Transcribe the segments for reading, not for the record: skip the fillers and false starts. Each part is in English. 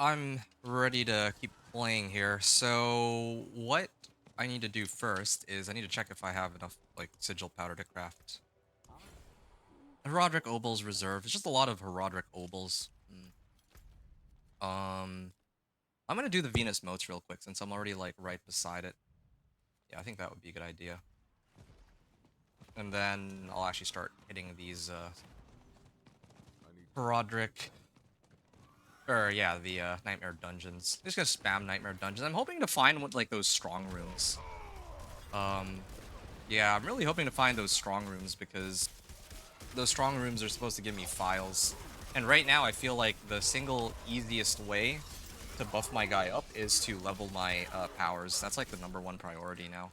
I'm ready to keep playing here. So what I need to do first is I need to check if I have enough like sigil powder to craft Herodric Obols reserve. It's just a lot of Herodric Obols. I'm gonna do the Venus motes real quick since I'm already like right beside it. Yeah, I think that would be a good idea. And then I'll actually start hitting these Herodric or yeah, the Nightmare Dungeons. I'm just gonna spam Nightmare Dungeons. I'm hoping to find what like those strong rooms. Um Yeah, I'm really hoping to find those strong rooms because those strong rooms are supposed to give me files. And right now I feel like the single easiest way to buff my guy up is to level my powers. That's like the #1 priority now.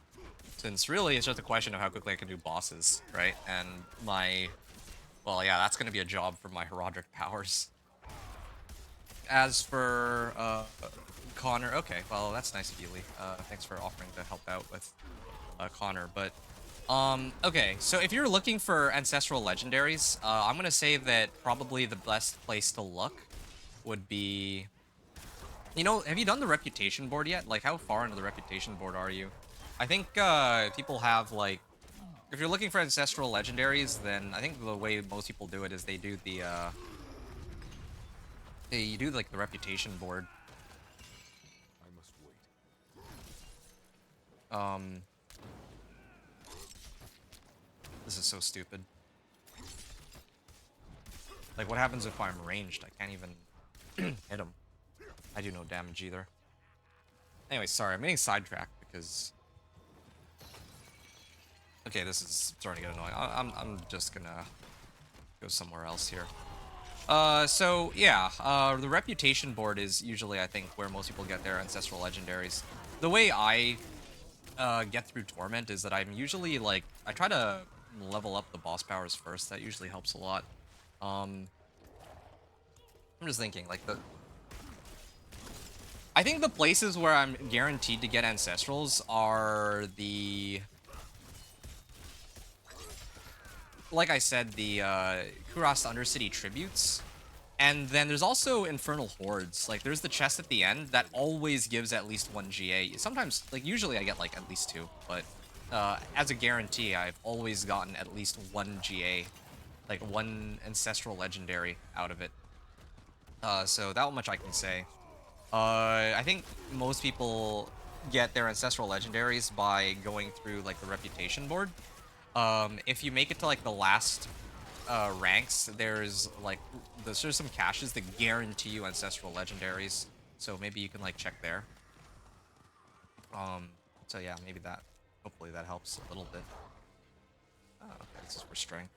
Since really it's just a question of how quickly I can do bosses, right? And well, yeah, that's going to be a job for my Herodric powers. As for Connor, okay, well, that's nice of you, Lee. Thanks for offering to help out with Connor, but okay, so if you're looking for ancestral legendaries, I'm gonna say that probably the best place to look would be, have you done the reputation board yet? Like, how far into the reputation board are you? I think people have like, if you're looking for ancestral legendaries, then I think the way most people do it is they do like the reputation board. I must wait. Um, this is so stupid. Like, what happens if I'm ranged? I can't even hit him. I do no damage either. Anyway, sorry, I'm getting sidetracked because... Okay, this is starting to get annoying. I'm just gonna go somewhere else here. So, yeah, the reputation board is usually, I think, where most people get their ancestral legendaries. The way I get through Torment is that I'm usually, like, I try to level up the boss powers first. That usually helps a lot. I'm just thinking, like, I think the places where I'm guaranteed to get ancestrals are the... Like I said, the Kuras Undercity tributes. And then there's also Infernal Hordes. Like, there's the chest at the end that always gives at least 1 GA. Sometimes, like, usually I get, like, at least 2. But as a guarantee, I've always gotten at least 1 GA. Like, 1 Ancestral Legendary out of it. So that much I can say. I think most people get their Ancestral Legendaries by going through, like, the Reputation board. If you make it to, like, the last ranks, there's some caches that guarantee you ancestral legendaries, so maybe you can like check there. So yeah, hopefully that helps a little bit. Oh, okay, this is for strength,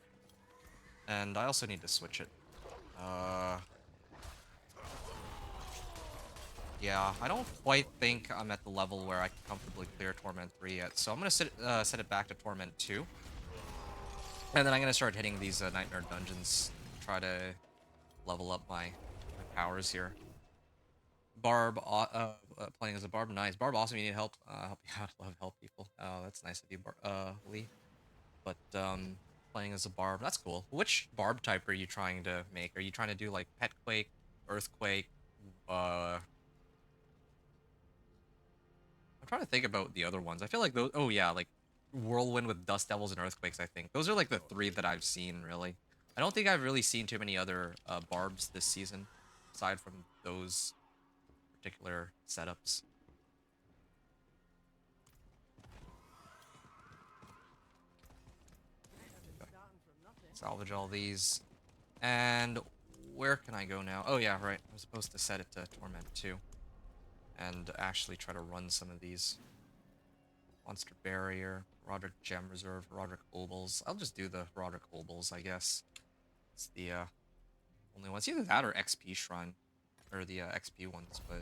and I also need to switch it. Yeah, I don't quite think I'm at the level where I can comfortably clear Torment 3 yet, so I'm gonna set it back to Torment 2. And then I'm gonna start hitting these Nightmare Dungeons, try to level up my powers here. Barb, playing as a Barb, nice. Barb, awesome. You need help? Help you out. I love help people. Oh, that's nice of you, Lee. But playing as a Barb, that's cool. Which Barb type are you trying to make? Are you trying to do like Petquake, Earthquake? I'm trying to think about the other ones. I feel like those. Oh yeah, like Whirlwind with Dust Devils and Earthquakes. I think those are like the 3 that I've seen really. I don't think I've really seen too many other Barbs this season, aside from those particular setups. Salvage all these. And where can I go now? Oh yeah, right. I'm supposed to set it to Torment 2. And actually try to run some of these. Monster Barrier, Roderick Gem Reserve, Roderick Obols. I'll just do the Roderick Obols, I guess. It's the only ones. Either that or XP Shrine. Or the XP ones, but I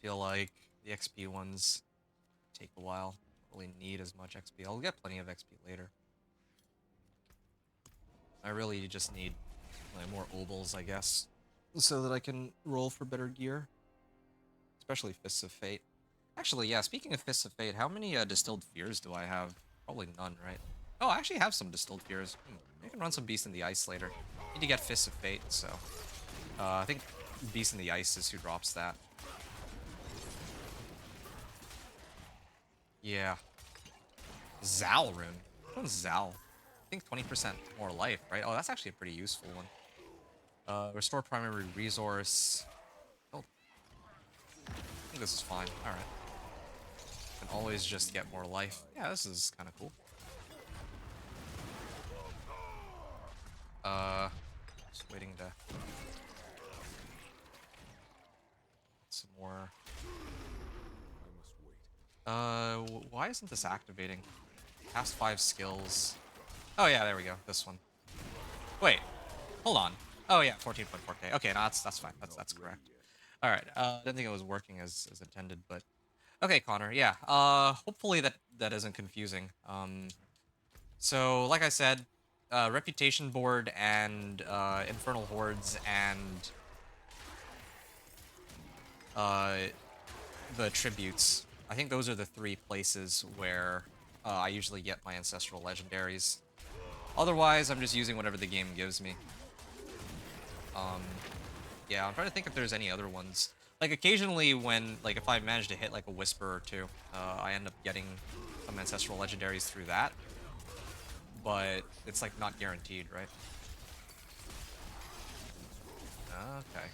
feel like the XP ones take a while. Don't really need as much XP. I'll get plenty of XP later. I really just need like more obols, I guess, so that I can roll for better gear, especially Fists of Fate. Actually, yeah, speaking of Fists of Fate, how many Distilled Fears do I have? Probably none, right? Oh, I actually have some Distilled Fears. I can run some Beast in the Ice later. Need to get Fists of Fate, so I think Beast in the Ice is who drops that. Yeah. Zal rune. Which one's Zal? I think 20% more life, right? Oh, that's actually a pretty useful one. Restore primary resource. Oh, I think this is fine. Alright. Can always just get more life. Yeah, this is kind of cool. Just waiting to... some more... I must wait. Why isn't this activating? Cast 5 skills. Oh yeah, there we go. This one. Wait, hold on. Oh yeah, 14.4k. Okay, no, that's fine. That's correct. All right. Didn't think it was working as intended, but okay, Connor. Yeah. Hopefully that isn't confusing. So like I said, reputation board and infernal hordes and uh the tributes. I think those are the 3 places where I usually get my ancestral legendaries. Otherwise, I'm just using whatever the game gives me. Yeah, I'm trying to think if there's any other ones. Like, occasionally when, like, if I manage to hit, like, a Whisper or 2, I end up getting some ancestral legendaries through that. But it's, like, not guaranteed, right? Okay.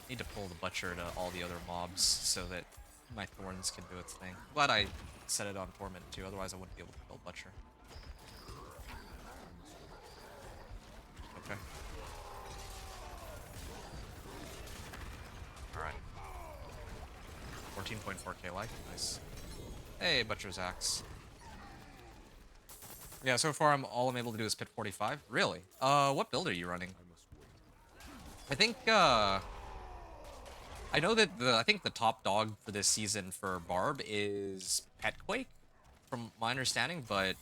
Need to pull the Butcher to all the other mobs so that my Thorns can do its thing. Glad I set it on Torment, too, otherwise I wouldn't be able to kill Butcher. Okay. Alright. 14.4k life, nice. Hey, Butcher's Axe. Yeah, so far all I'm able to do is pit 45. Really? What build are you running? I must wait. I think, I know that I think the top dog for this season for Barb is Petquake, from my understanding, but,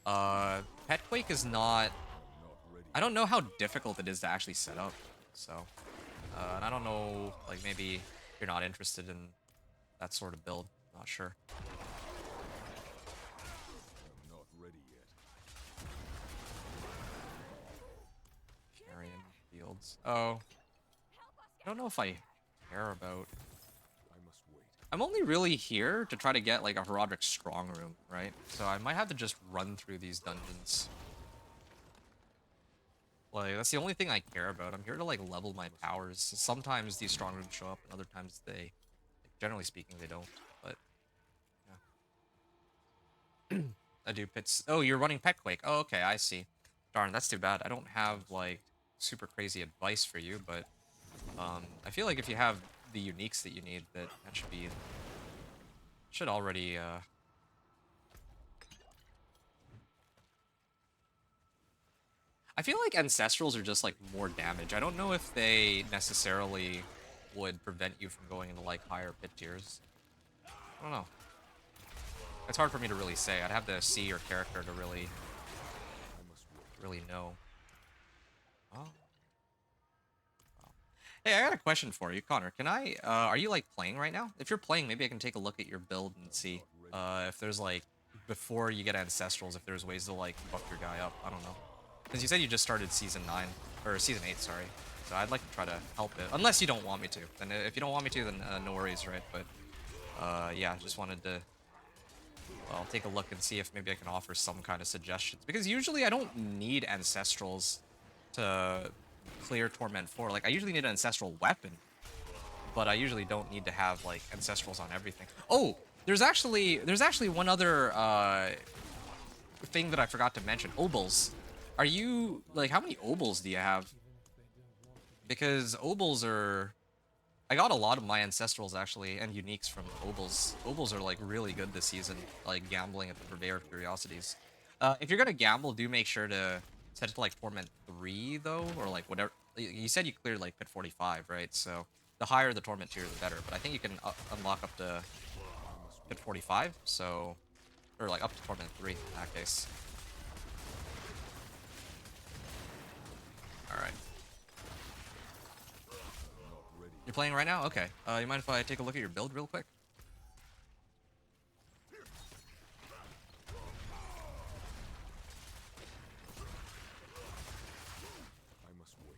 Petquake is not... I'm not ready. I don't know how difficult it is to actually set up, so... and I don't know, like, maybe you're not interested in that sort of build. Not sure. I'm not ready yet. Carrion Fields. Oh. I don't know if I care about... I must wait. I'm only really here to try to get, like, a Herodric Strong Room, right? So I might have to just run through these dungeons. Like, that's the only thing I care about. I'm here to, like, level my powers. Sometimes these strong rooms show up, and other times they... Like, generally speaking, they don't, but... Yeah. I do pits... Oh, you're running Petquake. Oh, okay, I see. Darn, that's too bad. I don't have, like, super crazy advice for you, but... I feel like if you have the uniques that you need, that should be... Should already, I feel like Ancestrals are just, like, more damage. I don't know if they necessarily would prevent you from going into, like, higher pit tiers. I don't know. It's hard for me to really say. I'd have to see your character to really, I must wait. really know. Oh. Hey, I got a question for you, Connor. Can I, are you, like, playing right now? If you're playing, maybe I can take a look at your build and see, if there's, like, before you get Ancestrals, if there's ways to, like, buff your guy up. I don't know. Because you said you just started Season 9, or Season 8, sorry. So I'd like to try to help it. Unless you don't want me to. And if you don't want me to, then no worries, right? But, yeah, just wanted to, well, take a look and see if maybe I can offer some kind of suggestions. Because usually I don't need Ancestrals to clear Torment 4. Like, I usually need an Ancestral Weapon. But I usually don't need to have, like, Ancestrals on everything. Oh! There's actually one other, thing that I forgot to mention. Obols. Are you, like, how many Obols do you have? Because Obols are... I got a lot of my Ancestrals, actually, and Uniques from Obols. Obols are, like, really good this season, like, gambling at the Purveyor of Curiosities. If you're gonna gamble, do make sure to set it to, like, Torment 3, though, or, like, whatever. You said you cleared, like, Pit 45, right? So, the higher the Torment tier, the better. But I think you can unlock up to Pit 45, so... Or, like, up to Torment 3, in that case. Alright. You're playing right now? Okay. You mind if I take a look at your build real quick? I must wait.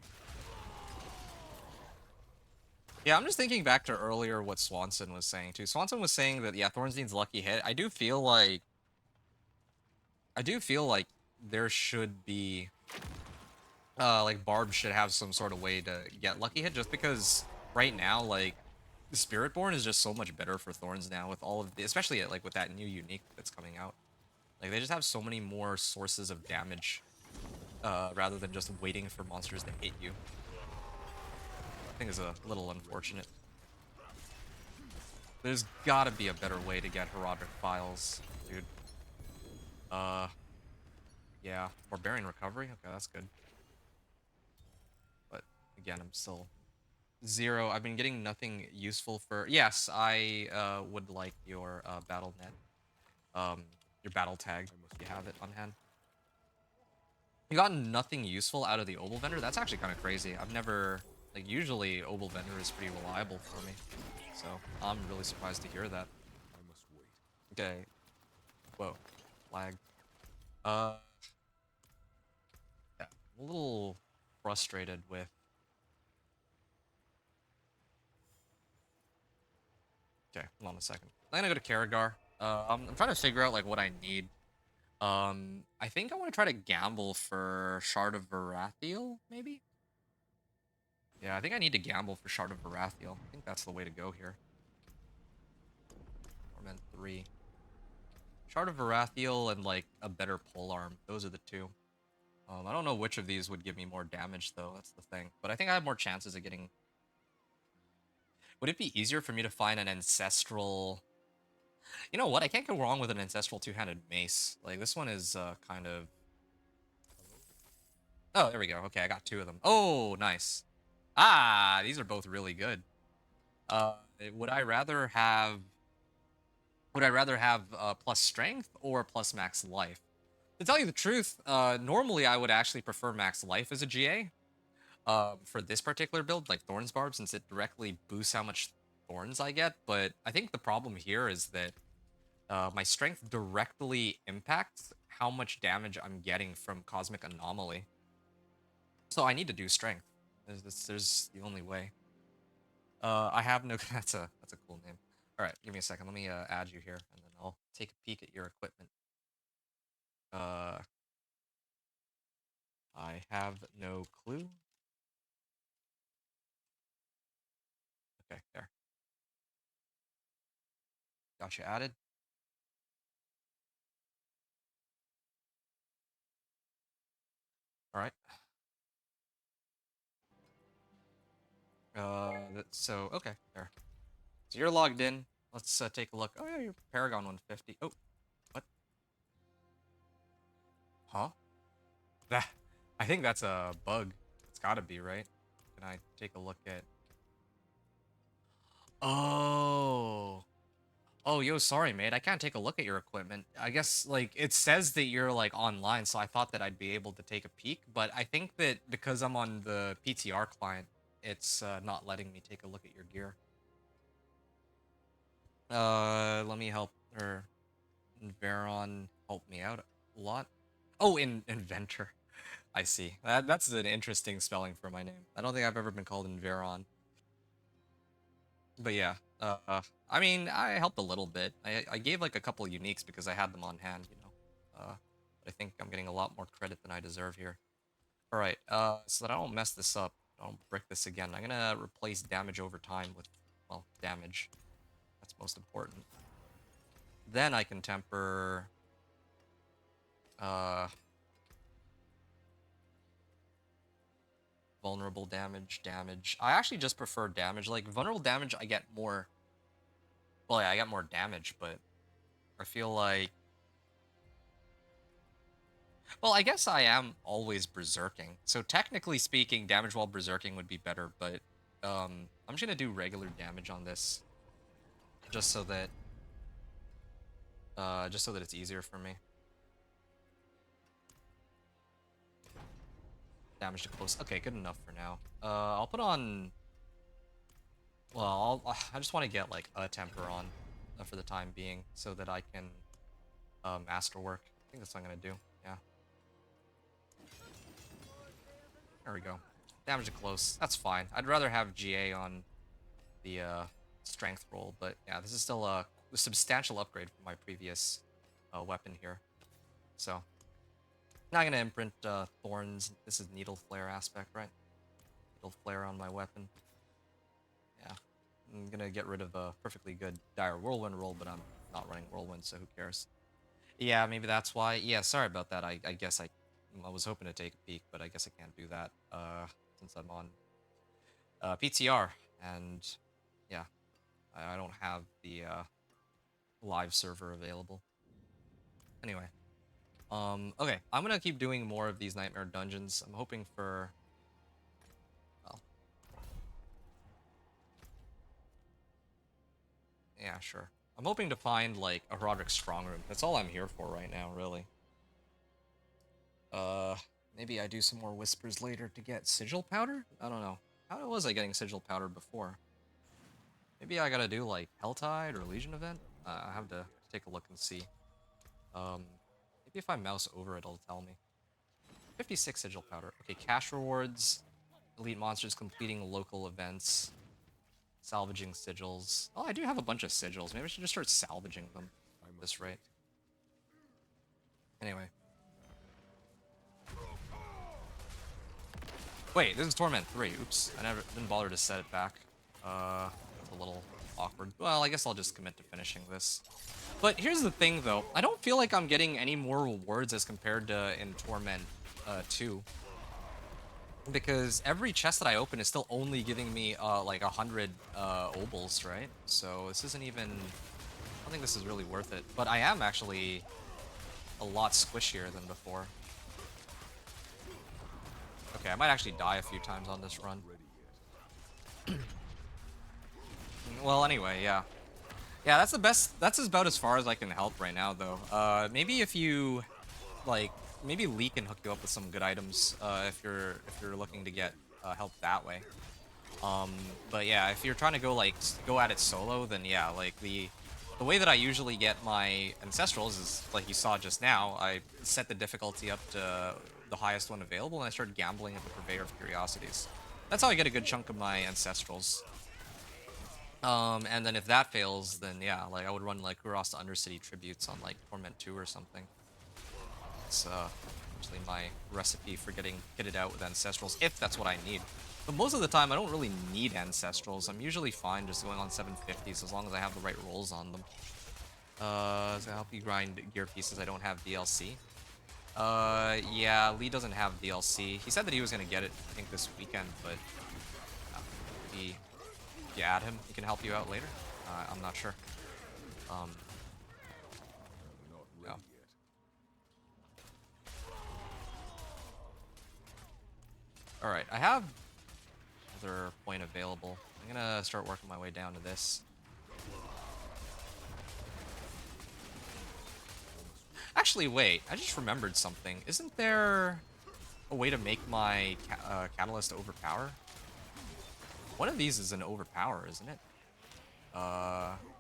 Yeah, I'm just thinking back to earlier what Swanson was saying too. Swanson was saying that yeah, Thorns needs lucky hit. I do feel like there should be like Barb should have some sort of way to get lucky hit just because right now like Spiritborn is just so much better for Thorns now with all of the especially like with that new unique that's coming out. Like they just have so many more sources of damage rather than just waiting for monsters to hit you. I think is a little unfortunate. There's gotta be a better way to get Herodic Files, dude. Uh, yeah. Barbarian Recovery? Okay, that's good. But, again, I'm still... Zero. I've been getting nothing useful for... Yes, I would like your battle net. Your battle tag, I if must you have it on hand. You got nothing useful out of the Obel Vendor? That's actually kind of crazy. I've never... Like, usually Obel Vendor is pretty reliable for me. So, I'm really surprised to hear that. I must wait. Okay. Whoa. Lag. Uh... Yeah, I'm a little frustrated with... Okay, hold on a second. I'm gonna go to Karagar. I'm trying to figure out, like, what I need. I think I want to try to gamble for Shard of Varathiel, maybe? Yeah, I think I need to gamble for Shard of Varathiel. I think that's the way to go here. Torment 3. Shard of Varathiel and, like, a better polearm. Those are the two. I don't know which of these would give me more damage, though. That's the thing. But I think I have more chances of getting... Would it be easier for me to find an ancestral... You know what? I can't go wrong with an ancestral two-handed mace. Like, this one is kind of... Oh, there we go. Okay, I got two of them. Oh, nice. Ah, these are both really good. Would I rather have... Would I rather have plus strength or plus max life? To tell you the truth, normally I would actually prefer max life as a GA. For this particular build, like Thorns Barb, since it directly boosts how much thorns I get. But I think the problem here is that my strength directly impacts how much damage I'm getting from Cosmic Anomaly. So I need to do strength. There's the only way. I have no... That's a cool name. All right, give me a second. Let me add you here, and then I'll take a peek at your equipment. Uh, I have no clue. Okay, there. Got you added. All right. So okay, there. So you're logged in. Let's take a look. Oh yeah, you're Paragon 150. Oh, what? Huh? That I think that's a bug. It's gotta be, right? Can I take a look at... Oh. Oh, yo, sorry, mate. I can't take a look at your equipment. I guess, like, it says that you're, like, online, so I thought that I'd be able to take a peek, but I think that because I'm on the PTR client, it's not letting me take a look at your gear. Let me help, or Veron help me out a lot. Oh, Inventor. I see. That's an interesting spelling for my name. I don't think I've ever been called Inveron. But yeah, I mean, I helped a little bit. I gave like a couple uniques because I had them on hand, you know. But I think I'm getting a lot more credit than I deserve here. All right, so that I don't mess this up, I don't brick this again. I'm gonna replace damage over time with, well, damage. That's most important. Then I can temper, uh, vulnerable damage, damage. I actually just prefer damage. Like vulnerable damage, I get more. Well, yeah, I get more damage, but I feel like... Well, I guess I am always berserking. So technically speaking, damage while berserking would be better, but I'm just gonna do regular damage on this. Just so that it's easier for me. Damage to close. Okay, good enough for now. I'll put on... Well, I just want to get like a temper on for the time being so that I can masterwork. I think that's what I'm gonna do. Yeah. There we go. Damage to close. That's fine. I'd rather have GA on the strength roll. But yeah, this is still a substantial upgrade from my previous weapon here. So not gonna imprint Thorns. This is Needle Flare aspect, right? Needle Flare on my weapon. Yeah, I'm gonna get rid of a perfectly good Dire Whirlwind roll, but I'm not running Whirlwind, so who cares? Yeah, maybe that's why. Yeah, sorry about that. I guess I was hoping to take a peek, but I guess I can't do that since I'm on PTR, and yeah, I don't have the live server available. Anyway, okay, I'm gonna keep doing more of these nightmare dungeons. I'm hoping for, well, yeah, sure. I'm hoping to find like a Roderick strong room. That's all I'm here for right now, really. Uh, maybe I do some more whispers later to get sigil powder? I don't know. How was I getting sigil powder before? Maybe I gotta do like Helltide or Legion event? I have to take a look and see. Maybe if I mouse over it, it'll tell me. 56 sigil powder. Okay, cash rewards, elite monsters completing local events, salvaging sigils. Oh, I do have a bunch of sigils. Maybe I should just start salvaging them at this rate. Anyway. Wait, this is Torment 3. Oops, I didn't bother to set it back. That's a little awkward. Well, I guess I'll just commit to finishing this. But here's the thing, though. I don't feel like I'm getting any more rewards as compared to in Torment 2. Because every chest that I open is still only giving me, like 100 obols, right? So this isn't even... I don't think this is really worth it. But I am actually a lot squishier than before. Okay, I might actually die a few times on this run. Well, anyway, yeah. Yeah, that's the best. That's about as far as I can help right now, though. Maybe if you, like, maybe Lee can hook you up with some good items, if you're looking to get help that way. But yeah, if you're trying to go at it solo, then yeah, like the way that I usually get my ancestrals is like you saw just now. I set the difficulty up to the highest one available, and I started gambling at the Purveyor of Curiosities. That's how I get a good chunk of my ancestrals. And then if that fails, then yeah, like I would run like Kuros to Undercity tributes on like Torment 2 or something. It's actually my recipe for getting kitted out with ancestrals, if that's what I need. But most of the time, I don't really need ancestrals. I'm usually fine just going on 750s as long as I have the right rolls on them. To help you grind gear pieces, I don't have DLC. Yeah, Lee doesn't have DLC. He said that he was gonna get it, I think, this weekend, but if you add him, he can help you out later. I'm not sure. Yeah. Alright, I have another point available. I'm gonna start working my way down to this. Actually, wait, I just remembered something. Isn't there a way to make my catalyst overpower? One of these is an overpower, isn't it?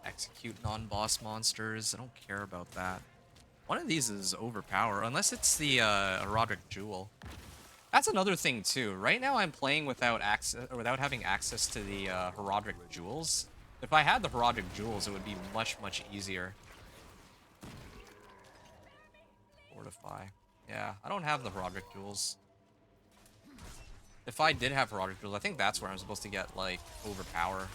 Execute non-boss monsters. I don't care about that. One of these is overpower, unless it's the Roderick Jewel. That's another thing too. Right now I'm playing without having access to the Herodic Jewels. If I had the Herodic Jewels, it would be much, much easier. Fortify. Yeah, I don't have the Herodic Jewels. If I did have Herodic Jewels, I think that's where I'm supposed to get, like, Overpower.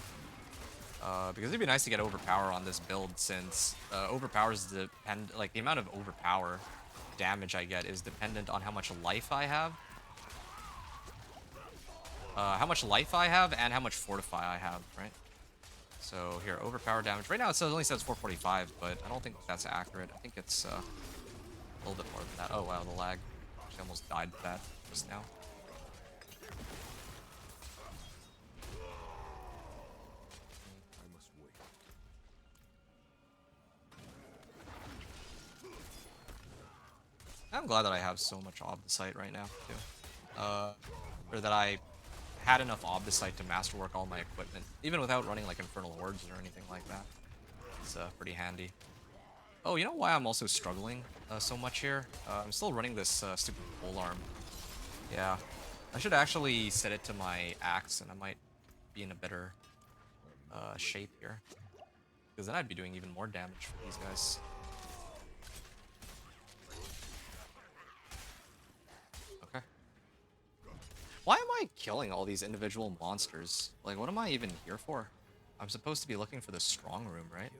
Because it'd be nice to get Overpower on this build, since Overpower's like, the amount of Overpower damage I get is dependent on how much life I have. And how much Fortify I have, right? So here, Overpower damage. Right now it only says 445, but I don't think that's accurate. I think it's a little bit more than that. Oh wow, the lag. Actually almost died to that just now. I must wait. I'm glad that I have so much Obdicite right now, too. Or that I had enough Obdicite to masterwork all my equipment, even without running like Infernal Hordes or anything like that. It's pretty handy. Oh, you know why I'm also struggling so much here? I'm still running this stupid polearm. Yeah. I should actually set it to my axe, and I might be in a better shape here. Because then I'd be doing even more damage for these guys. Okay. Why am I killing all these individual monsters? Like, what am I even here for? I'm supposed to be looking for the strong room, right?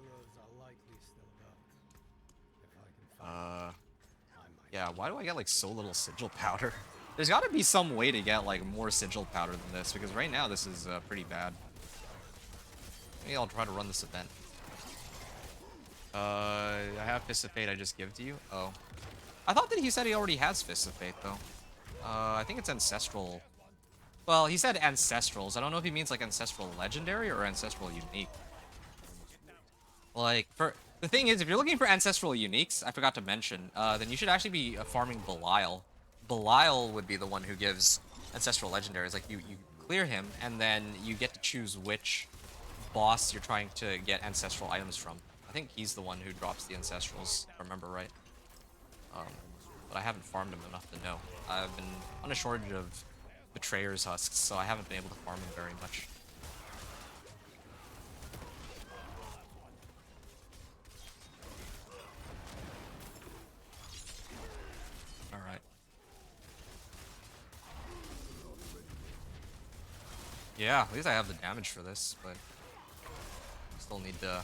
Yeah, why do I get, like, so little sigil powder? There's gotta be some way to get, like, more sigil powder than this, because right now this is, pretty bad. Maybe I'll try to run this event. I have Fist of Fate I just give to you? Oh. I thought that he said he already has Fist of Fate, though. I think it's Ancestral. Well, he said Ancestrals. I don't know if he means, like, Ancestral Legendary or Ancestral Unique. Like, the thing is, if you're looking for Ancestral Uniques, I forgot to mention, then you should actually be farming Belial. Belial would be the one who gives Ancestral Legendaries. Like, you clear him, and then you get to choose which boss you're trying to get Ancestral items from. I think he's the one who drops the Ancestrals, if I remember right. But I haven't farmed him enough to know. I've been on a shortage of Betrayer's Husks, so I haven't been able to farm him very much. Alright. Yeah, at least I have the damage for this, but still need to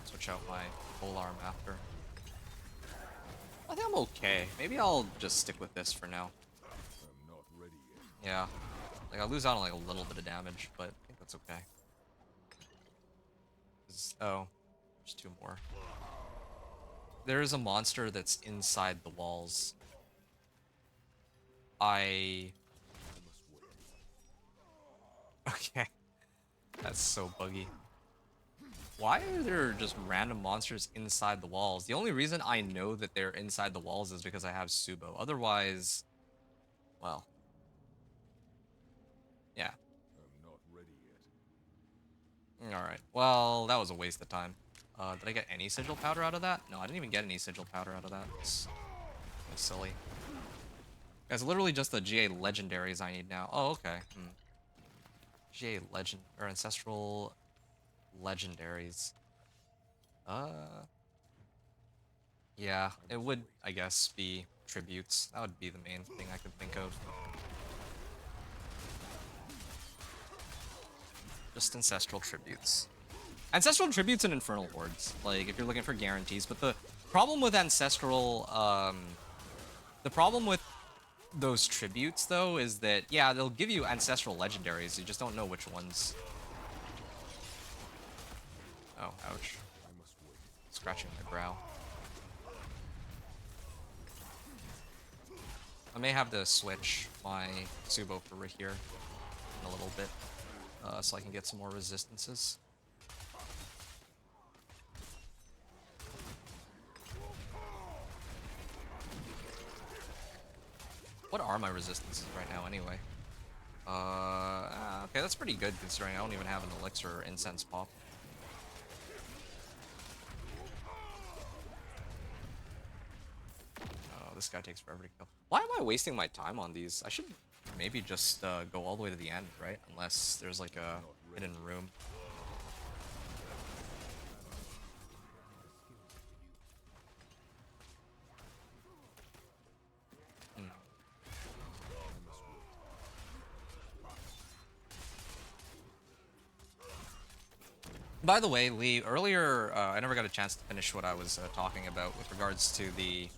switch out my polearm after. I think I'm okay. Maybe I'll just stick with this for now. I'm not ready yet. Yeah. Like, I'll lose out on, like, a little bit of damage, but I think that's okay. Oh, there's two more. There is a monster that's inside the walls. I must wait. Okay. That's so buggy. Why are there just random monsters inside the walls? The only reason I know that they're inside the walls is because I have Subo. Otherwise, well, yeah. I'm not ready yet. Alright. Well, that was a waste of time. Did I get any sigil powder out of that? No, I didn't even get any sigil powder out of that. It's silly. It's literally just the GA legendaries I need now. Oh, okay. GA legend or ancestral legendaries. Yeah, it would, I guess, be tributes. That would be the main thing I could think of. Just ancestral tributes. Ancestral tributes and infernal hordes, like, if you're looking for guarantees. But the problem with ancestral, the problem with those tributes, though, is that, yeah, they'll give you ancestral legendaries, you just don't know which ones. Oh, ouch. I must wait. Scratching my brow. I may have to switch my Subo for here in a little bit, so I can get some more resistances. What are my resistances right now, anyway? Okay, that's pretty good considering I don't even have an elixir or incense pop. Oh, this guy takes forever to kill. Why am I wasting my time on these? I should maybe just go all the way to the end, right? Unless there's like a hidden room. By the way, Lee, earlier I never got a chance to finish what I was talking about with regards to the...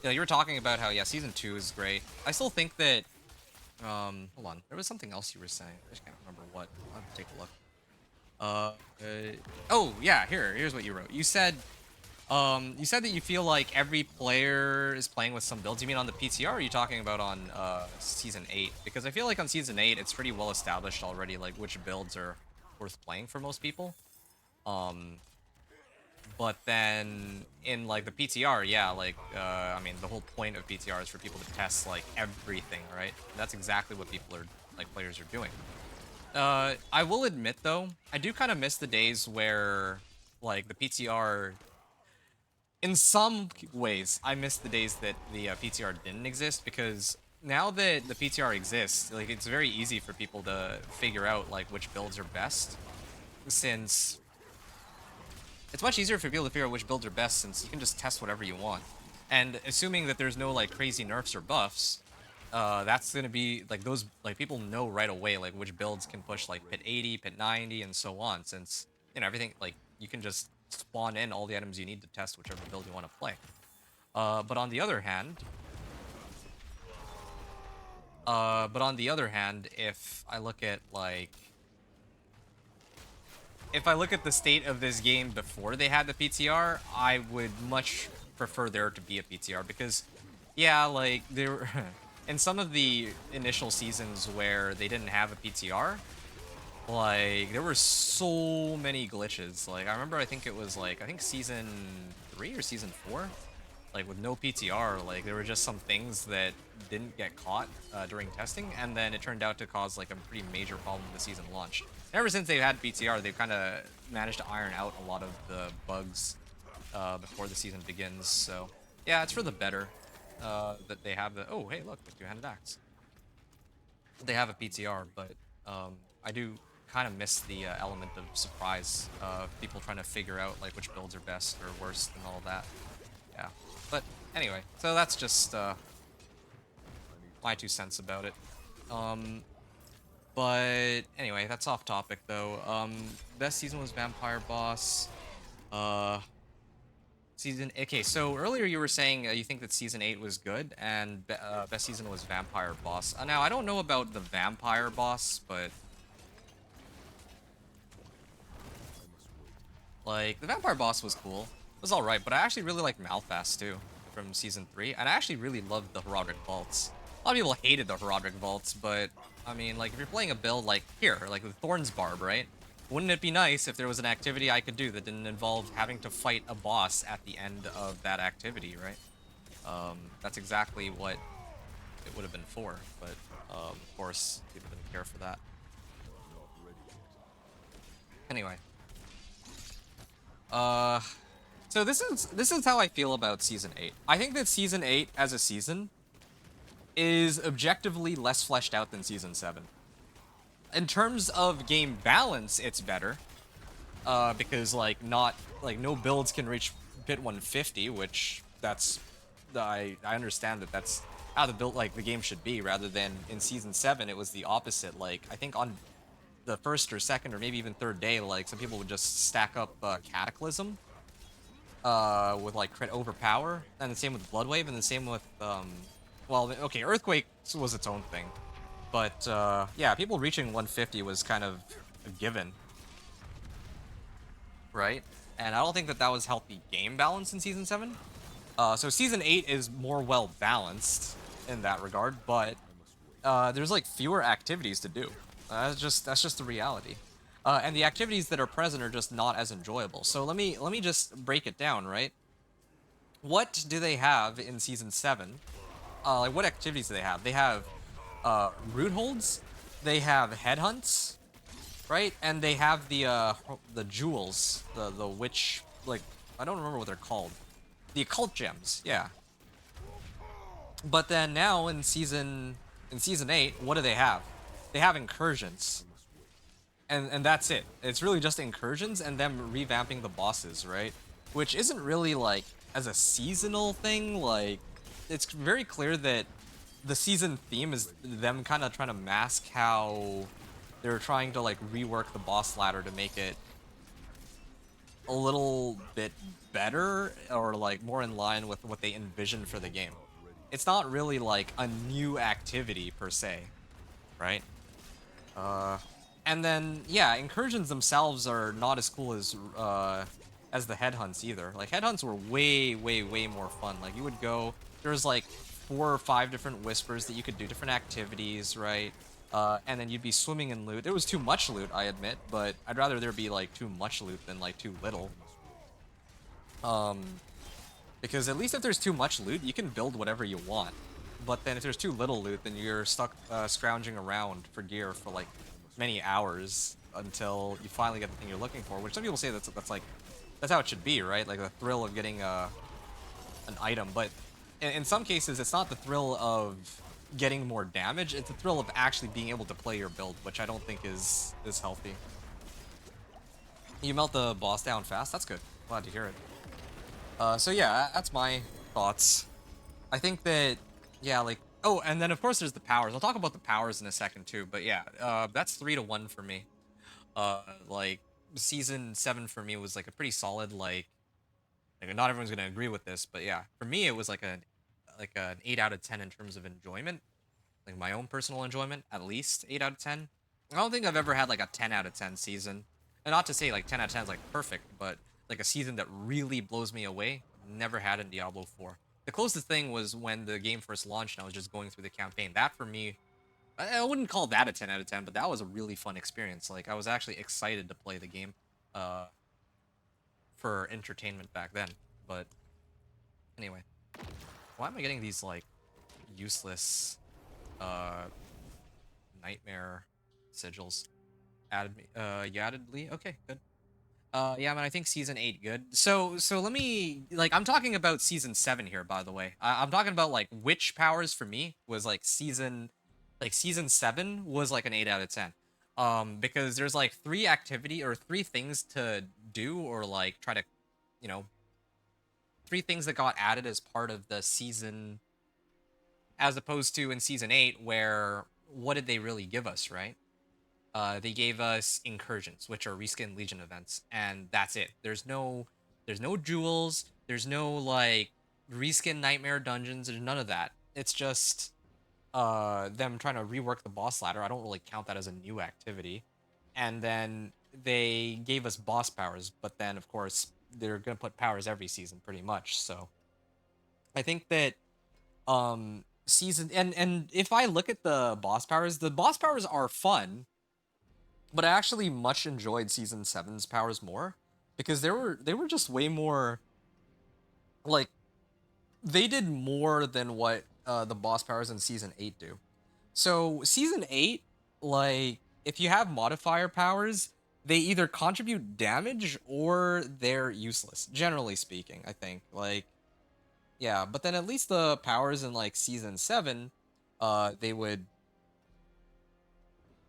Yeah, you were talking about how, yeah, Season 2 is great. I still think that... hold on. There was something else you were saying. I just can't remember what. I'll have to take a look. Oh, yeah, here's what you wrote. You said that you feel like every player is playing with some builds. You mean on the PTR, or are you talking about on Season 8? Because I feel like on Season 8, it's pretty well established already, like, which builds are worth playing for most people. But then in like the PTR, yeah, like, I mean, the whole point of PTR is for people to test like everything, right? And that's exactly what people are, like, players are doing. I will admit though, I do kind of miss the days where like the PTR, in some ways, I miss the days that the PTR didn't exist, because now that the PTR exists, like, it's very easy for people to figure out like which builds are best. since it's much easier for people to figure out which builds are best since you can just test whatever you want. And assuming that there's no like crazy nerfs or buffs, that's gonna be like those like people know right away like which builds can push like pit 80, pit 90, and so on. Since you know everything like you can just spawn in all the items you need to test whichever build you want to play. But on the other hand, if I look at like if I look at the state of this game before they had the PTR, I would much prefer there to be a PTR because, yeah, like there in some of the initial seasons where they didn't have a PTR, like there were so many glitches. Like I remember, I think it was like I think season 3 or season 4, like with no PTR, like there were just some things that didn't get caught during testing, and then it turned out to cause like a pretty major problem when the season launched. And ever since they've had PTR, they've kind of managed to iron out a lot of the bugs before the season begins. So yeah, it's for the better that they have the. Oh hey, look, the two-handed axe. They have a PTR, but I do kind of miss the element of surprise. People trying to figure out like which builds are best or worst and all that. Yeah, but anyway, so that's just my 2 cents about it. But anyway, that's off topic though. Best season was Vampire Boss. Season. Okay, so earlier you were saying you think that season 8 was good, and best season was Vampire Boss. Now I don't know about the Vampire Boss, but like the Vampire Boss was cool. It was all right, but I actually really like Malphas too from season 3, and I actually really loved the Herodic Vaults. A lot of people hated the Herodic Vaults, but I mean, like if you're playing a build like here, like with Thorns Barb, right? Wouldn't it be nice if there was an activity I could do that didn't involve having to fight a boss at the end of that activity, right? That's exactly what it would have been for, but of course, people didn't care for that. Anyway. So this is how I feel about season 8. I think that season 8 as a season is objectively less fleshed out than season 7. In terms of game balance, it's better. Because like no builds can reach pit 150, which that's I understand that that's how the game should be, rather than in season 7 it was the opposite. Like I think on the first or second or maybe even third day, like some people would just stack up Cataclysm with like crit overpower, and the same with Bloodwave, and the same with well, okay, Earthquake was its own thing, but yeah, people reaching 150 was kind of a given, right? And I don't think that was healthy game balance in season 7. So season 8 is more well balanced in that regard, but there's like fewer activities to do. That's just the reality. And the activities that are present are just not as enjoyable. So let me just break it down, right? What do they have in season 7? Like what activities do they have? They have root holds, they have headhunts, right? And they have the jewels, the witch, like I don't remember what they're called. The occult gems, yeah. But then now in season 8, what do they have? They have incursions. And that's it. It's really just incursions and them revamping the bosses, right? Which isn't really like as a seasonal thing, like it's very clear that the season theme is them kind of trying to mask how they're trying to like rework the boss ladder to make it a little bit better or like more in line with what they envisioned for the game. It's not really like a new activity per se, right? And then yeah, incursions themselves are not as cool as the headhunts either. Like headhunts were way more fun. Like you would go, there was like 4 or 5 different whispers that you could do different activities, right? And then you'd be swimming in loot. It was too much loot, I admit, but I'd rather there be like too much loot than like too little. Because at least if there's too much loot, you can build whatever you want. But then if there's too little loot, then you're stuck scrounging around for gear for like many hours until you finally get the thing you're looking for. Which some people say that's how it should be, right? Like the thrill of getting an item. But in some cases, it's not the thrill of getting more damage. It's the thrill of actually being able to play your build, which I don't think is healthy. You melt the boss down fast? That's good. Glad to hear it. So yeah, that's my thoughts. I think that, yeah, like, oh, and then of course there's the powers. I'll talk about the powers in a second too, but yeah, that's 3-1 for me. Like, season 7 for me was like a pretty solid, like not everyone's gonna agree with this, but yeah, for me it was like an 8 out of 10 in terms of enjoyment, like my own personal enjoyment, at least 8 out of 10. I don't think I've ever had like a 10 out of 10 season. And not to say like 10 out of 10 is like perfect, but like a season that really blows me away, never had in Diablo 4. The closest thing was when the game first launched and I was just going through the campaign. That for me, I wouldn't call that a 10 out of 10, but that was a really fun experience. Like I was actually excited to play the game uh for entertainment back then. But anyway, why am I getting these like useless uh nightmare sigils? Added me. You added Lee. Okay, good. Yeah, man. I think season 8 good. So let me like. I'm talking about season 7 here, by the way. I'm talking about like which powers for me was like season 7 was like an 8 out of 10. Because there's like three things to do or like try to, you know, three things that got added as part of the season, as opposed to in season 8 where what did they really give us, right? They gave us incursions, which are reskin legion events, and that's it. There's no jewels. There's no like reskin nightmare dungeons. There's none of that. It's just them trying to rework the boss ladder. I don't really count that as a new activity. And then they gave us boss powers, but then of course they're gonna put powers every season pretty much. So I think that season and if I look at the boss powers are fun, but I actually much enjoyed season seven's powers more because they were just way more like they did more than what the boss powers in season 8 do. So season 8, like if you have modifier powers, they either contribute damage or they're useless. Generally speaking, I think. Like yeah, but then at least the powers in like season 7, they would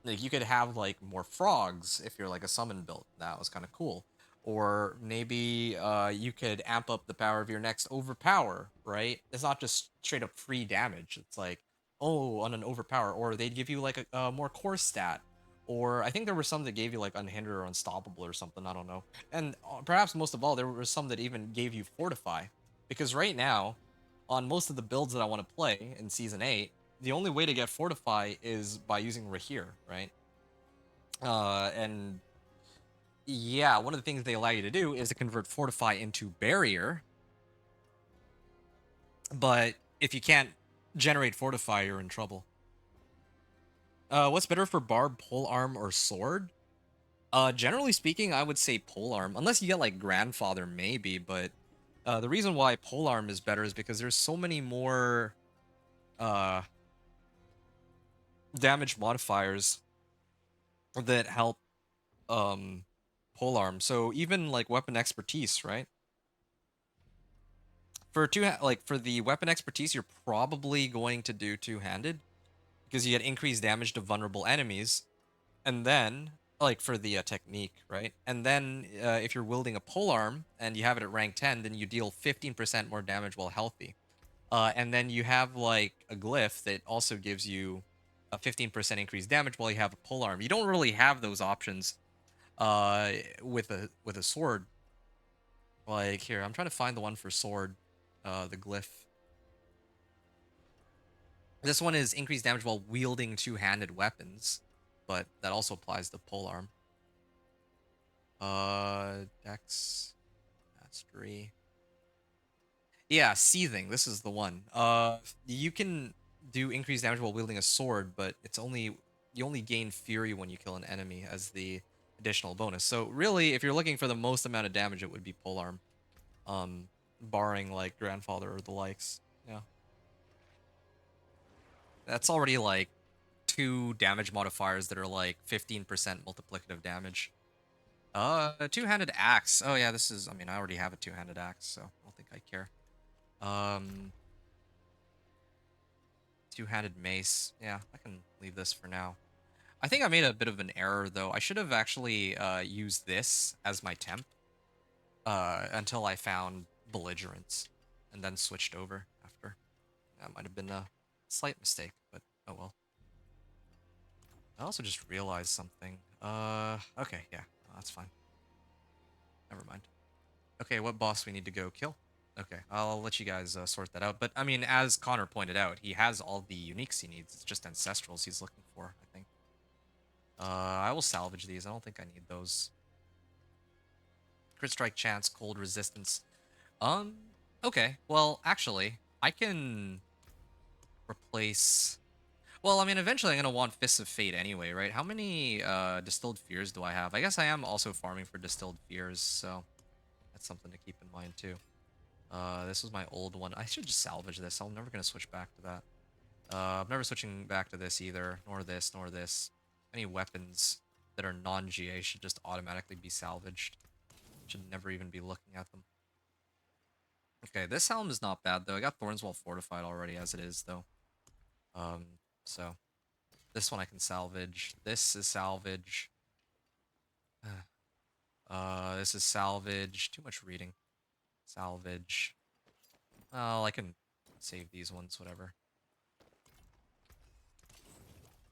like you could have like more frogs if you're like a summon build. That was kind of cool. Or maybe you could amp up the power of your next overpower, right? It's not just straight up free damage. It's like, oh, on an overpower, or they'd give you like a more core stat. Or I think there were some that gave you like unhindered or unstoppable or something. I don't know. And perhaps most of all, there were some that even gave you fortify. Because right now, on most of the builds that I want to play in season 8, the only way to get fortify is by using Rahir, right? And yeah, one of the things they allow you to do is to convert fortify into barrier. But if you can't generate fortify, you're in trouble. What's better for Barb, pole arm, or sword? Generally speaking, I would say pole arm, unless you get like grandfather, maybe. But the reason why pole arm is better is because there's so many more uh damage modifiers that help polearm. So even like weapon expertise, right? For like for the weapon expertise, you're probably going to do two-handed because you get increased damage to vulnerable enemies, and then like for the technique, right? And then if you're wielding a polearm and you have it at rank 10, then you deal 15% more damage while healthy. And then you have like a glyph that also gives you a 15% increased damage while you have a polearm. You don't really have those options uh with a sword. Like here, I'm trying to find the one for sword, the glyph. This one is increased damage while wielding two-handed weapons, but that also applies to polearm. Dex mastery. Yeah, seething. This is the one. You can do increased damage while wielding a sword, but it's only you only gain fury when you kill an enemy as the additional bonus. So really, if you're looking for the most amount of damage, it would be polearm. Barring like grandfather or the likes. Yeah, that's already like two damage modifiers that are like 15% multiplicative damage. Two-handed axe. Oh yeah, this is. I mean, I already have a two-handed axe, so I don't think I care. Um, Two-handed mace. Yeah, I can leave this for now. I think I made a bit of an error, though. I should have actually used this as my temp until I found Belligerence, and then switched over after. That might have been a slight mistake, but oh well. I also just realized something. Okay, yeah, that's fine. Never mind. Okay, what boss we need to go kill? Okay, I'll let you guys sort that out. But, I mean, as Connor pointed out, he has all the uniques he needs. It's just Ancestrals he's looking for, I think. I will salvage these. I don't think I need those. Crit strike chance, cold resistance. Um, okay. Well, actually, I can replace... Well, I mean, eventually I'm going to want Fists of Fate anyway, right? How many Distilled Fears do I have? I guess I am also farming for Distilled Fears, so that's something to keep in mind, too. This was my old one. I should just salvage this. I'm never going to switch back to that. I'm never switching back to this either, nor this, nor this. Any weapons that are non-GA should just automatically be salvaged. Should never even be looking at them. Okay, this helm is not bad, though. I got Thorns Fortified already as it is, though. So this one I can salvage. This is salvage. This is salvage. Too much reading. Salvage. Oh, I can save these ones, whatever.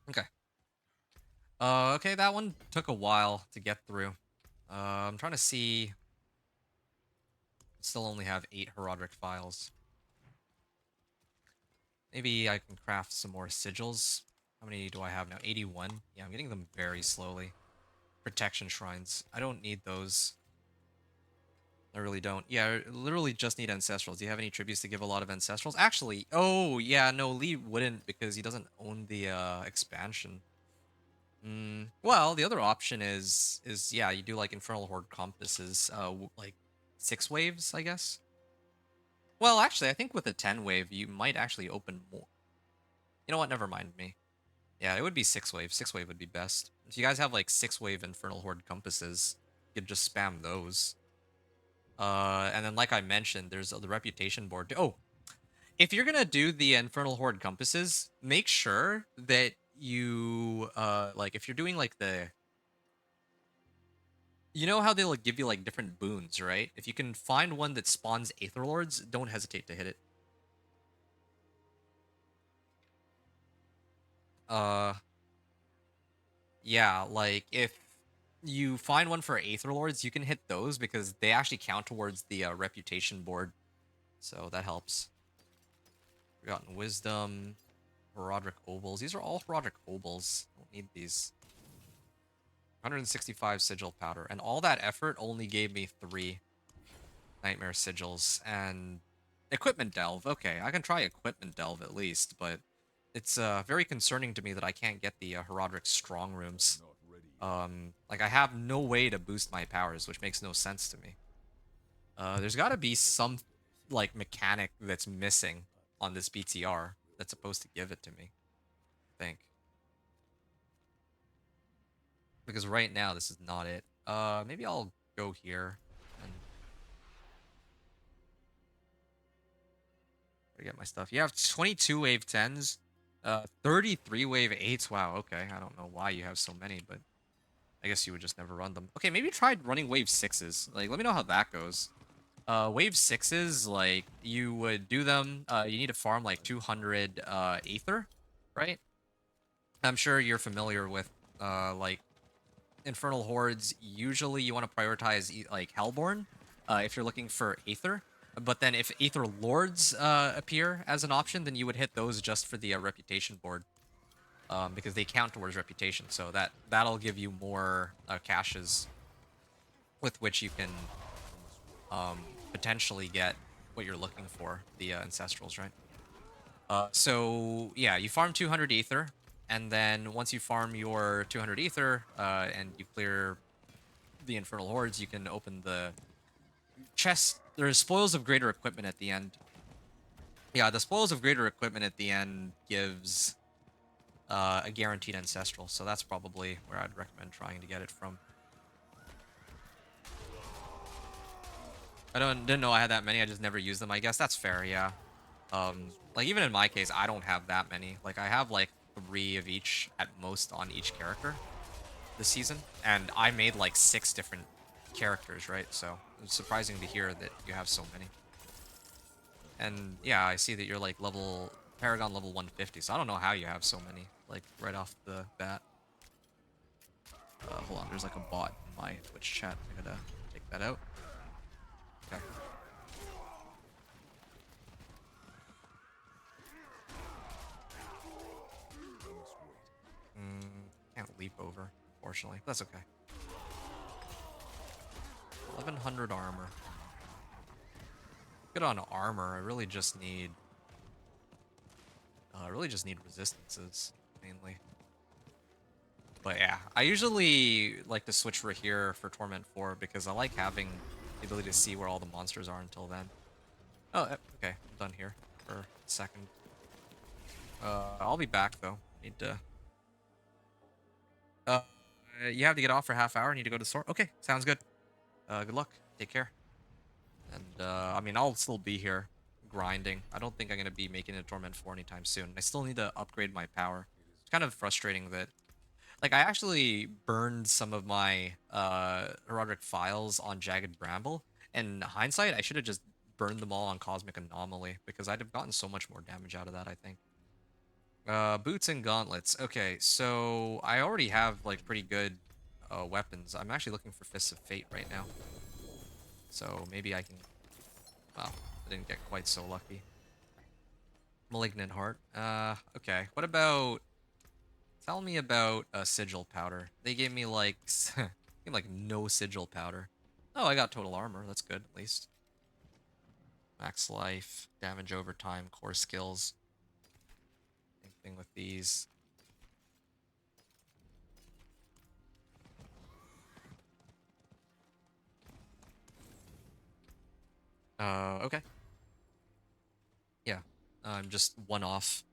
Okay. Okay, that one took a while to get through. I'm trying to see. Still only have 8 Herodic files. Maybe I can craft some more sigils. How many do I have now? 81. Yeah, I'm getting them very slowly. Protection shrines. I don't need those. I really don't. Yeah, I literally just need ancestrals. Do you have any tributes to give a lot of ancestrals? Actually, oh yeah, no, Lee wouldn't because he doesn't own the expansion. Well, the other option is yeah, you do like Infernal Horde compasses, like 6 waves, I guess. Well, actually, I think with a 10 wave, you might actually open more. You know what? Never mind me. Yeah, it would be 6 wave. 6 wave would be best. If you guys have like 6 wave Infernal Horde compasses, you could just spam those. And then like I mentioned, there's the reputation board. Oh, if you're gonna do the Infernal Horde compasses, make sure that you like if you're doing like the you know how they'll like, give you like different boons, right? If you can find one that spawns Aether Lords, don't hesitate to hit it. Uh yeah, like if you find one for Aether Lords, you can hit those because they actually count towards the reputation board. So that helps. Forgotten Wisdom, Herodic Obols. These are all Herodic Obols. Don't need these. 165 Sigil Powder. And all that effort only gave me 3 Nightmare Sigils. And Equipment Delve. Okay, I can try Equipment Delve at least, but it's very concerning to me that I can't get the Herodic Strong Rooms. Not ready yet. Like, I have no way to boost my powers, which makes no sense to me. There's got to be some, like, mechanic that's missing on this PTR that's supposed to give it to me, I think. Because right now, this is not it. Maybe I'll go here and get my stuff. You have 22 wave 10s, 33 wave 8s. Wow, okay. I don't know why you have so many, but I guess you would just never run them. Okay, maybe try running wave 6s. Like, let me know how that goes. Wave 6s, like, you would do them, you need to farm, like, 200, Aether, right? I'm sure you're familiar with, like, Infernal Hordes. Usually you want to prioritize, like, Hellborn, if you're looking for Aether. But then if Aether Lords, appear as an option, then you would hit those just for the, reputation board. Because they count towards reputation, so that'll give you more, caches with which you can, potentially get what you're looking for, the ancestrals, right? So yeah, you farm 200 ether, and then once you farm your 200 ether, and you clear the infernal hordes, you can open the chest. There's spoils of greater equipment at the end. Yeah, the spoils of greater equipment at the end gives a guaranteed ancestral, so that's probably where I'd recommend trying to get it from. Didn't know I had that many. I just never used them. I guess that's fair. Yeah. Like even in my case, I don't have that many. Like I have like 3 of each at most on each character this season, and I made like 6 different characters, right? So it's surprising to hear that you have so many. And yeah, I see that you're like level Paragon level 150, so I don't know how you have so many, like right off the bat. Hold on, there's like a bot in my Twitch chat. I gotta take that out. Okay. Can't leap over, unfortunately. That's okay. 1100 armor. Good on armor. I really just need resistances mainly. But yeah, I usually like to switch for here for Torment 4 because I like having the ability to see where all the monsters are until then. Oh, okay, I'm done here for a second. I'll be back though. Need to. Uh, you have to get off for a half hour. Need to go to the store. Okay, sounds good. Good luck. Take care. And I mean, I'll still be here grinding. I don't think I'm gonna be making it Torment 4 anytime soon. I still need to upgrade my power. It's kind of frustrating that, like, I actually burned some of my Herodic files on Jagged Bramble. In hindsight, I should have just burned them all on Cosmic Anomaly because I'd have gotten so much more damage out of that, I think. Boots and gauntlets. Okay, so I already have like pretty good weapons. I'm actually looking for Fists of Fate right now. So maybe I can. Well, I didn't get quite so lucky. Malignant Heart. Okay. What about? Tell me about Sigil Powder. They gave me like, gave me like no Sigil Powder. Oh, I got total armor. That's good at least. Max life, damage over time, core skills. Same thing with these. Okay. Yeah. I'm just one off,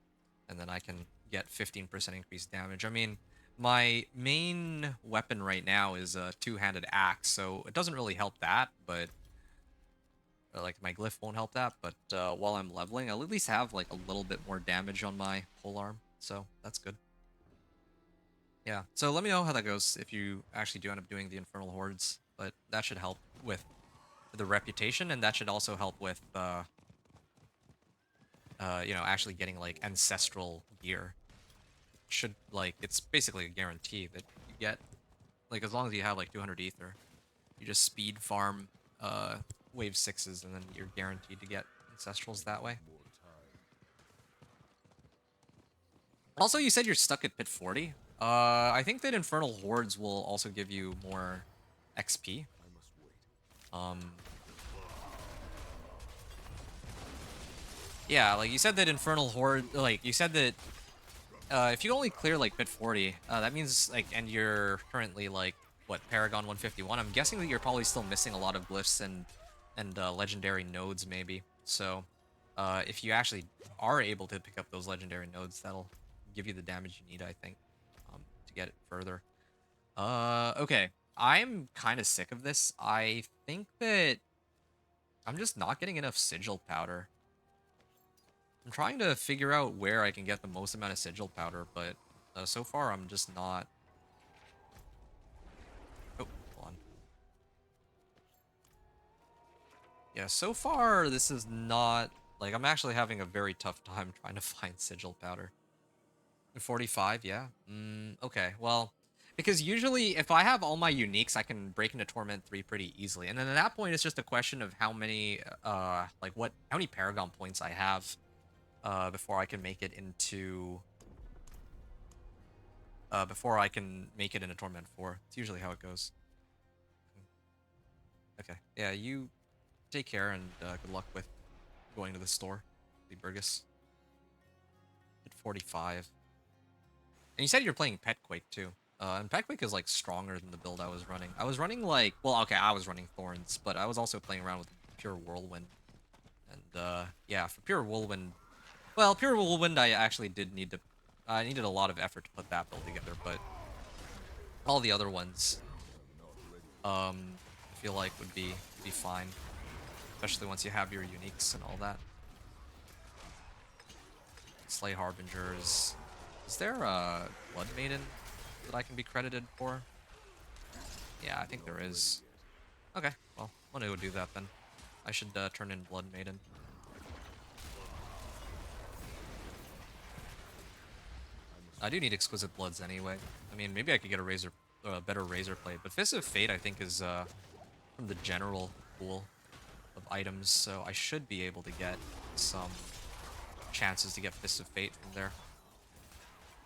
and then I can get 15% increased damage. I mean, my main weapon right now is a two-handed axe, so it doesn't really help that, but like my glyph won't help that. But while I'm leveling, I'll at least have like a little bit more damage on my polearm, so that's good. Yeah, so let me know how that goes if you actually do end up doing the Infernal Hordes, but that should help with the reputation, and that should also help with you know, actually getting like ancestral gear. Should, like, it's basically a guarantee that you get, like, as long as you have like 200 ether, you just speed farm wave 6s and then you're guaranteed to get ancestrals that way. More time. Also, you said you're stuck at pit 40. I think that Infernal Hordes will also give you more XP. I must wait. Yeah, like you said that Infernal Horde, like you said that if you only clear like pit 40, that means like, and you're currently like what, Paragon 151. I'm guessing that you're probably still missing a lot of glyphs and legendary nodes maybe. So if you actually are able to pick up those legendary nodes, that'll give you the damage you need, I think, to get it further. Okay, I'm kind of sick of this. I think that I'm just not getting enough sigil powder. I'm trying to figure out where I can get the most amount of sigil powder, but so far I'm just not. Oh, hold on. Yeah, so far this is not, like, I'm actually having a very tough time trying to find sigil powder. 45, yeah. Okay, well, because usually if I have all my uniques, I can break into Torment 3 pretty easily. And then at that point, it's just a question of how many, like how many Paragon points I have before I can make it into Torment 4. It's usually how it goes. Okay. Yeah, you take care and good luck with going to the store, the Burgess. At 45. And you said you're playing Petquake too. And Petquake is like stronger than the build I was running. I was running like, well, okay, I was running Thorns, but I was also playing around with Pure Whirlwind. And yeah, for Pure Whirlwind, well, Pure Whirlwind I actually did need to, I needed a lot of effort to put that build together, but all the other ones, I feel like would be fine, especially once you have your uniques and all that. Slay Harbingers, Is there a Blood Maiden that I can be credited for? Yeah, I think there is. Okay, well, I'm gonna go do that then. I should turn in Blood Maiden. I do need Exquisite Bloods anyway. I mean, maybe I could get a better Razor Blade, but Fist of Fate I think is from the general pool of items, so I should be able to get some chances to get Fist of Fate from there.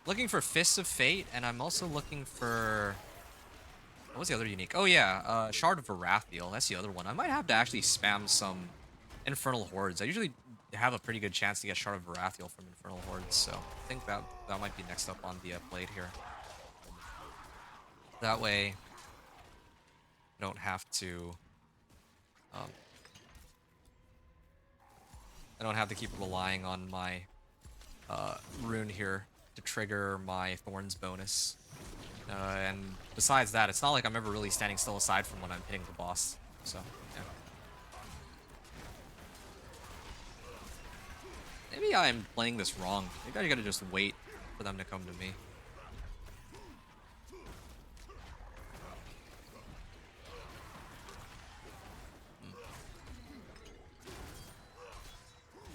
Looking for Fists of Fate, and I'm also looking for... What was the other unique? Oh yeah, Shard of Varathiel. That's the other one. I might have to actually spam some Infernal Hordes. I usually have a pretty good chance to get Shard of Varathiel from Infernal Hordes, so I think that might be next up on the plate here. That way, I don't have to... Um, I don't have to keep relying on my rune here to trigger my Thorns bonus. And besides that, it's not like I'm ever really standing still aside from when I'm hitting the boss. So, yeah. Maybe I'm playing this wrong. Maybe I gotta just wait for them to come to me.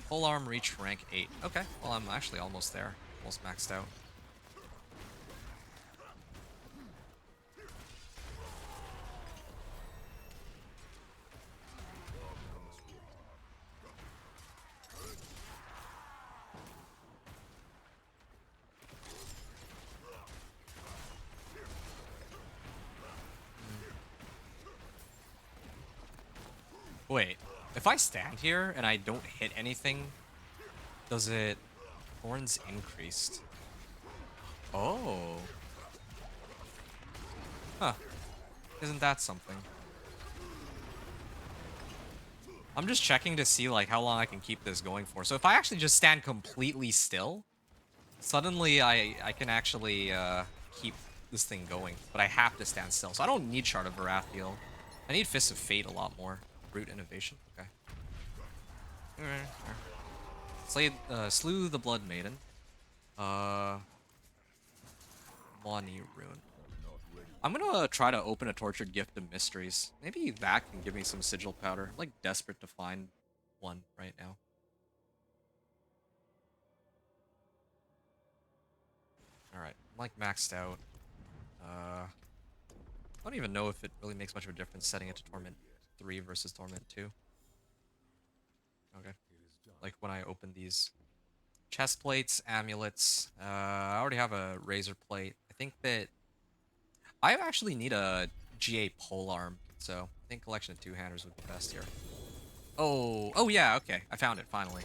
Full arm reach rank 8. Okay, well I'm actually almost there. Almost maxed out. Wait, if I stand here and I don't hit anything, does it... Thorns increased? Oh. Huh. Isn't that something? I'm just checking to see like how long I can keep this going for. So if I actually just stand completely still, suddenly I can actually keep this thing going. But I have to stand still. So I don't need Shard of Varathiel. I need Fist of Fate a lot more. Brute Innovation. Okay. Slew the Blood Maiden. Mani Rune. I'm gonna try to open a Tortured Gift of Mysteries. Maybe that can give me some Sigil Powder. I'm like desperate to find one right now. Alright, I'm like maxed out. I don't even know if it really makes much of a difference setting it to Torment 3 versus Torment 2. Okay. Like when I open these chest plates, amulets, I already have a Razor Plate. I think that I actually need a GA polearm, so I think collection of two-handers would be best here. Oh yeah, okay. I found it, finally.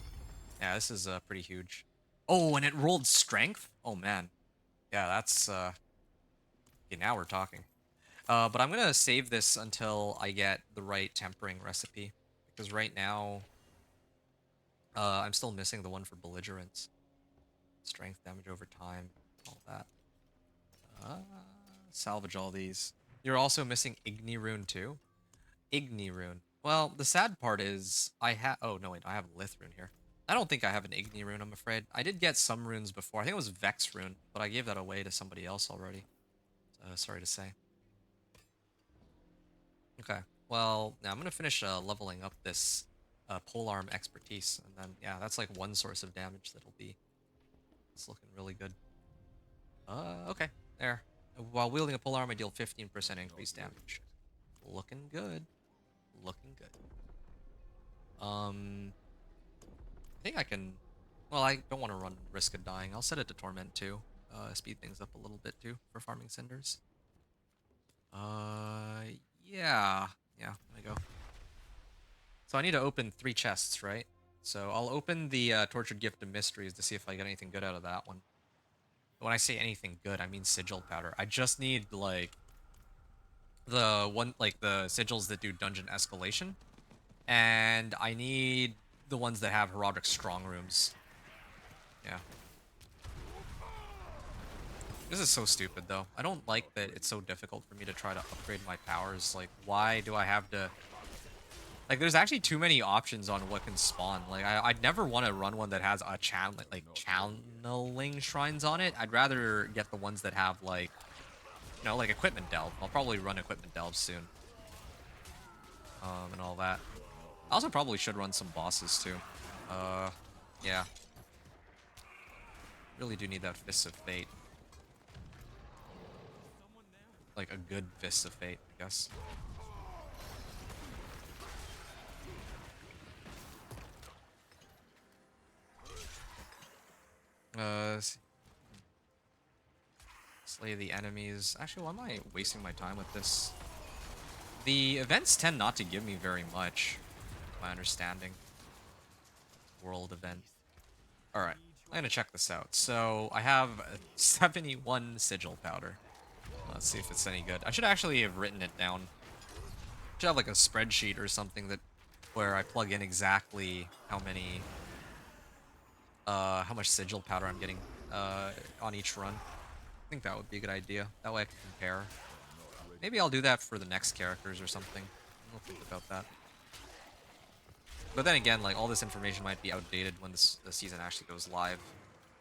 Yeah, this is pretty huge. Oh, and it rolled strength? Oh, man. Yeah, that's... Okay, now we're talking. But I'm gonna save this until I get the right tempering recipe. Because right now... I'm still missing the one for belligerence. Strength damage over time, all that. Salvage all these. You're also missing Igni Rune too? Igni Rune. Well, the sad part is I have... Oh, no, wait. I have Lith Rune here. I don't think I have an Igni Rune, I'm afraid. I did get some runes before. I think it was Vex Rune, but I gave that away to somebody else already. Sorry to say. Okay. Well, now I'm going to finish leveling up this polearm expertise. And then, yeah, that's like one source of damage that'll be... It's looking really good. Okay. There. While wielding a polearm, I deal 15% increased damage. Looking good. Looking good. I think I can... Well, I don't want to run risk of dying. I'll set it to Torment too. Speed things up a little bit too for farming cinders. Yeah. Yeah, there we go. So I need to open 3 chests, right? So I'll open the Tortured Gift of Mysteries to see if I get anything good out of that one. When I say anything good, I mean Sigil Powder. I just need, like, the sigils that do dungeon escalation. And I need the ones that have Herodic Strong Rooms. Yeah. This is so stupid, though. I don't like that it's so difficult for me to try to upgrade my powers. Like, why do I have to Like, there's actually too many options on what can spawn. Like, I'd never want to run one that has a channeling shrines on it. I'd rather get the ones that have, like, like equipment delve. I'll probably run equipment delve soon. And all that. I also probably should run some bosses too. Yeah. Really do need that Fist of Fate. Like a good Fist of Fate, I guess. Slay the enemies. Actually, why am I wasting my time with this? The events tend not to give me very much, my understanding. World event. Alright, I'm gonna check this out. So, I have 71 sigil powder. Let's see if it's any good. I should actually have written it down. Should have like a spreadsheet or something that where I plug in exactly how many how much sigil powder I'm getting on each run. I think that would be a good idea. That way I can compare. Maybe I'll do that for the next characters or something. We'll think about that. But then again, like, all this information might be outdated when the season actually goes live.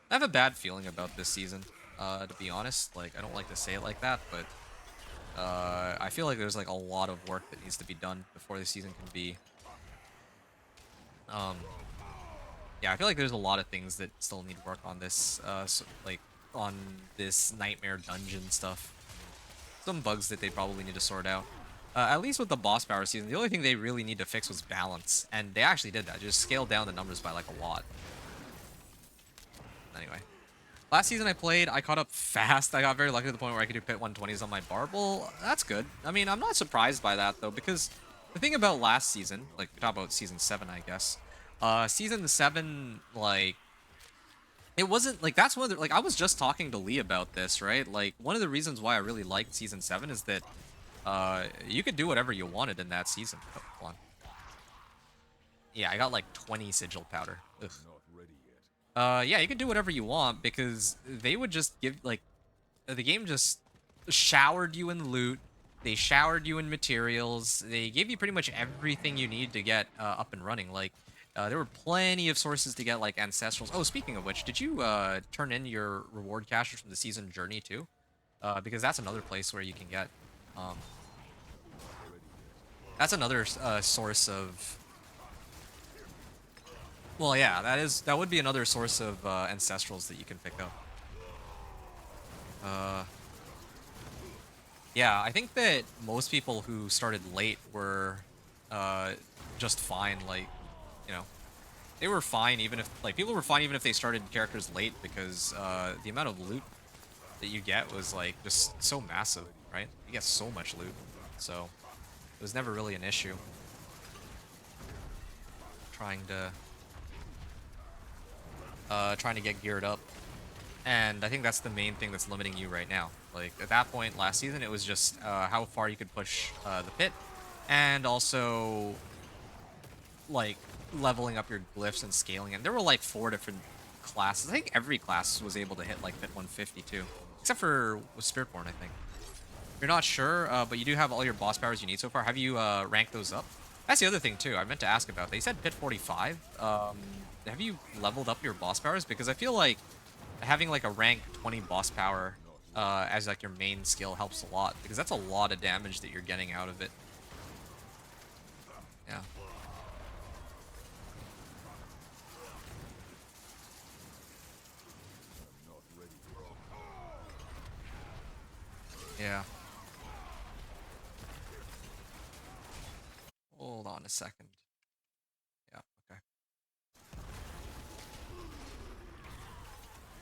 I have a bad feeling about this season, to be honest. Like, I don't like to say it like that, but I feel like there's like a lot of work that needs to be done before the season can be. Yeah, I feel like there's a lot of things that still need work on this, like on this nightmare dungeon stuff. Some bugs that they probably need to sort out. At least with the boss power season, the only thing they really need to fix was balance, and they actually did that. Just scaled down the numbers by like a lot. Anyway. Last season I played, I caught up fast. I got very lucky to the point where I could do pit 120s on my Barb. Well, that's good. I mean, I'm not surprised by that, though, because the thing about last season, like, we talk about Season 7, I guess. Season 7, like, it wasn't, like, that's one of the, like, I was just talking to Lee about this, right? Like, one of the reasons why I really liked Season 7 is that, you could do whatever you wanted in that season. Oh, hold on. Yeah, I got, like, 20 sigil powder. Ugh. Not ready yet. Yeah, you can do whatever you want because they would just give, like, the game just showered you in loot. They showered you in materials. They gave you pretty much everything you need to get up and running. Like, there were plenty of sources to get, like, ancestrals. Oh, speaking of which, did you turn in your reward caches from the season journey too? Because that's another place where you can get, um, that's another source of. Well, yeah, that would be another source of ancestrals that you can pick up. Yeah, I think that most people who started late were uh, just fine. Like, you know, they were fine even if, like, people were fine even if they started characters late because the amount of loot that you get was, like, just so massive, right? You get so much loot. So, it was never really an issue. Trying to get geared up. And I think that's the main thing that's limiting you right now. Like, at that point last season, it was just how far you could push the pit, and also, like, leveling up your glyphs and scaling it. There were, like, 4 different classes. I think every class was able to hit, like, pit 150, too. Except for Spiritborn, I think. You're not sure, but you do have all your boss powers you need so far. Have you ranked those up? That's the other thing, too. I meant to ask about that. You said pit 45. Have you leveled up your boss powers? Because I feel like having like a rank 20 boss power as like your main skill helps a lot, because that's a lot of damage that you're getting out of it. Yeah. Not ready yet. Yeah. Hold on a second. Yeah, okay.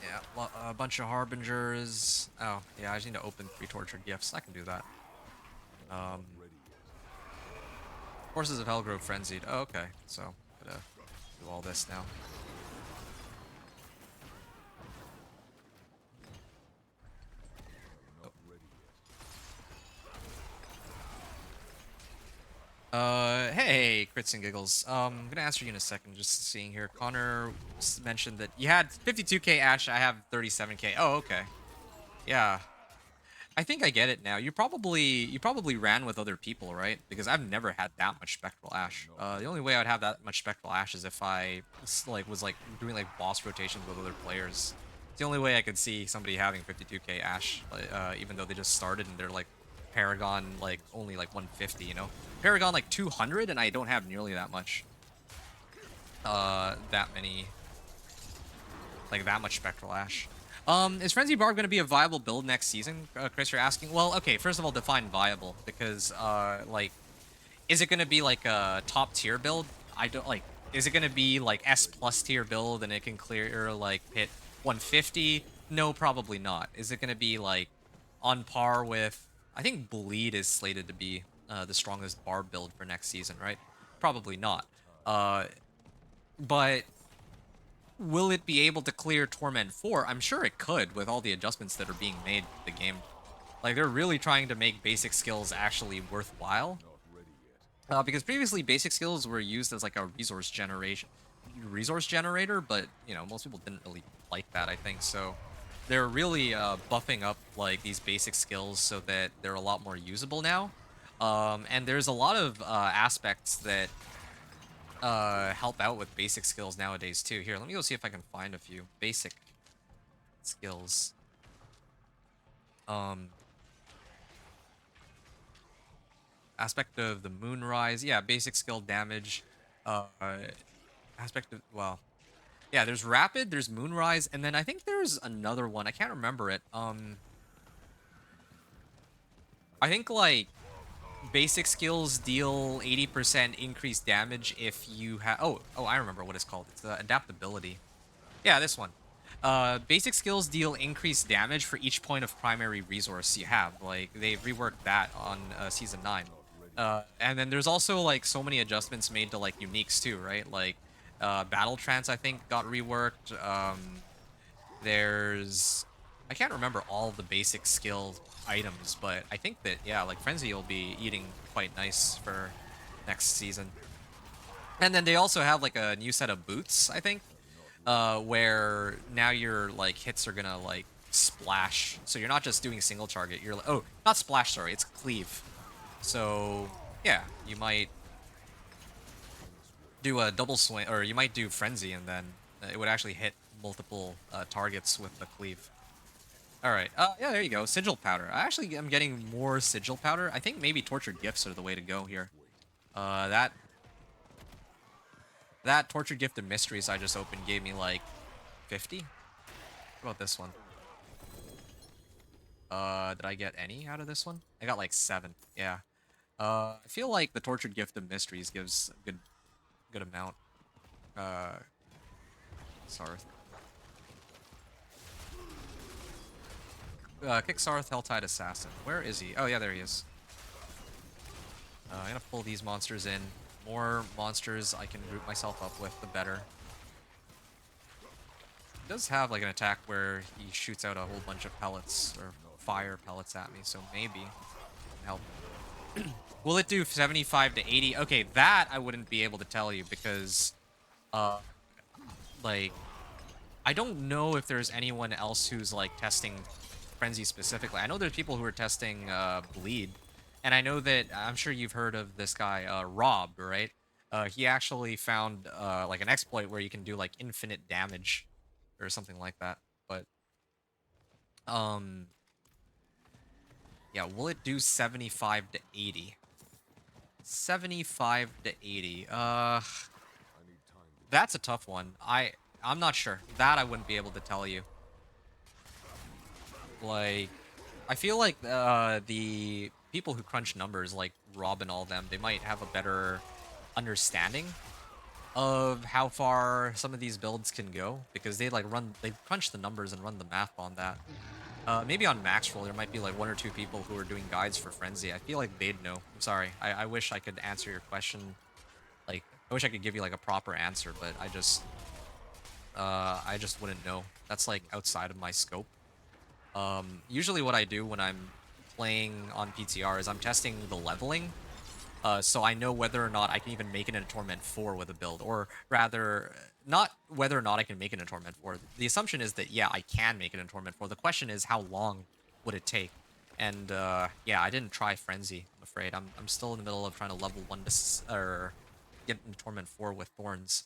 Yeah, a bunch of harbingers. Oh, yeah, I just need to open 3 tortured gifts. I can do that. Ready yet. Forces of Hellgrove frenzied. Oh, okay. So, gotta do all this now. Not ready yet. Hey, Crits and Giggles. I'm gonna answer you in a second. Just seeing here, Connor mentioned that you had 52k Ash. I have 37k. Oh, okay. Yeah. I think I get it now. You probably ran with other people, right? Because I've never had that much spectral ash. The only way I'd have that much spectral ash is if I was like doing like boss rotations with other players. It's the only way I could see somebody having 52k ash, even though they just started and they're like Paragon like only like 150, you know? Paragon like 200, and I don't have nearly that much. That many, like that much spectral ash. Is Frenzy Barb going to be a viable build next season? Chris, you're asking. Well, okay. First of all, define viable, because like, is it going to be like a top tier build? I don't like. Is it going to be like S plus tier build and it can clear like hit 150? No, probably not. Is it going to be like on par with? I think Bleed is slated to be the strongest Barb build for next season, right? Probably not. But will it be able to clear Torment 4? I'm sure it could with all the adjustments that are being made to the game. Like, they're really trying to make basic skills actually worthwhile. Not ready yet. Because previously basic skills were used as like a resource generator, but you know, most people didn't really like that, I think. So they're really buffing up like these basic skills so that they're a lot more usable now. And there's a lot of aspects that help out with basic skills nowadays too. Here, let me go see if I can find a few basic skills. Um, Aspect of the moonrise, yeah, basic skill damage. Uh, Aspect of, well, yeah, there's rapid, there's moonrise, and then I think there's another one. I can't remember it. I think like basic skills deal 80% increased damage if you have. Oh, I remember what it's called. It's adaptability. Yeah, this one. Basic skills deal increased damage for each point of primary resource you have. Like, they reworked that on Season 9. And then there's also, like, so many adjustments made to, like, uniques, too, right? Like, Battle Trance, I think, got reworked. There's... I can't remember all the basic skill items, but I think that, yeah, like, Frenzy will be eating quite nice for next season. And then they also have, like, a new set of boots, I think, where now your like hits are gonna like splash, so you're not just doing single target. You're like, oh, not splash, sorry, it's cleave. So yeah, you might do a double swing, or you might do frenzy, and then it would actually hit multiple targets with the cleave. All right, yeah, there you go, sigil powder. I actually am getting more sigil powder. I think maybe tortured gifts are the way to go here. That tortured gift of mysteries I just opened gave me like 50. What about this one? Did I get any out of this one? I got like 7. Yeah. I feel like the tortured gift of mysteries gives a good amount. Sarth. Kick Sarth, Helltide Assassin. Where is he? Oh yeah, there he is. I'm gonna pull these monsters in. More monsters I can group myself up with, the better. He does have like an attack where he shoots out a whole bunch of pellets or fire pellets at me, so maybe it can help. Will it do 75 to 80? Okay, that I wouldn't be able to tell you because, like, I don't know if there's anyone else who's like testing Frenzy specifically. I know there's people who are testing Bleed, and I know that I'm sure you've heard of this guy Rob, right? He actually found like an exploit where you can do like infinite damage or something like that. But yeah, will it do 75 to 80? 75 to 80. I need time to That's a tough one. I'm not sure. That I wouldn't be able to tell you. Like, I feel like the people who crunch numbers, like Rob and all them, they might have a better understanding of how far some of these builds can go because they crunch the numbers and run the math on that. Maybe on Max Roll there might be like 1 or 2 people who are doing guides for Frenzy. I feel like they'd know. I'm sorry. I wish I could answer your question. Like, I wish I could give you like a proper answer, but I just wouldn't know. That's like outside of my scope. Usually what I do when I'm playing on PTR is I'm testing the leveling, so I know whether or not I can even make it in a Torment 4 with a build, or rather, not whether or not I can make it in a Torment 4. The assumption is that, yeah, I can make it in Torment 4. The question is, how long would it take? And yeah, I didn't try Frenzy, I'm afraid. I'm still in the middle of trying to level 1 to or get into Torment 4 with Thorns.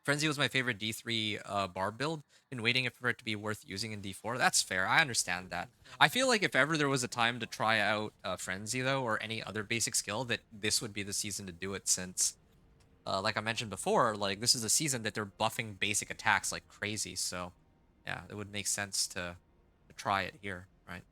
Frenzy was my favorite D3 Barb build. Been waiting for it to be worth using in D4. That's fair. I understand that. I feel like if ever there was a time to try out Frenzy, though, or any other basic skill, that this would be the season to do it since, like I mentioned before, like this is a season that they're buffing basic attacks like crazy. So, yeah, it would make sense to try it here, right?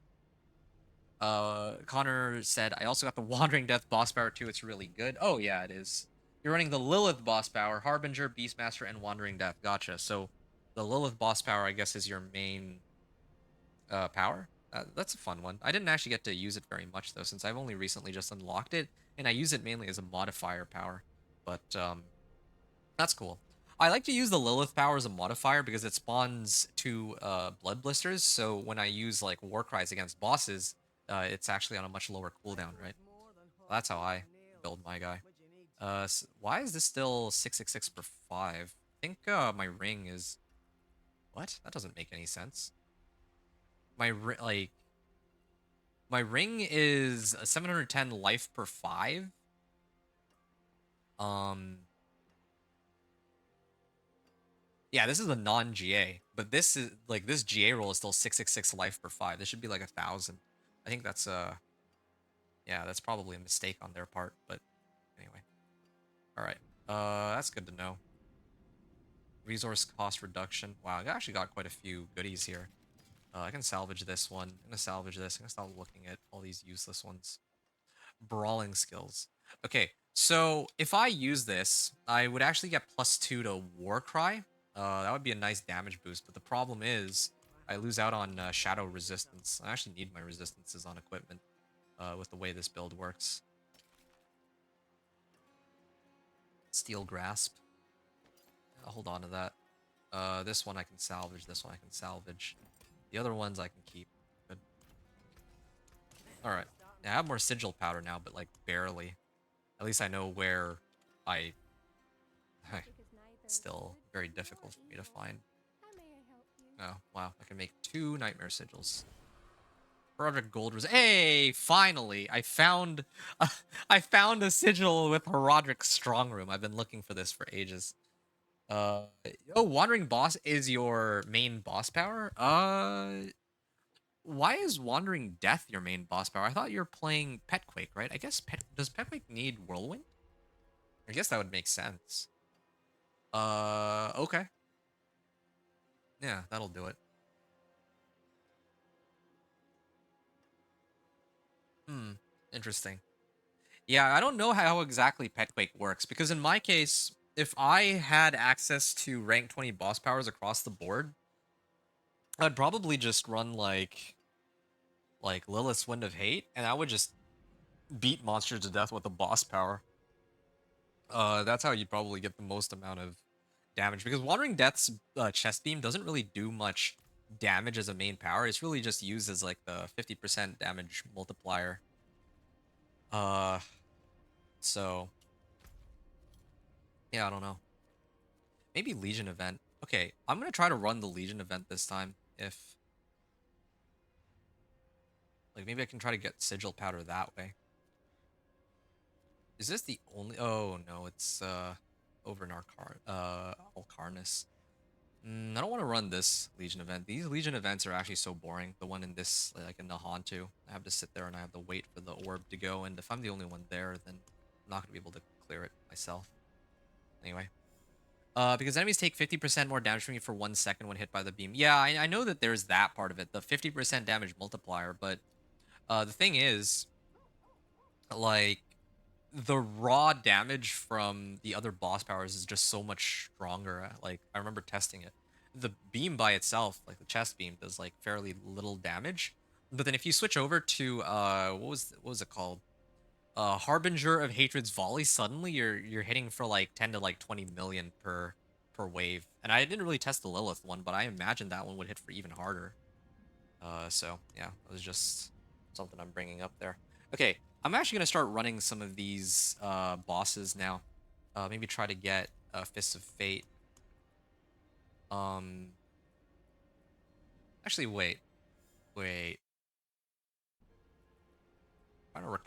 Connor said, I also got the Wandering Death boss power too. It's really good. Oh, yeah, it is. You're running the Lilith boss power, Harbinger, Beastmaster, and Wandering Death. Gotcha. So the Lilith boss power, I guess, is your main power. That's a fun one. I didn't actually get to use it very much, though, since I've only recently just unlocked it, and I use it mainly as a modifier power. But that's cool. I like to use the Lilith power as a modifier because it spawns two blood blisters. So when I use like war cries against bosses, it's actually on a much lower cooldown, right? That's how I build my guy. Why is this still 666 per 5? I think my ring is what? That doesn't make any sense. Like my ring is 710 life per 5. Um Yeah, this is a non-GA, but this is like this GA roll is still 666 life per 5. This should be like 1,000. I think that's yeah, that's probably a mistake on their part, but anyway. All right. That's good to know. Resource cost reduction. Wow, I actually got quite a few goodies here. I can salvage this one. I'm gonna salvage this. I'm gonna stop looking at all these useless ones. Brawling skills. Okay, so if I use this, I would actually get +2 to War Cry. That would be a nice damage boost, but the problem is I lose out on Shadow Resistance. I actually need my resistances on equipment with the way this build works. Steel Grasp. I'll hold on to that. This one I can salvage. This one I can salvage. The other ones I can keep. Good. All right. I have more Sigil Powder now, but like barely. At least I know where I it's still very difficult for me to find. Oh, wow. I can make 2 Nightmare Sigils. Herodric Gold was hey, finally! I found a sigil with Herodric Strong Room. I've been looking for this for ages. Oh, Wandering Boss is your main boss power? Why is Wandering Death your main boss power? I thought you were playing Petquake, right? I guess does Petquake need Whirlwind? I guess that would make sense. Okay. Yeah, that'll do it. Hmm, interesting. Yeah, I don't know how exactly Petquake works, because in my case, if I had access to rank 20 boss powers across the board, I'd probably just run like Lilith's Wind of Hate, and I would just beat monsters to death with a boss power. That's how you'd probably get the most amount of damage, because Wandering Death's chest beam doesn't really do much damage as a main power. It's really just used as like the 50% damage multiplier. Uh, so yeah, I don't know. Maybe Legion event. Okay, I'm gonna try to run the Legion event this time. If like maybe I can try to get Sigil Powder that way. Is this the only? Oh no, it's over in Alcarnus. I don't want to run this Legion event. These Legion events are actually so boring. The one in this, like in the Hantu, I have to sit there and I have to wait for the orb to go. And if I'm the only one there, then I'm not gonna be able to clear it myself. Anyway. Because enemies take 50% more damage from you for 1 second when hit by the beam. Yeah, I know that there's that part of it, the 50% damage multiplier, but the thing is, like, the raw damage from the other boss powers is just so much stronger. Like, I remember testing it. The beam by itself, like the chest beam, does like fairly little damage. But then if you switch over to what was it called? Harbinger of Hatred's volley, suddenly you're hitting for like 10 to like 20 million per wave. And I didn't really test the Lilith one, but I imagine that one would hit for even harder. So yeah, it was just something I'm bringing up there. Okay, I'm actually gonna start running some of these bosses now. Maybe try to get Fists of Fate. Um, actually, wait.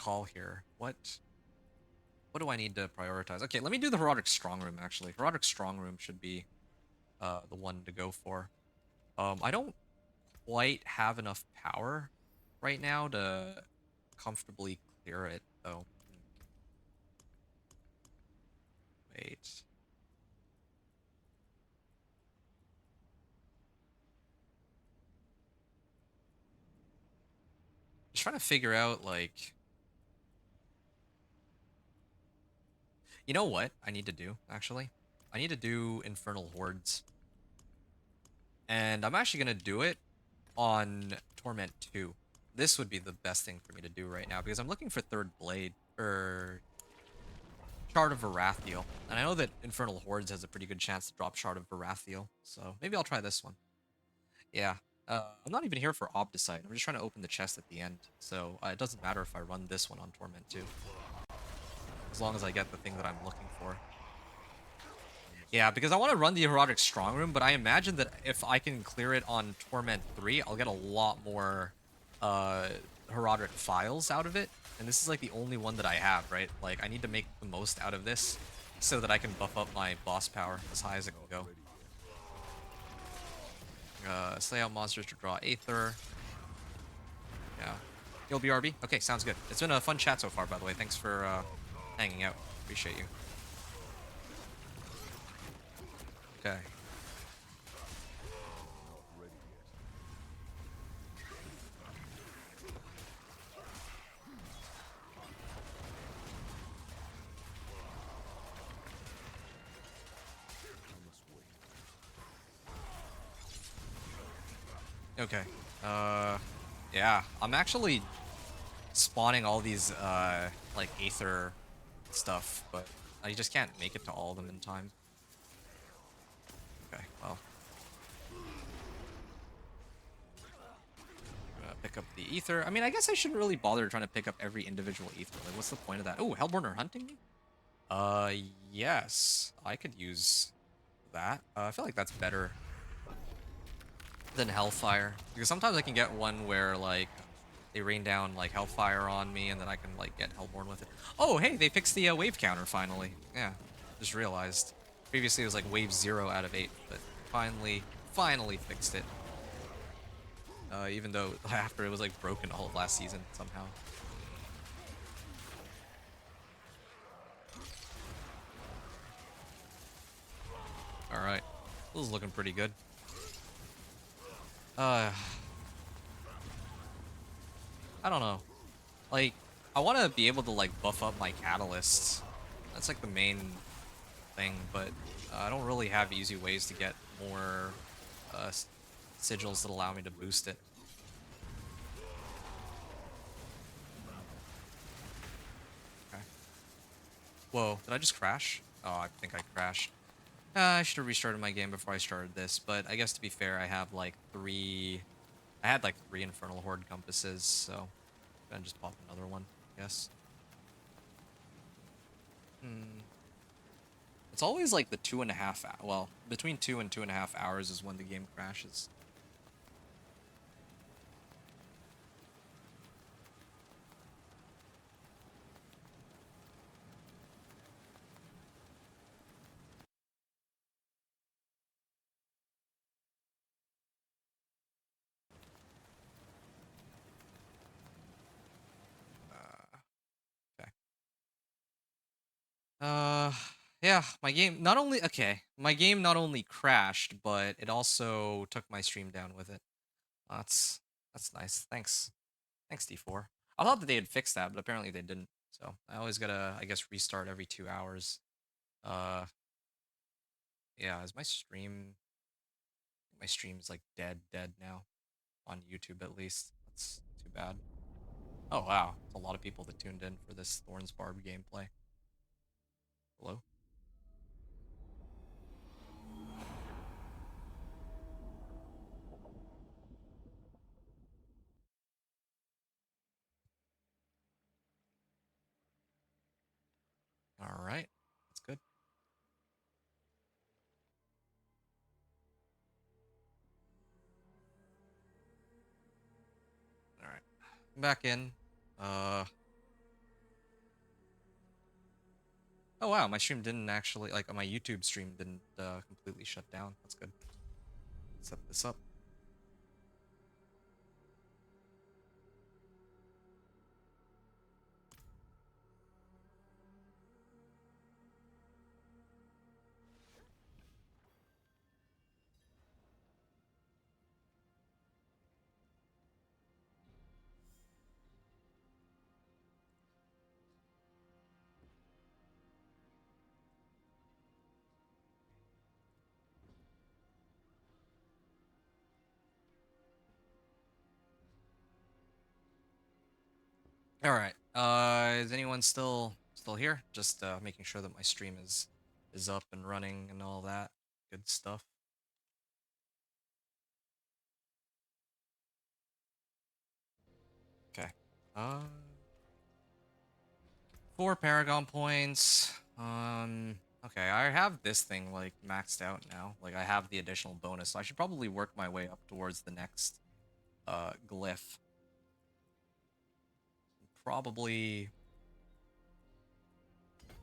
call here. What do I need to prioritize? Okay, let me do the Herodic Strong Room, actually. Herodic Strong Room should be the one to go for. I don't quite have enough power right now to comfortably clear it, though. Wait. Just trying to figure out, like... You know what I need to do, actually? I need to do Infernal Hordes. And I'm actually going to do it on Torment 2. This would be the best thing for me to do right now, because I'm looking for Third Blade, or Shard of Varathiel. And I know that Infernal Hordes has a pretty good chance to drop Shard of Varathiel, so maybe I'll try this one. Yeah, I'm not even here for Obdicite. I'm just trying to open the chest at the end, so it doesn't matter if I run this one on Torment 2, as long as I get the thing that I'm looking for. Yeah, because I want to run the Herodic Strong Room, but I imagine that if I can clear it on Torment 3, I'll get a lot more Herodic files out of it. And this is like the only one that I have, right? Like, I need to make the most out of this so that I can buff up my boss power as high as it can go. Slay out monsters to draw Aether. Yeah. You'll be RB? Okay, sounds good. It's been a fun chat so far, by the way. Thanks for hanging out. Appreciate you. Okay. Okay. Yeah. I'm actually spawning all these, like, Aether stuff, but I just can't make it to all of them in time. Okay, well. Pick up the Ether. I mean, I guess I shouldn't really bother trying to pick up every individual Ether. Like, what's the point of that? Oh, Hellborn hunting me? Yes. I could use that. I feel like that's better than Hellfire. Because sometimes I can get one where, like, they rain down, like, Hellfire on me, and then I can, like, get Hellborn with it. Oh, hey, they fixed the wave counter, finally. Yeah, just realized. Previously, it was, like, wave 0 out of 8, but finally fixed it. Even though after it was, like, broken all of last season, somehow. Alright. This is looking pretty good. I don't know. Like, I want to be able to, like, buff up my catalysts. That's, like, the main thing, but I don't really have easy ways to get more sigils that allow me to boost it. Okay. Whoa, did I just crash? Oh, I think I crashed. I should have restarted my game before I started this, but I guess to be fair, I have, like, I had, like, 3 Infernal Horde compasses, so I'm gonna just pop another one, I guess. It's always like the 2.5 well, between 2 and 2.5 hours is when the game crashes. Okay. Yeah, my game not only crashed, but it also took my stream down with it. That's that's nice. Thanks D4. I thought that they had fixed that, but apparently they didn't. So I always gotta, I guess, restart every 2 hours. Uh, yeah, is my stream? My stream's like dead now on YouTube at least. That's too bad. Oh wow, it's a lot of people that tuned in for this Thorns Barb gameplay. Hello. All right, that's good. All right, I'm back in. Oh wow, my stream didn't actually, like, my YouTube stream didn't completely shut down. That's good. Set this up. All right. Is anyone still here? Just making sure that my stream is up and running and all that good stuff. Okay. Uh, 4 Paragon points. Okay, I have this thing like maxed out now. Like I have the additional bonus, so I should probably work my way up towards the next glyph. Probably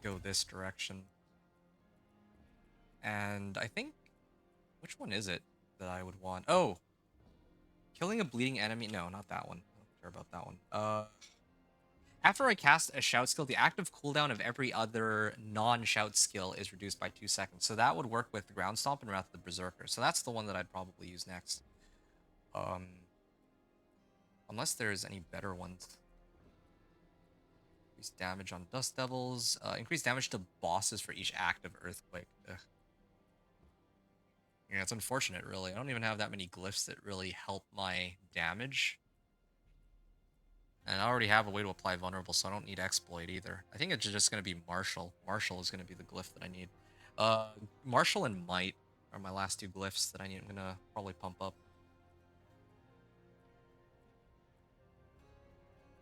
go this direction. And I think, which one is it that I would want? Oh, killing a bleeding enemy. No, not that one. I don't care about that one. After I cast a shout skill, the active cooldown of every other non-shout skill is reduced by 2 seconds. So that would work with Ground Stomp and Wrath of the Berserker. So that's the one that I'd probably use next. Unless there's any better ones. Increase damage on Dust Devils. Increase damage to bosses for each active Earthquake. Ugh. Yeah, it's unfortunate, really. I don't even have that many glyphs that really help my damage. And I already have a way to apply Vulnerable, so I don't need Exploit either. I think it's just going to be Martial. Martial is going to be the glyph that I need. Martial and Might are my last 2 glyphs that I need. I'm going to probably pump up.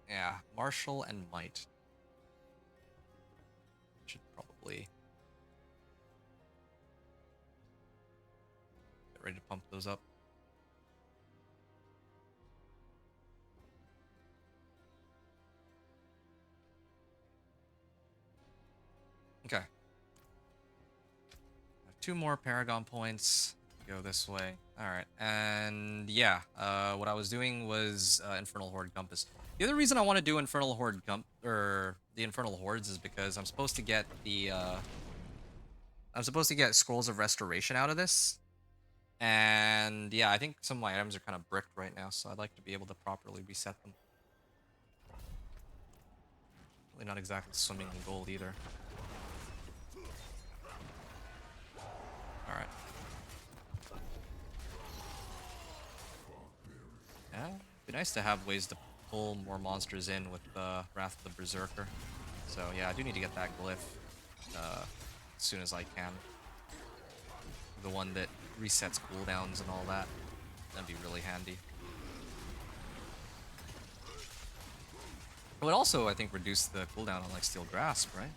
Yeah, Martial and Might. Should probably get ready to pump those up. Okay. I have 2 more Paragon points. Go this way. Alright, and yeah, what I was doing was Infernal Horde Compass. The other reason I want to do Infernal Horde or the Infernal Hordes is because I'm supposed to get the I'm supposed to get Scrolls of Restoration out of this. And yeah, I think some of my items are kind of bricked right now, so I'd like to be able to properly reset them. Really not exactly swimming in gold either. Alright. Yeah, it'd be nice to have ways to pull more monsters in with Wrath of the Berserker. So yeah, I do need to get that glyph as soon as I can. The one that resets cooldowns and all that. That'd be really handy. It would also, I think, reduce the cooldown on like Steel Grasp, right?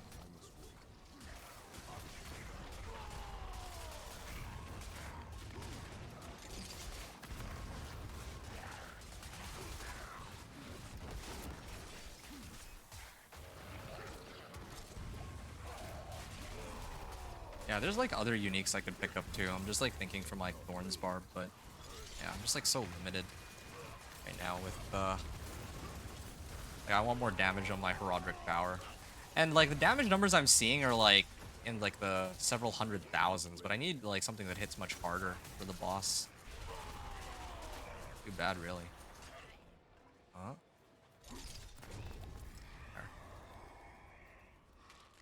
Yeah, there's like other uniques I could pick up too. I'm just like thinking from like Thorns Barb, but yeah, I'm just like so limited right now with like I want more damage on my Heraldric Power. And like the damage numbers I'm seeing are like in like the several hundred thousands, but I need like something that hits much harder for the boss. Too bad, really. Huh?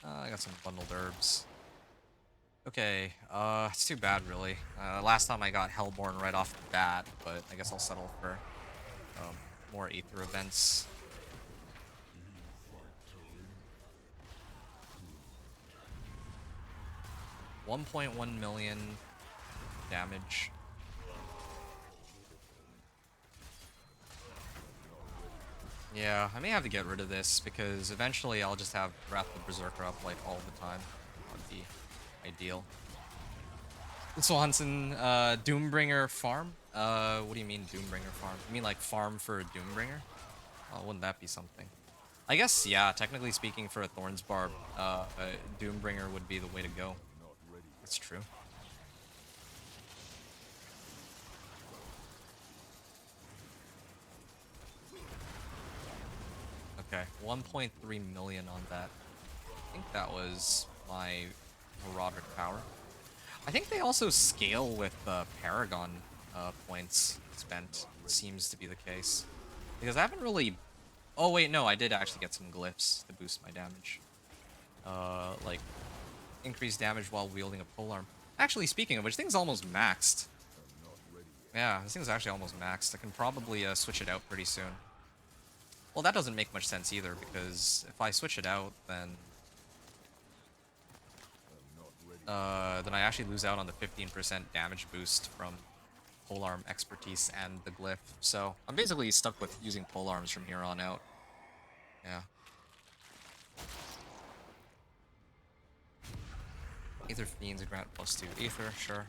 I got some bundled herbs. Okay, it's too bad, really. Last time I got Hellborn right off the bat, but I guess I'll settle for more Aether events. 1.1 million damage. Yeah, I may have to get rid of this because eventually I'll just have Wrath of the Berserker up like all the time. That would be ideal. Swanson, Doombringer farm? What do you mean Doombringer farm? You mean like farm for a Doombringer? Oh, wouldn't that be something? I guess, yeah, technically speaking, for a Thorns Barb, Doombringer would be the way to go. Not ready yet. That's true. Okay, 1.3 million on that. I think that was my Herodic power. I think they also scale with Paragon points spent, seems to be the case. Because I haven't really... Oh wait, no, I did actually get some glyphs to boost my damage. Like, increased damage while wielding a polearm. Actually, speaking of which, thing's almost maxed. I'm not ready yet. Yeah, this thing's actually almost maxed. I can probably switch it out pretty soon. Well, that doesn't make much sense either, because if I switch it out, I'm not ready. then I actually lose out on the 15% damage boost from polearm expertise and the glyph. So I'm basically stuck with using polearms from here on out. Yeah. Aether Fiends grant +2 Aether, sure.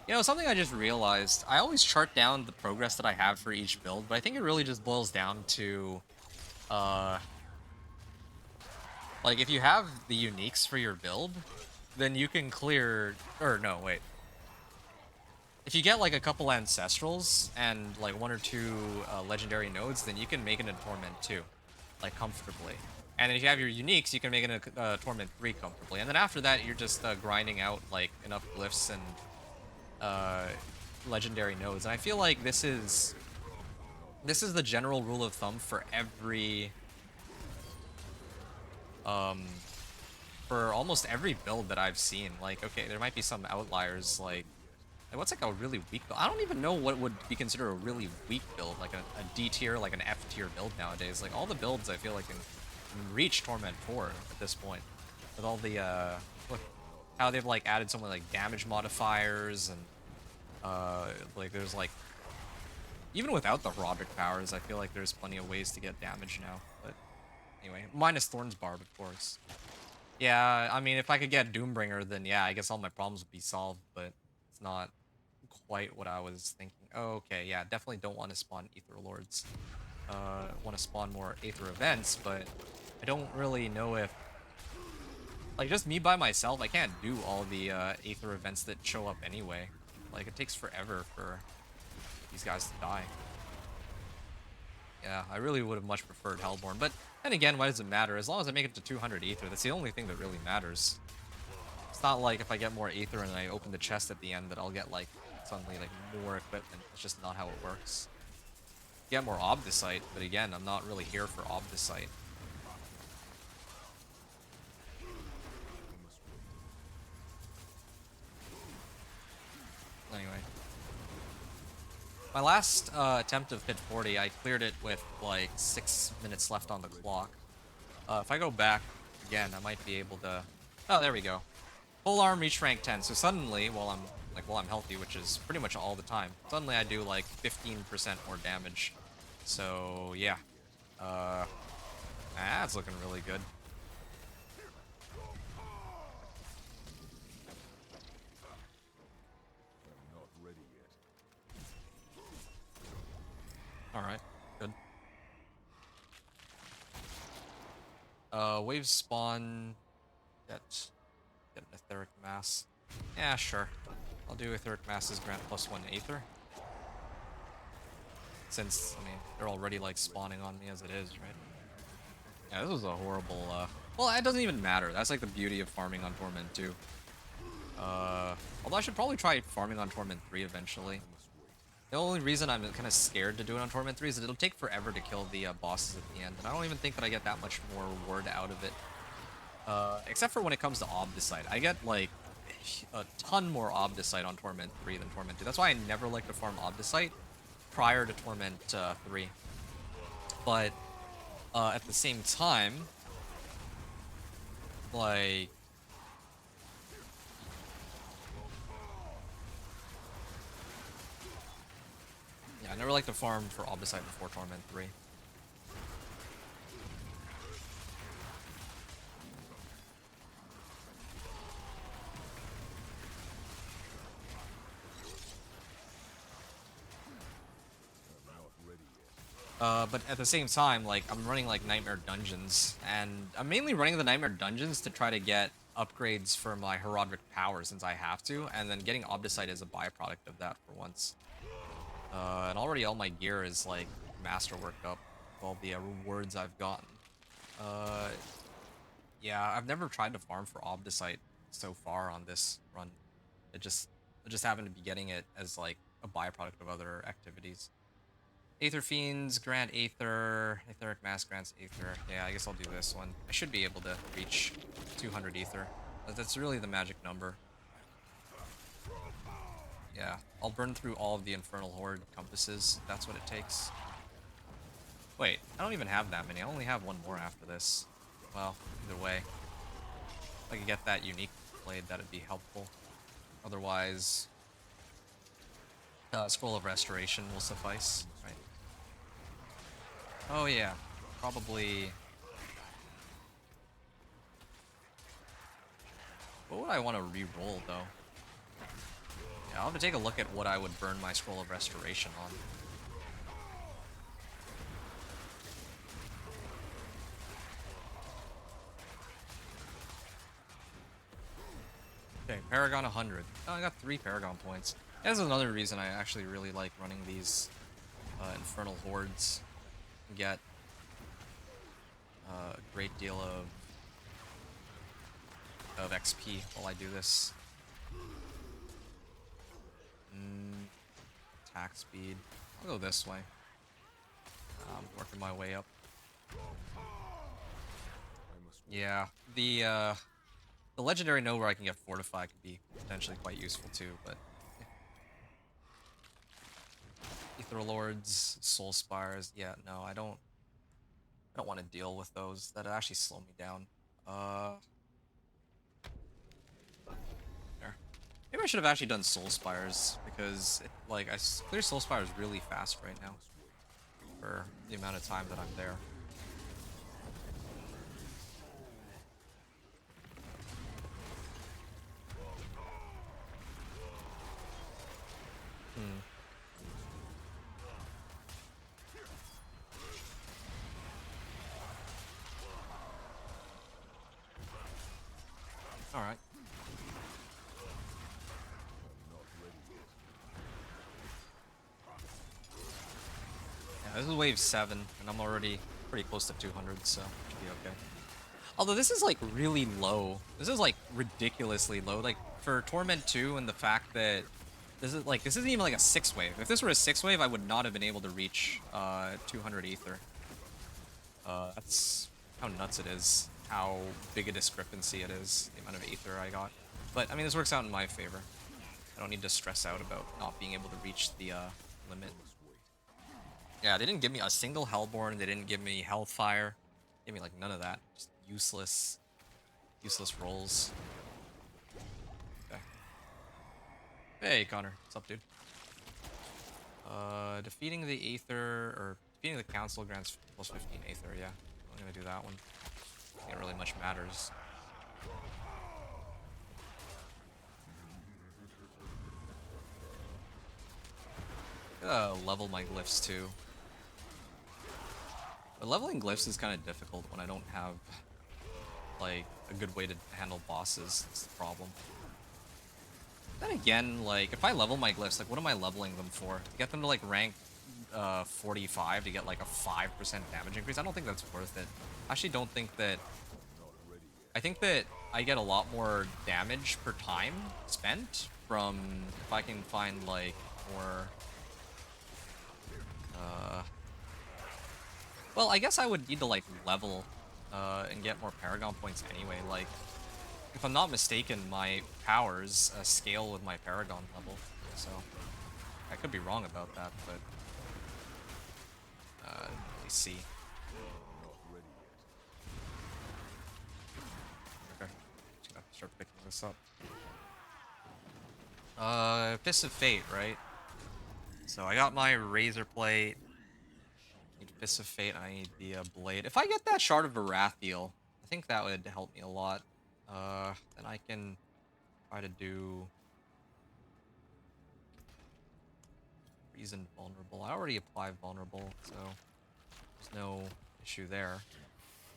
You know, something I just realized, I always chart down the progress that I have for each build, but I think it really just boils down to, like, if you have the uniques for your build, then you can clear, or no, wait. If you get, like, a couple Ancestrals and, like, 1 or 2 Legendary Nodes, then you can make it a Torment 2, like, comfortably. And then if you have your uniques, you can make it a Torment 3 comfortably. And then after that, you're just grinding out, like, enough glyphs and legendary nodes. And I feel like this is the general rule of thumb for every for almost every build that I've seen. Like, okay, there might be some outliers, like what's like a really weak build? I don't even know what would be considered a really weak build, like a D tier, like an F tier build nowadays. Like all the builds I feel like can reach Torment 4 at this point. With all the look how they've like added some like damage modifiers and like there's like even without the Roderick powers, I feel like there's plenty of ways to get damage now. But anyway, minus Thorns Barb, of course. Yeah, I mean, if I could get Doombringer, then yeah, I guess all my problems would be solved. But it's not quite what I was thinking. Oh, okay, yeah, definitely don't want to spawn Aether Lords. Want to spawn more Aether events, but I don't really know if, like, just me by myself, I can't do all the Aether events that show up anyway. Like, it takes forever for these guys to die. Yeah, I really would have much preferred Hellborn, but then again, why does it matter? As long as I make it to 200 Aether, that's the only thing that really matters. It's not like if I get more Aether and I open the chest at the end that I'll get, like, suddenly, like, more equipment. It's just not how it works. Get more Obdicite, but again, I'm not really here for Obdicite. Anyway. My last attempt of Pit 40, I cleared it with like 6 minutes left on the clock. If I go back again, I might be able to... Oh, there we go. Full arm reach rank 10. So suddenly, while I'm healthy, which is pretty much all the time, suddenly I do like 15% more damage. So yeah, that's looking really good. I'm not ready yet. All right, good. Waves spawn. Get an etheric mass. Yeah, sure. I'll do etheric masses grant +1 Aether. Since, I mean, they're already, like, spawning on me as it is, right? Yeah, this was a horrible, well, it doesn't even matter. That's, like, the beauty of farming on Torment 2. Although I should probably try farming on Torment 3 eventually. The only reason I'm kind of scared to do it on Torment 3 is that it'll take forever to kill the bosses at the end, and I don't even think that I get that much more reward out of it. Except for when it comes to Obdicite. I get, like, a ton more Obdicite on Torment 3 than Torment 2. That's why I never like to farm Obdicite prior to Torment 3. But at the same time, like... Yeah, I never like to farm for Obdicite before Torment 3. But at the same time, like, I'm running, like, Nightmare Dungeons, and I'm mainly running the Nightmare Dungeons to try to get upgrades for my Herodic power since I have to, and then getting Obdicite is a byproduct of that for once. And already all my gear is, like, masterworked up with all the rewards I've gotten. Uh, yeah, I've never tried to farm for Obdicite so far on this run. It just, I just happened to be getting it as, like, a byproduct of other activities. Aether Fiends grant Aether. Etheric Mass grants Aether. Yeah, I guess I'll do this one. I should be able to reach 200 Aether. That's really the magic number. Yeah, I'll burn through all of the Infernal Horde compasses. That's what it takes. Wait, I don't even have that many. I only have one more after this. Well, either way. If I could get that unique blade, that'd be helpful. Otherwise, Scroll of Restoration will suffice, right? Oh yeah, probably... What would I want to re-roll, though? Yeah, I'll have to take a look at what I would burn my Scroll of Restoration on. Okay, Paragon 100. Oh, I got 3 Paragon points. That's another reason I actually really like running these Infernal Hordes. Get a great deal of XP while I do this. Attack speed. I'll go this way. I'm working my way up. Yeah, the legendary node where I can get fortified could be potentially quite useful too, but Ether Lords, Soul Spires, yeah, no, I don't want to deal with those. That'd actually slow me down. There. Maybe I should have actually done Soul Spires because like I clear Soul Spires really fast right now for the amount of time that I'm there. All right. Yeah, this is wave 7, and I'm already pretty close to 200, so should be okay. Although this is like really low. This is like ridiculously low. Like for Torment 2 and the fact that this isn't even like a 6 wave. If this were a 6 wave, I would not have been able to reach 200 Ether. That's how nuts it is. How big a discrepancy it is, the amount of Aether I got. But I mean, this works out in my favor. I don't need to stress out about not being able to reach the limit. Yeah, they didn't give me a single Hellborn. They didn't give me Hellfire. They gave me like none of that. Just useless rolls. Okay. Hey, Connor. What's up, dude? Defeating the Aether, or defeating the Council grants plus 15 Aether, yeah. I'm gonna do that one. I think it really much matters. Level my glyphs too. But leveling glyphs is kind of difficult when I don't have like a good way to handle bosses. That's the problem. Then again, like if I level my glyphs, like what am I leveling them for? To get them to like rank 45 to get like a 5% damage increase? I don't think that's worth it. I actually don't think that. I think that I get a lot more damage per time spent from if I can find like more. Well, I guess I would need to like level and get more Paragon points anyway. Like, if I'm not mistaken, my powers scale with my Paragon level. So I could be wrong about that, but let me see. Okay, just gonna start picking this up. Fist of Fate, right? So I got my Razor Plate. Need Fist of Fate, and I need the Blade. If I get that Shard of Varathiel, I think that would help me a lot. Then I can try to do Reason Vulnerable. I already applied Vulnerable, so No issue there.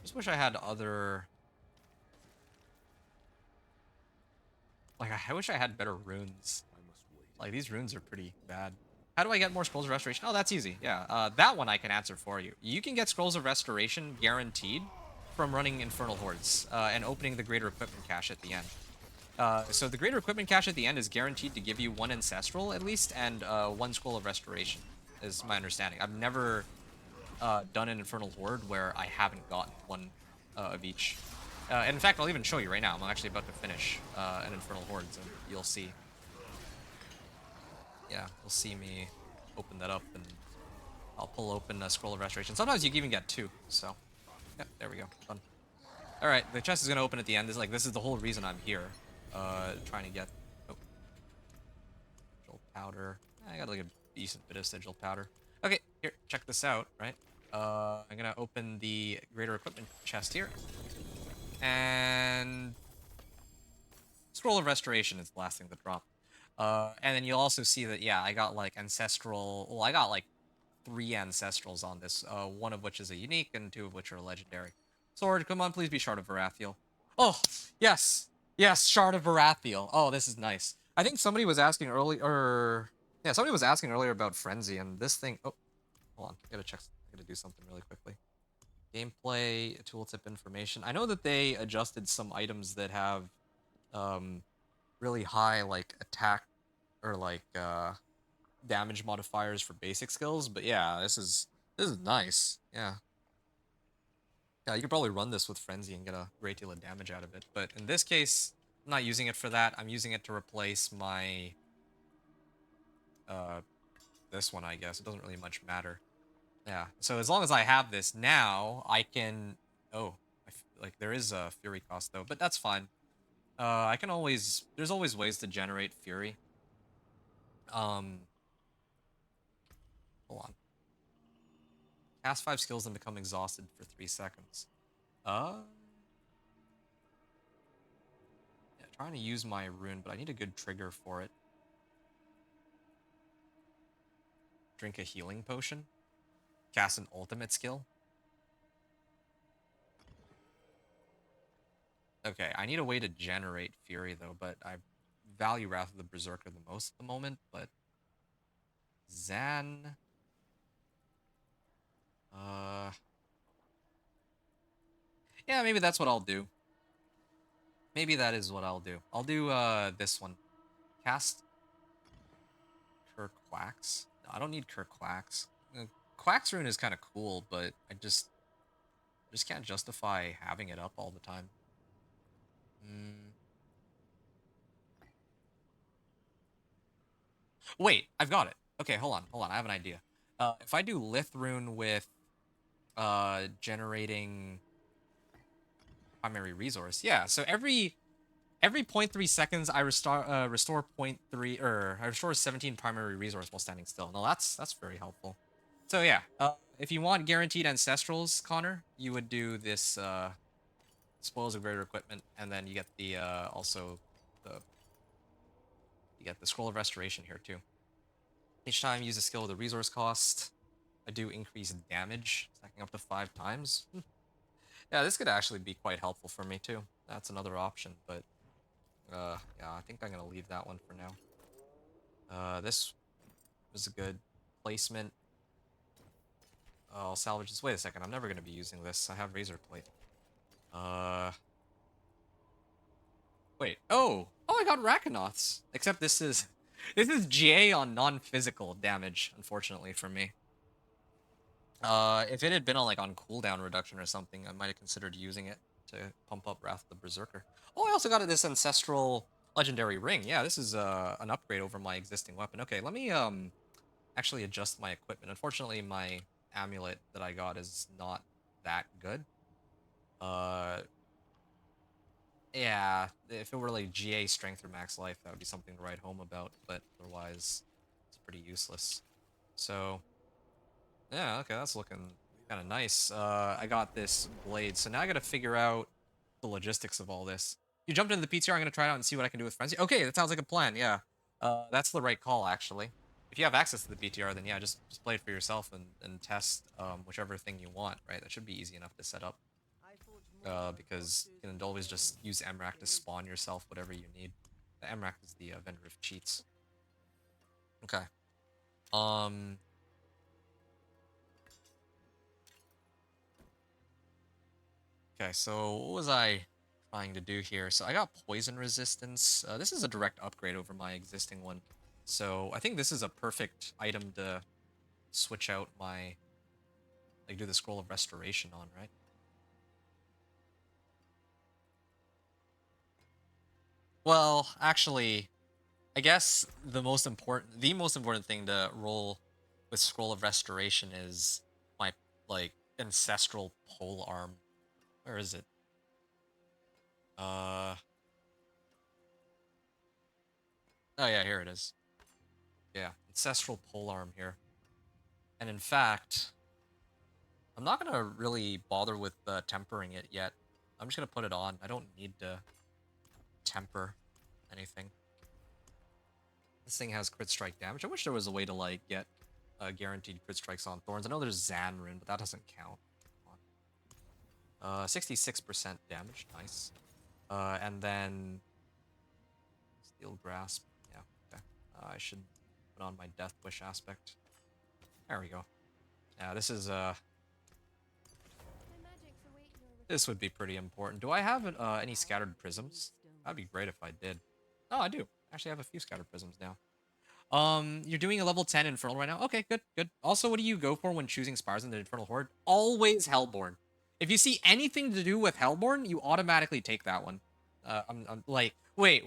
Just wish I had other... Like, I wish I had better runes. I must wait. Like, these runes are pretty bad. How do I get more Scrolls of Restoration? Oh, that's easy. Yeah, that one I can answer for you. You can get Scrolls of Restoration guaranteed from running Infernal Hordes and opening the Greater Equipment Cache at the end. So the Greater Equipment Cache at the end is guaranteed to give you one Ancestral, at least, and one Scroll of Restoration, is my understanding. I've never done an Infernal Horde where I haven't gotten one of each. And in fact, I'll even show you right now. I'm actually about to finish an Infernal Hordes, and you'll see. Yeah, you'll see me open that up, and I'll pull open a Scroll of Restoration. Sometimes you can even get two, so... Yeah, there we go. Done. Alright, the chest is going to open at the end. This is the whole reason I'm here. Trying to get... Oh. Sigil powder. I got like a decent bit of sigil powder. Okay, here, check this out, right? I'm going to open the Greater Equipment chest here. And... Scroll of Restoration is the last thing to drop. And then you'll also see that, yeah, I got like Ancestral... Well, I got like 3 Ancestrals on this, one of which is a unique and 2 of which are legendary. Sword, come on, please be Shard of Varathiel. Oh, yes! Yes, Shard of Varathiel. Oh, this is nice. I think somebody was asking earlier... Yeah, somebody was asking earlier about Frenzy, and this thing... Oh, hold on. I gotta do something really quickly. Gameplay, tooltip information. I know that they adjusted some items that have really high, like, attack or, like, damage modifiers for basic skills, but yeah, this is nice. Yeah. Yeah, you could probably run this with Frenzy and get a great deal of damage out of it, but in this case, I'm not using it for that. I'm using it to replace my this one, I guess. It doesn't really much matter. Yeah, so as long as I have this now, I can... Oh, like, there is a Fury cost, though, but that's fine. I can always... There's always ways to generate Fury. Hold on. Cast 5 skills and become exhausted for 3 seconds. Yeah, trying to use my rune, but I need a good trigger for it. Drink a healing potion. Cast an ultimate skill. Okay, I need a way to generate Fury, though, but I value Wrath of the Berserker the most at the moment, but... Zan... Yeah, maybe that's what I'll do. Maybe that is what I'll do. I'll do, this one. Cast... Quacks? No, I don't need Quacks. Quack's rune is kind of cool, but I just can't justify having it up all the time. Wait, I've got it. Okay, hold on. I have an idea. If I do Lith rune with generating primary resource, yeah. So every 0.3 seconds, I restore 0.3 or I restore 17 primary resource while standing still. No, that's very helpful. So yeah, if you want guaranteed ancestrals, Connor, you would do this spoils of greater equipment, and then you get the also you get the scroll of restoration here too. Each time you use a skill with a resource cost, I do increase damage, stacking up to 5 times. Yeah, this could actually be quite helpful for me too. That's another option, but yeah, I think I'm gonna leave that one for now. This was a good placement. I'll salvage this. Wait a second, I'm never gonna be using this. I have razor plate. Wait. Oh, I got Rakanoths. Except this is GA on non-physical damage, unfortunately for me. If it had been on like on cooldown reduction or something, I might have considered using it to pump up Wrath of the Berserker. Oh, I also got this ancestral legendary ring. Yeah, this is an upgrade over my existing weapon. Okay, let me actually adjust my equipment. Unfortunately, my amulet that I got is not that good. Yeah, if it were like GA strength or max life, that would be something to write home about, but otherwise, it's pretty useless. So, yeah, okay, that's looking kind of nice. I got this blade, so now I gotta figure out the logistics of all this. You jumped into the PTR, I'm gonna try it out and see what I can do with Frenzy. Okay, that sounds like a plan, yeah. That's the right call, actually. if you have access to the PTR, then yeah, just play it for yourself and test whichever thing you want, right? That should be easy enough to set up. Because you can always just use MRAC to spawn yourself whatever you need. The MRAC is the vendor of cheats. Okay. Um. Okay, so what was I trying to do here? So I got poison resistance. This is a direct upgrade over my existing one. So I think this is a perfect item to switch out my, like, do the scroll of restoration on, right? Well, actually, I guess the most important thing to roll with scroll of restoration is my, like, ancestral pole arm. Where is it? Uh, oh yeah, here it is. Yeah, ancestral pole arm here. And in fact, I'm not gonna really bother with tempering it yet. I'm just gonna put it on. I don't need to temper anything. This thing has crit strike damage. I wish there was a way to, like, get guaranteed crit strikes on Thorns. I know there's Zanrin, but that doesn't count. 66% damage. Nice. And then Steel Grasp. Yeah, okay. I should put on my Death Wish aspect. There we go. Yeah, this is this would be pretty important. Do I have any scattered prisms? That'd be great if I did. Oh, I do. Actually, I have a few scattered prisms now. You're doing a level 10 Infernal right now? Okay, good, good. Also, what do you go for when choosing Spires in the Infernal Horde? Always Hellborn. If you see anything to do with Hellborn, you automatically take that one. I'm like, wait.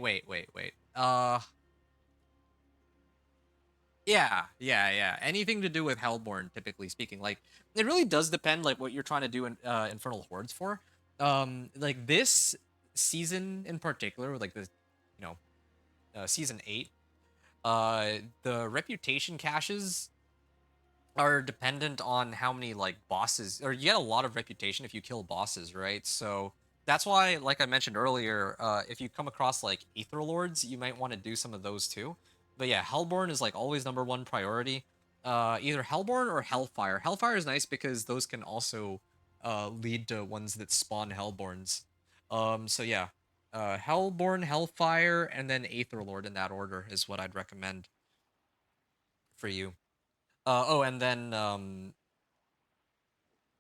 Yeah. Anything to do with Hellborn, typically speaking. Like, it really does depend, like, what you're trying to do in Infernal Hordes for. Like, this season in particular, like, the, you know, season 8, the reputation caches are dependent on how many, like, bosses, or you get a lot of reputation if you kill bosses, right? So that's why, like I mentioned earlier, if you come across, like, Aether Lords, you might want to do some of those too. But yeah, Hellborn is, like, always #1 priority. Either Hellborn or Hellfire. Hellfire is nice because those can also lead to ones that spawn Hellborns. So yeah, Hellborn, Hellfire, and then Aether Lord in that order is what I'd recommend for you. Oh, and then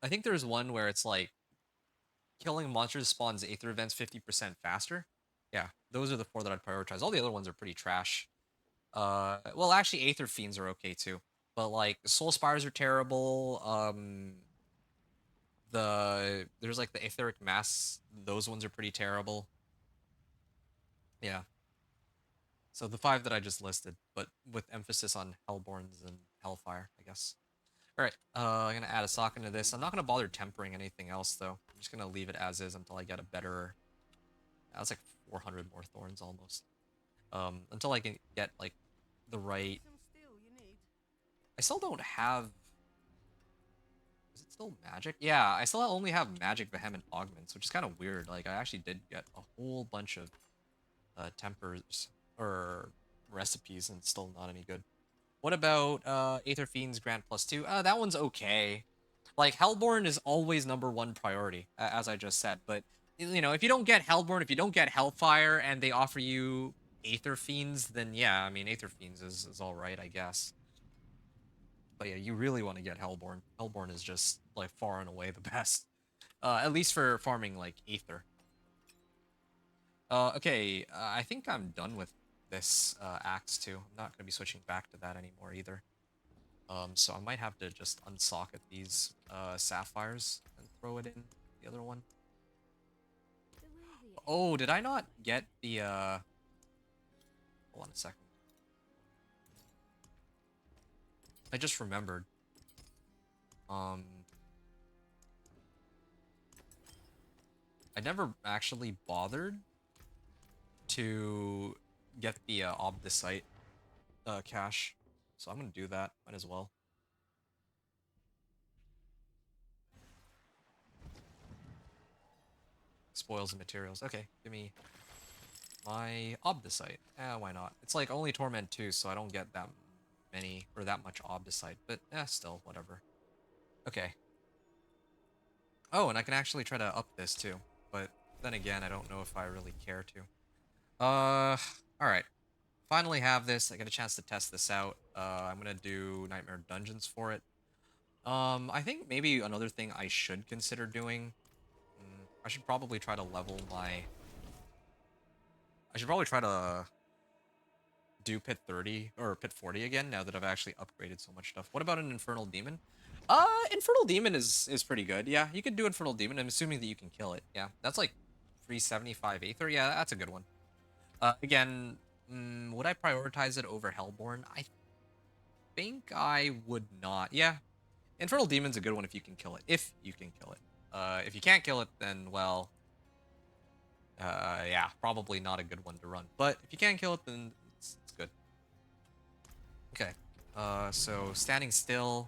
I think there's one where it's like killing monsters spawns Aether events 50% faster. Yeah, those are the 4 that I'd prioritize. All the other ones are pretty trash. Well, actually, Aether Fiends are okay too. But, like, Soul Spires are terrible. There's, like, the Etheric Mass. Those ones are pretty terrible. Yeah. So the 5 that I just listed, but with emphasis on Hellborns and Hellfire, I guess. Alright, I'm gonna add a sock into this. I'm not gonna bother tempering anything else, though. I'm just gonna leave it as is until I get a better... That's like 400 more thorns, almost. Until I can get, like, the right... I still don't have... Is it still magic? Yeah, I still only have magic vehement augments, which is kind of weird. Like, I actually did get a whole bunch of tempers, or recipes, and still not any good. What about Aether Fiends Grant +2? That one's okay. Like, Hellborn is always #1 priority, as I just said. But, you know, if you don't get Hellborn, if you don't get Hellfire, and they offer you Aether Fiends, then yeah, I mean, Aether Fiends is alright, I guess. But yeah, you really want to get Hellborn. Hellborn is just, like, far and away the best. At least for farming, like, Aether. Okay, I think I'm done with this axe, too. I'm not going to be switching back to that anymore, either. So I might have to just unsocket these sapphires and throw it in the other one. Oh, did I not get the hold on a second. I just remembered. Um I never actually bothered to get the Obdicite cache. So I'm gonna do that. Might as well. Spoils and materials. Okay, give me my Obdicite. Why not? It's like only Torment 2, so I don't get that many or that much obdicite, but still, whatever. Okay. Oh, and I can actually try to up this too, but then again, I don't know if I really care to. Alright. Finally have this. I get a chance to test this out. I'm gonna do Nightmare Dungeons for it. I think maybe another thing I should consider doing. I should probably try to level my. I should probably try to do Pit 30 or Pit 40 again now that I've actually upgraded so much stuff. What about an Infernal Demon? Infernal Demon is pretty good. Yeah, you could do Infernal Demon. I'm assuming that you can kill it. Yeah, that's like 375 Aether. Yeah, that's a good one. Again, would I prioritize it over Hellborn? I think I would not. Yeah, Infernal Demon's a good one if you can kill it. If you can kill it. If you can't kill it, then, well, yeah, probably not a good one to run. But if you can kill it, then it's good. Okay. So standing still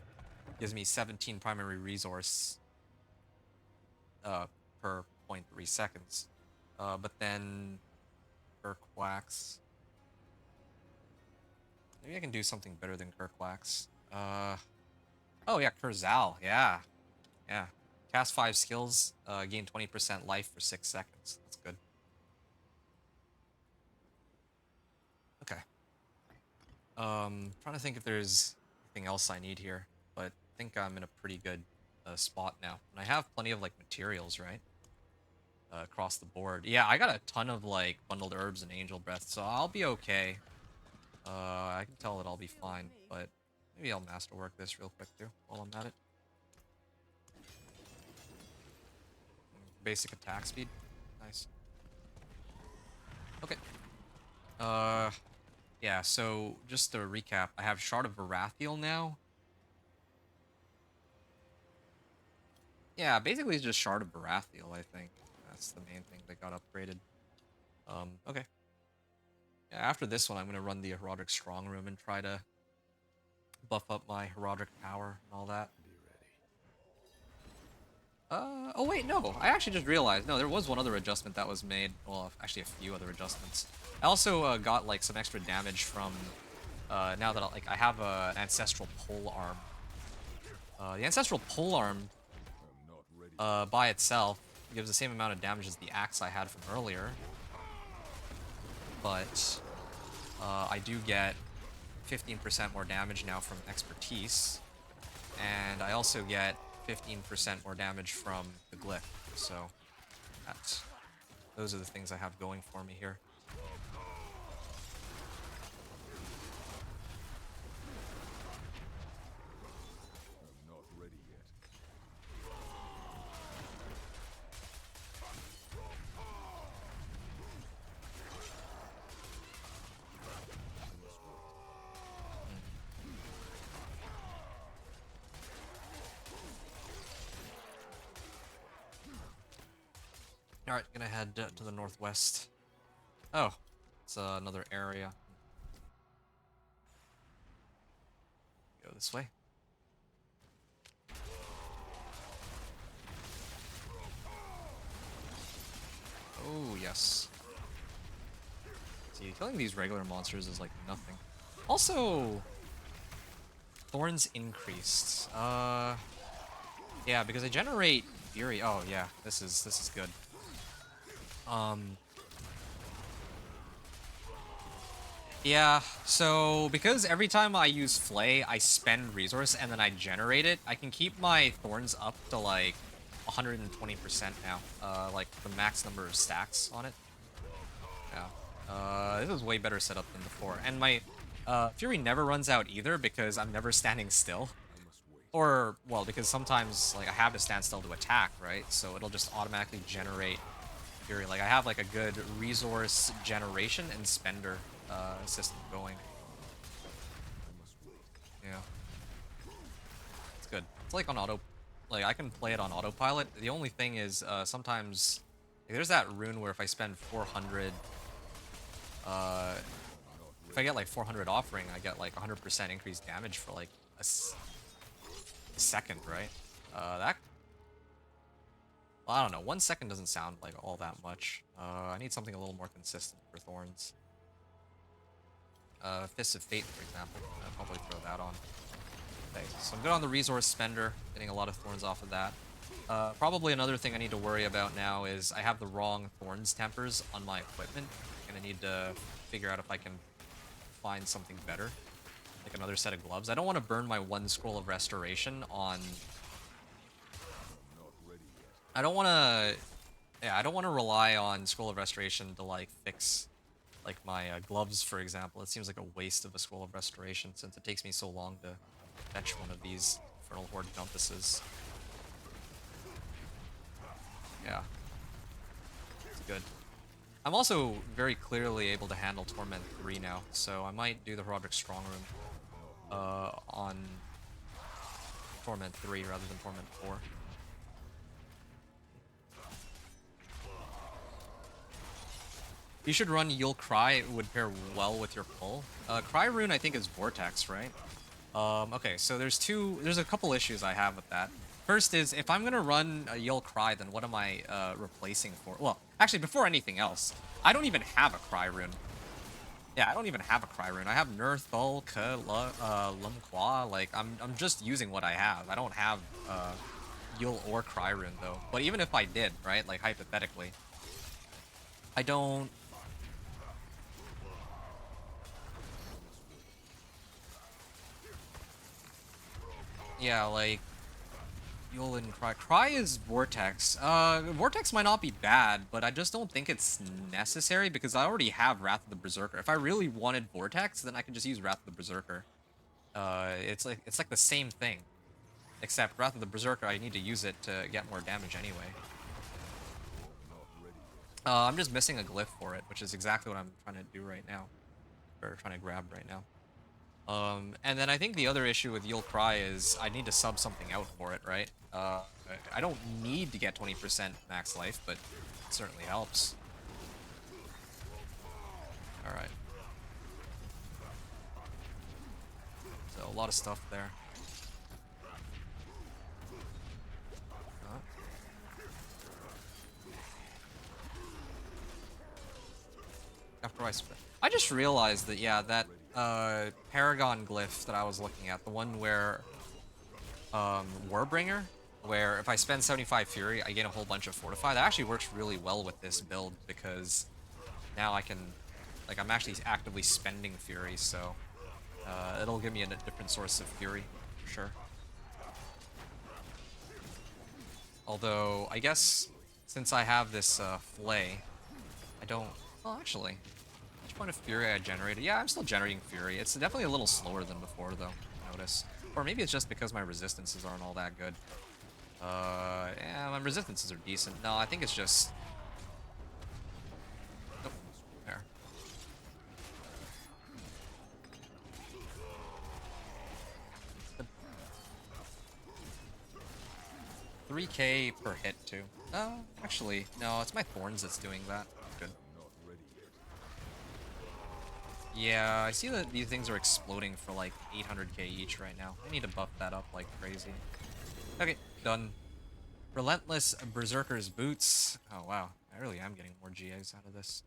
gives me 17 primary resource per 0.3 seconds. But then Kirkwax. Maybe I can do something better than Kirkwax. Oh yeah, Kurzal. Yeah. Yeah. Cast 5 skills, gain 20% life for 6 seconds. That's good. Okay. Trying to think if there's anything else I need here, but I think I'm in a pretty good spot now. And I have plenty of like materials, right? Across the board. Yeah, I got a ton of like bundled herbs and angel breath, so I'll be okay. I can tell that I'll be fine, but maybe I'll masterwork this real quick too while I'm at it. Basic attack speed. Nice. Okay. Yeah, so just to recap, I have Shard of Varathiel now. Yeah, basically it's just Shard of Baratheon, I think. That's the main thing that got upgraded. Okay. Yeah, after this one, I'm going to run the Herodic Strong Room and try to buff up my Herodic power and all that. Be ready. Oh wait, no. I actually just realized, no, there was one other adjustment that was made. Well, actually a few other adjustments. I also got, like, some extra damage from, now that I have an Ancestral Pole Arm. The Ancestral Pole Arm I'm not ready. by itself gives the same amount of damage as the axe I had from earlier, but I do get 15% more damage now from expertise, and I also get 15% more damage from the glyph. So those are the things I have going for me here. I'm not ready yet. Alright, gonna head to the northwest. Oh, it's another area. Go this way. Oh, yes. See, killing these regular monsters is like nothing. Also, Thorns increased. Yeah, because I generate Fury. Oh, yeah, this is good. Yeah, so because every time I use Flay, I spend resource and then I generate it, I can keep my Thorns up to like 120% now. Like the max number of stacks on it. Yeah. This is way better setup than before. And my Fury never runs out either because I'm never standing still. I must wait. Or, well, because sometimes like I have to stand still to attack, right? So it'll just automatically generate Fury. Like I have like a good resource generation and spender system going. I must wait. Yeah. It's good. It's like on auto, like I can play it on autopilot. The only thing is sometimes like, there's that rune where if I spend 400 if I get like 400 offering, I get like 100% increased damage for like a second, right? That, well, I don't know. 1 second doesn't sound like all that much. I need something a little more consistent for Thorns. Fist of Fate, for example. I'll probably throw that on. Okay, so I'm good on the resource spender, getting a lot of thorns off of that. Probably another thing I need to worry about now is I have the wrong thorns tempers on my equipment. I'm gonna need to figure out if I can find something better, like another set of gloves. I don't want to burn my one scroll of restoration on. Not ready yet. I don't want to. Yeah, I don't want to rely on scroll of restoration to like fix like my gloves, for example. It seems like a waste of a scroll of restoration since it takes me so long to fetch one of these Infernal Horde compasses. Yeah, it's good. I'm also very clearly able to handle Torment 3 now, so I might do the Roderick Strong Room on Torment 3 rather than Torment 4. You should run You'll Cry. It would pair well with your pull. Cry Rune, I think, is Vortex, right? Okay, so there's a couple issues I have with that. First is, if I'm gonna run a You'll Cry, then what am I replacing for? Well, actually, before anything else, I don't even have a Cry Rune. Yeah, I don't even have a Cry Rune. I have Nerthul, Lumqua. Like, I'm just using what I have. I don't have Yule or Cry Rune, though. But even if I did, right, like, hypothetically, I don't... Yeah, like, Yule and Cry. Cry is Vortex. Vortex might not be bad, but I just don't think it's necessary because I already have Wrath of the Berserker. If I really wanted Vortex, then I could just use Wrath of the Berserker. It's like the same thing, except Wrath of the Berserker, I need to use it to get more damage anyway. Not ready yet. I'm just missing a glyph for it, which is exactly what I'm trying to do right now, or trying to grab right now. And then I think the other issue with You'll Cry is I need to sub something out for it, right? I don't need to get 20% max life, but it certainly helps. Alright. So, a lot of stuff there. After I just realized that, yeah, that Paragon glyph that I was looking at, the one where Warbringer, where if I spend 75 Fury, I gain a whole bunch of Fortify. That actually works really well with this build because now I can, like, I'm actually actively spending Fury, so it'll give me a different source of Fury, for sure. Although, I guess, since I have this Flay, I don't... Well, actually, which point of Fury I generated? Yeah, I'm still generating Fury. It's definitely a little slower than before, though, I notice. Or maybe it's just because my resistances aren't all that good. Yeah, my resistances are decent. No, I think it's just... Nope. There. 3k per hit, too. Actually, no, it's my Thorns that's doing that. Good. Not ready yet. Yeah, I see that these things are exploding for like 800k each right now. I need to buff that up like crazy. Okay, done. Relentless Berserker's Boots. Oh, wow. I really am getting more GAs out of this.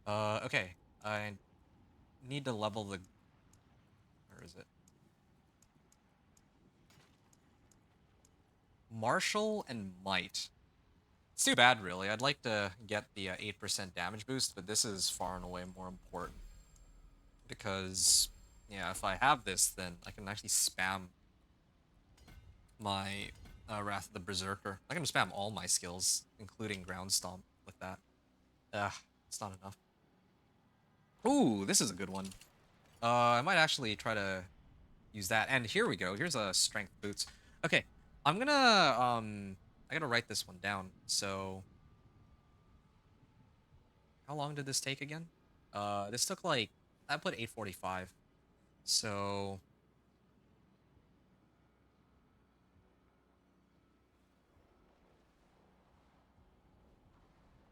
Okay. I need to level the... Where is it? Martial and Might. It's too bad, really. I'd like to get the 8% damage boost, but this is far and away more important. Because, yeah, if I have this, then I can actually spam my Wrath of the Berserker. I can spam all my skills, including Ground Stomp, with that. It's not enough. Ooh, this is a good one. I might actually try to use that. And here we go. Here's a Strength Boots. Okay, I'm gonna, I gotta write this one down. So, how long did this take again? This took like, I put 845. So,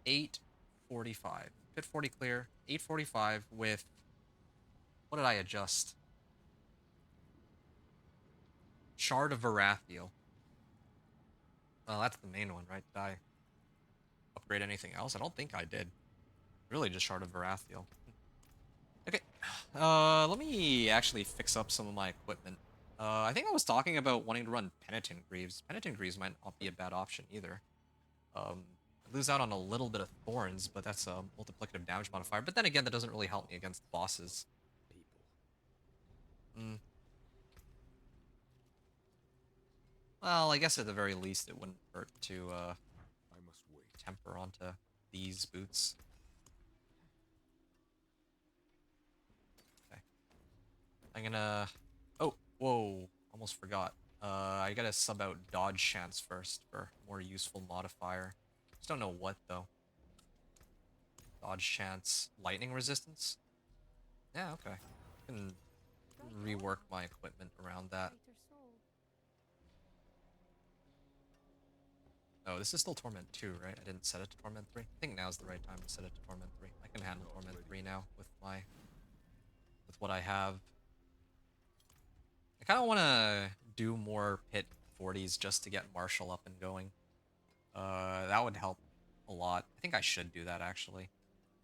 845. Pit 40 clear. 845 with, what did I adjust? Shard of Varathiel. Well, that's the main one, right? Did I upgrade anything else? I don't think I did. Really just Shard of Varathiel. Okay, Let me actually fix up some of my equipment. I think I was talking about wanting to run Penitent Greaves. Penitent Greaves might not be a bad option either. I lose out on a little bit of Thorns, but that's a multiplicative damage modifier. But then again, that doesn't really help me against bosses. People. Mm. Well, I guess at the very least, it wouldn't hurt to I must wait. temper onto these boots. Okay. I'm gonna... Oh, whoa. Almost forgot. I gotta sub out dodge chance first for more useful modifier. Just don't know what, though. Dodge chance. Lightning resistance? Yeah, okay. I can rework my equipment around that. Oh, this is still Torment 2, right? I didn't set it to Torment 3. I think now's the right time to set it to Torment 3. I can handle Torment 3 now with what I have. I kind of want to do more pit 40s just to get Marshall up and going. That would help a lot. I think I should do that, actually.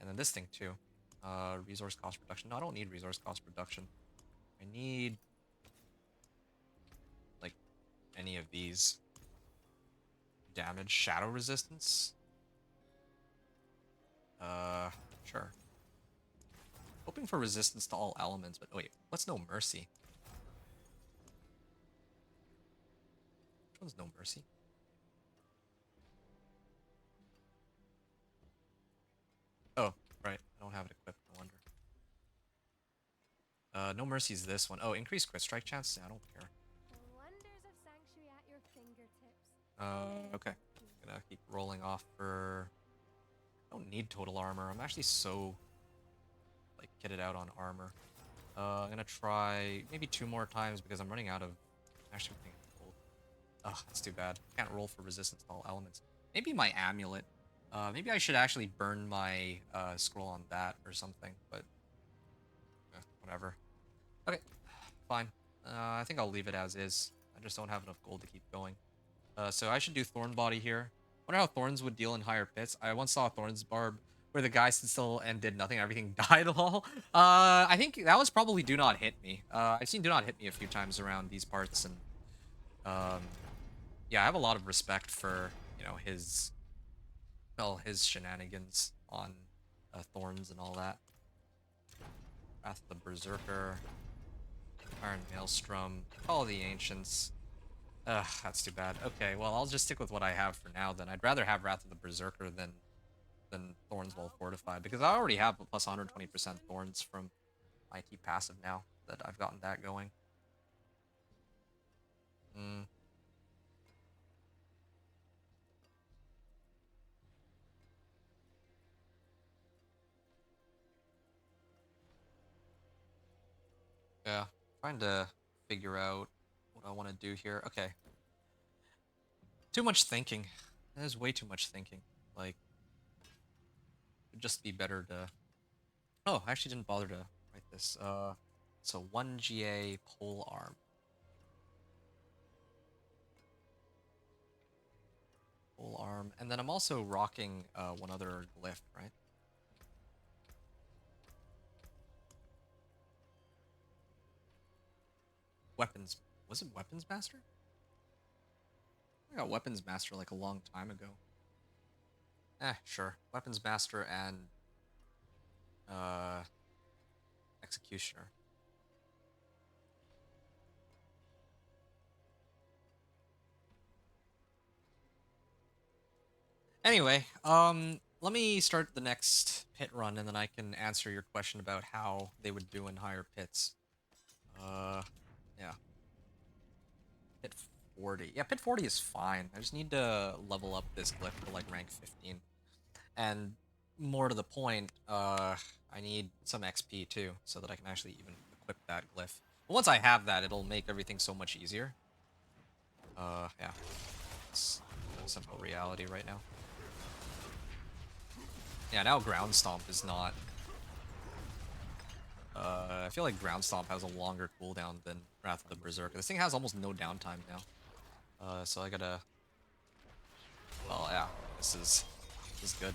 And then this thing, too. Resource cost reduction. No, I don't need resource cost reduction. I need, like, any of these. Damage, shadow resistance. Sure. Hoping for resistance to all elements, but wait, what's no mercy? Which one's no mercy? Oh, right. I don't have it equipped, no wonder. No mercy is this one. Oh, increased crit strike chance? Yeah, I don't care. The wonders of sanctuary at your fingertips. Okay. Gonna keep rolling off for... I don't need total armor. I'm actually so, like, kitted out on armor. I'm gonna try maybe 2 more times because I'm running out of... Actually, I think it's gold. Ugh, that's too bad. Can't roll for resistance to all elements. Maybe my amulet. Maybe I should actually burn my scroll on that or something, but whatever. Okay, fine. I think I'll leave it as is. I just don't have enough gold to keep going. So I should do Thorn Body here. Wonder how Thorns would deal in higher pits. I once saw a Thorns Barb where the guy stood still and did nothing. Everything died lol. I think that was probably Do Not Hit Me. I've seen Do Not Hit Me a few times around these parts, and yeah, I have a lot of respect for, you know, his shenanigans on Thorns and all that. Wrath of the Berserker, Iron Maelstrom, Call of the Ancients. Ugh, that's too bad. Okay, well, I'll just stick with what I have for now then. I'd rather have Wrath of the Berserker than Thorns Well Fortified, because I already have a plus 120% Thorns from my key passive now that I've gotten that going. Yeah, trying to figure out what I want to do here. Okay. Too much thinking. That is way too much thinking. Like, it'd just be better to... Oh, I actually didn't bother to write this. So 1 GA pole arm. Pole arm. And then I'm also rocking one other glyph, right? Weapons. Was it Weapons Master? I got Weapons Master like a long time ago. Sure. Weapons Master and Executioner. Anyway, let me start the next pit run and then I can answer your question about how they would do in higher pits. Yeah. Pit 40. Yeah, pit 40 is fine. I just need to level up this glyph to like rank 15. And more to the point, I need some XP too, so that I can actually even equip that glyph. But once I have that, it'll make everything so much easier. Yeah. It's a simple reality right now. Yeah, now Ground Stomp is not... I feel like Ground Stomp has a longer cooldown than Wrath of the Berserker. This thing has almost no downtime now. So I gotta... Well, yeah, this is good.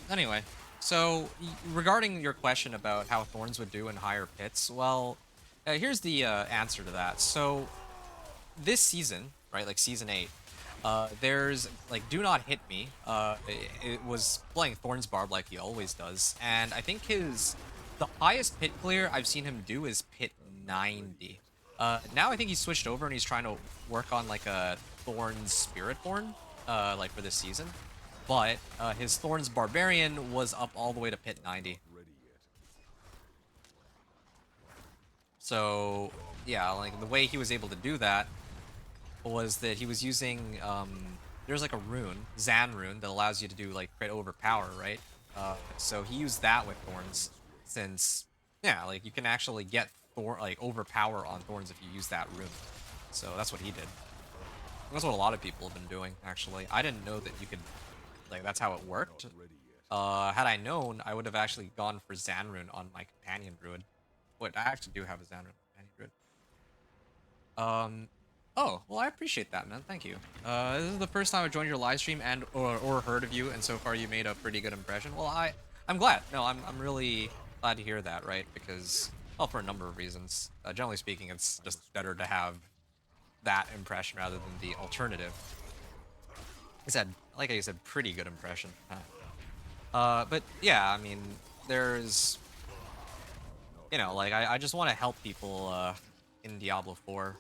Anyway, So, regarding your question about how Thorns would do in higher pits, well, here's the answer to that. So, this season, right, like season 8, there's like Do Not Hit Me. It was playing Thorns Barb like he always does, and I think the highest pit clear I've seen him do is pit 90. Now I think he's switched over and he's trying to work on like a Thorns Spiritborn, like for this season. But his Thorns Barbarian was up all the way to pit 90. Ready yet. So yeah, like the way he was able to do that was that he was using there's like a rune, Zan rune, that allows you to do like crit overpower, right? So he used that with Thorns, since yeah, like you can actually get like overpower on Thorns if you use that rune. So that's what he did. That's what a lot of people have been doing, actually. I didn't know that you could, like, that's how it worked. Not ready yet. Had I known, I would have actually gone for Zan rune on my companion druid. Wait, I actually do have a Zan rune companion druid. Oh, well, I appreciate that, man. Thank you. This is the first time I've joined your live stream and or heard of you, and so far you made a pretty good impression. Well, I'm glad. No, I'm really glad to hear that, right? Because, well, for a number of reasons. Generally speaking, it's just better to have that impression rather than the alternative. I said, like I said, pretty good impression. But yeah, I mean, there's, you know, like I just want to help people in Diablo 4.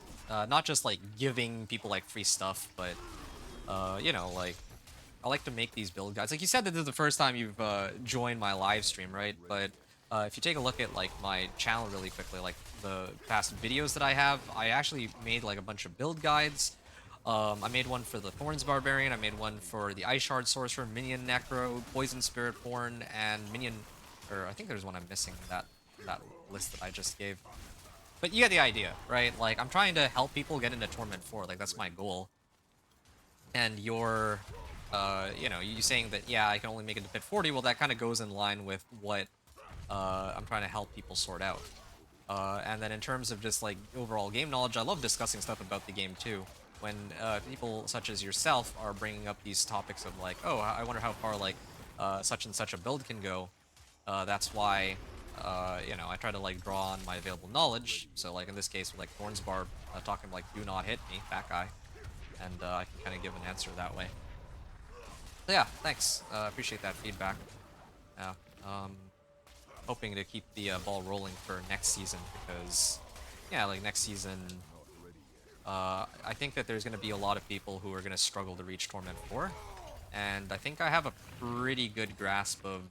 Not just like giving people like free stuff, but you know, like I like to make these build guides. Like you said that this is the first time you've joined my live stream, right? But if you take a look at like my channel really quickly, like the past videos that I have, I actually made like a bunch of build guides. I made one for the Thorns Barbarian, I made one for the Ice Shard Sorcerer, Minion Necro, Poison Spiritborn, and Minion, or I think there's one I'm missing in that list that I just gave. But you get the idea, right? Like, I'm trying to help people get into Torment 4, like, that's my goal. And you're, you know, you saying that, yeah, I can only make it to pit 40, well, that kind of goes in line with what I'm trying to help people sort out. And then in terms of just, like, overall game knowledge, I love discussing stuff about the game, too. When people such as yourself are bringing up these topics of, like, oh, I wonder how far, like, such and such a build can go. That's why, you know, I try to, like, draw on my available knowledge. So, like, in this case, with, like, Thorns Barb, talking, like, do not hit me, that guy. And I can kind of give an answer that way. So, yeah, thanks. Appreciate that feedback. Yeah. Hoping to keep the ball rolling for next season, because, yeah, like, next season, I think that there's going to be a lot of people who are going to struggle to reach Torment 4. And I think I have a pretty good grasp of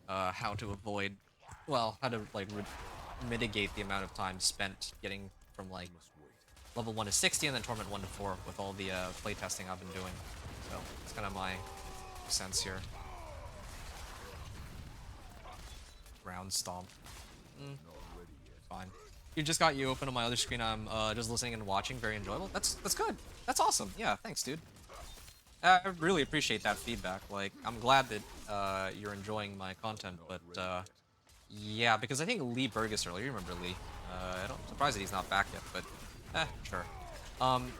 how to avoid, well, how to, like, mitigate the amount of time spent getting from, like, level 1 to 60 and then Torment 1 to 4 with all the playtesting I've been doing. So, it's kind of my sense here. Ground stomp. Fine. You just got you open on my other screen. I'm just listening and watching. Very enjoyable. That's good. That's awesome. Yeah, thanks, dude. I really appreciate that feedback. Like, I'm glad that you're enjoying my content, but yeah, because I think Lee Burgess earlier, you remember Lee? I'm surprised that he's not back yet, but sure.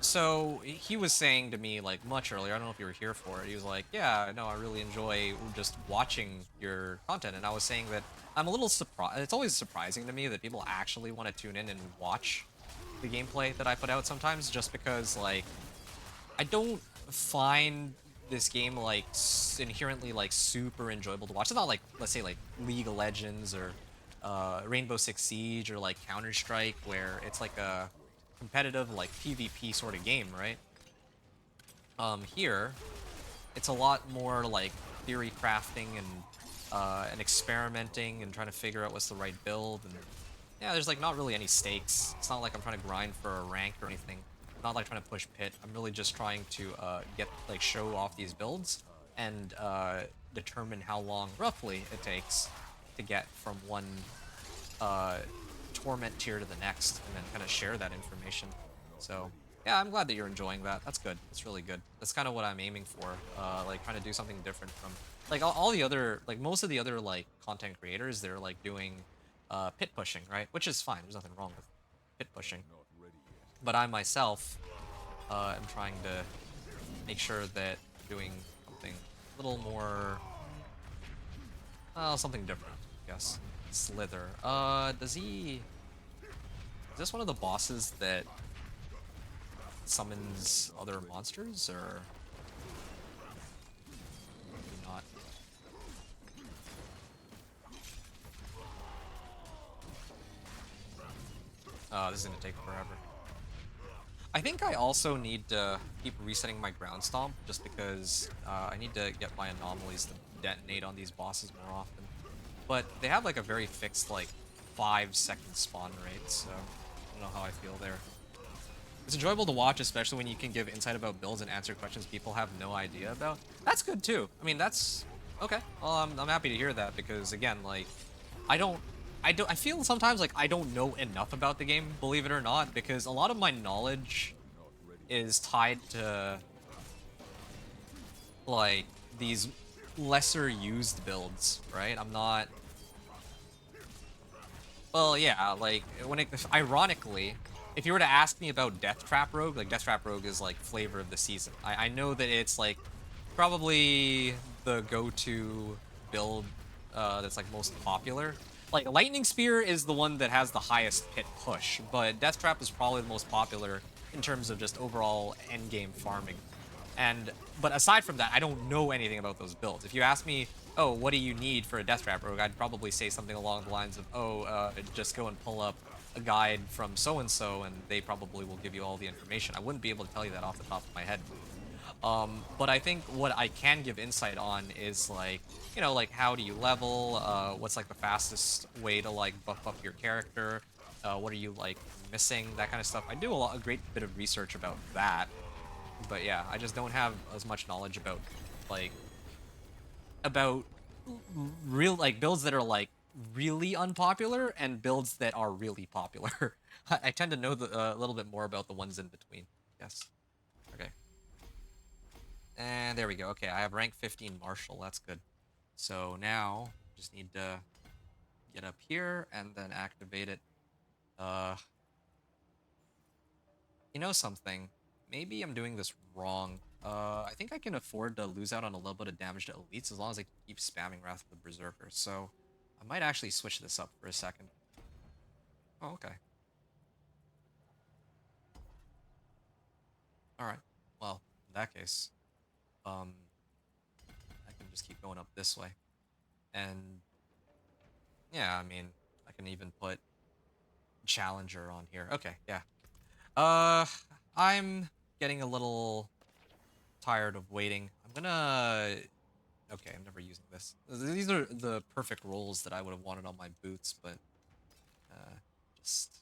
So he was saying to me, like, much earlier, I don't know if you were here for it, he was like, yeah, no, I really enjoy just watching your content, and I was saying that I'm a little surprised. It's always surprising to me that people actually want to tune in and watch the gameplay that I put out sometimes, just because, like, I don't find this game, like, inherently, like, super enjoyable to watch. It's not like, let's say, like, League of Legends or Rainbow Six Siege or, like, Counter-Strike, where it's like a competitive, like, PvP sort of game, right? Here, it's a lot more, like, theory crafting and experimenting and trying to figure out what's the right build, and yeah, there's, like, not really any stakes. It's not like I'm trying to grind for a rank or anything. I'm not, like, trying to push pit. I'm really just trying to show off these builds and determine how long, roughly, it takes to get from one Torment tier to the next, and then kind of share that information. So, yeah, I'm glad that you're enjoying that. That's good. That's really good. That's kind of what I'm aiming for. Like, trying to do something different from, like, all the other, like, most of the other, like, content creators, they're, like, doing pit pushing, right? Which is fine. There's nothing wrong with pit pushing. But I myself am trying to make sure that I'm doing something a little more Something different, I guess. Slither. Does he... Is this one of the bosses that summons other monsters, or maybe not? This is gonna take forever. I think I also need to keep resetting my ground stomp, just because I need to get my anomalies to detonate on these bosses more often. But they have like a very fixed like 5-second spawn rate, so I don't know how I feel there. It's enjoyable to watch, especially when you can give insight about builds and answer questions people have no idea about. That's good too. I mean, that's okay. Well, I'm happy to hear that, because again, like, I feel sometimes like I don't know enough about the game, believe it or not, because a lot of my knowledge is tied to like these lesser used builds, right? I'm not. Well, yeah, like ironically, if you were to ask me about Death Trap Rogue, like Death Trap Rogue is like flavor of the season. I know that it's like probably the go-to build that's like most popular. Like Lightning Spear is the one that has the highest hit push, but Death Trap is probably the most popular in terms of just overall endgame farming. And but aside from that, I don't know anything about those builds. If you ask me, oh, what do you need for a Death Trap Rogue, I'd probably say something along the lines of, oh, just go and pull up a guide from so-and-so, and they probably will give you all the information. I wouldn't be able to tell you that off the top of my head. But I think what I can give insight on is like, you know, like how do you level? What's like the fastest way to like buff up your character? What are you like missing? That kind of stuff. I do a great bit of research about that. But yeah, I just don't have as much knowledge about like about real like builds that are like really unpopular and builds that are really popular. I tend to know a little bit more about the ones in between. Yes. Okay. And there we go. Okay, I have rank 15 Marshal. That's good. So now just need to get up here and then activate it. Uh, you know something? Maybe I'm doing this wrong. I think I can afford to lose out on a little bit of damage to elites as long as I keep spamming Wrath of the Berserker. So I might actually switch this up for a second. Oh, okay. All right. Well, in that case, I can just keep going up this way. And yeah, I mean, I can even put Challenger on here. Okay, yeah. Uh, I'm getting a little tired of waiting. I'm gonna... Okay, I'm never using this. These are the perfect rolls that I would have wanted on my boots, but just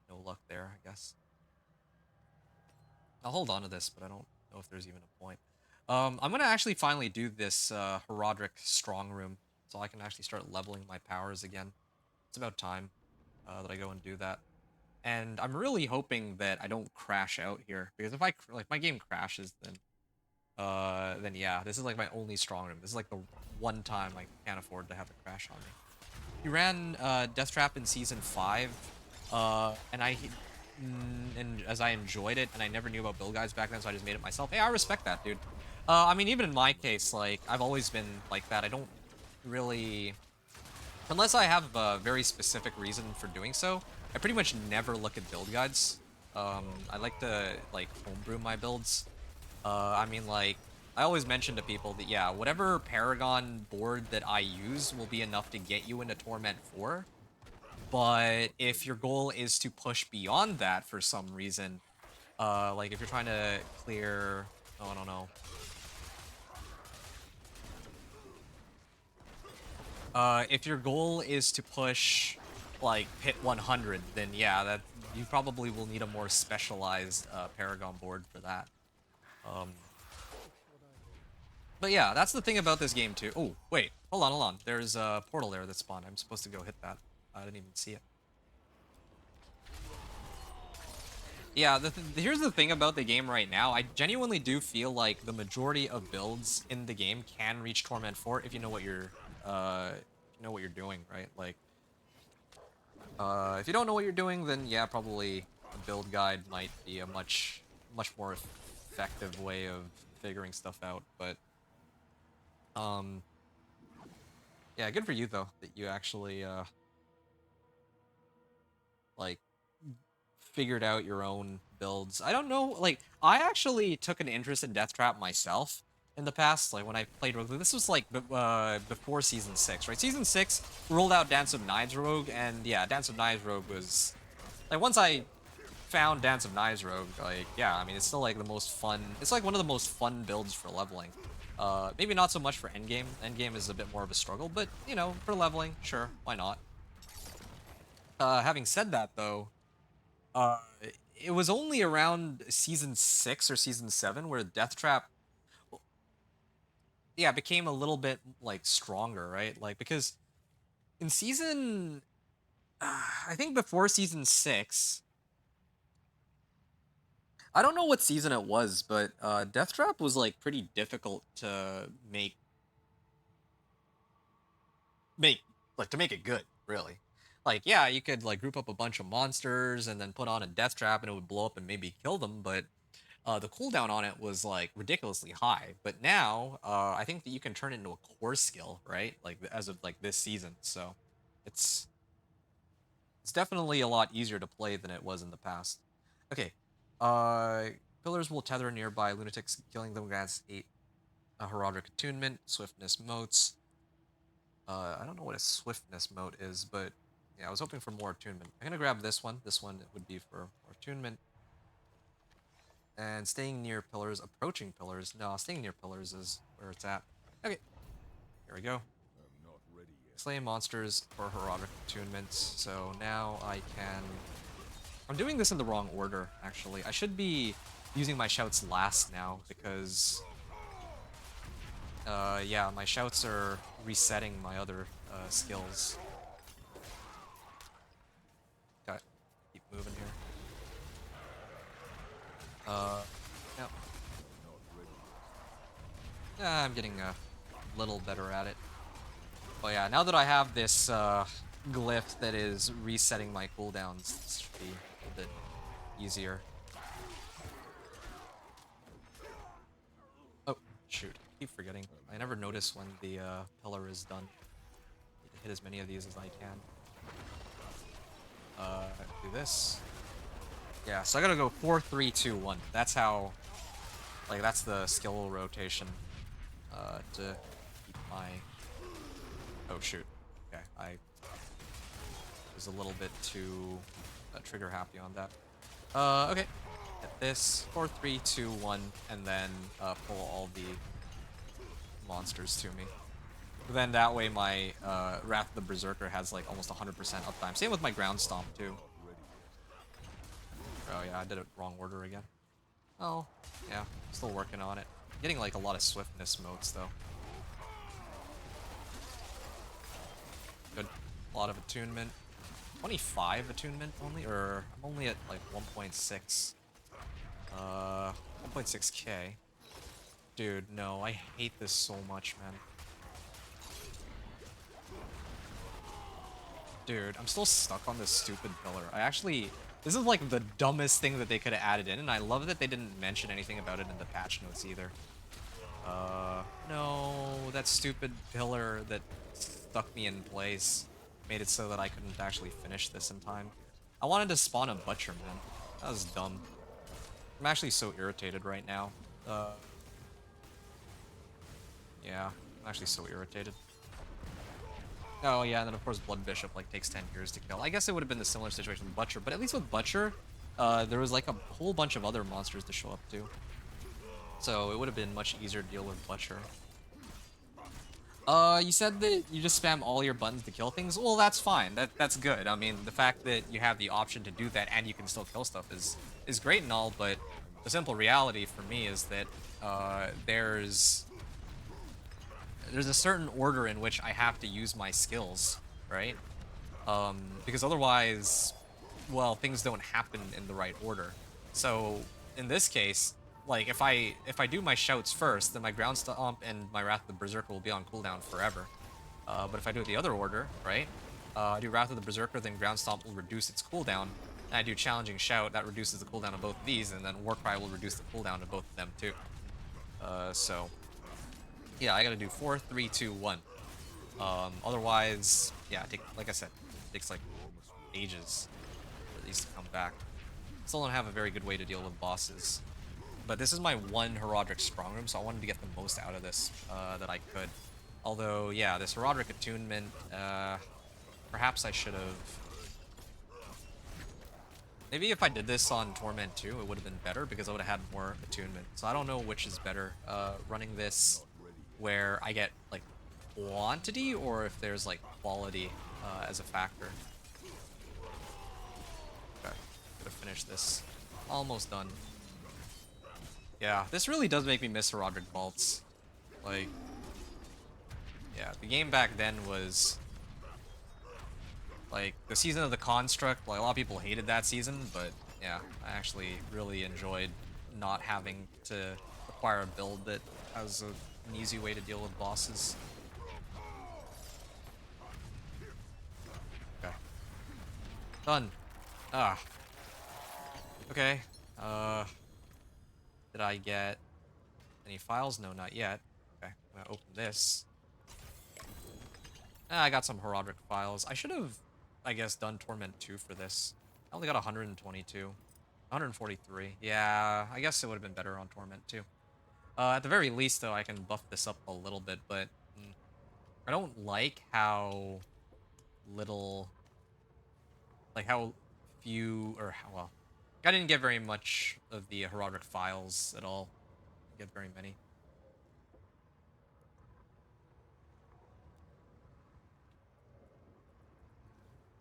no luck there, I guess. I'll hold on to this, but I don't know if there's even a point. I'm gonna actually finally do this Herodric Strong Room, so I can actually start leveling my powers again. It's about time that I go and do that. And I'm really hoping that I don't crash out here, because if my game crashes, then yeah, this is like my only strong room. This is like the one time I can't afford to have a crash on me. You ran Death Trap in season 5, and as I enjoyed it, and I never knew about build guides back then, so I just made it myself. Hey, I respect that, dude. I mean, even in my case, like I've always been like that. I don't really, unless I have a very specific reason for doing so, I pretty much never look at build guides. I like to like homebrew my builds. I mean, like, I always mention to people that, yeah, whatever Paragon board that I use will be enough to get you into Torment 4. But if your goal is to push beyond that for some reason, like if you're trying to clear, oh, I don't know. If your goal is to push, like, pit 100, then yeah, that you probably will need a more specialized Paragon board for that. But yeah, that's the thing about this game too. Oh, wait, hold on. There's a portal there that spawned. I'm supposed to go hit that. I didn't even see it. Yeah, here's the thing about the game right now. I genuinely do feel like the majority of builds in the game can reach Torment 4 if you know what you're doing, right? Like, if you don't know what you're doing, then yeah, probably a build guide might be a much more effective way of figuring stuff out. But Yeah, good for you though that you actually like figured out your own builds. I don't know, like I actually took an interest in Death Trap myself in the past. Like when I played Rogue, this was like before season 6, right? Season 6 rolled out Dance of Knives Rogue, and yeah, Dance of Knives Rogue was like once I found Dance of Knives Rogue, like yeah, I mean it's still like the most fun. It's like one of the most fun builds for leveling. Maybe not so much for endgame. Endgame is a bit more of a struggle, but you know, for leveling, sure, why not? Having said that though, uh, it was only around season 6 or season 7 where Death Trap, yeah, became a little bit like stronger, right? Like because in season, I think before season 6, I don't know what season it was, but Death Trap was like pretty difficult to make like to make it good, really. Like yeah, you could like group up a bunch of monsters and then put on a Death Trap and it would blow up and maybe kill them, but the cooldown on it was like ridiculously high. But now, I think that you can turn it into a core skill, right? Like as of like this season. So it's it's definitely a lot easier to play than it was in the past. Okay. Uh Pillars will tether nearby lunatics, killing them grants 8 heraldic attunement, swiftness motes. I don't know what a swiftness mote is, but yeah, I was hoping for more attunement. I'm gonna grab this one. This one would be for more attunement. And staying near pillars, approaching pillars. No, staying near pillars is where it's at. Okay, here we go. I'm not ready yet. Slay monsters for heraldic attunements. So now I can... I'm doing this in the wrong order, actually. I should be using my shouts last now, because... yeah, my shouts are resetting my other skills. Got keep moving here. No. Not ready yet. I'm getting a little better at it. But yeah, now that I have this glyph that is resetting my cooldowns, this should be a little bit easier. Oh, shoot. I keep forgetting. I never notice when the pillar is done. Need to hit as many of these as I can. Do this. Yeah, so I gotta go 4, 3, 2, 1. That's how... Like, that's the skill rotation. To keep my... Oh, shoot. Okay, I was a little bit too trigger happy on that. Okay. Hit this. 4, 3, 2, 1, and then pull all the monsters to me. Then that way my Wrath of the Berserker has like almost 100% uptime. Same with my Ground Stomp too. Oh yeah, I did it wrong order again. Oh, yeah, still working on it. Getting like a lot of swiftness motes though. Good. A lot of attunement. 25 attunement only, or I'm only at like 1.6. 1.6k. Dude, no, I hate this so much, man. Dude, I'm still stuck on this stupid pillar. This is like the dumbest thing that they could have added in, and I love that they didn't mention anything about it in the patch notes either. No, that stupid pillar that stuck me in place made it so that I couldn't actually finish this in time. I wanted to spawn a butcher, man. That was dumb. I'm actually so irritated right now. Yeah, I'm actually so irritated. Oh yeah, and then of course Blood Bishop like takes 10 years to kill. I guess it would have been the similar situation with Butcher, but at least with Butcher, there was like a whole bunch of other monsters to show up to. So it would have been much easier to deal with Butcher. You said that you just spam all your buttons to kill things? Well, that's fine. That's good. I mean, the fact that you have the option to do that and you can still kill stuff is great and all, but the simple reality for me is that there's a certain order in which I have to use my skills, right? Because otherwise, well, things don't happen in the right order. So in this case, like if I do my shouts first, then my ground stomp and my Wrath of the Berserker will be on cooldown forever. But if I do it the other order, right? I do Wrath of the Berserker, then ground stomp will reduce its cooldown. And I do challenging shout, that reduces the cooldown of both of these, and then Warcry will reduce the cooldown of both of them too. So yeah, I gotta do 4, 3, 2, 1. Otherwise, yeah, like I said, it takes like ages for these to come back. Still don't have a very good way to deal with bosses. But this is my one Heraldric strong room, so I wanted to get the most out of this that I could. Although, yeah, this Heraldric attunement, perhaps I should have... Maybe if I did this on Torment 2, it would have been better because I would have had more attunement. So I don't know which is better, running this where I get, like, quantity or if there's, like, quality as a factor. Okay, gotta finish this. Almost done. Yeah, this really does make me miss Heraldric Vaults. Like, yeah, the game back then was... Like, the season of the Construct, like, a lot of people hated that season, but yeah, I actually really enjoyed not having to acquire a build that has an easy way to deal with bosses. Okay. Done. Ah. Okay. Did I get any files? No, not yet. Okay, I'm gonna open this. I got some Heraldric files. I should have, I guess, done Torment 2 for this. I only got 122. 143. Yeah, I guess it would have been better on Torment 2. At the very least, though, I can buff this up a little bit, but I don't like how little... Like, how few, or how, well... I didn't get very much of the Heraldric files at all. I didn't get very many.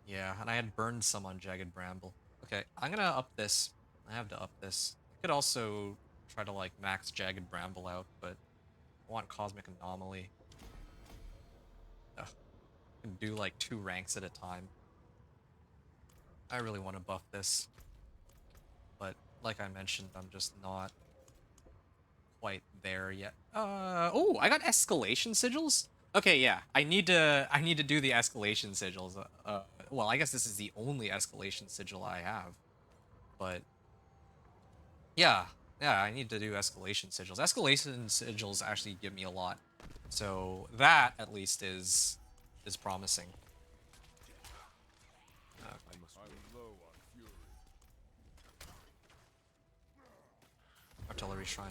Yeah, and I had burned some on Jagged Bramble. Okay, I'm gonna up this. I have to up this. I could also try to, like, max Jagged Bramble out, but I want Cosmic Anomaly. Ugh. I can do, like, 2 ranks at a time. I really want to buff this. But, like I mentioned, I'm just not quite there yet. Oh, I got Escalation Sigils? Okay, yeah, I need to do the Escalation Sigils. Well, I guess this is the only Escalation Sigil I have. But yeah, I need to do Escalation Sigils. Escalation Sigils actually give me a lot. So that, at least, is promising. Okay. I'm low on fury. Artillery Shrine.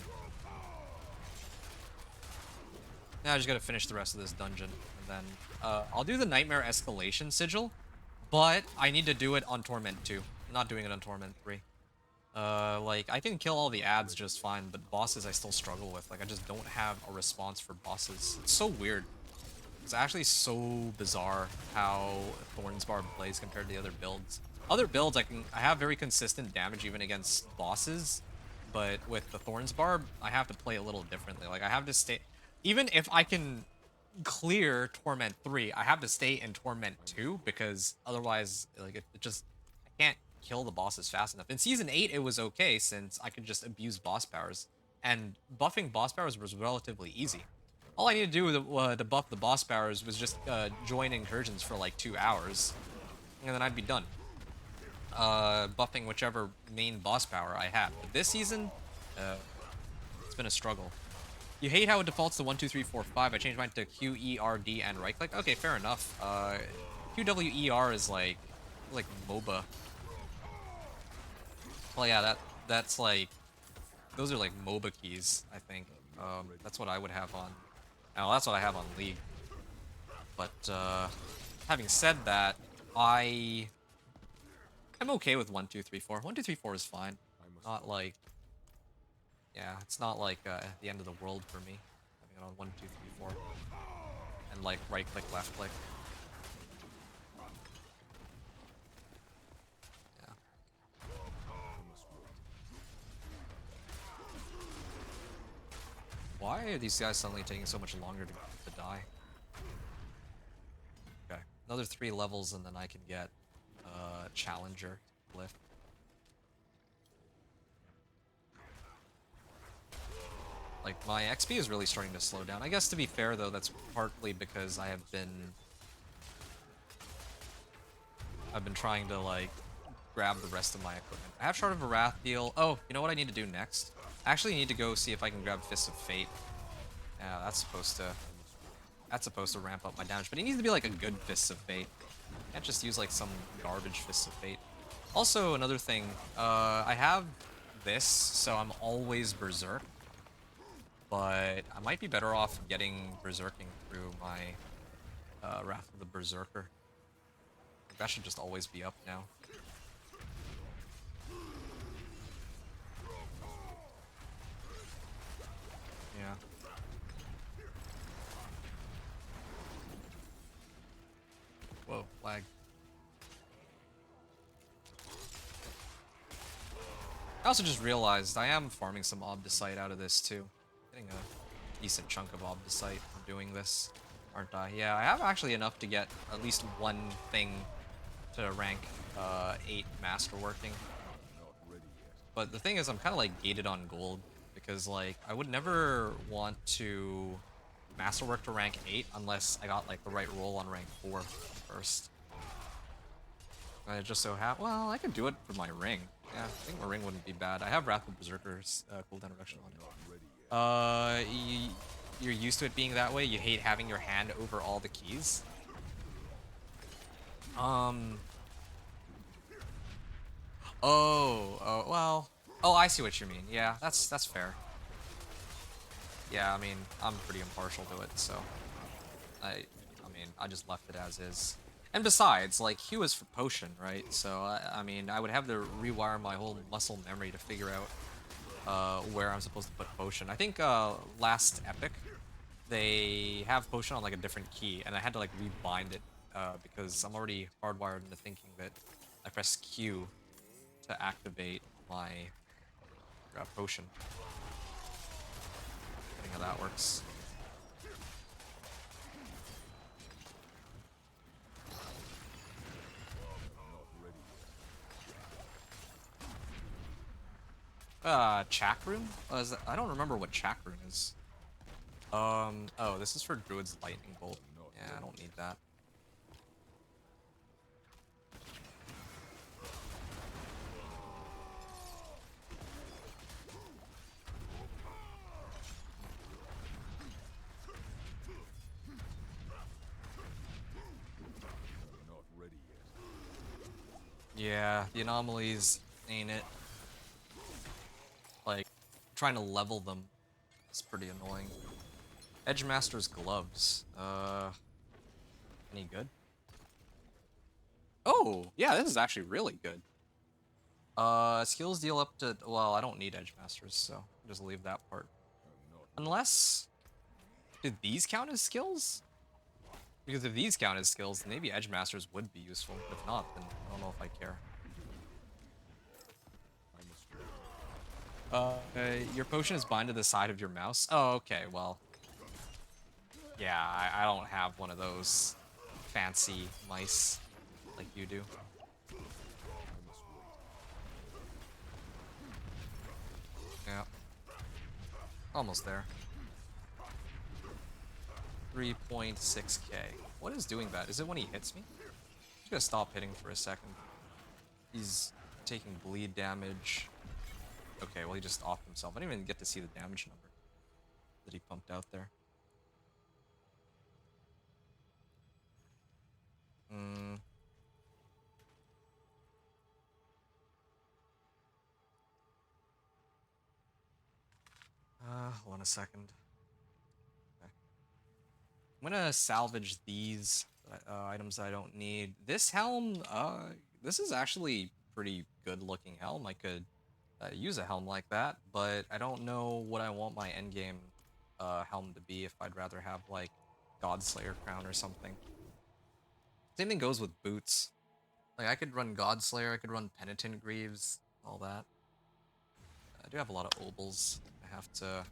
Now I just gotta finish the rest of this dungeon, and then I'll do the Nightmare Escalation Sigil, but I need to do it on Torment 2. I'm not doing it on Torment 3. Like, I can kill all the ads just fine, but bosses I still struggle with. Like, I just don't have a response for bosses. It's so weird. It's actually so bizarre how Thorns Barb plays compared to the other builds. Other builds, I have very consistent damage even against bosses, but with the Thorns Barb, I have to play a little differently. Like, I have to stay... Even if I can clear Torment 3, I have to stay in Torment 2, because otherwise, like, it just... I can't kill the bosses fast enough. In Season 8, it was okay, since I could just abuse boss powers, and buffing boss powers was relatively easy. All I needed to do to buff the boss powers was just join incursions for like 2 hours, and then I'd be done. Buffing whichever main boss power I have. But this season, it's been a struggle. You hate how it defaults to 1, 2, 3, 4, 5. I changed mine to Q, E, R, D, and right click. Okay, fair enough. Q, W, E, R is like MOBA. Well, yeah, that's like, those are like MOBA keys, I think. That's what I would have on. Oh, that's what I have on League. But having said that, I'm okay with 1, 2, 3, 4. 1, 2, 3, 4 is fine. Not like, yeah, it's not like the end of the world for me. Having it on 1, 2, 3, 4, and like right click, left click. Yeah. Why are these guys suddenly taking so much longer to die? Okay, another 3 levels and then I can get Challenger lift. Like, my XP is really starting to slow down. I guess, to be fair, though, that's partly because I've been trying to, like, grab the rest of my equipment. I have Shard of Arathiel. Oh, you know what I need to do next? I actually need to go see if I can grab Fists of Fate. Yeah, that's supposed to That's supposed to ramp up my damage, but it needs to be like a good Fists of Fate. Can't just use like some garbage Fists of Fate. Also, another thing, I have this, so I'm always Berserk. But I might be better off getting Berserking through my Wrath of the Berserker. That should just always be up now. Yeah. Whoa, lag. I also just realized I am farming some Obdicite out of this too. Getting a decent chunk of Obdicite from doing this, aren't I? Yeah, I have actually enough to get at least one thing to rank 8 Masterworking. But the thing is, I'm kind of like gated on gold because like I would never want to Masterwork to rank 8 unless I got like the right roll on rank 4 first. And it just so happened. Well, I could do it for my ring. Yeah, I think my ring wouldn't be bad. I have Wrathful Berserker's cooldown reduction on it. You're used to it being that way? You hate having your hand over all the keys? Well. Oh, I see what you mean. Yeah, that's fair. Yeah, I mean, I'm pretty impartial to it, so I mean, I just left it as is. And besides, like, Q is for potion, right? So, I mean, I would have to rewire my whole muscle memory to figure out where I'm supposed to put potion. I think last epic, they have potion on, like, a different key, and I had to, like, rebind it because I'm already hardwired into thinking that I press Q to activate my potion. Getting how that works. Chakram? I don't remember what Chakram is. Oh, this is for Druid's Lightning Bolt. Yeah, I don't need that. Yeah, the anomalies ain't it. Like, trying to level them is pretty annoying. Edgemaster's gloves. Any good? Oh, yeah, this is actually really good. Skills deal up to, well, I don't need Edgemasters, so just leave that part. Unless, do these count as skills? Because if these count as skills, then maybe Edgemasters would be useful. If not, then I don't know if I care. Your potion is bind to the side of your mouse? Oh, okay, well. Yeah, I don't have one of those fancy mice like you do. Yeah. Almost there. 3.6k. What is doing that? Is it when he hits me? I'm just gonna stop hitting for a second. He's taking bleed damage. Okay, well he just offed himself. I didn't even get to see the damage number that he pumped out there. Hold on a second. Okay. I'm gonna salvage these items that I don't need. This helm, this is actually pretty good looking helm. I could use a helm like that, but I don't know what I want my endgame helm to be if I'd rather have like Godslayer crown or something. Same thing goes with boots. Like I could run Godslayer, I could run Penitent Greaves, all that. I do have a lot of obols. I have to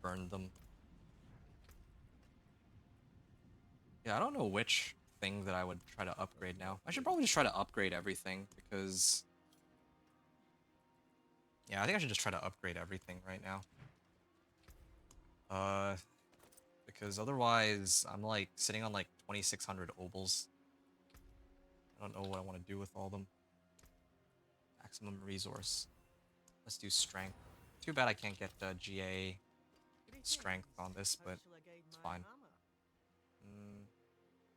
burn them. Yeah, I don't know which thing that I would try to upgrade now. I should probably just try to upgrade everything because... Yeah, I think I should just try to upgrade everything right now. Because otherwise I'm like sitting on like 2,600 obols. I don't know what I want to do with all them. Maximum resource. Let's do strength. Too bad I can't get GA strength on this, but it's fine.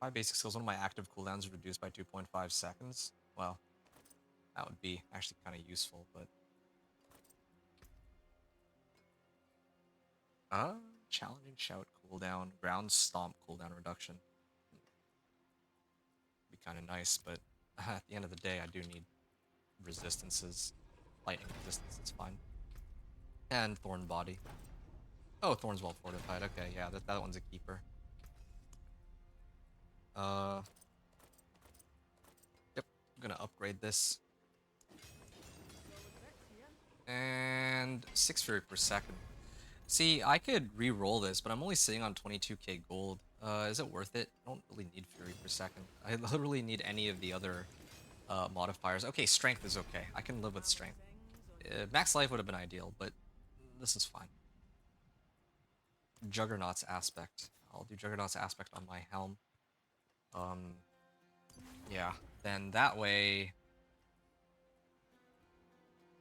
5 basic skills. One of my active cooldowns is reduced by 2.5 seconds. Well, that would be actually kind of useful, but... Challenging shout cooldown, ground stomp cooldown reduction. Be kind of nice, but at the end of the day, I do need resistances. Lightning resistance is fine. And Thorn Body. Oh, Thorn's well fortified. Okay, yeah, that one's a keeper. Yep, I'm gonna upgrade this. And 6 Fury per second. See, I could re-roll this, but I'm only sitting on 22k gold. Is it worth it? I don't really need Fury per second. I literally need any of the other modifiers. Okay, strength is okay. I can live with strength. Max life would have been ideal, but this is fine. Juggernaut's aspect. I'll do Juggernaut's aspect on my helm. Yeah. Then that way,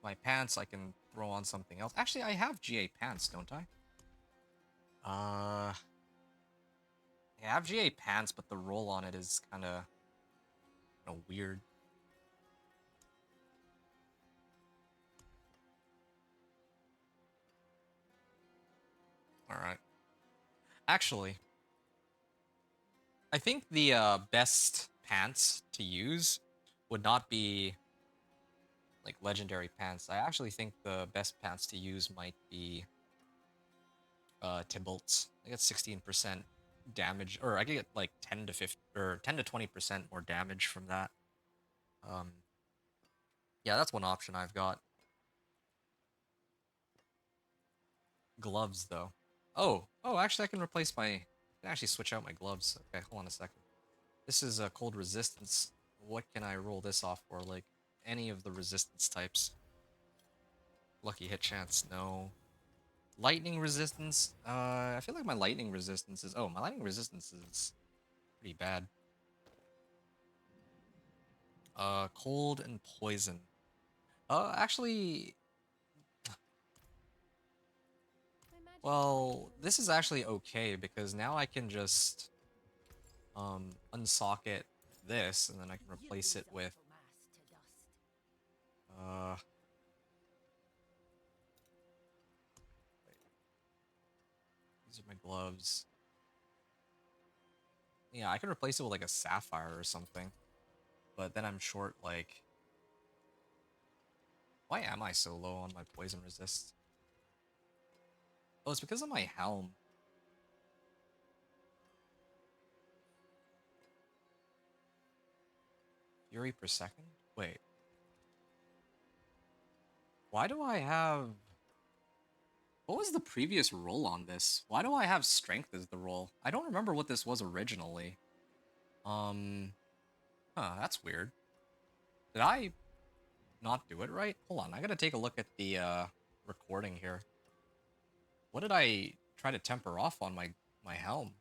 my pants I can throw on something else. Actually, I have GA pants, don't I? I have GA pants, but the roll on it is kind of weird. All right. Actually, I think the best pants to use would not be like legendary pants. I actually think the best pants to use might be Tybalt's. I get 16% damage, or I could get like 10 to 50 or 10 to 20% more damage from that. Um, yeah, that's one option I've got. Gloves though. Oh, actually I can replace my. I can actually switch out my gloves. Okay, hold on a second. This is a cold resistance. What can I roll this off for? Like any of the resistance types. Lucky hit chance, no. Lightning resistance. I feel like my lightning resistance is. Oh, my lightning resistance is pretty bad. Cold and poison. Actually, My magic well, items this is actually okay because now I can just unsocket this and then I can replace it with uh wait, these are my gloves. Yeah, I could replace it with like a sapphire or something. But then I'm short like why am I so low on my poison resist? Oh, it's because of my helm. Fury per second? Wait. Why do I have... What was the previous roll on this? Why do I have strength as the roll? I don't remember what this was originally. That's weird. Did I not do it right? Hold on, I gotta take a look at the recording here. What did I try to temper off on my helm?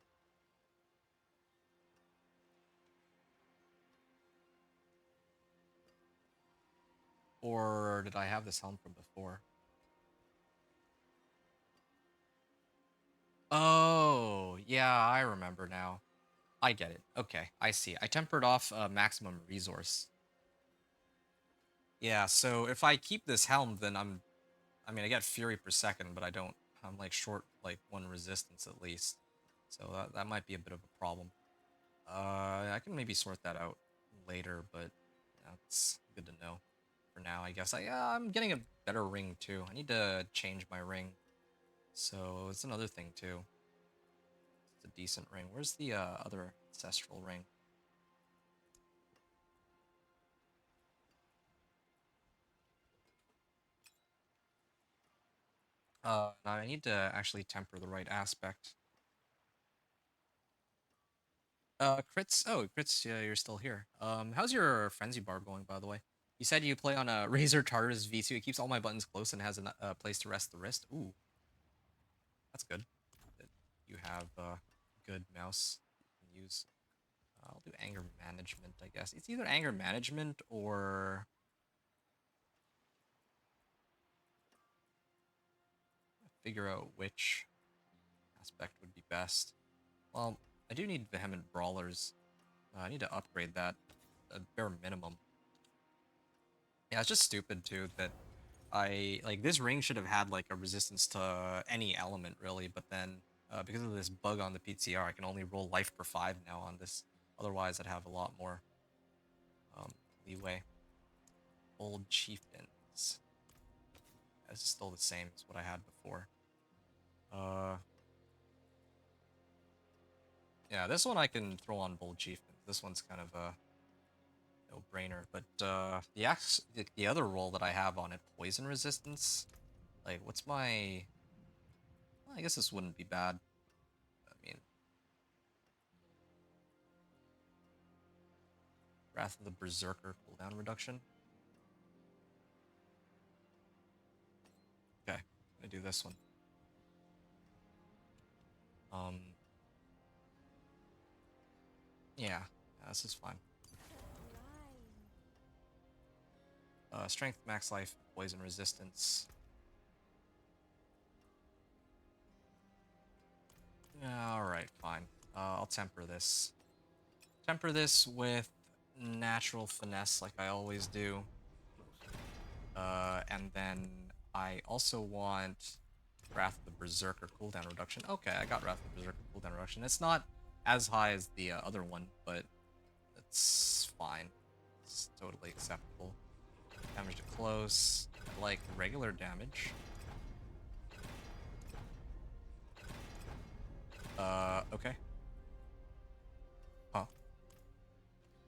Or did I have this helm from before? Oh, yeah, I remember now. I get it. Okay, I see. I tempered off maximum resource. Yeah, so if I keep this helm, then I mean, I get fury per second, but I don't. I'm like short like one resistance at least. So that might be a bit of a problem. I can maybe sort that out later, but that's good to know for now, I guess. I'm getting a better ring too. I need to change my ring. So it's another thing too. It's a decent ring. Where's the other ancestral ring? Now I need to actually temper the right aspect. Crits. Oh, Crits. Yeah, you're still here. How's your Frenzy Barb going, by the way? You said you play on a Razer Tartarus V2. It keeps all my buttons close and has a place to rest the wrist. Ooh, that's good. That you have good mouse you can use. I'll do anger management, I guess. It's either anger management or figure out which aspect would be best. Well, I do need Vehement Brawlers. I need to upgrade that at bare minimum. Yeah, it's just stupid too that this ring should have had like a resistance to any element really, but then because of this bug on the PTR, I can only roll life per 5 now on this. Otherwise, I'd have a lot more um, leeway. Old Chieftains. This is still the same as what I had before. Yeah, this one I can throw on Bold Chieftains. This one's kind of a no-brainer. But the other roll that I have on it, Poison Resistance. Like, what's my? Well, I guess this wouldn't be bad. I mean, Wrath of the Berserker cooldown reduction. Okay, I'm gonna do this one. Yeah, this is fine. Strength, max life, poison resistance. Alright, fine. I'll temper this. Temper this with natural finesse like I always do. And then I also want Wrath of the Berserker cooldown reduction. Okay, I got Wrath of the Berserker cooldown reduction. It's not as high as the other one, but it's fine. It's totally acceptable. Damage to close. I like regular damage. Okay. Huh.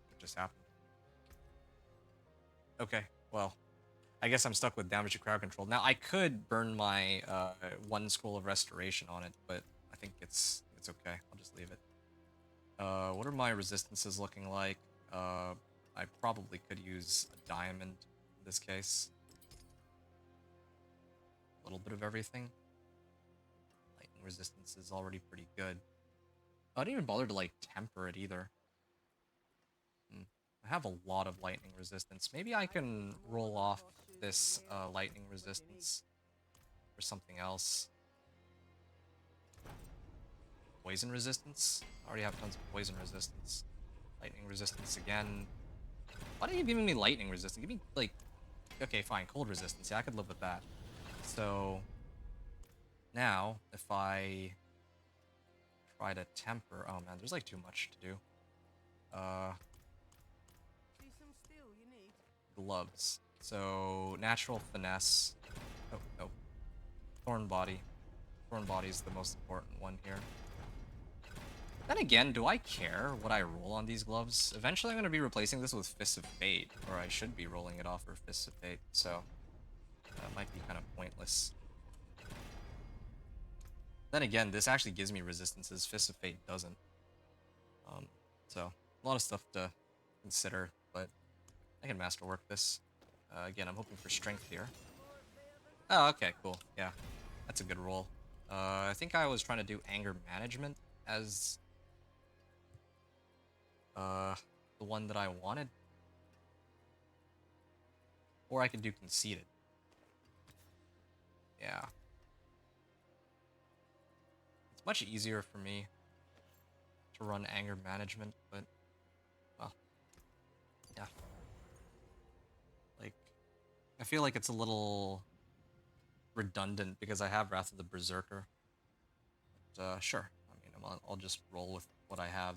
What just happened? Okay, well, I guess I'm stuck with damage to crowd control. Now, I could burn my 1 scroll of restoration on it, but I think it's okay. I'll just leave it. What are my resistances looking like? I probably could use a diamond in this case. A little bit of everything. Lightning resistance is already pretty good. I didn't even bother to, like, temper it either. I have a lot of lightning resistance. Maybe I can roll off this lightning resistance for something else. Poison resistance? I already have tons of poison resistance. Lightning resistance again. Why are you giving me lightning resistance? Give me, like... Okay, fine. Cold resistance. Yeah, I could live with that. So... Now, if I... try to temper... Oh, man, there's, like, too much to do. Gloves. So, natural finesse. Oh, no. Thorn body. Thorn body is the most important one here. Then again, do I care what I roll on these gloves? Eventually I'm going to be replacing this with Fists of Fate, or I should be rolling it off for Fists of Fate, so that might be kind of pointless. Then again, this actually gives me resistances, Fists of Fate doesn't. So, a lot of stuff to consider, but I can masterwork this. Again, I'm hoping for strength here. Oh, okay, cool. Yeah, that's a good roll. I think I was trying to do anger management as the one that I wanted. Or I could do conceited. Yeah. It's much easier for me to run anger management, but, well, yeah. Like, I feel like it's a little redundant because I have Wrath of the Berserker. But, sure. I mean, I'll just roll with what I have.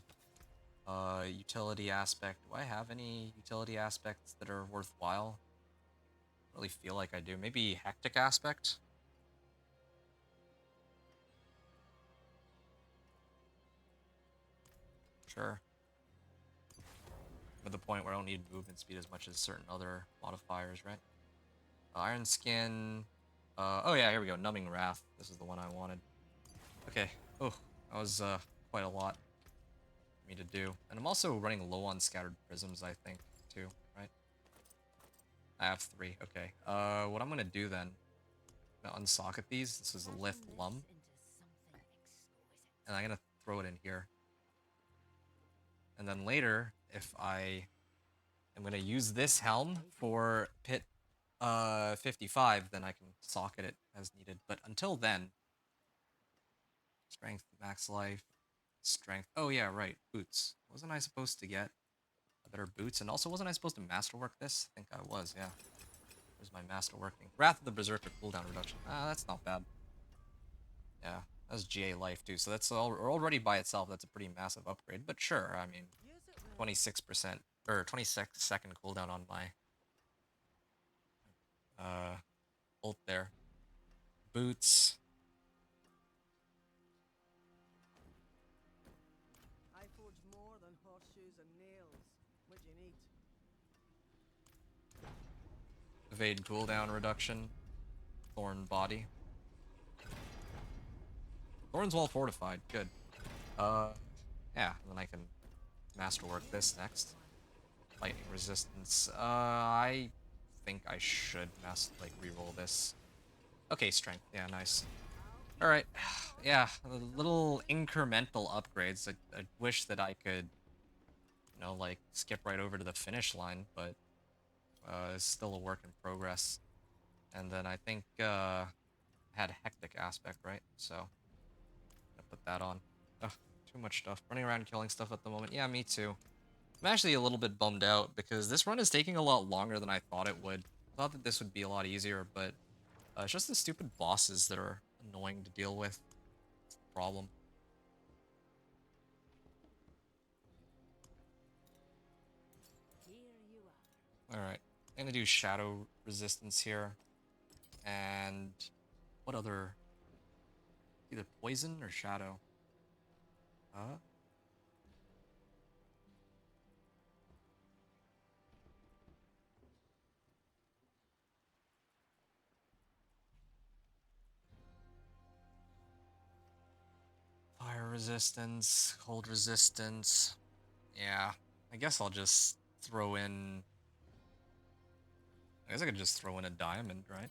Utility aspect. Do I have any utility aspects that are worthwhile? I don't really feel like I do. Maybe hectic aspect? Sure. I'm at the point where I don't need movement speed as much as certain other modifiers, right? Iron Skin. Oh yeah, here we go. Numbing Wrath. This is the one I wanted. Okay. Oh, that was quite a lot for me to do. And I'm also running low on Scattered Prisms, I think, too, right? I have 3. Okay. What I'm gonna do then, I'm gonna unsocket these. This is a Lith Lum. And I'm gonna throw it in here. And then later, if I am gonna use this helm for pit 55, then I can socket it as needed. But until then, strength, max life, Strength. Oh yeah, right. Boots. Wasn't I supposed to get better boots? And also, wasn't I supposed to masterwork this? I think I was, yeah. Where's my masterworking? Wrath of the Berserker cooldown reduction. Ah, that's not bad. Yeah, that's GA life too. So that's already by itself. That's a pretty massive upgrade. But sure, I mean, 26% or 26-second cooldown on my ult there. Boots. I forge more than horseshoes and nails. What do you need? Evade cooldown reduction. Thorn body. Thorn's well fortified. Good. Yeah, and then I can masterwork this next. Lightning resistance. I think I should reroll this. Okay, strength. Yeah, nice. All right. Yeah, little incremental upgrades. I wish that I could, like skip right over to the finish line, but it's still a work in progress. And then I think had hectic aspect, right? So gonna put that on. Ugh, too much stuff. Running around killing stuff at the moment. Yeah, me too. I'm actually a little bit bummed out because this run is taking a lot longer than I thought it would. I thought that this would be a lot easier, but it's just the stupid bosses that are annoying to deal with. It's the problem. Here you are. Alright. I'm gonna do shadow resistance here. And what other? Either poison or shadow. Fire resistance, cold resistance. Yeah. I guess I'll just throw in. I guess I could just throw in a diamond, right?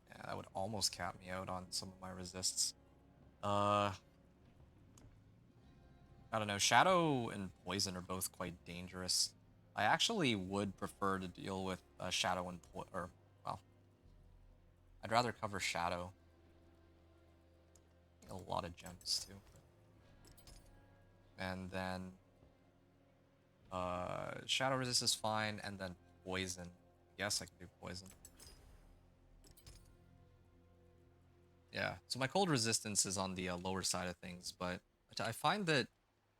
Yeah, that would almost cap me out on some of my resists. I don't know. Shadow and poison are both quite dangerous. I actually would prefer to deal with shadow and well, I'd rather cover shadow. A lot of gems too. And then shadow resist is fine, and then poison. Yes, I can do poison. Yeah, so my cold resistance is on the lower side of things, but I find that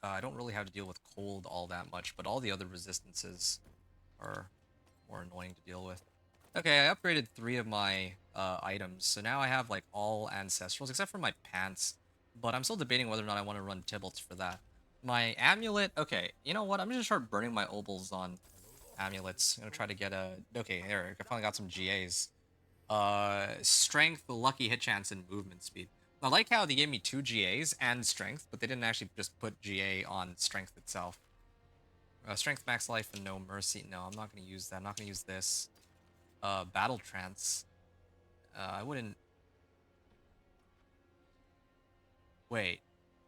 I don't really have to deal with cold all that much, but all the other resistances are more annoying to deal with. Okay, I upgraded 3 of my items, so now I have like all ancestrals except for my pants, but I'm still debating whether or not I want to run Tybalt's for that. My amulet, okay, you know what? I'm just gonna start burning my obols on amulets. I'm gonna try to get a. Okay, there, I finally got some GAs. Strength, lucky hit chance, and movement speed. I like how they gave me 2 GAs and strength, but they didn't actually just put GA on strength itself. Strength, max life, and no mercy. No, I'm not gonna use that. I'm not gonna use this. Battle trance. I wouldn't. Wait.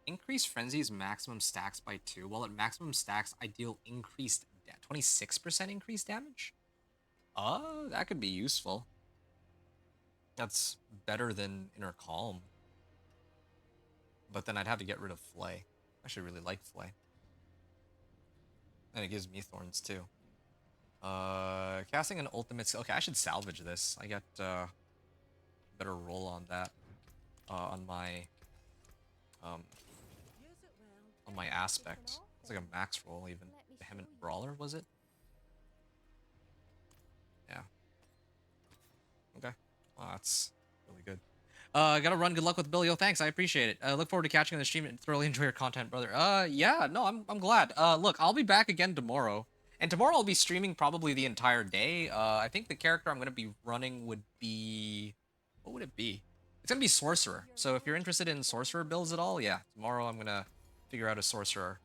Increase frenzy's maximum stacks by 2. While at maximum stacks, I deal increased 26% increased damage. That could be useful. That's better than Inner Calm. But then I'd have to get rid of Flay. I actually really like Flay. And it gives me thorns too. Casting an ultimate. Okay, I should salvage this. I get better roll on that. On my Use it well. on my aspect. It's like a max roll even. Vehement Brawler, was it? Yeah. Okay. Well, that's really good. Gotta run. Good luck with Billy. Oh, thanks. I appreciate it. Look forward to catching you on the stream and thoroughly enjoy your content, brother. Yeah, no, I'm glad. Look, I'll be back again tomorrow. And tomorrow I'll be streaming probably the entire day. I think the character I'm gonna be running would be... What would it be? It's gonna be Sorcerer. So if you're interested in Sorcerer builds at all, yeah, tomorrow I'm gonna figure out a Sorcerer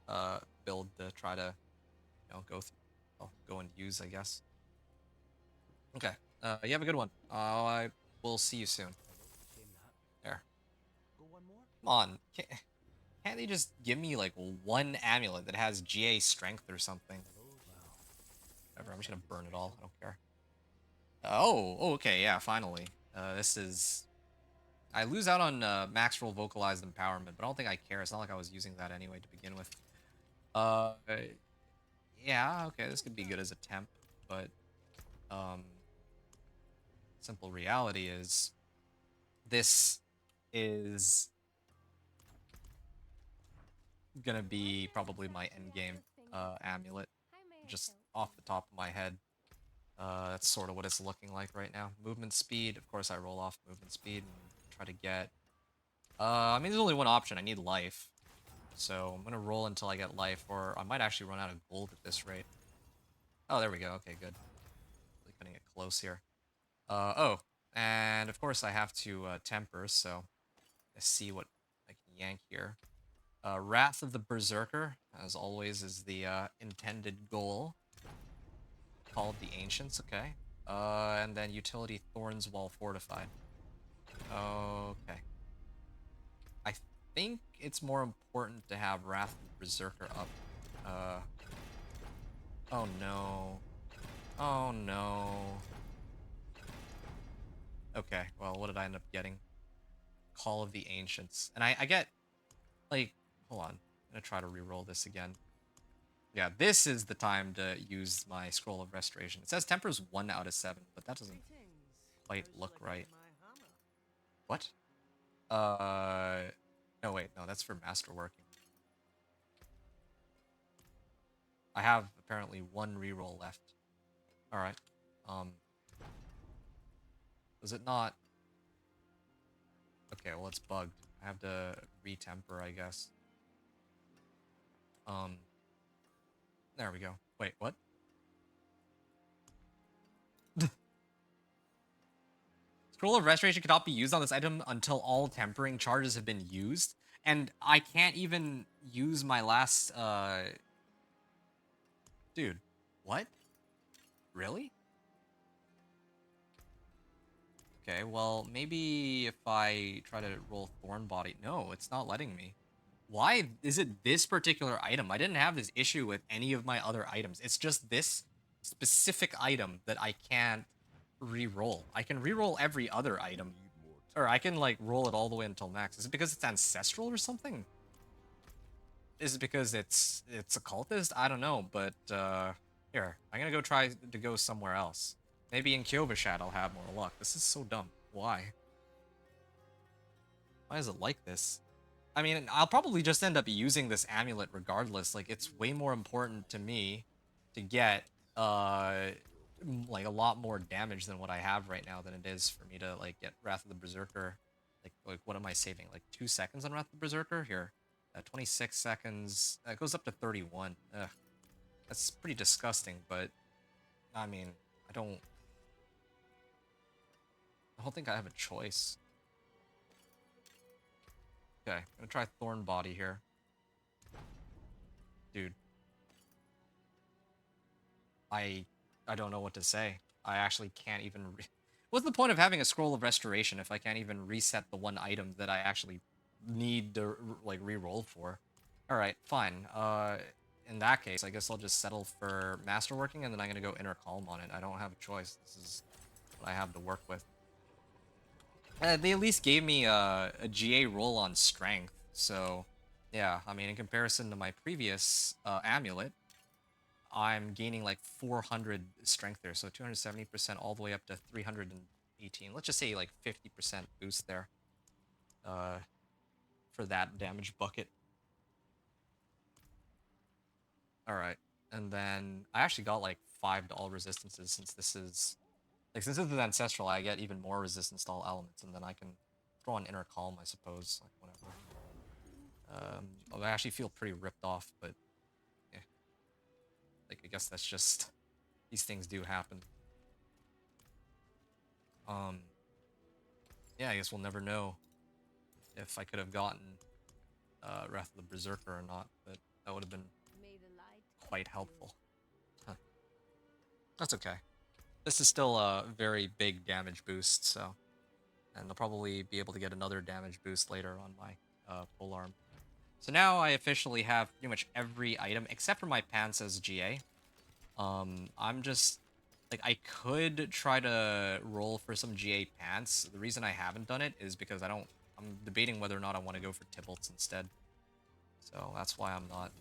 build to try to, go and use, I guess. Okay. You have a good one. I will see you soon. There. Go one more? Come on. Can't they just give me, like, one amulet that has GA strength or something? Whatever, I'm just gonna burn it all. I don't care. Oh, okay, yeah, finally. This is I lose out on max roll vocalized empowerment, but I don't think I care. It's not like I was using that anyway to begin with. Uh, yeah, okay, this could be good as a temp, but simple reality is this is gonna be probably my end game amulet, just off the top of my head. That's sort of what it's looking like right now. Movement speed, of course I roll off movement speed and try to get... I mean, there's only one option. I need life. So I'm gonna roll until I get life, or I might actually run out of gold at this rate. Oh, there we go. Okay, good. Really cutting it close here. Oh, and of course I have to temper, so let's see what I can yank here. Wrath of the Berserker, as always, is the intended goal. Call of the Ancients, okay. And then utility Thorns while fortified. Okay. I think it's more important to have Wrath of the Berserker up. Oh no. Oh no. Okay, well, what did I end up getting? Call of the Ancients. And I get, like, hold on. I'm gonna try to re-roll this again. Yeah, this is the time to use my Scroll of Restoration. It says Temper's 1 out of 7, but that doesn't quite look right. What? No, wait, no, that's for Masterworking. I have apparently 1 reroll left. Alright. Was it not? Okay, well, it's bugged. I have to retemper, I guess. There we go. Wait, what? Scroll of Restoration cannot be used on this item until all tempering charges have been used. And I can't even use my last, Dude, what? Really? Okay, well, maybe if I try to roll Thorn Body... No, it's not letting me. Why is it this particular item? I didn't have this issue with any of my other items. It's just this specific item that I can't re-roll. I can re-roll every other item. Or I can, like, roll it all the way until max. Is it because it's ancestral or something? Is it because it's occultist? I don't know, but, here. I'm gonna go try to go somewhere else. Maybe in Kyovashad I'll have more luck. This is so dumb. Why? Why is it like this? I mean, I'll probably just end up using this amulet regardless. Like, it's way more important to me to get, like, a lot more damage than what I have right now than it is for me to, like, get Wrath of the Berserker. Like what am I saving? Like, 2 seconds on Wrath of the Berserker? Here. 26 seconds. It goes up to 31. Ugh. That's pretty disgusting, but, I mean, I don't think I have a choice. Okay, I'm gonna try Thorn Body here. Dude. I don't know what to say. I actually can't even... What's the point of having a Scroll of Restoration if I can't even reset the one item that I actually need to, like, re-roll for? Alright, fine. In that case, I guess I'll just settle for Masterworking, and then I'm gonna go Inner Calm on it. I don't have a choice. This is what I have to work with. They at least gave me a GA roll on Strength, so... Yeah, I mean, in comparison to my previous amulet, I'm gaining like 400 strength there, so 270% all the way up to 318. Let's just say like 50% boost there for that damage bucket. Alright, and then I actually got like 5 to all resistances since this is... Like, since this is Ancestral, I get even more resistance to all elements, and then I can throw on Inner Calm, I suppose, like, whatever. I actually feel pretty ripped off, but... Like, I guess that's just... These things do happen. Yeah, I guess we'll never know if I could have gotten Wrath of the Berserker or not, but that would have been quite helpful. Huh. That's okay. This is still a very big damage boost, so... And I'll probably be able to get another damage boost later on my polearm. So now I officially have pretty much every item, except for my pants as GA. I'm just Like, I could try to roll for some GA pants. The reason I haven't done it is because I'm debating whether or not I want to go for Tybalt's instead. So that's why I'm not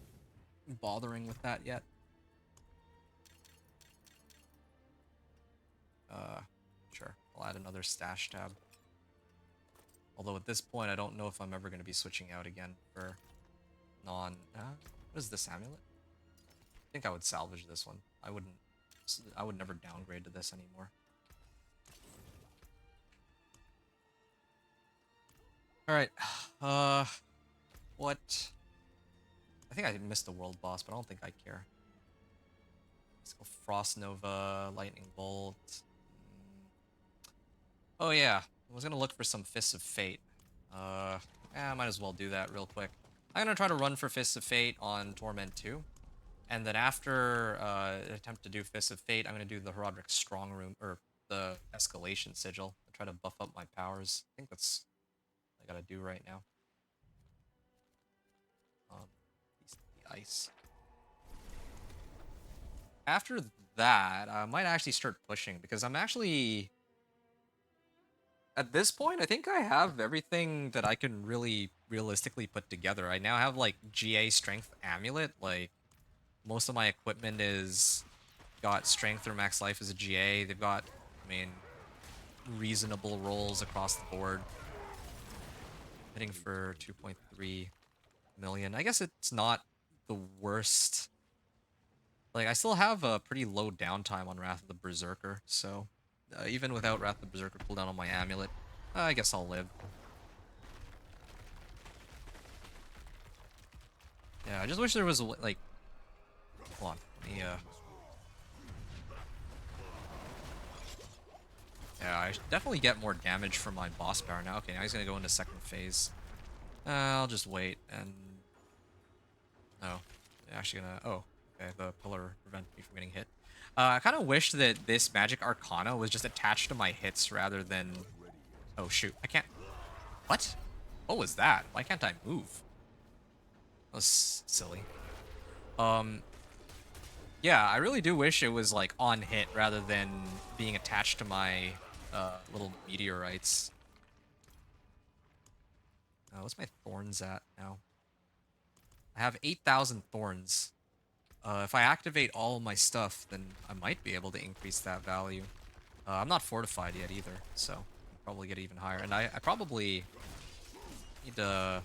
bothering with that yet. Sure. I'll add another stash tab. Although at this point, I don't know if I'm ever going to be switching out again for what is this amulet? I think I would salvage this one. I would never downgrade to this anymore. Alright. What? I think I missed the world boss, but I don't think I care. Let's go Frost Nova, Lightning Bolt. Oh yeah, I was gonna look for some Fists of Fate. I might as well do that real quick. I'm gonna try to run for Fists of Fate on Torment 2. And then after attempt to do Fists of Fate, I'm gonna do the Herodric Strong Room, or the Escalation Sigil. And try to buff up my powers. I think that's what I gotta do right now. Feast of the Ice. After that, I might actually start pushing, because I'm actually... At this point, I think I have everything that I can really realistically put together. I now have, like, GA Strength Amulet. Like, most of my equipment is... got Strength or Max Life as a GA. They've got, I mean, reasonable rolls across the board. Hitting for 2.3 million. I guess it's not the worst. Like, I still have a pretty low downtime on Wrath of the Berserker, so... even without Wrath of the Berserker cooldown on my amulet, I guess I'll live. Yeah, I just wish there was, like... Hold on, let me, Yeah, I should definitely get more damage from my boss power now. Okay, now he's gonna go into second phase. I'll just wait, and... Oh, actually gonna... Oh, okay, the pillar prevented me from getting hit. I kind of wish that this Magic Arcana was just attached to my hits rather than... Oh, shoot. I can't... What? What was that? Why can't I move? That was silly. Yeah, I really do wish it was, like, on hit rather than being attached to my little meteorites. What's my thorns at now? I have 8,000 thorns. If I activate all of my stuff, then I might be able to increase that value. I'm not fortified yet either, so I'll probably get even higher. And I probably need to...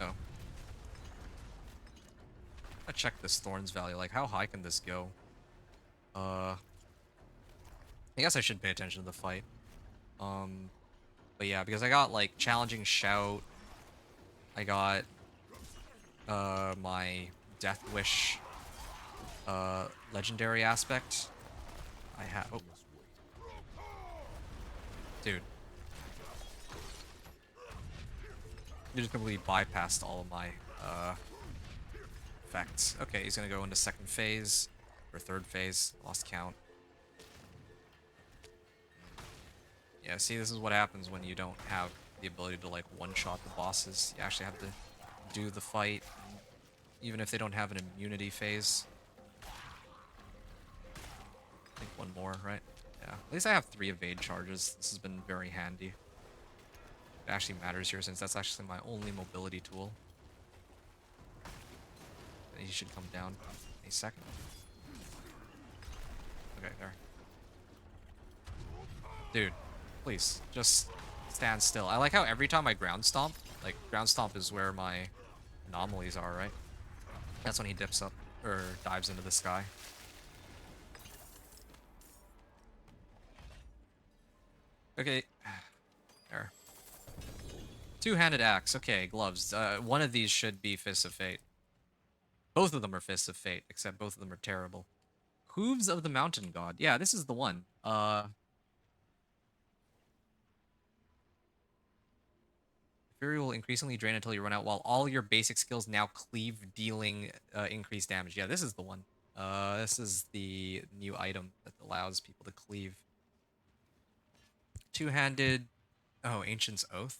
Oh. I check this Thorns value. Like, how high can this go? I guess I should pay attention to the fight. But yeah, because I got, like, Challenging Shout. I got my Death Wish legendary aspect. I have... Oh. Dude. You just completely bypassed all of my effects. Okay, he's gonna go into second phase. Or third phase. Lost count. Yeah, see, this is what happens when you don't have the ability to, like, one-shot the bosses. You actually have to do the fight, even if they don't have an immunity phase. I think one more, right? Yeah, at least I have 3 evade charges. This has been very handy. It actually matters here, since that's actually my only mobility tool. And he should come down any second. Okay, there. Dude, please, just stand still. I like how every time I ground stomp, like, ground stomp is where my anomalies are, right? That's when he dips up, or dives into the sky. Okay. There. Two-handed axe. Okay, gloves. One of these should be Fists of Fate. Both of them are Fists of Fate, except both of them are terrible. Hooves of the Mountain God. Yeah, this is the one. Fury will increasingly drain until you run out, while all your basic skills now cleave, dealing increased damage. Yeah, this is the one. This is the new item that allows people to cleave. Two-handed... Oh, Ancient's Oath.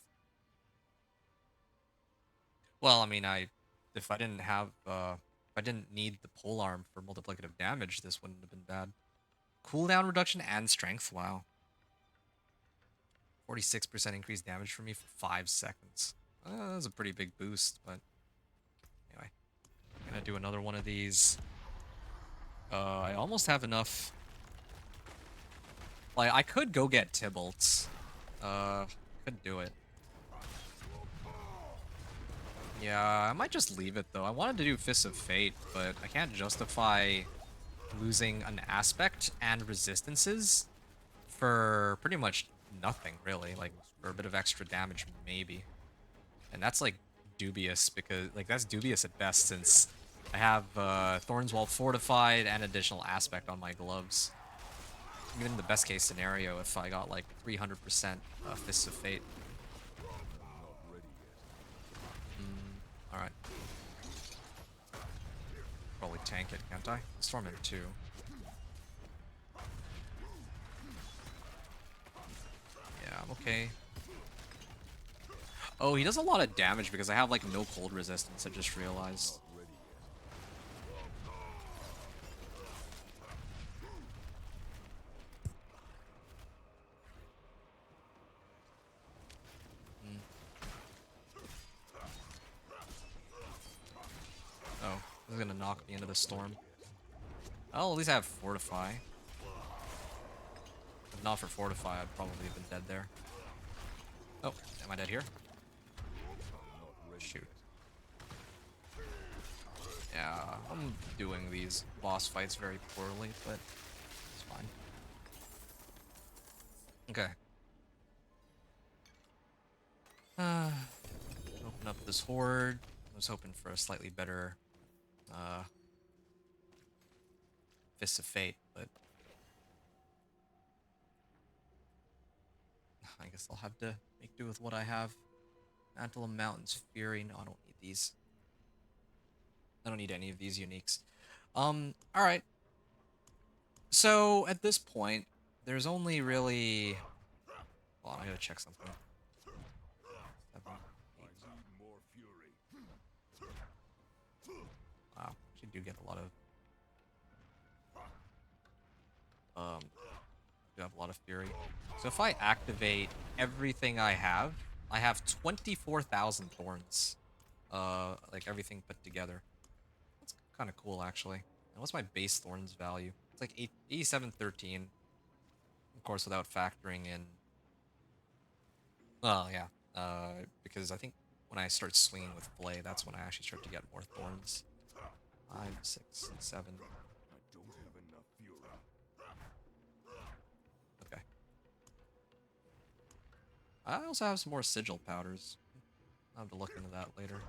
Well, I mean, if I didn't have, if I didn't need the pole arm for multiplicative damage, this wouldn't have been bad. Cooldown reduction and strength, wow. 46% increased damage for me for 5 seconds. That was a pretty big boost, but anyway. I'm gonna do another one of these. I almost have enough. Like, I could go get Tybalt's. Could do it. Yeah, I might just leave it, though. I wanted to do Fists of Fate, but I can't justify losing an aspect and resistances for pretty much nothing, really. Like, for a bit of extra damage, maybe. And that's, like, dubious, because, like, that's dubious at best, since I have Thorns Fortified and additional aspect on my gloves. Even in the best case scenario, if I got, like, 300% Fists of Fate. Alright. Probably tank it, can't I? Torment 2. Yeah, I'm okay. Oh, he does a lot of damage because I have, like, no cold resistance, I just realized. Oh, this is gonna knock me into the storm. Oh, at least I have Fortify. If not for Fortify, I'd probably have been dead there. Oh, am I dead here? Shoot. Yeah, I'm doing these boss fights very poorly, but it's fine. Okay. Open up this horde. I was hoping for a slightly better Fist of Fate, but I guess I'll have to make do with what I have. Mantle of Mountains Fury. No, I don't need these. I don't need any of these uniques. Alright. So, at this point, there's only really... Hold on, I gotta check something. 7, 8. More fury. Wow, she do get a lot of... do have a lot of fury. So if I activate everything I have 24,000 thorns. Like everything put together. That's kind of cool, actually. And what's my base thorns value? It's like 8713. Of course, without factoring in... Well, yeah. Because I think when I start swinging with Flay, that's when I actually start to get more thorns. 5, 6, 7. I don't have enough fury. Okay. I also have some more sigil powders. I'll have to look into that later.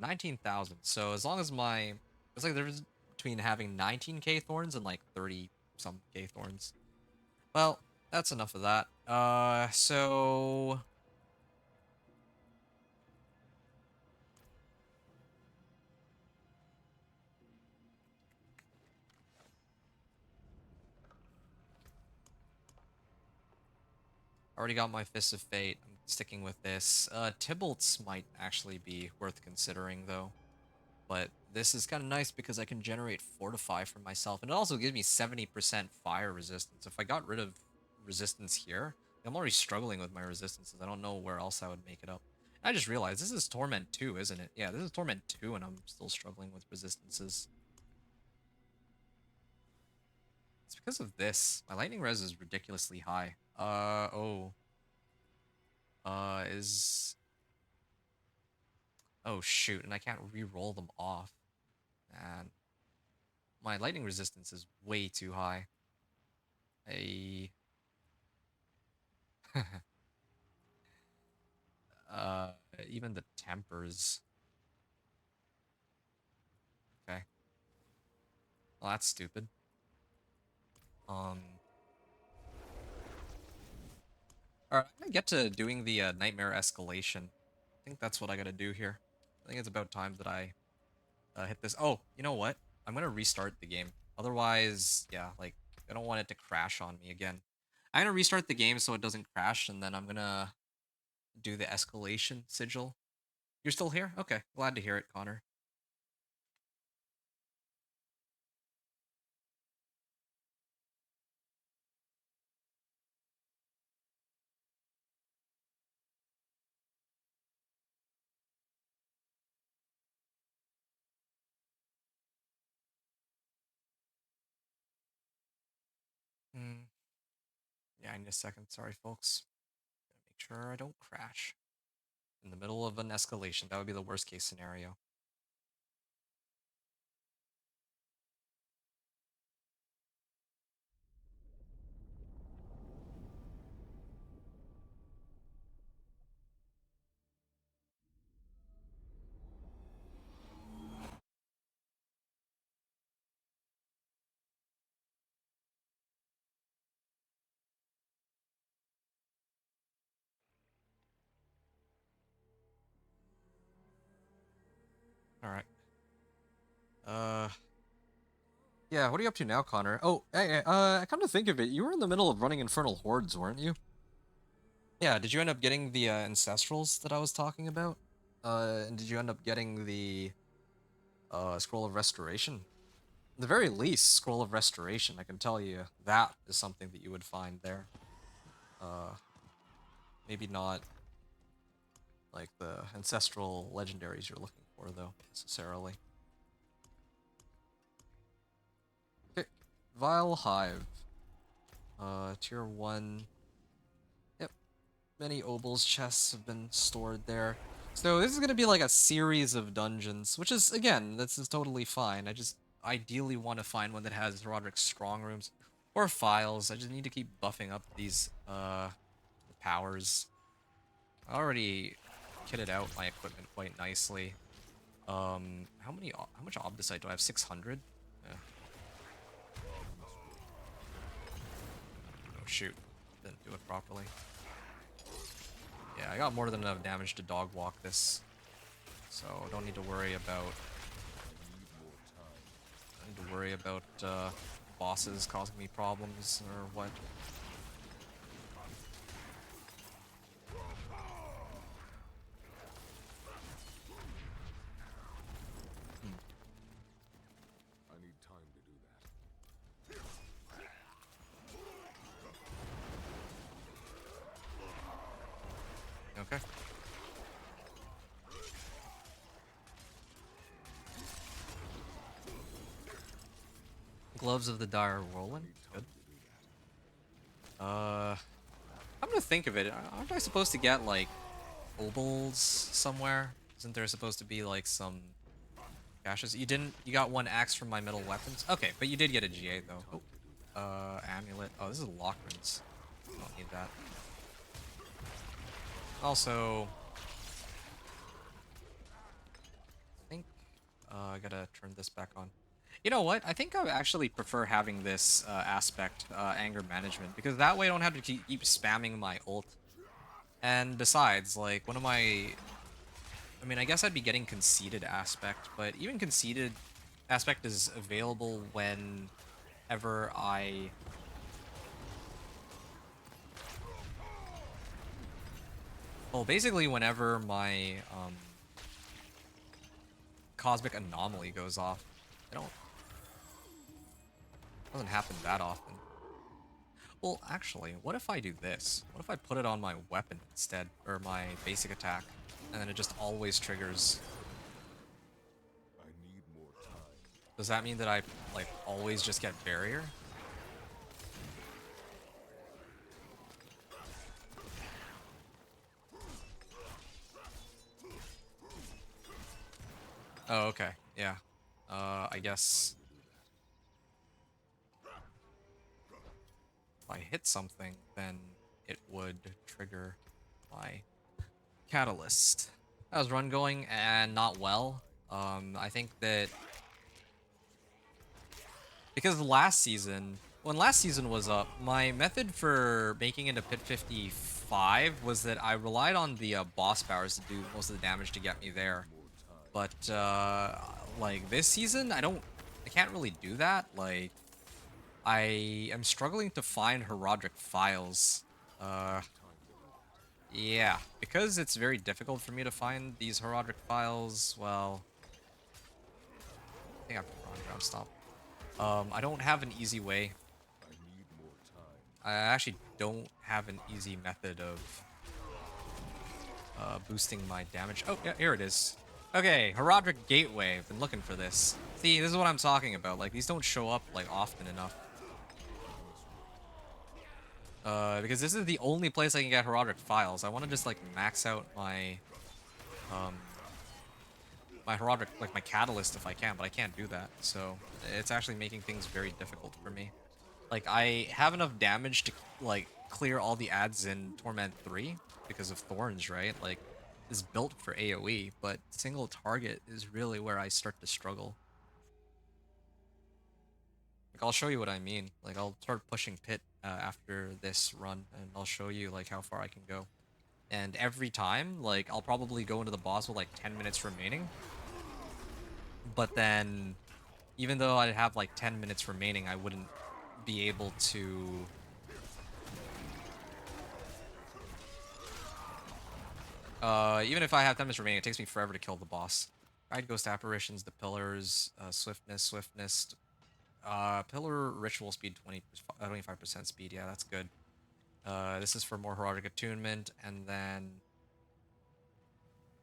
19,000. So as long as my... It's like there's between having 19k thorns and like 30 some k thorns. Well, that's enough of that. So... Already got my Fist of Fate. I'm sticking with this. Tybalt's might actually be worth considering, though. But this is kind of nice because I can generate Fortify for myself. And it also gives me 70% fire resistance. If I got rid of resistance here, I'm already struggling with my resistances. I don't know where else I would make it up. I just realized this is Torment 2, isn't it? Yeah, this is Torment 2, and I'm still struggling with resistances. It's because of this. My lightning res is ridiculously high. Oh. Is... Oh, shoot, and I can't re-roll them off. And my lightning resistance is way too high. Uh, even the tempers. Okay. Well, that's stupid. Alright, I'm gonna get to doing the nightmare escalation. I think that's what I gotta do here. I think it's about time that I hit this. Oh, you know what? I'm gonna restart the game. Otherwise, yeah, like, I don't want it to crash on me again. I'm gonna restart the game so it doesn't crash, and then I'm gonna do the escalation sigil. You're still here? Okay, glad to hear it, Connor. Hmm. Yeah, I need a second. Sorry, folks. Gotta make sure I don't crash in the middle of an escalation. That would be the worst case scenario. All right. Uh, yeah. What are you up to now, Connor? Oh, hey, I come to think of it, you were in the middle of running Infernal Hordes, weren't you? Yeah. Did you end up getting the ancestrals that I was talking about? And did you end up getting the scroll of restoration? At the very least, scroll of restoration. I can tell you that is something that you would find there. Uh, maybe not like the ancestral legendaries you're looking for, though, necessarily. Okay, Vile Hive. Tier 1. Yep, many Obel's chests have been stored there. So this is going to be like a series of dungeons, which is, again, this is totally fine. I just ideally want to find one that has Roderick's strong rooms or files. I just need to keep buffing up these powers. I already kitted out my equipment quite nicely. How much Obdicite do I have? 600? Yeah. Oh shoot, didn't do it properly. Yeah, I got more than enough damage to dog walk this, so don't need to worry about. I need to worry about bosses causing me problems or what. I need time to do that. Okay. Gloves of the Dire Whirlwind. Good. I'm gonna think of it. Aren't I supposed to get like Obels somewhere? Isn't there supposed to be like some caches? You didn't. You got one axe from my metal weapons. Okay, but you did get a GA though. Oh, amulet. Oh, this is Lockrins. Don't need that. Also, I think I gotta turn this back on. You know what? I think I actually prefer having this aspect, anger management, because that way I don't have to keep spamming my ult. And besides, like, one of my... I mean, I guess I'd be getting conceited aspect, but even conceited aspect is available whenever I... Well, basically whenever my cosmic anomaly goes off. Doesn't happen that often. Well, actually, what if I do this? What if I put it on my weapon instead, or my basic attack, and then it just always triggers? I need more time. Does that mean that I, like, always just get barrier? Oh, okay. Yeah. I guess if I hit something, then it would trigger my catalyst. How's run going? And not well. I think that because last season, when last season was up, my method for making it a Pit 55 was that I relied on the boss powers to do most of the damage to get me there. But like this season, I can't really do that. Like, I am struggling to find Herodric files. Uh, Yeah, because it's very difficult for me to find these Herodic files, well, I think I have to run ground stop. I don't have an easy way. I need more time. I actually don't have an easy method of boosting my damage. Oh, yeah, here it is. Okay, Herodic Gateway. I've been looking for this. See, this is what I'm talking about. Like, these don't show up, like, often enough. Because this is the only place I can get Herodic files. I want to just, like, max out my, my Herodic, like, my Catalyst if I can, but I can't do that. So, it's actually making things very difficult for me. Like, I have enough damage to, like, clear all the ads in Torment 3 because of Thorns, right? Like, it's built for AoE, but single target is really where I start to struggle. Like, I'll show you what I mean. Like, I'll start pushing Pit after this run, and I'll show you, like, how far I can go. And every time, like, I'll probably go into the boss with, like, 10 minutes remaining. But then, even though I have, like, 10 minutes remaining, I wouldn't be able to... even if I have 10 minutes remaining, it takes me forever to kill the boss. Guide Ghost Apparitions, the Pillars, Swiftness. Pillar Ritual Speed 25% speed, yeah, that's good. This is for more Herodic Attunement, and then...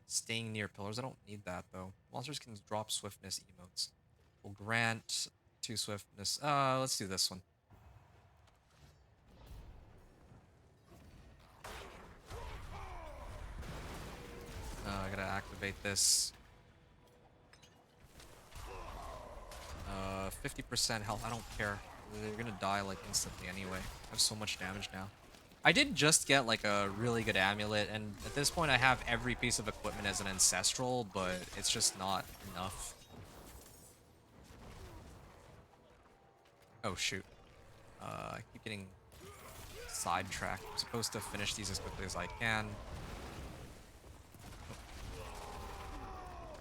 Staying near pillars, I don't need that, though. Monsters can drop Swiftness emotes. Will grant 2 Swiftness. Let's do this one. I gotta activate this. 50% health. I don't care. They're gonna die like instantly anyway. I have so much damage now. I did just get like a really good amulet, and at this point I have every piece of equipment as an ancestral, but it's just not enough. Oh shoot. I keep getting sidetracked. I'm supposed to finish these as quickly as I can.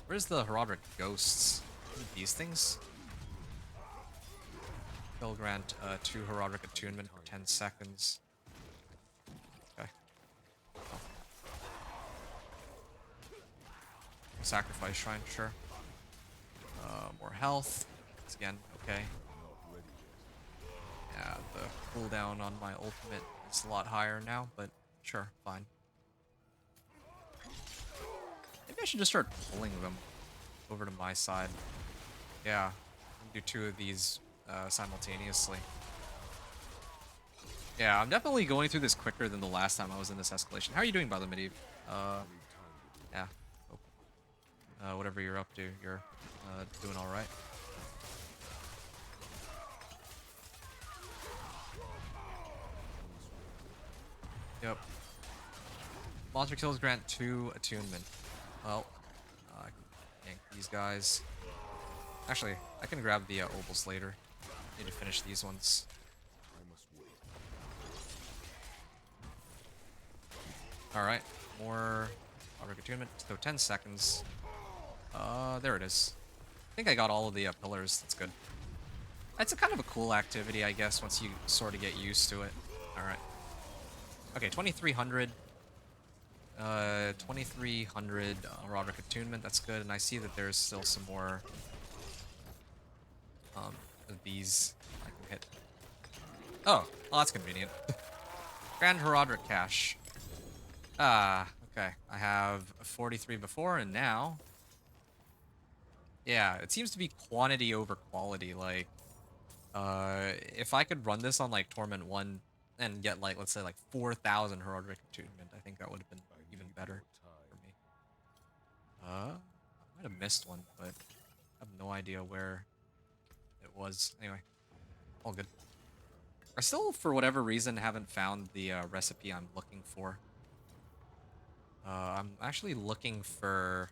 Where's the Herodic Ghosts? Is it these things? They'll grant 2 Herodic Attunement for 10 seconds. Okay. Oh. Sacrifice Shrine, sure. More health. Once again, okay. Yeah, the cooldown on my ultimate is a lot higher now, but sure, fine. Maybe I should just start pulling them over to my side. Yeah, do 2 of these simultaneously. Yeah, I'm definitely going through this quicker than the last time I was in this escalation. How are you doing, by the Medivh? Yeah. Oh. Whatever you're up to, you're doing all right. Yep. Monster kills grant 2 attunement. Well, I can yank these guys. Actually, I can grab the obels later. Need to finish these ones. Alright, more Auto Attunement. So 10 seconds. There it is. I think I got all of the pillars. That's good. It's a kind of a cool activity, I guess, once you sort of get used to it. Alright. Okay, 2300. 2300 Roderick Attunement, that's good, and I see that there's still some more of these I can hit. Oh, well, that's convenient. Grand Herodic Cache. Ah, okay. I have 43 before, and now... Yeah, it seems to be quantity over quality, like... if I could run this on, like, Torment 1 and get, like, let's say, like, 4,000 Herodic Attunement, I think that would have been even better for me. I might have missed one, but I have no idea where it was. Anyway, all good. I still, for whatever reason, haven't found the recipe I'm looking for. I'm actually looking for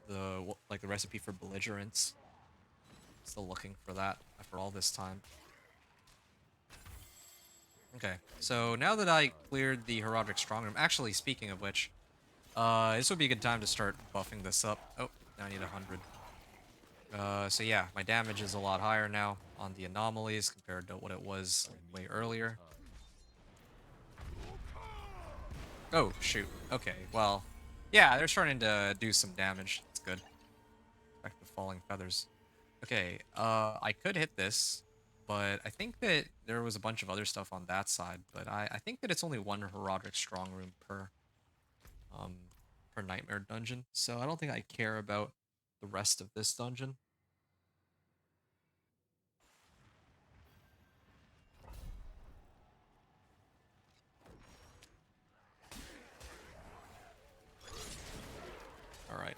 the recipe for belligerence. Still looking for that after all this time. Okay, so now that I cleared the Herodic Strongroom, actually, speaking of which, this would be a good time to start buffing this up. Oh, now I need 100. So yeah, my damage is a lot higher now on the anomalies compared to what it was like, way earlier. Oh, shoot. Okay, well, yeah, they're starting to do some damage. That's good. Effective falling feathers. Okay, I could hit this, but I think that there was a bunch of other stuff on that side, but I think that it's only one Herodic Strong Room um, per Nightmare Dungeon, so I don't think I care about the rest of this dungeon. Alright.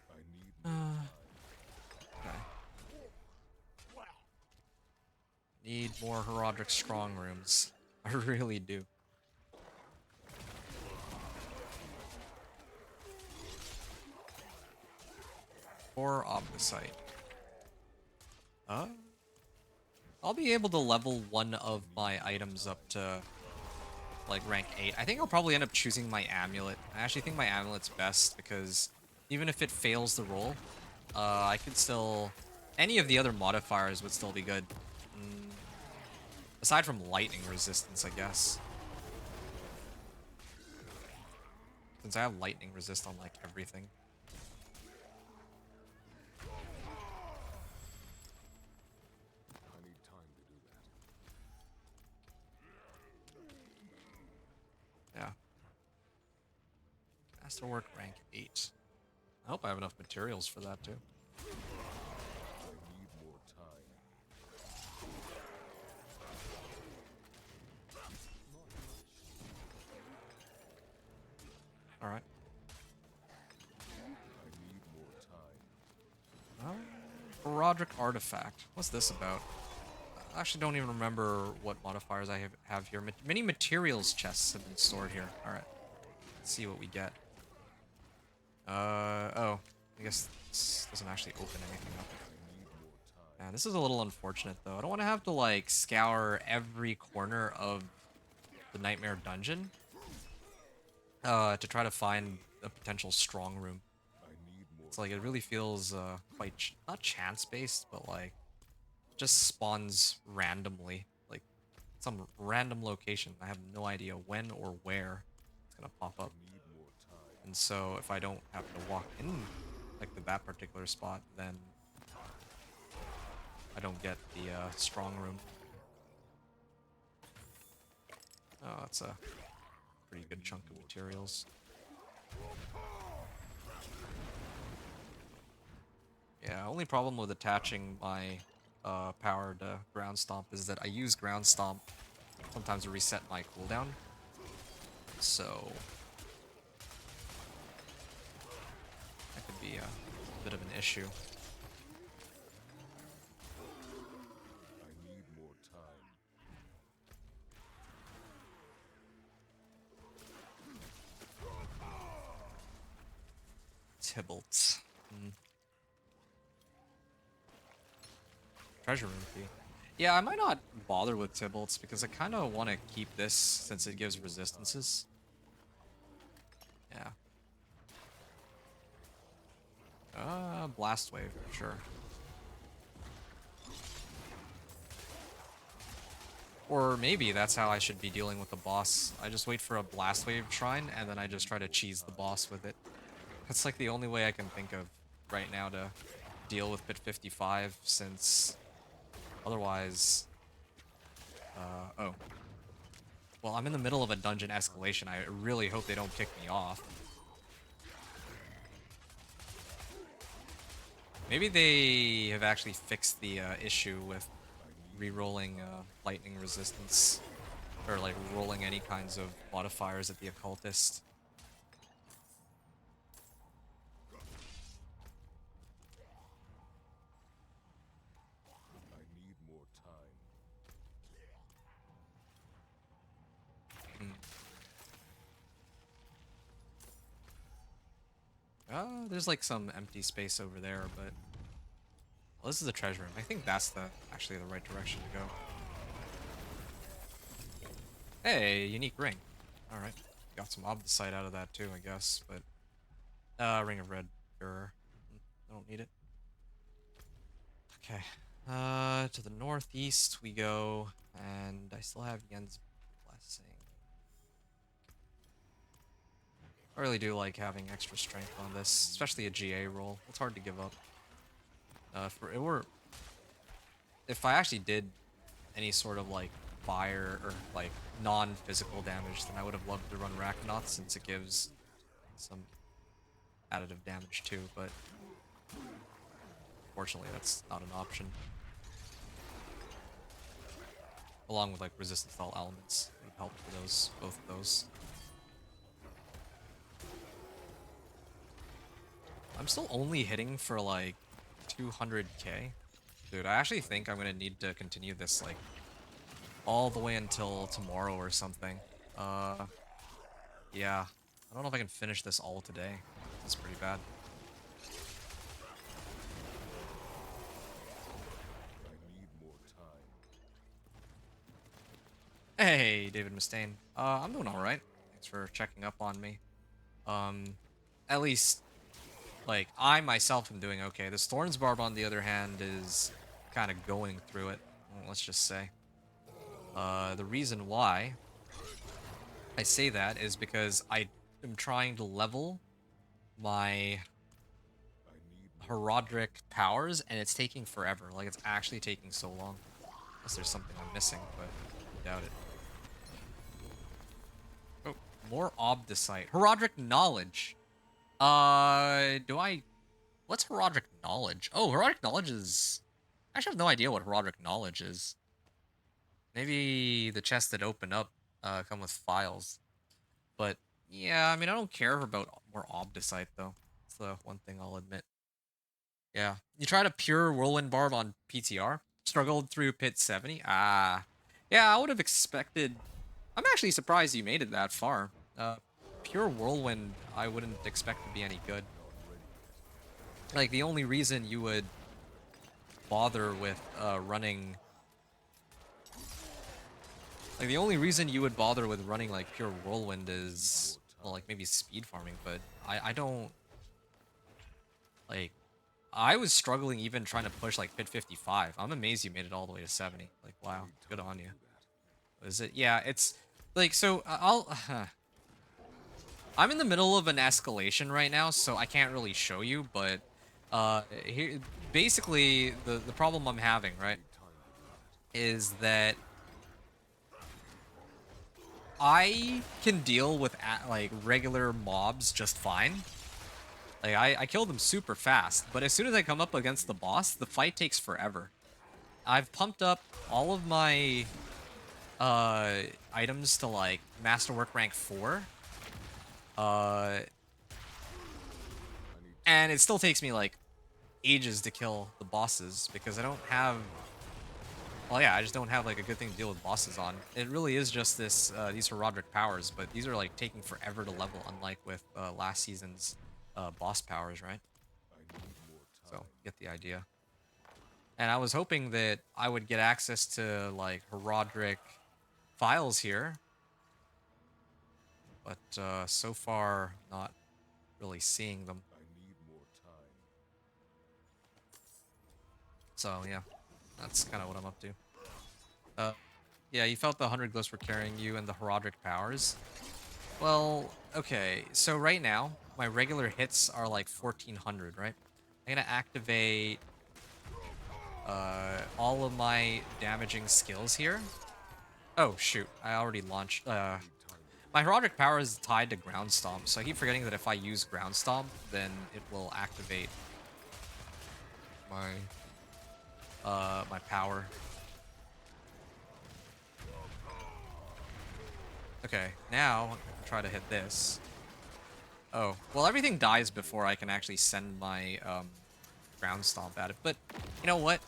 I need Uh, more okay. Need more Herodic Strong Rooms. I really do. Or Opticite. Uh, I'll be able to level one of my items up to like rank 8. I think I'll probably end up choosing my amulet. I actually think my amulet's best because even if it fails the roll, I could still... Any of the other modifiers would still be good. Mm, aside from lightning resistance, I guess. Since I have lightning resist on like everything. I need time to do that. Yeah. Masterwork rank 8. I hope I have enough materials for that too. I need more time. Alright. I need more time. Roderick Artifact. What's this about? I actually don't even remember what modifiers I have here. Many materials chests have been stored here. Alright. Let's see what we get. Oh. I guess this doesn't actually open anything up. I need more time. Man, this is a little unfortunate, though. I don't want to have to, like, scour every corner of the Nightmare Dungeon to try to find a potential strong room. I need more. It's like, it really feels quite, not chance-based, but, like, just spawns randomly. Like, some random location. I have no idea when or where it's gonna pop up. I need more time. And so, if I don't happen to walk in, like, to that particular spot, then I don't get the strong room. Oh, that's a pretty good chunk of materials. Yeah, only problem with attaching my power to Ground Stomp is that I use Ground Stomp sometimes to reset my cooldown. So that could be a bit of an issue. I need more time. Tybalt. Treasure room key. Yeah, I might not bother with Tybalt's because I kind of want to keep this since it gives resistances. Yeah. Blast Wave, sure. Or maybe that's how I should be dealing with the boss. I just wait for a Blast Wave shrine, and then I just try to cheese the boss with it. That's like the only way I can think of right now to deal with Pit 55, since otherwise... oh. Well, I'm in the middle of a dungeon escalation. I really hope they don't kick me off. Maybe they have actually fixed the issue with re-rolling lightning resistance, or like rolling any kinds of modifiers at the occultist. I need more time. There's like some empty space over there, but well, this is a treasure room. I think that's actually the right direction to go. Hey, unique ring. All right, got some obdicite out of that too, I guess. But ring of red. Sure, I don't need it. Okay. To the northeast we go, and I still have Yen's blessing. I really do like having extra strength on this, especially a GA roll. It's hard to give up. If I actually did any sort of like fire or like non-physical damage, then I would have loved to run Raknoth since it gives some additive damage too, but fortunately that's not an option. Along with like resistance to all elements, it would help for those, both of those. I'm still only hitting for like 200k. Dude, I actually think I'm gonna need to continue this like all the way until tomorrow or something. Yeah. I don't know if I can finish this all today. That's pretty bad. I need more time. Hey, David Mustaine. I'm doing alright. Thanks for checking up on me. At least, like, I myself am doing okay. This Thorns Barb, on the other hand, is kind of going through it, let's just say. The reason why I say that is because I am trying to level my I need Herodric powers, and it's taking forever. Like, it's actually taking so long. Unless there's something I'm missing, but I doubt it. Oh, more Obdicite. Herodric Knowledge. What's Herodric Knowledge? Oh, Herodric Knowledge is... I actually have no idea what Herodric Knowledge is. Maybe the chests that open up come with files. But, yeah, I mean, I don't care about more Obdicite, though. That's the one thing I'll admit. Yeah. You tried a pure Whirlwind Barb on PTR? Struggled through Pit 70? Ah. Yeah, I would have expected... I'm actually surprised you made it that far. Pure Whirlwind, I wouldn't expect to be any good. Like, the only reason you would bother with running... Like, the only reason you would bother with running, like, pure Whirlwind is... Well, like, maybe speed farming, but I don't... Like... I was struggling even trying to push, like, Pit 55. I'm amazed you made it all the way to 70. Like, wow. Good on you. Is it? Yeah, it's... Like, so, I'm in the middle of an escalation right now, so I can't really show you, but... Here, basically, the problem I'm having, right, is that I can deal with like regular mobs just fine. Like I kill them super fast, but as soon as I come up against the boss, the fight takes forever. I've pumped up all of my items to like Masterwork rank 4. And it still takes me like ages to kill the bosses because I don't have... Well, yeah, I just don't have like a good thing to deal with bosses on. It really is just this these Herodric powers, but these are like taking forever to level, unlike with last season's boss powers, right? I need more time. So, get the idea. And I was hoping that I would get access to like Herodric files here, but so far not really seeing them. I need more time. So yeah, that's kind of what I'm up to. Yeah, you felt the 100 glyphs were carrying you and the Herodric powers. Well, okay, so right now, my regular hits are like 1400, right? I'm gonna activate all of my damaging skills here. Oh, shoot, I already launched... My Herodric power is tied to Ground Stomp, so I keep forgetting that if I use Ground Stomp, then it will activate my my power. Okay, now I'll try to hit this. Oh, well, everything dies before I can actually send my Ground Stomp at it. But you know what?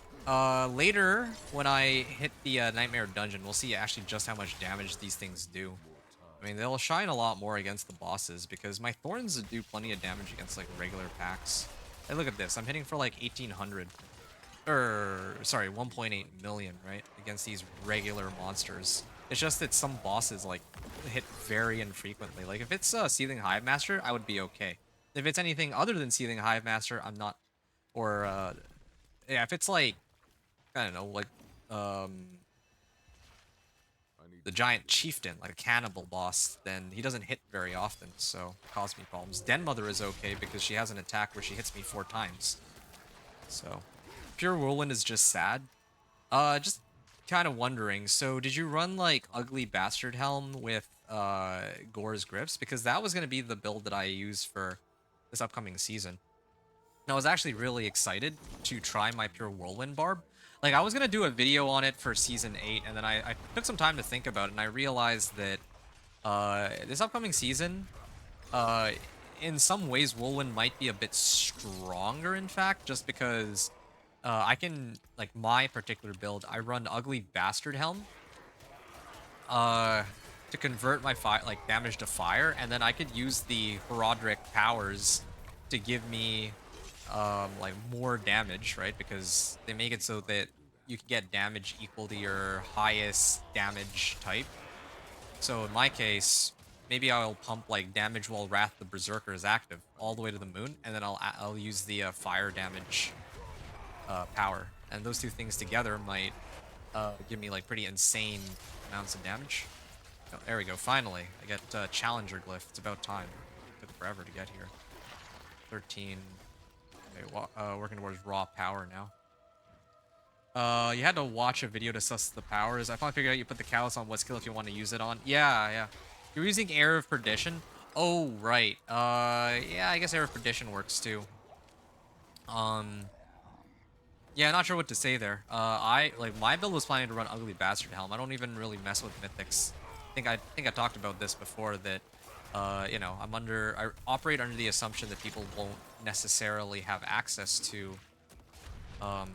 Later, when I hit the Nightmare Dungeon, we'll see actually just how much damage these things do. I mean, they'll shine a lot more against the bosses because my Thorns do plenty of damage against like regular packs. Hey, look at this. I'm hitting for like 1800. Sorry, 1.8 million, right? Against these regular monsters. It's just that some bosses like hit very infrequently. Like if it's Seething Hive Master, I would be okay. If it's anything other than Seething Hive Master, I'm not. Or yeah, if it's like I don't know, like I need the time giant to do chieftain, like a cannibal boss, then he doesn't hit very often, so it causes me problems. Den Mother is okay because she has an attack where she hits me 4 times. So Pure Whirlwind is just sad. Just kind of wondering, so did you run like Ugly Bastard Helm with Gore's Grips? Because that was gonna be the build that I use for this upcoming season. And I was actually really excited to try my Pure Whirlwind Barb. Like, I was going to do a video on it for Season 8, and then I took some time to think about it, and I realized that this upcoming season, uh, in some ways, Whirlwind might be a bit stronger, in fact, just because I can, like, my particular build, I run Ugly Bastard Helm uh, to convert my like damage to fire, and then I could use the Herodric powers to give me like more damage, right? Because they make it so that you can get damage equal to your highest damage type. So in my case, maybe I'll pump like damage while Wrath the Berserker is active all the way to the moon, and then I'll use the fire damage power, and those two things together might give me like pretty insane amounts of damage. Oh, there we go. Finally, I get Challenger Glyph. It's about time. Took forever to get here. 13. Okay, working towards raw power now. You had to watch a video to suss the powers. I finally figured out you put the callus on what skill if you want to use it on. Yeah, yeah. You're using Air of Perdition. Oh, right. Yeah, I guess Air of Perdition works too. Yeah, not sure what to say there. Like my build was planning to run Ugly Bastard Helm. I don't even really mess with mythics. I think I talked about this before that you know, I operate under the assumption that people won't necessarily have access um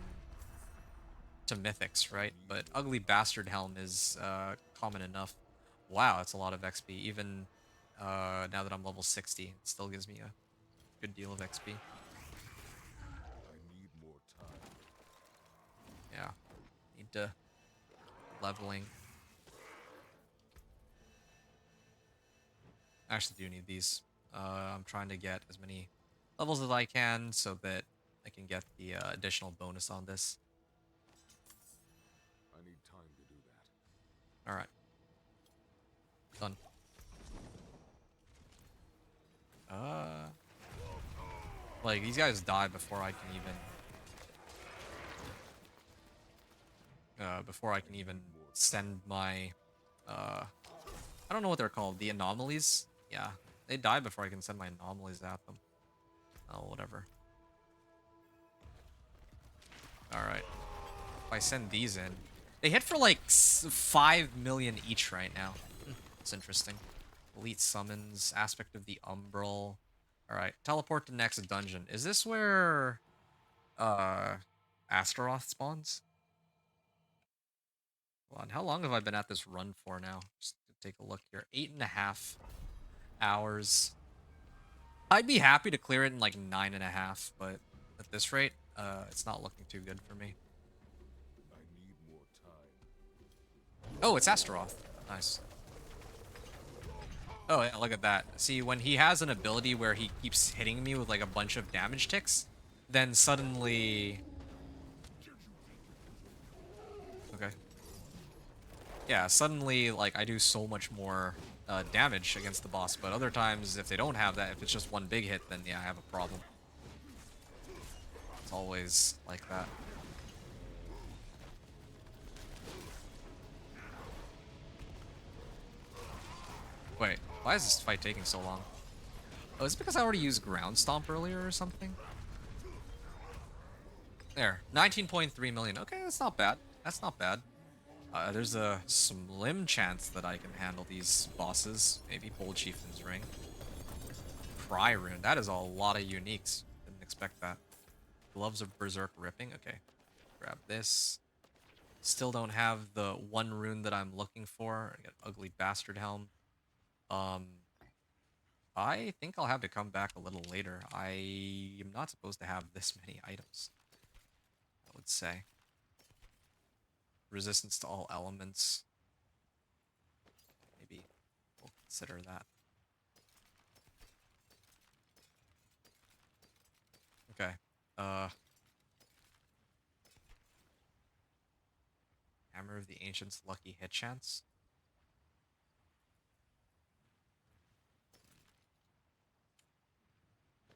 to mythics, right? But Ugly Bastard Helm is common enough. Wow, that's a lot of XP. Even now that I'm level 60, it still gives me a good deal of XP. I need more time. Yeah. Need to leveling. I actually do need these. I'm trying to get as many levels as I can so that I can get the additional bonus on this. I need time to do that. All right. Done. Like, these guys die before I can even send my, I don't know what they're called, the anomalies? Yeah, they die before I can send my anomalies at them. Oh, whatever. Alright. If I send these in, they hit for like 5 million each right now. It's interesting. Elite summons, aspect of the umbral. Alright, teleport to next dungeon. Is this where, Astaroth spawns? Hold on, how long have I been at this run for now? Just to take a look here. 8.5 hours. I'd be happy to clear it in like 9.5, but at this rate, it's not looking too good for me. I need more time. Oh, it's Astaroth. Nice. Oh, yeah, look at that. See, when he has an ability where he keeps hitting me with like a bunch of damage ticks, then suddenly... Okay. Yeah, suddenly, like, I do so much more damage against the boss, but other times, if they don't have that, if it's just one big hit, then yeah, I have a problem. It's always like that. Wait, why is this fight taking so long? Oh, is it because I already used Ground Stomp earlier or something? There, 19.3 million. Okay, that's not bad. That's not bad. There's a slim chance that I can handle these bosses. Maybe Bold Chieftain's Ring. Cry Rune. That is a lot of uniques. Didn't expect that. Gloves of Berserk Ripping. Okay. Grab this. Still don't have the one rune that I'm looking for. I got Ugly Bastard Helm. I think I'll have to come back a little later. I am not supposed to have this many items, I would say. Resistance to all elements. Maybe we'll consider that. Okay. Hammer of the Ancient's lucky hit chance.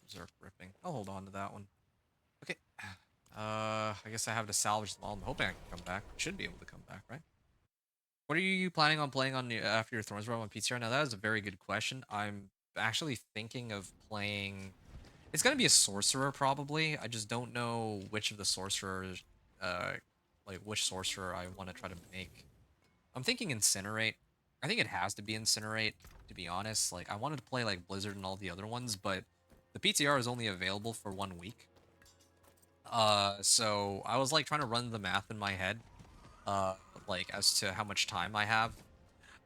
Berserk ripping. I'll hold on to that one. Okay. I guess I have to salvage them all. I'm hoping I can come back. Should be able to come back, right? What are you planning on playing on after your Thorns Barbarian on PTR? Now that is a very good question. I'm actually thinking of playing. It's gonna be a sorcerer probably. I just don't know which of the sorcerers, like which sorcerer I want to try to make. I'm thinking Incinerate. I think it has to be Incinerate, to be honest. Like, I wanted to play, like, Blizzard and all the other ones, but the PTR is only available for 1 week. So I was, like, trying to run the math in my head, like, as to how much time I have.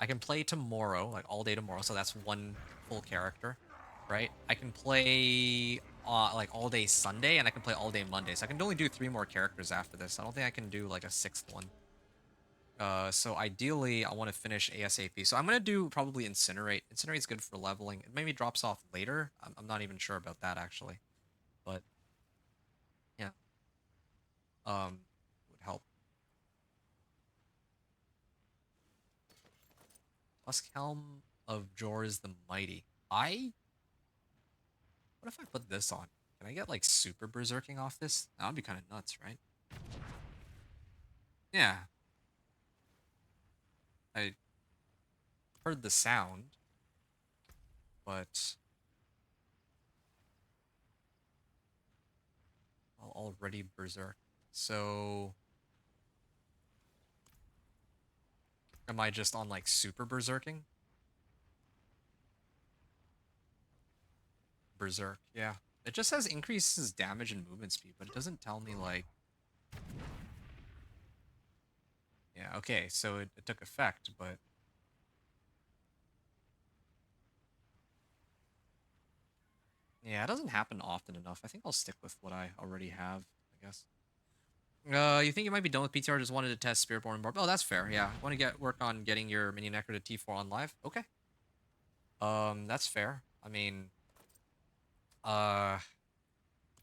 I can play tomorrow, like, all day tomorrow, so that's one full character, right? I can play, like, all day Sunday, and I can play all day Monday, so I can only do 3 more characters after this. I don't think I can do, like, a 6th one. So ideally, I want to finish ASAP. So I'm going to do probably Incinerate. Incinerate's good for leveling. It maybe drops off later. I'm not even sure about that, actually. But, yeah. Would help. Tusk Helm of Jor's the Mighty. What if I put this on? Can I get, like, super berserking off this? That would be kind of nuts, right? Yeah. I heard the sound, but I'll already berserk. So am I just on, like, super berserking? Berserk, yeah. It just says increases damage and movement speed, but it doesn't tell me, like... Yeah, okay, so it took effect, but... Yeah, it doesn't happen often enough. I think I'll stick with what I already have, I guess. You think you might be done with PTR, just wanted to test Spiritborn and Barb. Oh, that's fair, yeah. Want to work on getting your mini necro to T4 on live? Okay. That's fair. I mean, uh,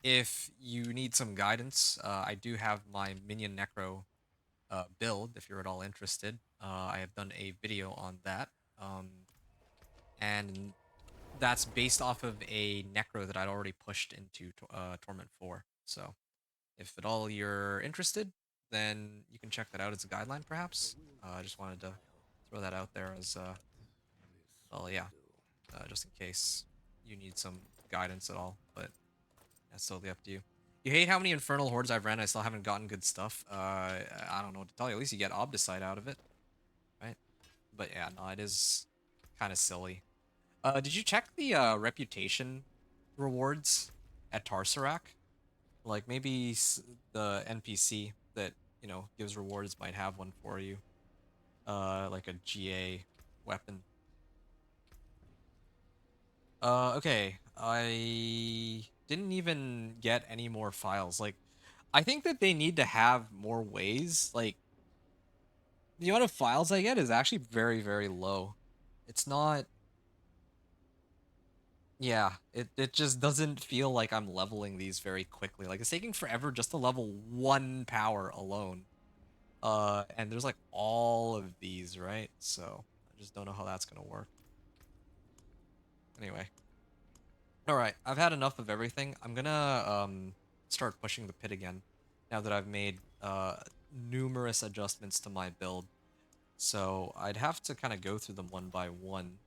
if you need some guidance, I do have my minion necro build, if you're at all interested. I have done a video on that. And that's based off of a necro that I'd already pushed into Torment 4. So if at all you're interested, then you can check that out as a guideline, perhaps. I just wanted to throw that out there as, well, yeah, just in case you need some guidance at all, but that's totally up to you. You hate how many Infernal Hordes I've ran, I still haven't gotten good stuff. I don't know what to tell you. At least you get Obdicite out of it, right? But yeah, no, it is kind of silly. Did you check the reputation rewards at Tarsarak? Like maybe the NPC that, you know, gives rewards might have one for you. Like a GA weapon. Okay. I didn't even get any more files. Like, I think that they need to have more ways. Like, the amount of files I get is actually very, very low. It's not... Yeah, it just doesn't feel like I'm leveling these very quickly. Like, it's taking forever just to level 1 power alone. And there's like all of these, right? So I just don't know how that's gonna work. Anyway. Alright, I've had enough of everything. I'm gonna start pushing the pit again now that I've made numerous adjustments to my build. So I'd have to kind of go through them one by one.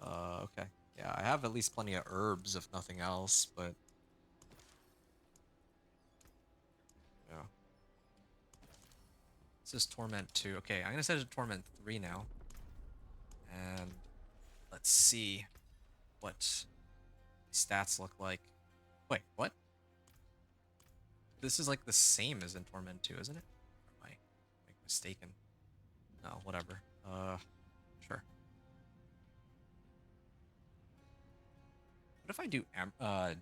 Okay. Yeah, I have at least plenty of herbs, if nothing else, but... Yeah. This is Torment 2. Okay, I'm gonna set it to Torment 3 now. And... let's see what stats look like. Wait, what? This is like the same as in Torment 2, isn't it? Or am I mistaken? No, whatever. Sure. What if I do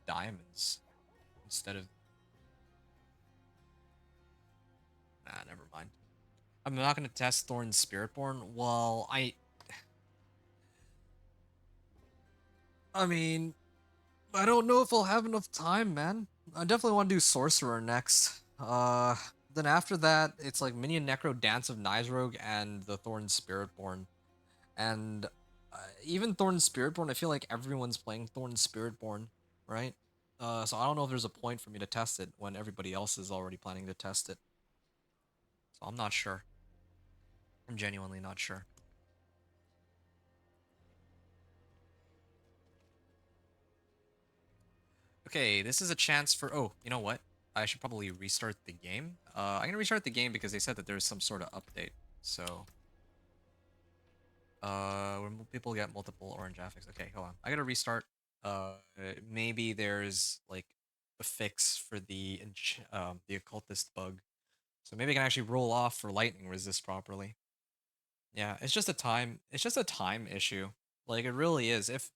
diamonds instead of... Nah, never mind. I'm not going to test Thorns Spiritborn. Well, I mean, I don't know if I'll have enough time, man. I definitely want to do Sorcerer next. Then after that, it's like Minion Necro, Dance of Nightrogue, and the Thorns Spiritborn. And even Thorns Spiritborn, I feel like everyone's playing Thorns Spiritborn, right? So I don't know if there's a point for me to test it when everybody else is already planning to test it. So I'm not sure. I'm genuinely not sure. Okay, this is a chance for... Oh, you know what? I should probably restart the game. I'm gonna restart the game because they said that there's some sort of update. So, when people get multiple orange affix. Okay, hold on. I gotta restart. Maybe there's like a fix for the occultist bug. So maybe I can actually roll off for lightning resist properly. Yeah, it's just a time issue. Like it really is. If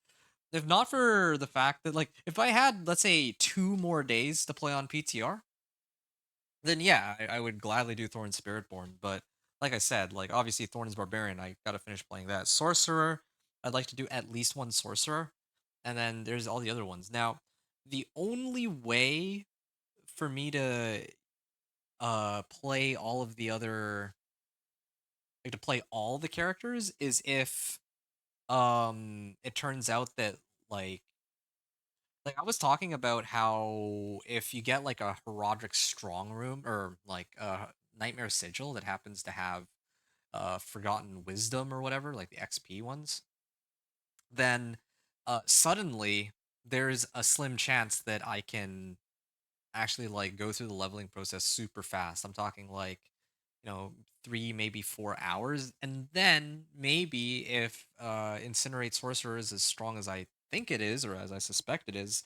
not for the fact that like if I had let's say 2 more days to play on PTR, then yeah, I would gladly do Thorn Spiritborn. But like I said, like obviously Thorns Barbarian, I gotta finish playing that. Sorcerer, I'd like to do at least one Sorcerer, and then there's all the other ones. Now, the only way for me to play all of the other like to play all the characters is if it turns out that like I was talking about how if you get like a Herodric Strong Room or like a Nightmare Sigil that happens to have Forgotten Wisdom or whatever, like the XP ones, then suddenly there's a slim chance that I can actually like go through the leveling process super fast. I'm talking like, 3 maybe 4 hours, and then maybe if Incinerate Sorcerer is as strong as I think it is, or as I suspect it is,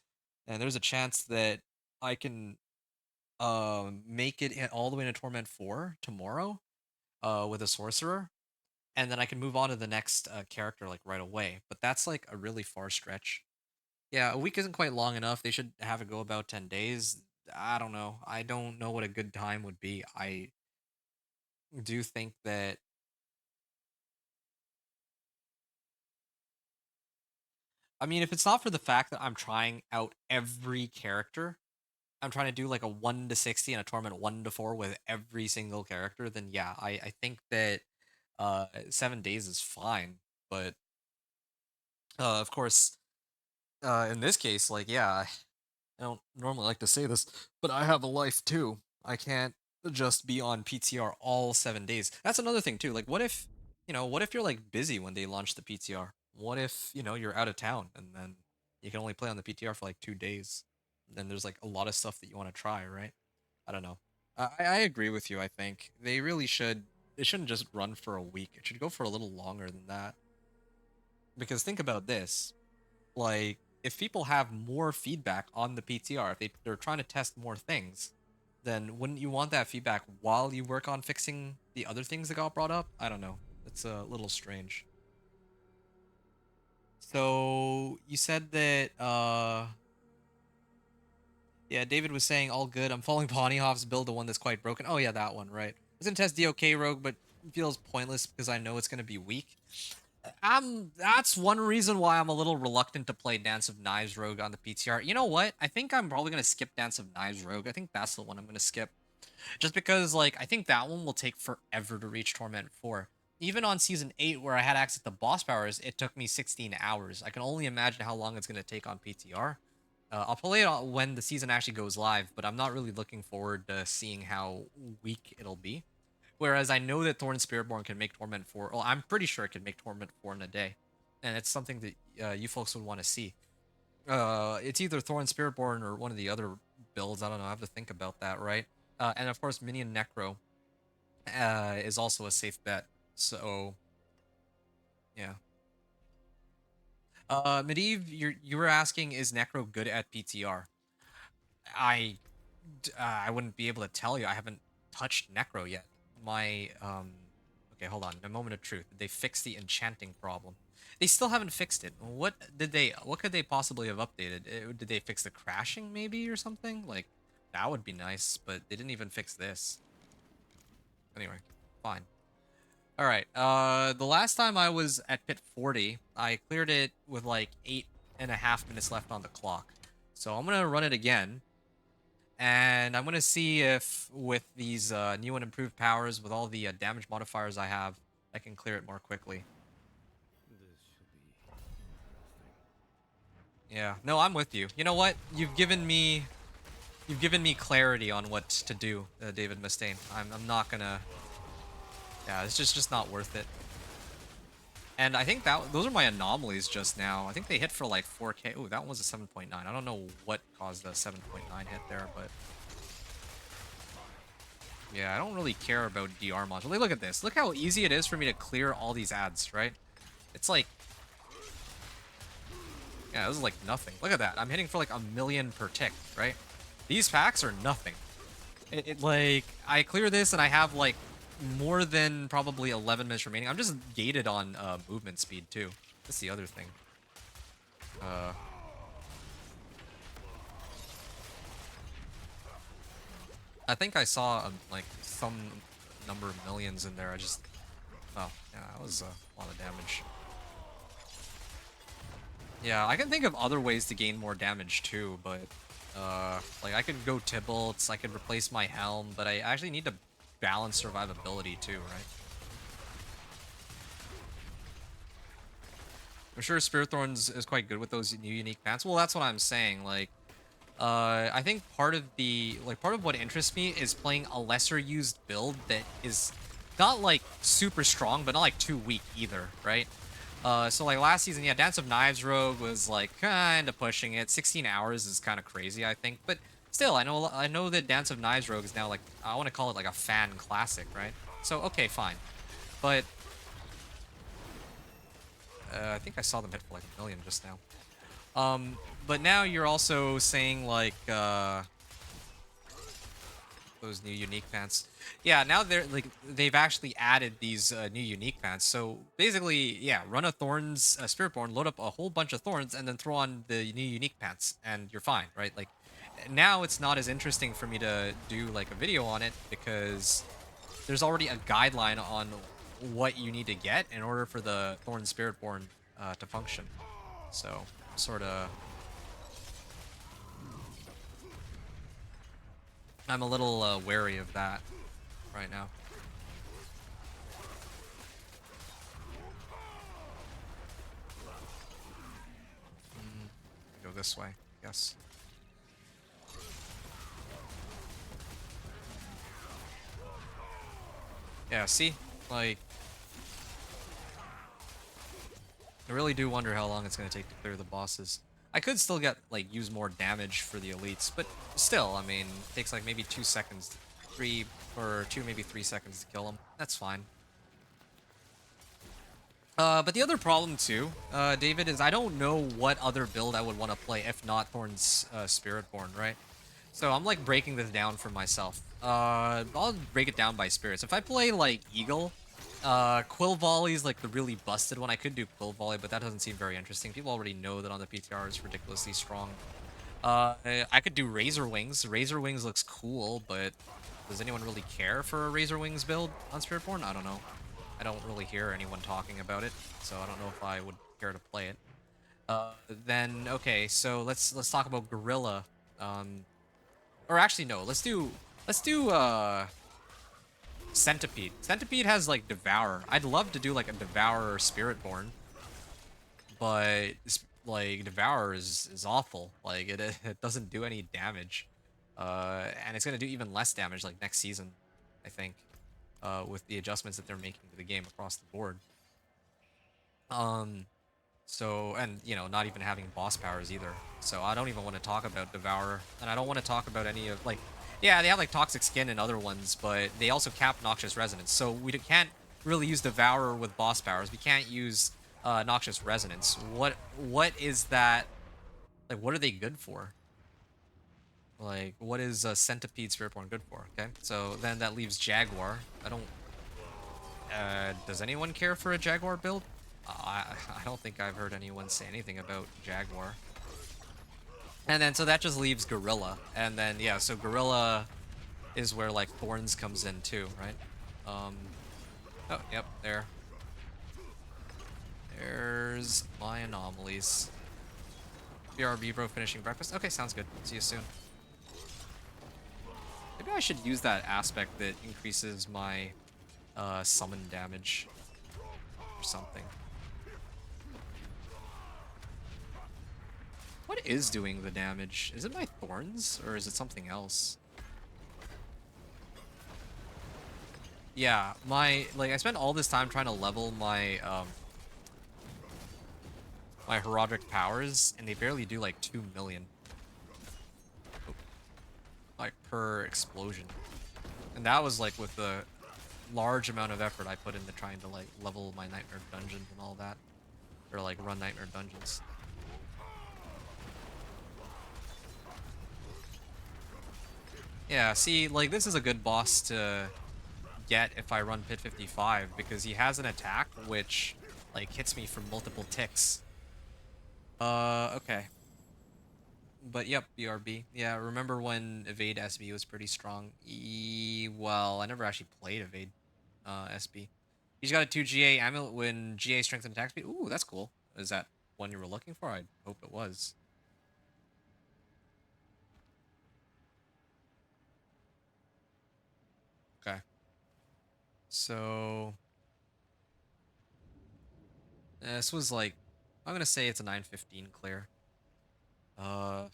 and there's a chance that I can make it all the way to Torment 4 tomorrow with a Sorcerer, and then I can move on to the next character like right away. But that's like a really far stretch. Yeah, a week isn't quite long enough. They should have it go about 10 days. I don't know. I don't know what a good time would be. I do think that I mean, if it's not for the fact that I'm trying out every character, I'm trying to do like a 1 to 60 and a Torment 1 to 4 with every single character, then yeah, I think that 7 days is fine. But of course, in this case, like, yeah, I don't normally like to say this, but I have a life too. I can't just be on PTR all 7 days. That's another thing too. Like, what if you're like busy when they launch the PTR? What if, you're out of town and then you can only play on the PTR for like 2 days? Then there's like a lot of stuff that you want to try, right? I don't know. I agree with you. I think they really should. It shouldn't just run for a week. It should go for a little longer than that. Because think about this. Like, if people have more feedback on the PTR, if they're trying to test more things, then wouldn't you want that feedback while you work on fixing the other things that got brought up? I don't know. It's a little strange. So you said that yeah, David was saying all good. I'm following Ponyhoff's build, the one that's quite broken. Oh yeah, that one, right. I was gonna test DOK Rogue, but it feels pointless because I know it's gonna be weak. That's one reason why I'm a little reluctant to play Dance of Knives Rogue on the PTR. You know what? I think I'm probably gonna skip Dance of Knives Rogue. I think that's the one I'm gonna skip. Just because, like, I think that one will take forever to reach Torment 4. Even on Season 8, where I had access to boss powers, it took me 16 hours. I can only imagine how long it's gonna take on PTR. I'll play it when the season actually goes live, but I'm not really looking forward to seeing how weak it'll be. Whereas I know that Thorn Spiritborn can make Torment 4. Well, I'm pretty sure it can make Torment 4 in a day. And it's something that you folks would want to see. It's either Thorn Spiritborn or one of the other builds. I don't know. I have to think about that, right? And of course, Minion Necro is also a safe bet. So, yeah. Medivh, you were asking, is Necro good at PTR? I I wouldn't be able to tell you. I haven't touched Necro yet. My okay, hold on. A moment of truth. Did they fix the enchanting problem? They still haven't fixed it. What could they possibly have updated? Did they fix the crashing maybe or something? Like that would be nice, but they didn't even fix this. Anyway, fine. All right. The last time I was at pit 40, I cleared it with like 8.5 minutes left on the clock. So I'm gonna run it again. And I'm gonna see if with these new and improved powers, with all the damage modifiers I have, I can clear it more quickly. This should be interesting. Yeah, no, I'm with you. You know what? You've given me clarity on what to do, David Mustaine. I'm not gonna. Yeah, it's just not worth it. And I think that those are my anomalies just now. I think they hit for like 4K. Ooh, that one was a 7.9. I don't know what caused the 7.9 hit there, but yeah, I don't really care about DR module. Like, look at this. Look how easy it is for me to clear all these ads, right? It's like, yeah, this is like nothing. Look at that. I'm hitting for like 1,000,000 per tick, right? These packs are nothing. Like, I clear this and I have like more than probably 11 minutes remaining. I'm just gated on movement speed too. That's the other thing. I think I saw like some number of millions in there. Oh, yeah, that was a lot of damage. Yeah, I can think of other ways to gain more damage too, but like I could go Tybalt's, I could replace my helm, but I actually need to balance survivability too, right? I'm sure Spirit Thorns is quite good with those new unique pants. Well, that's what I'm saying. Like, I think part of what interests me is playing a lesser used build that is not like super strong, but not like too weak either, right? So like last season, yeah, Dance of Knives Rogue was like kind of pushing it. 16 hours is kind of crazy, I think, but still, I know that Dance of Knives Rogue is now like I want to call it like a fan classic, right? So okay, fine, but I think I saw them hit for like 1,000,000 just now. But now you're also saying like those new unique pants. Yeah, now they've actually added these new unique pants. So basically, yeah, run a Thorns Spiritborn, load up a whole bunch of Thorns, and then throw on the new unique pants, and you're fine, right? Like now it's not as interesting for me to do like a video on it because there's already a guideline on what you need to get in order for the Thorn Spiritborn to function. So sort of. I'm a little wary of that right now. Go this way, yes. Yeah, see? Like, I really do wonder how long it's going to take to clear the bosses. I could still get, like, use more damage for the elites, but still, I mean, it takes, like, maybe 2 seconds, 3, or 2, maybe 3 seconds to kill them. That's fine. But the other problem, too, David, is I don't know what other build I would want to play if not Thorn's Spiritborn, right? So I'm, like, breaking this down for myself. I'll break it down by spirits. If I play, like, Eagle, Quill Volley is like the really busted one. I could do Quill Volley, but that doesn't seem very interesting. People already know that on the PTR it's ridiculously strong. I could do Razor Wings. Razor Wings looks cool, but does anyone really care for a Razor Wings build on Spiritborn? I don't know. I don't really hear anyone talking about it, so I don't know if I would care to play it. Then okay, so let's talk about Gorilla. Or actually no, let's do Centipede. Centipede has like Devour. I'd love to do like a Devour or Spiritborn, but like Devour is awful. Like it doesn't do any damage, and it's gonna do even less damage like next season, I think, with the adjustments that they're making to the game across the board. So and you know not even having boss powers either. So I don't even want to talk about Devour, and I don't want to talk about any of like. Yeah, they have like Toxic Skin and other ones, but they also cap Noxious Resonance. So we can't really use Devourer with boss powers. We can't use Noxious Resonance. What is that? Like, what are they good for? Like, what is Centipede Spiritborn good for? Okay, so then that leaves Jaguar. I don't. Does anyone care for a Jaguar build? I don't think I've heard anyone say anything about Jaguar. And then, so that just leaves Gorilla. And then, yeah, so Gorilla is where, like, Thorns comes in, too, right? Oh, yep, there. There's my anomalies. BRB, bro, finishing breakfast. Okay, sounds good. See you soon. Maybe I should use that aspect that increases my summon damage or something. What is doing the damage? Is it my thorns or is it something else? Yeah, I spent all this time trying to level my my heroic powers, and they barely do like 2 million. Oh, like per explosion. And that was like with the large amount of effort I put into trying to like level my nightmare dungeons and all that. Or like run nightmare dungeons. Yeah, see, like this is a good boss to get if I run Pit 55 because he has an attack which like hits me from multiple ticks. Okay. But yep, BRB. Yeah, remember when Evade SB was pretty strong? Well, I never actually played Evade SB. He's got a 2 GA amulet when GA strength and attack speed. Ooh, that's cool. Is that one you were looking for? I hope it was. Okay. So this was like I'm gonna say it's a 915 clear. Uh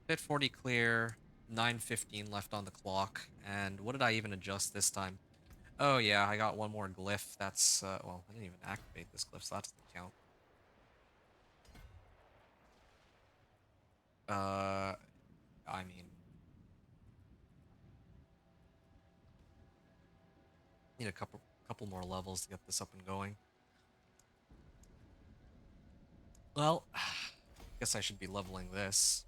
Pit 40 clear, 915 left on the clock, and what did I even adjust this time? Oh yeah, I got one more glyph. That's well, I didn't even activate this glyph, so that doesn't count. I mean, need a couple more levels to get this up and going. Well, guess I should be leveling this.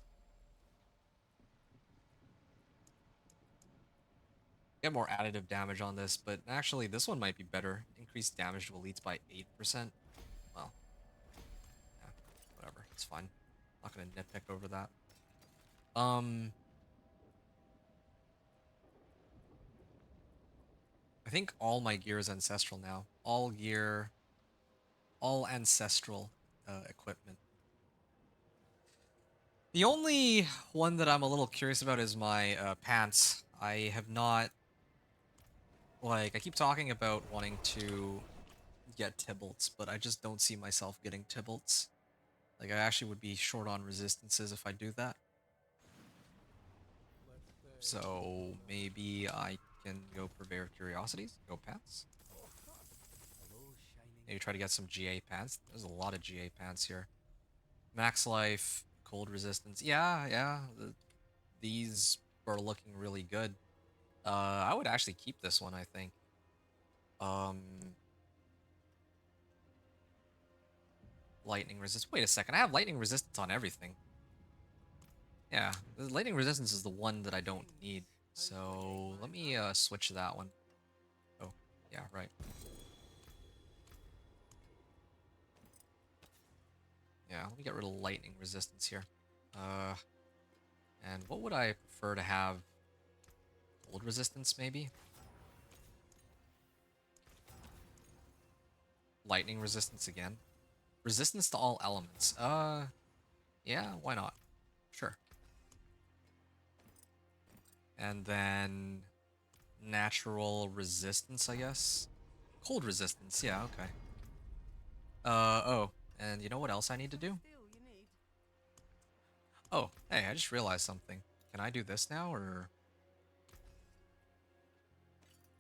Get more additive damage on this, but actually this one might be better. Increased damage to elites by 8%. Well, yeah, whatever. It's fine. Not gonna nitpick over that. I think all my gear is ancestral now. All gear, all ancestral equipment. The only one that I'm a little curious about is my pants. I have not, like, I keep talking about wanting to get Tybalts, but I just don't see myself getting Tybalts. Like, I actually would be short on resistances if I do that. So maybe I can go Purveyor of Curiosities, go pants. Maybe try to get some GA pants. There's a lot of GA pants here. Max life, cold resistance. Yeah. These are looking really good. I would actually keep this one, I think. Um, lightning resistance. Wait a second, I have lightning resistance on everything. Yeah, the lightning resistance is the one that I don't need. So let me switch that one. Oh, yeah, right. Yeah, let me get rid of lightning resistance here. And what would I prefer to have? Cold resistance, maybe? Lightning resistance again. Resistance to all elements. Yeah, why not? Sure. And then natural resistance, I guess. Cold resistance, yeah, okay. Oh, and you know what else I need to do? Steel you need. Oh, hey, I just realized something. Can I do this now, or...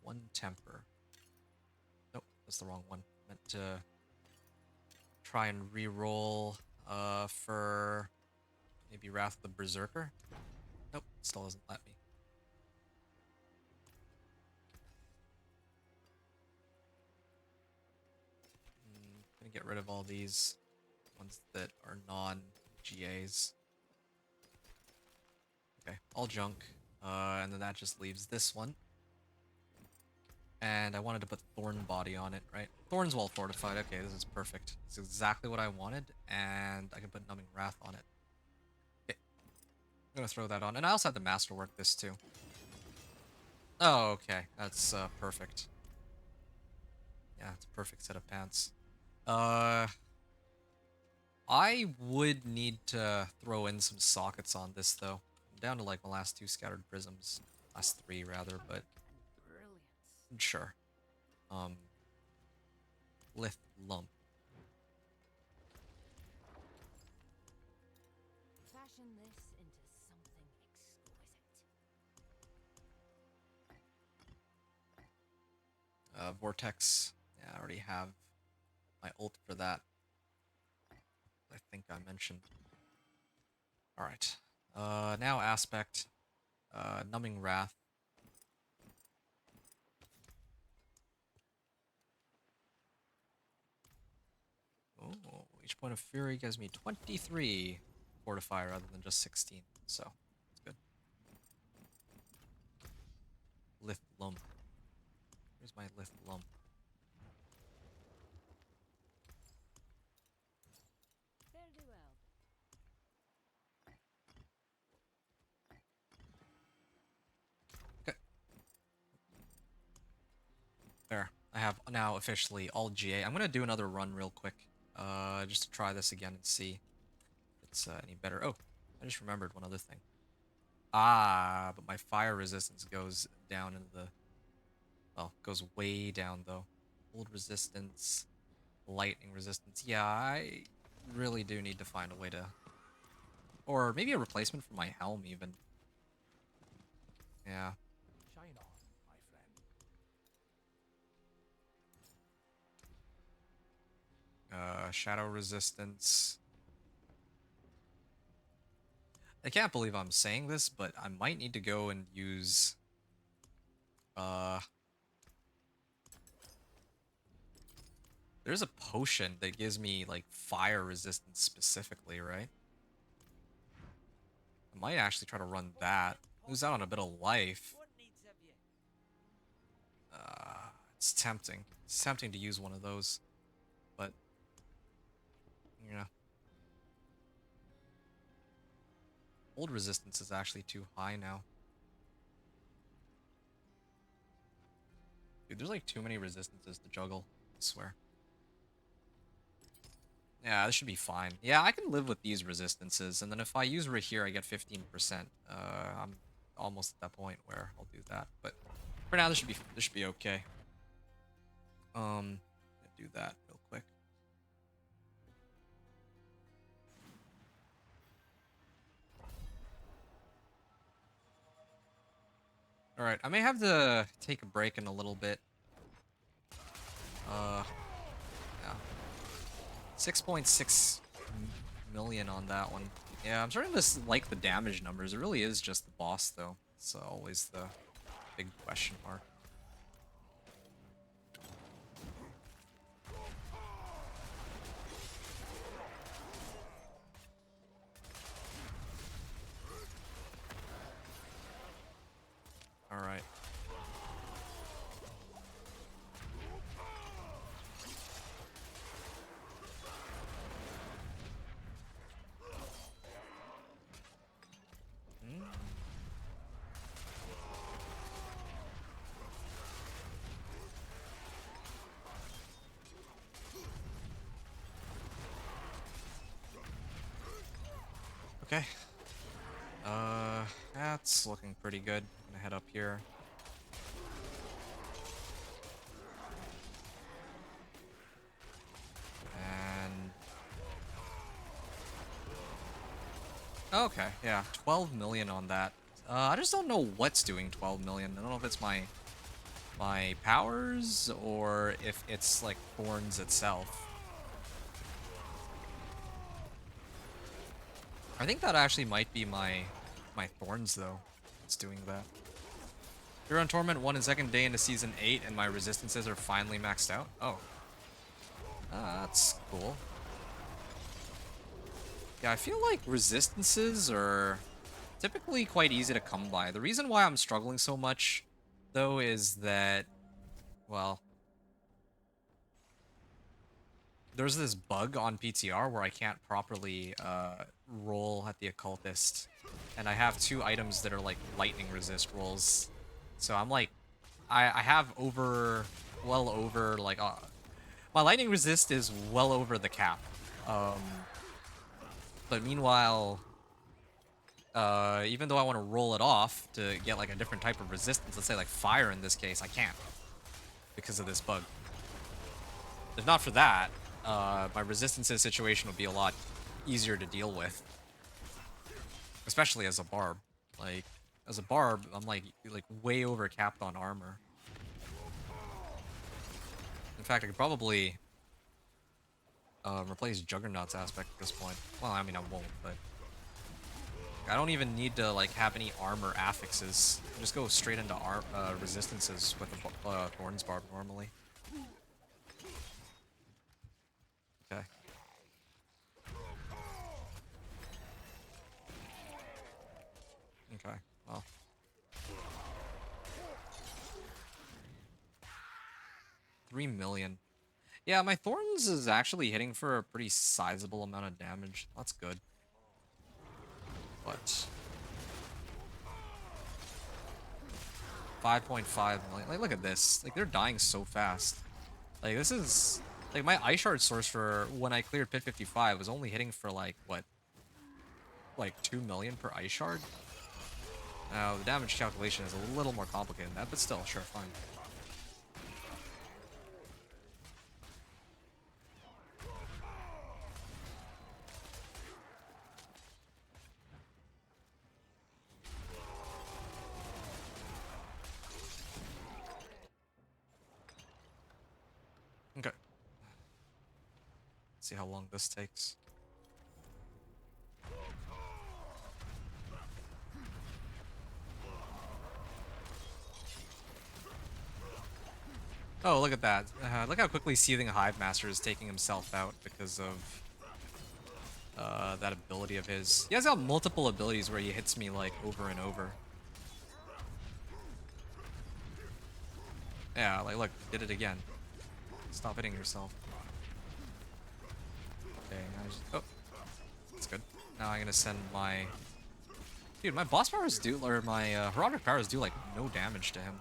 One temper. Nope, that's the wrong one. Meant to try and re-roll, for... maybe Wrath of the Berserker? Nope, still doesn't let me. Gonna get rid of all these ones that are non-GAs. Okay, all junk. And then that just leaves this one. And I wanted to put Thorn Body on it, right? Thorn's well fortified. Okay, this is perfect. It's exactly what I wanted, and I can put Numbing Wrath on it. Okay, I'm gonna throw that on. And I also had to masterwork this too. Oh, okay. That's perfect. Yeah, it's a perfect set of pants. I would need to throw in some sockets on this, though. down to like my last 2 scattered prisms. Last 3 rather, but sure. Lith lump. Fashion this into something exquisite. Vortex. Yeah, I already have my ult for that. I think I mentioned. Alright. Now Aspect. Numbing Wrath. Oh, each point of fury gives me 23 fortify rather than just 16, so it's good. Lith lump. Where's my lith lump? Fare thee well. Okay. There. I have now officially all GA. I'm gonna do another run real quick. Just to try this again and see if it's any better. Oh, I just remembered one other thing. Ah, but my fire resistance goes down into the... Well, goes way down though. Cold resistance, lightning resistance. Yeah, I really do need to find a way to... Or maybe a replacement for my helm even. Yeah. Shine on, my friend. Shadow resistance. I can't believe I'm saying this, but I might need to go and use... There's a potion that gives me, like, fire resistance specifically, right? I might actually try to run that. Lose out on a bit of life. It's tempting. It's tempting to use one of those. But, yeah. Old resistance is actually too high now. Dude, there's like too many resistances to juggle, I swear. Yeah, this should be fine. Yeah, I can live with these resistances, and then if I use Rahir, I get 15%. I'm almost at that point where I'll do that. But for now, this should be okay. Do that real quick. All right, I may have to take a break in a little bit. Yeah. 6.6 million on that one. Yeah, I'm starting to like the damage numbers. It really is just the boss, though. It's always the big question mark. All right. Okay. That's looking pretty good. I'm gonna head up here. And... Okay, yeah, 12 million on that. I just don't know what's doing 12 million. I don't know if it's my powers or if it's like Thorns itself. I think that actually might be my Thorns though. It's doing that. You're on Torment 1 and 2nd day into Season 8 and my resistances are finally maxed out? Oh. That's cool. Yeah, I feel like resistances are typically quite easy to come by. The reason why I'm struggling so much, though, is that, well, there's this bug on PTR where I can't properly roll at the occultist, and I have 2 items that are like lightning resist rolls. So I'm like, I have well over like my lightning resist is well over the cap. But meanwhile, Even though I want to roll it off to get like a different type of resistance, let's say like fire in this case, I can't because of this bug. If not for that, my resistances situation would be a lot easier to deal with, especially as a Barb. Like, as a Barb, I'm like way over capped on armor. In fact, I could probably replace Juggernaut's aspect at this point. Well, I mean, I won't, but I don't even need to like have any armor affixes. I just go straight into resistances with the Thorns Barb normally. Okay. Okay. Well. $3 million. Yeah, my Thorns is actually hitting for a pretty sizable amount of damage. That's good. But 5.5 million. Like, look at this. Like, they're dying so fast. Like, this is like my Ice Shard source for when I cleared Pit 55 was only hitting for like what, like 2 million per Ice Shard. Now the damage calculation is a little more complicated than that, but still, sure, fine. Okay. Let's see how long this takes. Oh, look at that. Look how quickly Seething Hive Master is taking himself out because of that ability of his. He has got multiple abilities where he hits me like over and over. Yeah, like look, did it again. Stop hitting yourself. Okay, now just, oh, that's good. Now I'm gonna send my, dude, my boss powers do, or my heraldic powers do like no damage to him.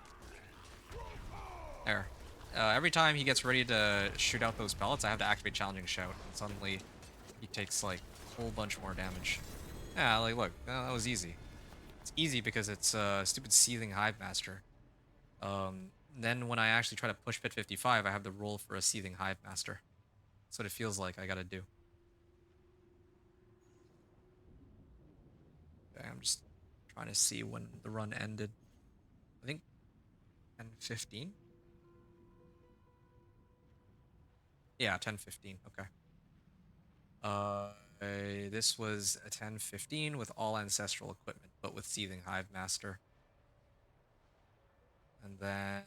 There. Every time he gets ready to shoot out those pellets, I have to activate Challenging Shout, and suddenly he takes like a whole bunch more damage. Yeah, like look, that was easy. It's easy because it's stupid Seething Hive Master. Then when I actually try to push Pit 55, I have to roll for a Seething Hive Master. That's what it feels like I gotta do. Okay, I'm just trying to see when the run ended. I think 10:15? Yeah, 10:15, okay. This was a 10:15 with all ancestral equipment, but with Seething Hive Master. And then,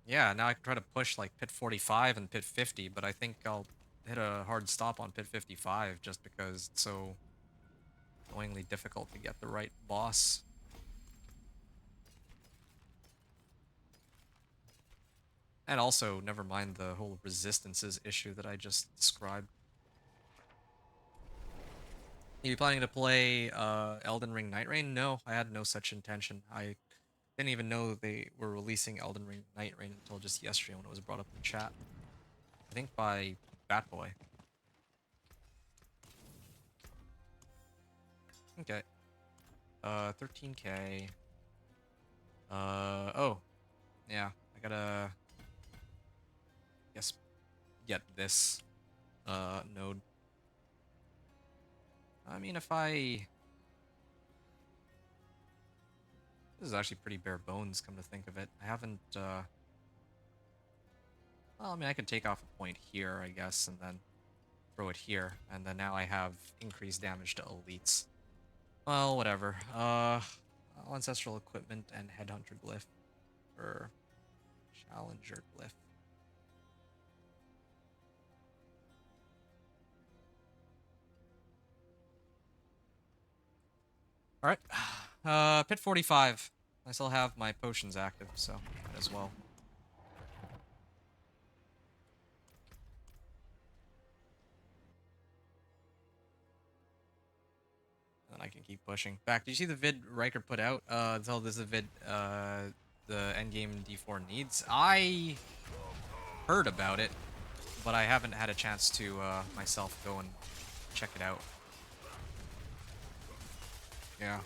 yeah, now I can try to push like Pit 45 and Pit 50, but I think I'll hit a hard stop on Pit 55 just because it's so annoyingly difficult to get the right boss. And also, never mind the whole resistances issue that I just described. You planning to play Elden Ring Night Rain? No, I had no such intention. I didn't even know they were releasing Elden Ring Night Rain until just yesterday when it was brought up in chat. I think by Batboy. Okay. 13k. Oh. Yeah, I gotta, guess, get this node. I mean, if I... This is actually pretty bare bones, come to think of it. I haven't, well, I mean, I could take off a point here, I guess, and then throw it here. And then now I have increased damage to elites. Well, whatever. Ancestral equipment and Headhunter glyph. Or Challenger glyph. Alright. Pit 45. I still have my potions active, so might as well. And I can keep pushing. Back, did you see the vid Riker put out? Tell this is a vid the endgame D4 needs. I heard about it, but I haven't had a chance to myself go and check it out. Yeah.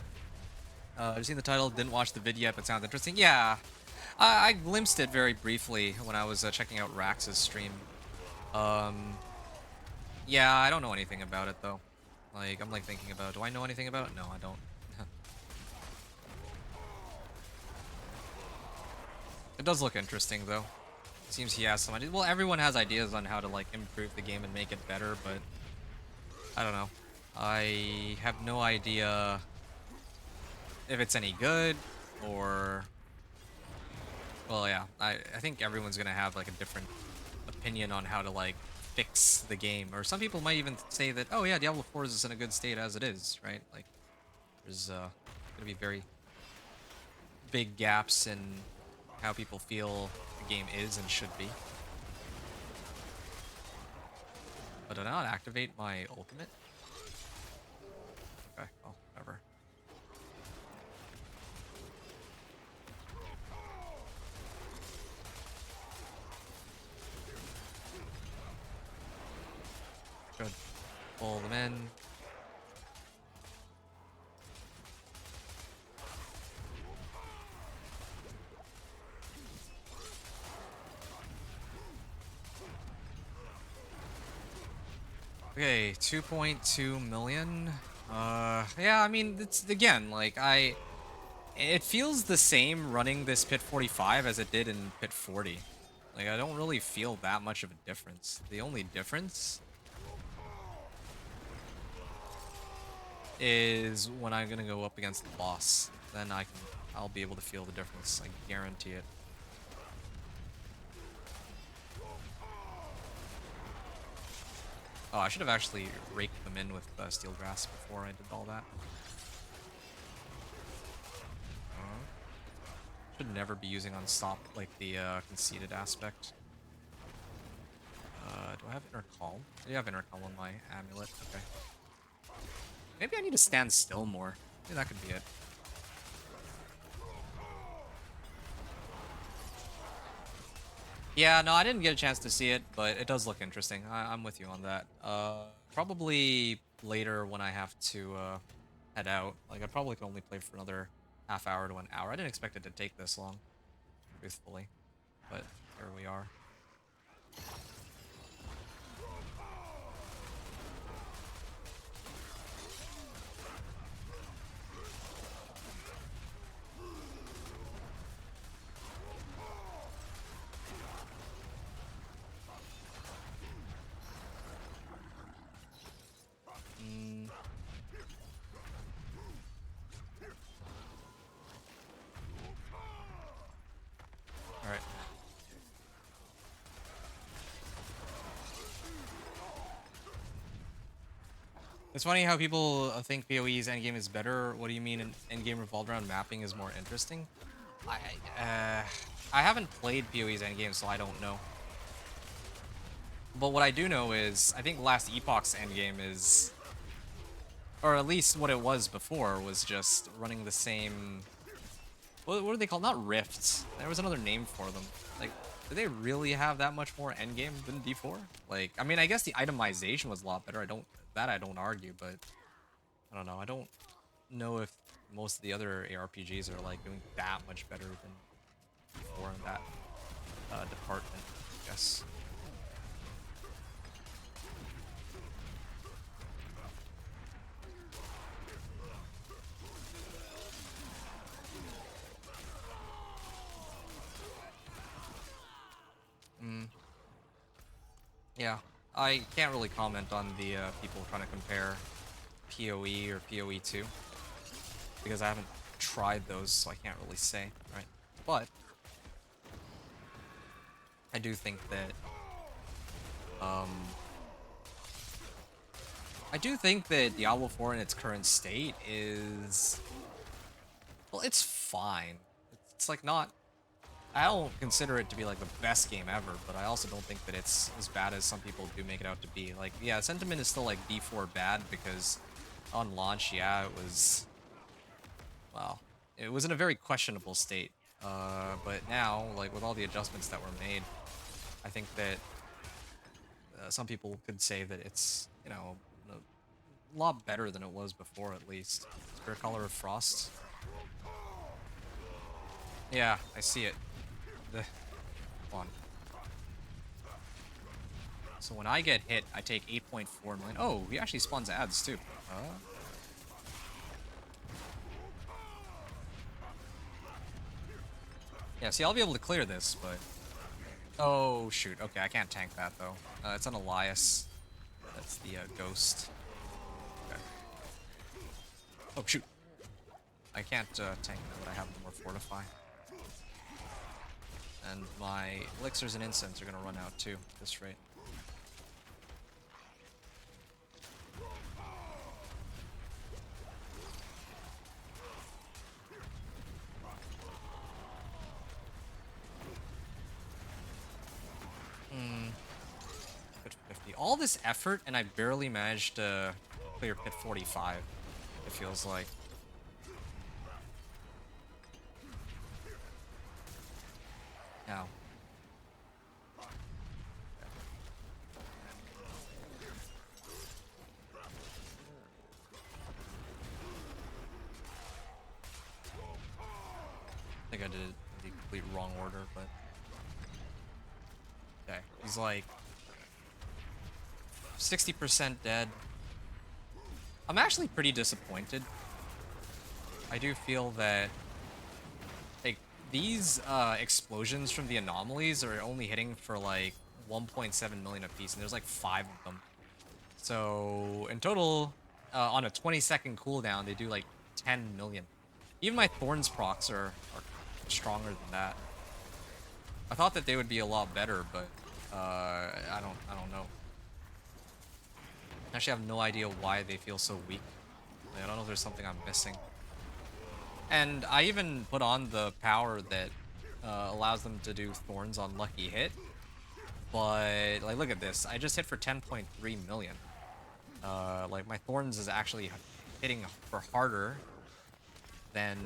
I've seen the title, didn't watch the vid yet, but sounds interesting. Yeah, I glimpsed it very briefly when I was checking out Rax's stream. Um, yeah, I don't know anything about it though. Like, I'm like thinking about, do I know anything about it? No, I don't. It does look interesting though. Seems he has some ideas. Well, everyone has ideas on how to like improve the game and make it better, but I don't know. I have no idea if it's any good or, well, yeah, I think everyone's gonna have like a different opinion on how to like fix the game, or some people might even say that, oh yeah, Diablo 4 is in a good state as it is, right? Like there's gonna be very big gaps in how people feel the game is and should be. But did I not activate my ultimate? Okay, well, whatever. Good. Pull them in. Okay, 2.2 million. Yeah, I mean, it's again, like, it feels the same running this Pit 45 as it did in Pit 40. Like, I don't really feel that much of a difference. The only difference is when I'm gonna go up against the boss. Then I'll be able to feel the difference. I guarantee it. Oh, I should have actually raked them in with Steel Grass before I did all that. Should never be using Unstop, like the conceded aspect. Do I have Inner Calm? I do have Inner Calm on my amulet. Okay. Maybe I need to stand still more. Maybe that could be it. Yeah, no, I didn't get a chance to see it, but it does look interesting. I'm with you on that. Probably later when I have to head out. Like, I probably can only play for another half hour to an hour. I didn't expect it to take this long, truthfully. But here we are. Alright. It's funny how people think PoE's endgame is better. What do you mean an endgame revolved around mapping is more interesting? I haven't played PoE's endgame, so I don't know. But what I do know is, I think Last Epoch's endgame is, or at least what it was before, was just running the same... What are they called? Not rifts. There was another name for them. Like, do they really have that much more endgame than D4? Like, I mean, I guess the itemization was a lot better. I don't argue, but I don't know. I don't know if most of the other ARPGs are like doing that much better than D4 in that department, I guess. Yeah, I can't really comment on the people trying to compare PoE or PoE 2 because I haven't tried those, so I can't really say, right? But I do think that Diablo 4 in its current state is, well, it's fine. It's like not, I don't consider it to be like the best game ever, but I also don't think that it's as bad as some people do make it out to be. Like, yeah, sentiment is still like D4 bad because on launch, yeah, it was, well, it was in a very questionable state. But now, like with all the adjustments that were made, I think that some people could say that it's, you know, a lot better than it was before, at least. Spirit Color of Frost. Yeah, I see it. Hold on. So when I get hit, I take 8.4 million. Oh, he actually spawns ads too. Yeah, see, I'll be able to clear this, but... Oh, shoot. Okay, I can't tank that, though. It's an Elias. That's the ghost. Okay. Oh, shoot. I can't tank that, but I have more Fortify. And my elixirs and incense are going to run out, too, at this rate. Pit 50. All this effort, and I barely managed to clear Pit 45, it feels like. Now. I think I did it in the complete wrong order, but... Okay, he's like... 60% dead. I'm actually pretty disappointed. I do feel that... Like, these explosions from the anomalies are only hitting for like 1.7 million apiece, and there's like 5 of them. So, in total, on a 20-second cooldown, they do like 10 million. Even my Thorns procs are stronger than that. I thought that they would be a lot better, but I don't know. I actually have no idea why they feel so weak. Like, I don't know if there's something I'm missing. And I even put on the power that allows them to do Thorns on lucky hit. But like, look at this. I just hit for 10.3 million. Like my Thorns is actually hitting for harder than...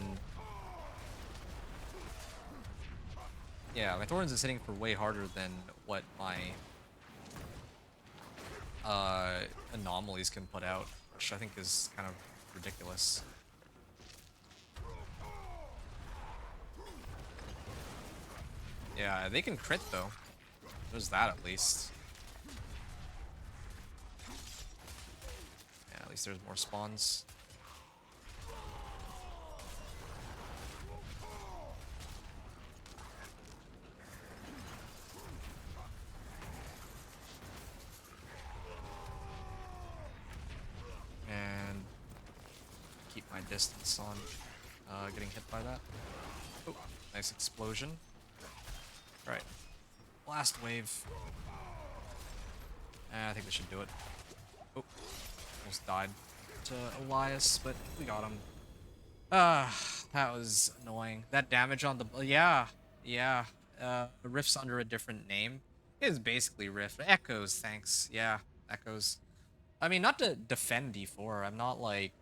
Yeah, my Thorns is hitting for way harder than what my anomalies can put out, which I think is kind of ridiculous. Yeah, they can crit though. There's that at least. Yeah, at least there's more spawns. And keep my distance on getting hit by that. Oh, nice explosion. Right. Blast wave. I think we should do it. Oh, almost died to Elias, but we got him. That was annoying. That damage on the... Yeah. Rift's under a different name. It is basically Rift. Echoes, thanks. Yeah, Echoes. I mean, not to defend D4. I'm not like...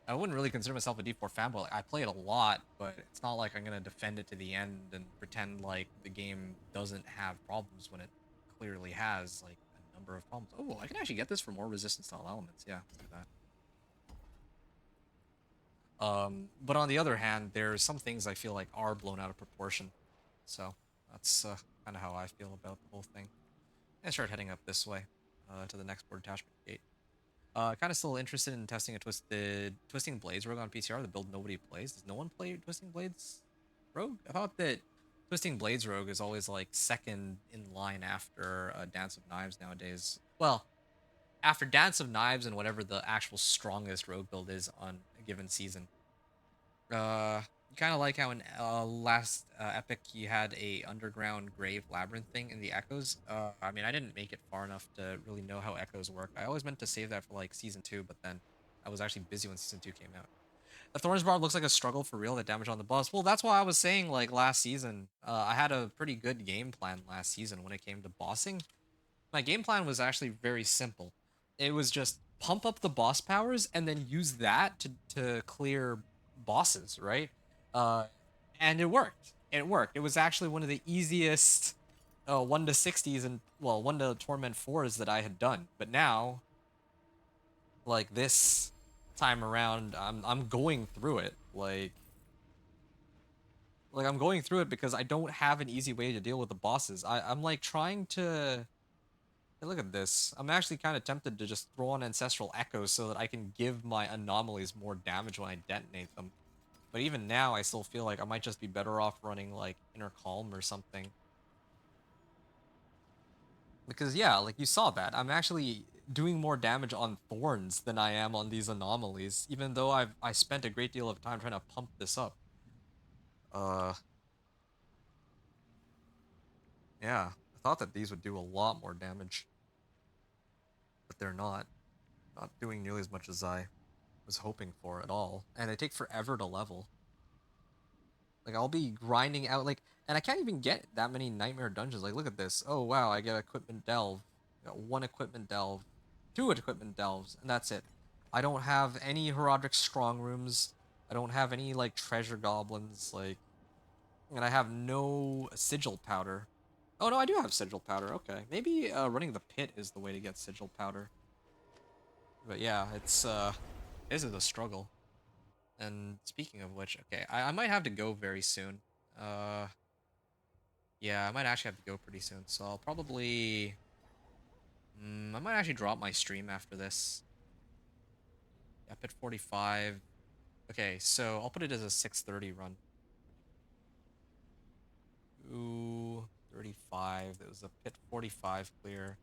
I wouldn't really consider myself a D4 fanboy. Like, I play it a lot, but it's not like I'm gonna defend it to the end and pretend like the game doesn't have problems when it clearly has, like, a number of problems. Oh, I can actually get this for more resistance to all elements. Yeah, let's do that. But on the other hand, there's some things I feel like are blown out of proportion. So, that's kind of how I feel about the whole thing. And start heading up this way, to the next board attachment gate. Kind of still interested in testing a Twisting Blades Rogue on PTR, the build nobody plays. Does no one play Twisting Blades Rogue? I thought that Twisting Blades Rogue is always like second in line after Dance of Knives nowadays. Well, after Dance of Knives and whatever the actual strongest rogue build is on a given season. Kind of like how in last Epic you had a underground grave labyrinth thing in the Echoes. I mean, I didn't make it far enough to really know how Echoes work. I always meant to save that for like Season 2, but then I was actually busy when Season 2 came out. The Thorns Barb looks like a struggle for real, that damage on the boss. Well, that's why I was saying, like, last season, I had a pretty good game plan last season when it came to bossing. My game plan was actually very simple. It was just pump up the boss powers and then use that to clear bosses, right? And it worked. It worked. It was actually one of the easiest 1 to 60s and, well, 1 to Torment 4s that I had done. But now, Like this time around, I'm going through it. Like I'm going through it because I don't have an easy way to deal with the bosses. I'm like trying to. Hey, look at this. I'm actually kind of tempted to just throw on Ancestral Echoes so that I can give my anomalies more damage when I detonate them. But even now, I still feel like I might just be better off running like Inner Calm or something. Because yeah, like you saw that. I'm actually doing more damage on Thorns than I am on these anomalies, even though I spent a great deal of time trying to pump this up. Uh, yeah. I thought that these would do a lot more damage, but they're not. Not doing nearly as much as I was hoping for at all. And they take forever to level. Like I'll be grinding out like, and I can't even get that many nightmare dungeons. Like look at this. Oh wow, I get equipment delve. I got one equipment delve, two equipment delves, and that's it. I don't have any Herodric strong rooms. I don't have any like treasure goblins. Like, and I have no sigil powder. Oh no, I do have sigil powder. Okay, maybe running the pit is the way to get sigil powder. But yeah, this is a struggle. And speaking of which, okay, I might have to go very soon. Uh, yeah, I might actually have to go pretty soon. So I'll probably, I might actually drop my stream after this. Yeah, pit 45. Okay, so I'll put it as a 6:30 run. Ooh, 35. It was a pit 45 clear.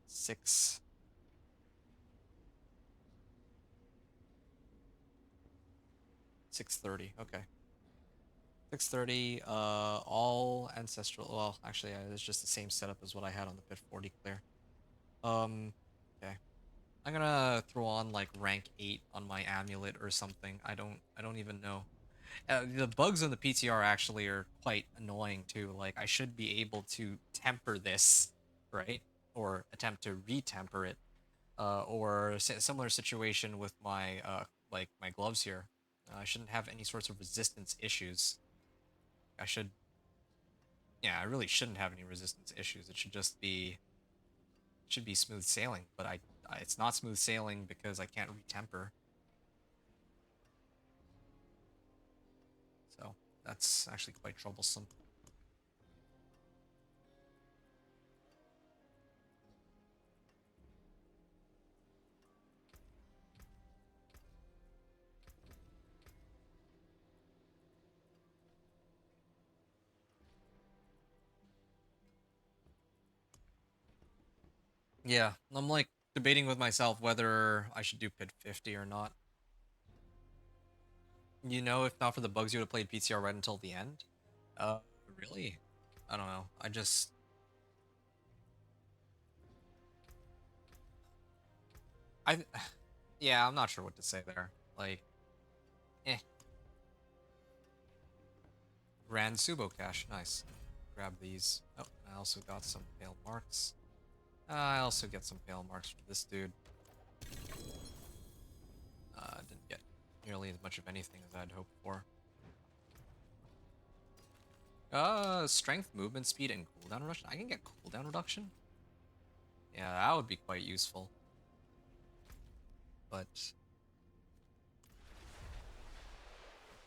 6. 6:30. Okay. 6:30. All ancestral. Well, actually, it's just the same setup as what I had on the pit 40 clear. Okay. I'm gonna throw on like rank 8 on my amulet or something. I don't even know. The bugs on the PTR actually are quite annoying too. Like I should be able to temper this, right? Or attempt to retemper it. Or similar situation with my like my gloves here. I shouldn't have any sorts of resistance issues. I should, yeah, I really shouldn't have any resistance issues. It should be smooth sailing, but it's not smooth sailing because I can't retemper. So that's actually quite troublesome. Yeah, I'm like debating with myself whether I should do pit 50 or not. You know, if not for the bugs, you would have played PTR right until the end. Uh, really? I don't know. I, yeah, I'm not sure what to say there. Like, eh. Grand Subo Cache, nice. Grab these. Oh, I also got some pale marks. I also get some pale marks from this dude. Didn't get nearly as much of anything as I'd hoped for. Strength, movement speed, and cooldown reduction. I can get cooldown reduction? Yeah, that would be quite useful. But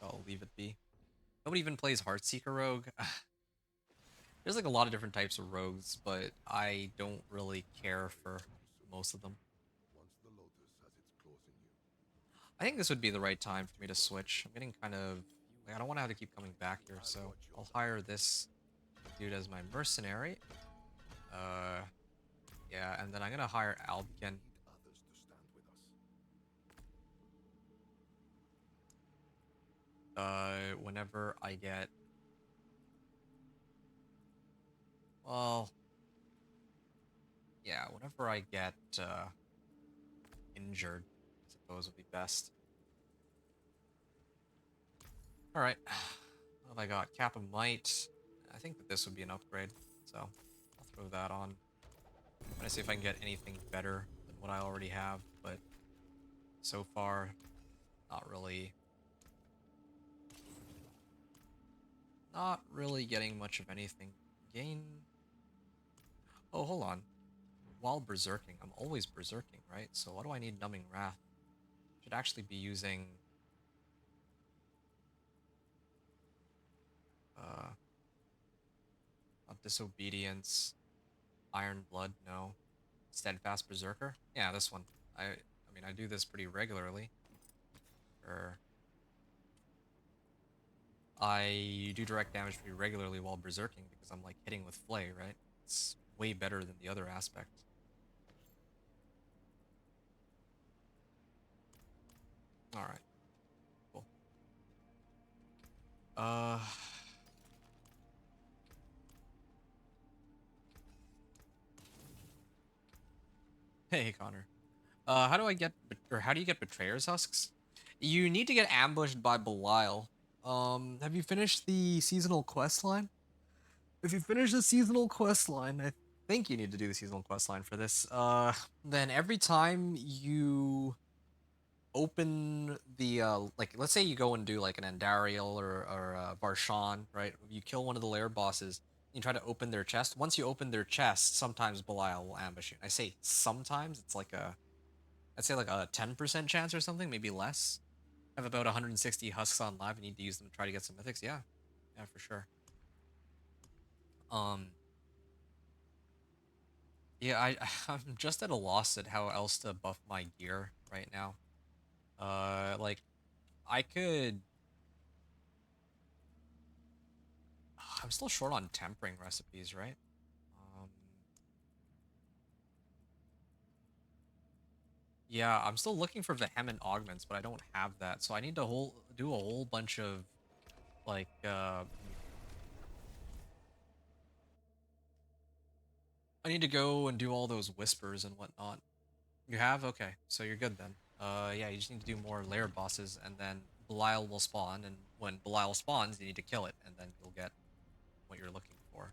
I'll leave it be. Nobody even plays Heartseeker Rogue. There's like a lot of different types of rogues, but I don't really care for most of them. Once the Lotus has its claws in you, I think this would be the right time for me to switch. I'm getting kind of... Like, I don't want to have to keep coming back here, so I'll hire this dude as my mercenary. Yeah, and then I'm gonna hire Albion. need others to stand with us. Whenever I get... Well... Yeah, whenever I get, injured, I suppose would be best. Alright. What have I got? Cap of Might. I think that this would be an upgrade, so I'll throw that on. I'm gonna see if I can get anything better than what I already have, but so far, not really. Not really getting much of anything. Gain... Oh, hold on. while berserking. I'm always berserking, right? So what do I need Numbing Wrath? Should actually be using uh not Disobedience, Iron Blood, no. Steadfast Berserker? Yeah, this one. I mean I do this pretty regularly. Or I do direct damage pretty regularly while berserking because I'm like hitting with Flay, right? It's way better than the other aspect. Alright, cool. Uh Hey Connor. How do I get or how do you get Betrayer's Husks? You need to get ambushed by Belial. Have you finished the seasonal quest line? If you finish the seasonal quest line, I think you need to do the seasonal quest line for this. Then every time you open the like, let's say you go and do like an Andariel or Varshan, right? You kill one of the lair bosses. You try to open their chest. Once you open their chest, sometimes Belial will ambush you. I say sometimes. It's like I'd say like a 10% chance or something, maybe less. I have about 160 husks on live. I need to use them to try to get some mythics. Yeah, yeah, for sure. Um, yeah, I'm just at a loss at how else to buff my gear right now. Like I could. I'm still short on tempering recipes, right? Um, yeah, I'm still looking for vehement augments, but I don't have that, so I need to do a whole bunch of like I need to go and do all those whispers and whatnot. You have? Okay, so you're good then. Yeah, you just need to do more lair bosses, and then Belial will spawn, and when Belial spawns, you need to kill it, and then you'll get what you're looking for.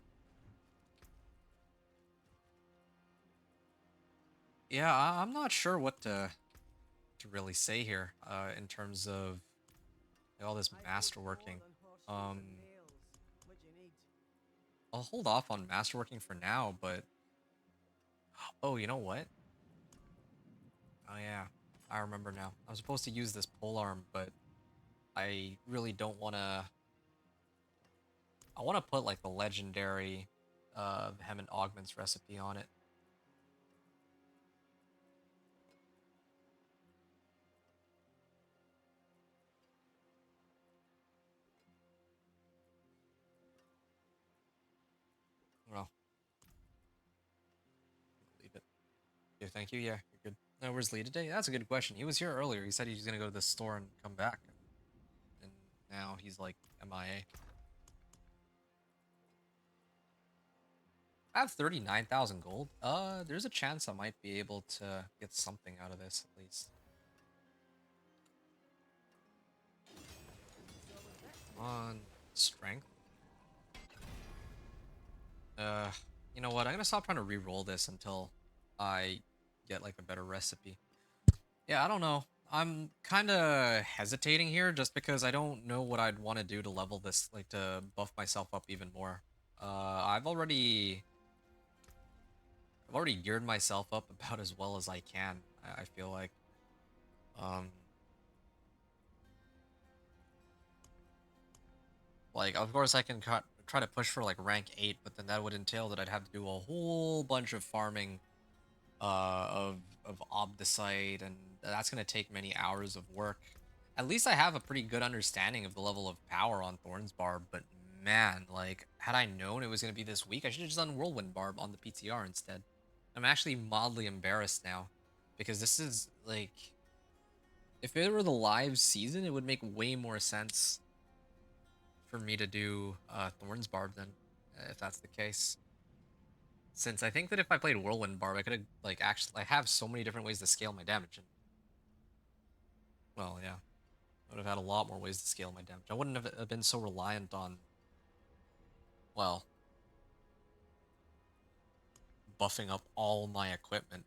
Yeah, I'm not sure what to really say here, in terms of all this I forge masterworking. more than horseshoes Um, and nails. What you need? I'll hold off on masterworking for now, but oh, you know what? Oh yeah, I remember now. I'm supposed to use this polearm, but I really don't want to. I want to put like the legendary vehement augments recipe on it. Well, leave it. Yeah, thank you. Yeah, you're good. Where's Lee today? That's a good question. He was here earlier. He said he was gonna go to the store and come back, and now he's like MIA. I have 39,000 gold. There's a chance I might be able to get something out of this at least. On strength. Uh, you know what? I'm gonna stop trying to re-roll this until I get like a better recipe. Yeah, I don't know. I'm kind of hesitating here just because I don't know what I'd want to do to level this, like to buff myself up even more. I've already geared myself up about as well as I can. I feel like, um, like of course I can try to push for like rank 8, but then that would entail that I'd have to do a whole bunch of farming of Obdicite, and that's gonna take many hours of work. At least I have a pretty good understanding of the level of power on Thorns Barb, but man, like, had I known it was gonna be this week, I should have just done Whirlwind Barb on the PTR instead. I'm actually mildly embarrassed now, because this is, like, if it were the live season, it would make way more sense for me to do Thorns Barb then, if that's the case. Since I think that if I played Whirlwind Barb, I could have, like, actually, I have so many different ways to scale my damage. And, well, yeah, I would have had a lot more ways to scale my damage. I wouldn't have been so reliant on, well, buffing up all my equipment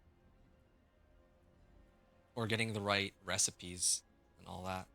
or getting the right recipes and all that.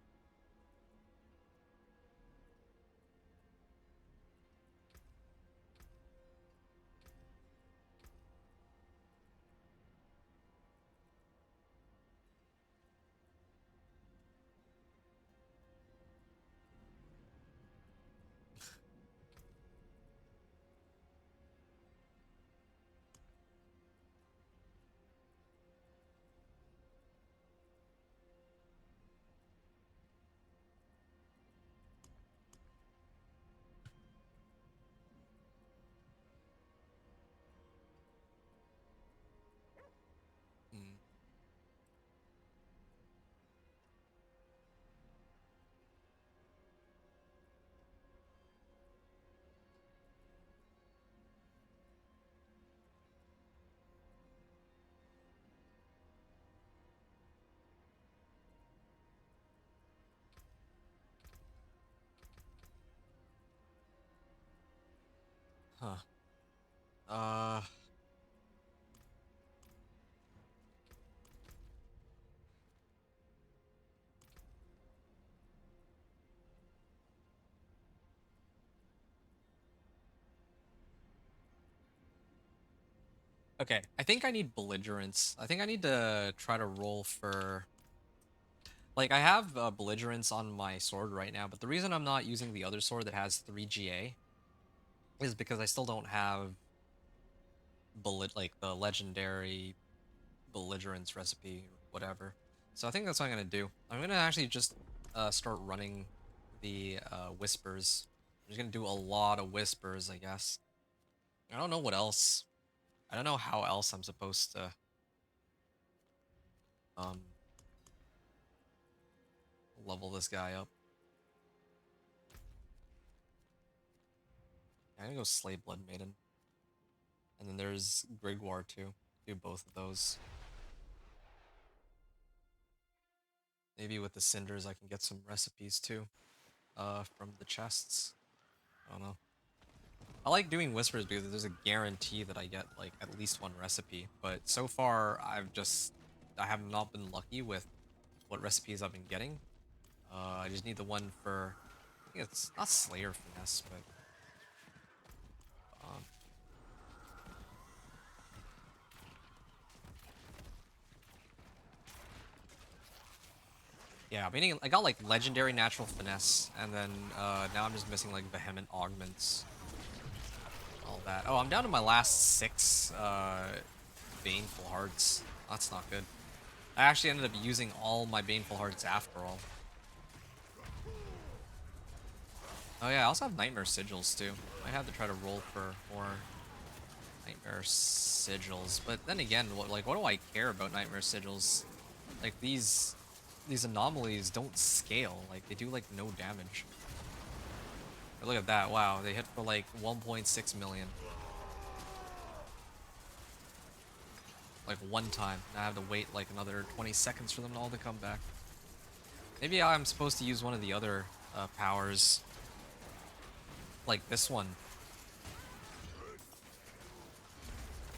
Huh. Uh... Okay, I think I need belligerence. I think I need to try to roll for... Like, I have belligerence on my sword right now, but the reason I'm not using the other sword that has 3 GA is because I still don't have like the legendary belligerence recipe or whatever. So I think that's what I'm gonna do. I'm gonna actually just start running the whispers. I'm just gonna do a lot of whispers, I guess. I don't know what else. I don't know how else I'm supposed to um level this guy up. I'm gonna go Slay Blood Maiden. And then there's Grigwar too. Do both of those. Maybe with the cinders I can get some recipes too. From the chests. I don't know. I like doing whispers because there's a guarantee that I get like at least one recipe, but so far I have not been lucky with what recipes I've been getting. I just need the one for, I think it's not Slayer Finesse, but um, yeah, meaning I got like Legendary Natural Finesse, and then now I'm just missing like Vehement Augments, all that. Oh, I'm down to my last 6 Baneful Hearts. That's not good. I actually ended up using all my Baneful Hearts after all. Oh yeah, I also have Nightmare Sigils too. I had to try to roll for more Nightmare Sigils, but then again, what do I care about Nightmare Sigils? Like these anomalies don't scale. Like they do like no damage. But look at that! Wow, they hit for like 1.6 million. Like one time. Now I have to wait like another 20 seconds for them all to come back. Maybe I'm supposed to use one of the other powers, like this one.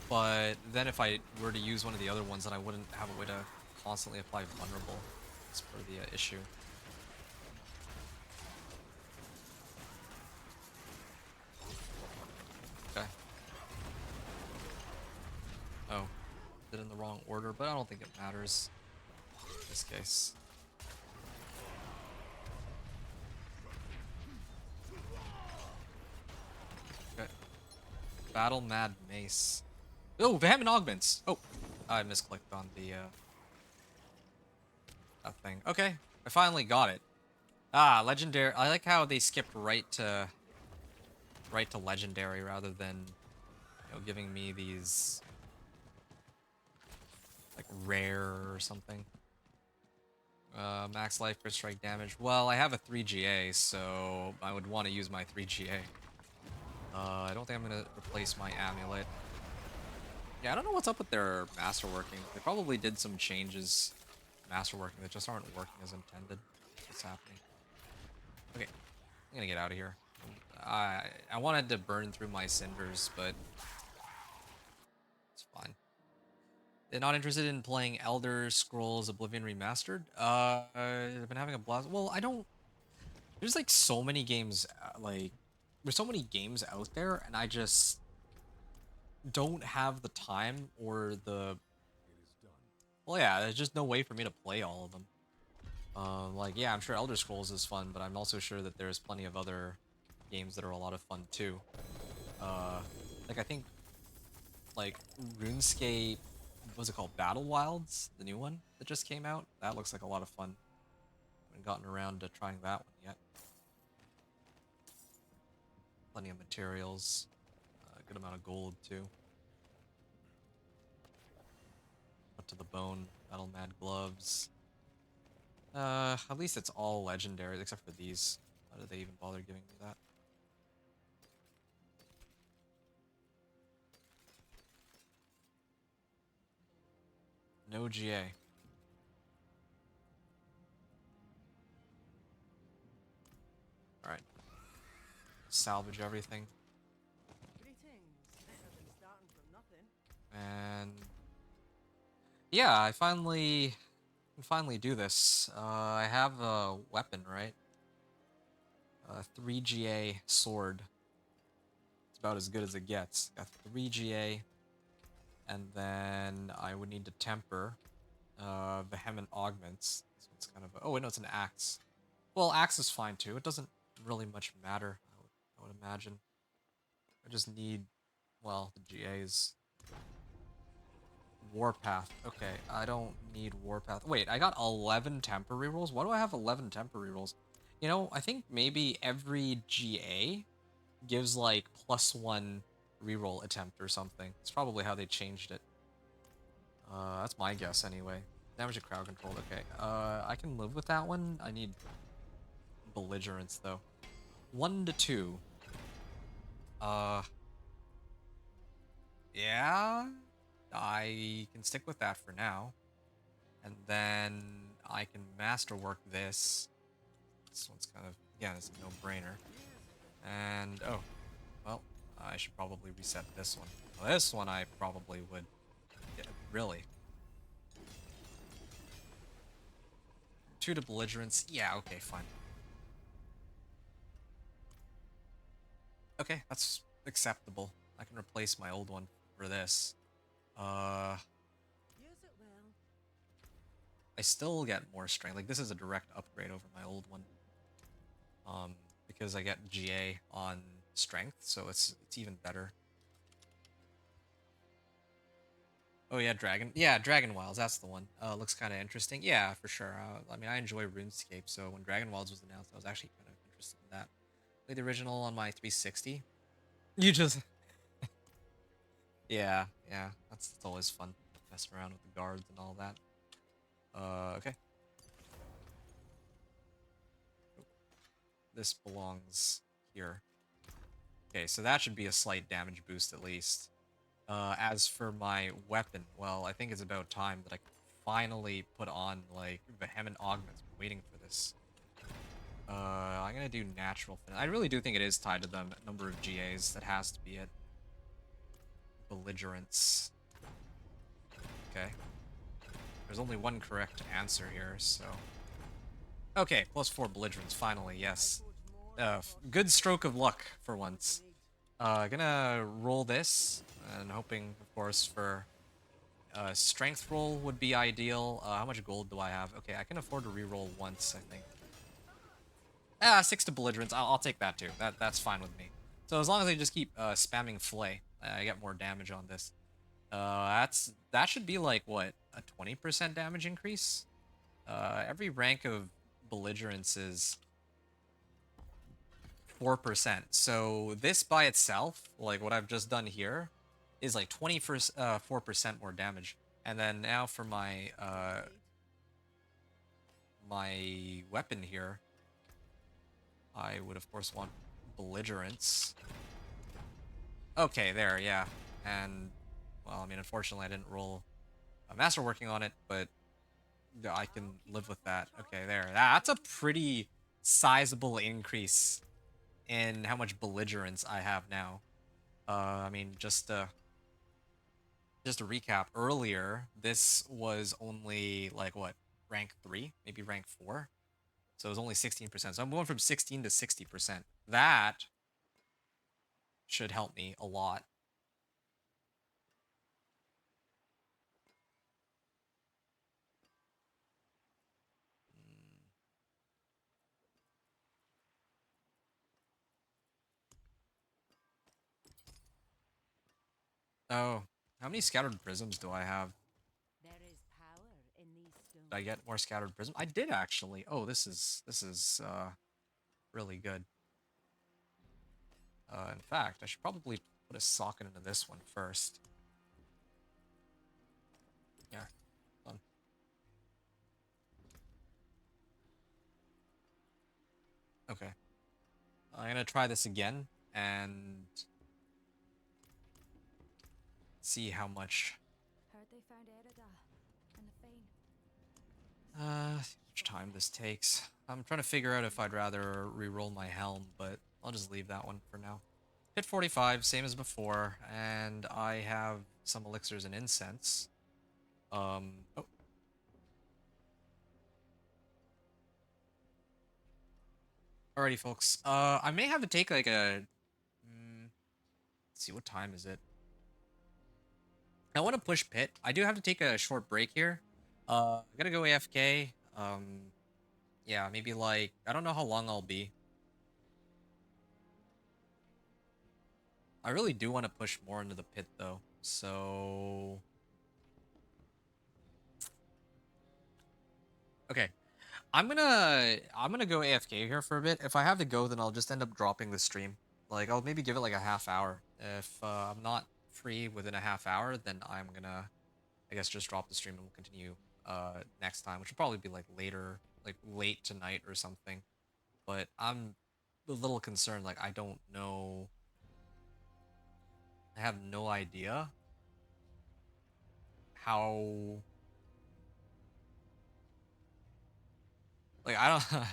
But then if I were to use one of the other ones, then I wouldn't have a way to constantly apply vulnerable. That's part of the issue. Okay. Oh, did it in the wrong order, but I don't think it matters in this case. Okay. Battle Mad Mace. Oh, Vehement Augments! Oh, I misclicked on the that thing. Okay, I finally got it. Ah, legendary. I like how they skipped right to legendary rather than, you know, giving me these like rare or something. Max life per strike damage. Well, I have a 3GA, so I would want to use my 3GA. I don't think I'm gonna replace my amulet. Yeah, I don't know what's up with their masterworking. They probably did some changes masterworking that just aren't working as intended. What's happening? Okay, I'm gonna get out of here. I wanted to burn through my cinders, but it's fine. They're not interested in playing Elder Scrolls Oblivion Remastered. I've been having a blast. Well, I don't. There's like so many games. There's so many games out there, and I just don't have the time or the. It is done. Well, yeah, there's just no way for me to play all of them. Like, yeah, I'm sure Elder Scrolls is fun, but I'm also sure that there's plenty of other games that are a lot of fun too. Like I think, like RuneScape, what's it called? Battle Wilds, the new one that just came out. That looks like a lot of fun. Haven't gotten around to trying that one yet. Plenty of materials, a good amount of gold too. Up to the bone, Battle Mad gloves. At least it's all legendary except for these. Why did they even bother giving me that? No GA. Alright. Salvage everything. And yeah, I finally can finally do this. I have a weapon, right? A 3GA sword. It's about as good as it gets. Got 3GA, and then I would need to temper vehement augments. This one's kind of oh wait, no, it's an axe. Well, axe is fine too. It doesn't really much matter. I would imagine. I just need, well, the GAs. Warpath. Okay, I don't need Warpath. Wait, I got 11 temper rerolls? Why do I have 11 temper rerolls? You know, I think maybe every GA gives like +1 reroll attempt or something. It's probably how they changed it. That's my guess anyway. Damage to crowd control. Okay, I can live with that one. I need belligerence though. 1 to 2. Yeah, I can stick with that for now. And then I can masterwork this. This one's kind of, again, it's a no-brainer. And, oh, well, I should probably reset this one. Well, this one I probably would get, really. 2 to belligerence. Yeah, okay, fine. Okay, that's acceptable. I can replace my old one for this. Use it well. I still get more strength. Like, this is a direct upgrade over my old one. Because I get GA on strength, so it's even better. Oh yeah, Dragon Wilds, that's the one. Looks kind of interesting. Yeah, for sure. I mean, I enjoy RuneScape, so when Dragon Wilds was announced, I was actually kind of interested in that. Played the original on my 360. You just... yeah, that's always fun, messing around with the guards and all that. Okay. This belongs here. Okay, so that should be a slight damage boost at least. As for my weapon, well, I think it's about time that I can finally put on, like, vehement augments. I'm waiting for this. I'm gonna do natural. I really do think it is tied to the number of GAs. That has to be it. Belligerence. Okay. There's only one correct answer here, so... okay, +4 belligerence, finally, yes. Good stroke of luck, for once. Gonna roll this, and hoping, of course, for strength roll would be ideal. How much gold do I have? Okay, I can afford to reroll once, I think. 6 to belligerence. I'll take that too. That's fine with me. So as long as I just keep spamming flay, I get more damage on this. That should be like what, a 20% damage increase? Every rank of belligerence is 4%. So this by itself, like what I've just done here, is like 4% more damage. And then now for my my weapon here, I would of course want belligerence. Okay, there, yeah. And well, I mean, unfortunately, I didn't roll a master working on it, but I can live with that. Okay, there. That's a pretty sizable increase in how much belligerence I have now. I mean, just to recap, earlier, this was only, like, what, rank 3? Maybe rank 4? So it was only 16%. So I'm going from 16 to 60%. That should help me a lot. Oh, how many scattered prisms do I have? There is power in these stones. Did I get more scattered prism? I did actually. Oh, this is really good. In fact, I should probably put a socket into this one first. Yeah, done. Okay. I'm gonna try this again and see how much. Heard they found Erida and the Fane. How much time this takes. I'm trying to figure out if I'd rather re-roll my helm, but I'll just leave that one for now. Pit 45, same as before, and I have some elixirs and incense. Oh. Alrighty, folks. I may have to take like a. Let's see, what time is it? I want to push pit. I do have to take a short break here. I gotta go AFK. Yeah, maybe like I don't know how long I'll be. I really do want to push more into the pit though. So okay. I'm gonna go AFK here for a bit. If I have to go, then I'll just end up dropping the stream. Like I'll maybe give it like a half hour. If I'm not free within a half hour, then I'm gonna I guess just drop the stream and we'll continue next time, which will probably be like later, like late tonight or something. But I'm a little concerned, like I don't know, I have no idea how, like I don't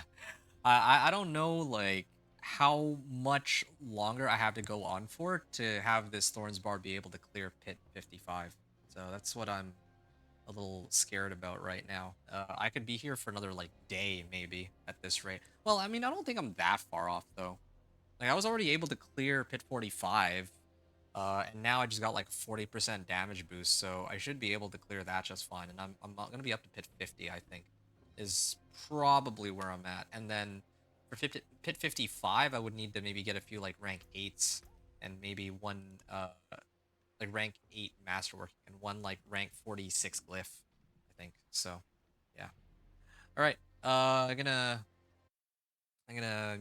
I don't know like how much longer I have to go on for to have this Thorns Bar be able to clear pit 55. So that's what I'm a little scared about right now. I could be here for another like day maybe at this rate. Well, I mean, I don't think I'm that far off though. Like I was already able to clear pit 45, and now I just got like 40% damage boost, so I should be able to clear that just fine. And I'm not gonna be up to pit 50, I think, is probably where I'm at. And then for pit 55, I would need to maybe get a few like rank 8s and maybe one like rank 8 masterwork and one like rank 46 glyph, I think. So yeah. All right. I'm gonna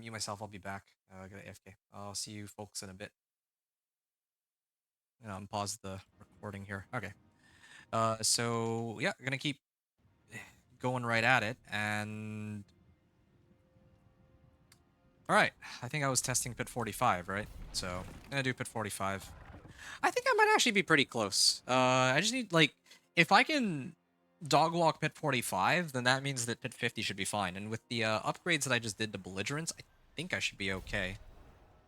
mute myself. I'll be back. I got AFK. I'll see you folks in a bit. I'm pause the recording here. Okay. So yeah, gonna keep going right at it, and all right. I think I was testing pit 45, right? So I'm gonna do pit 45. I think I might actually be pretty close. I just need like if I can dog walk pit 45, then that means that pit 50 should be fine. And with the upgrades that I just did to belligerents, I think I should be okay.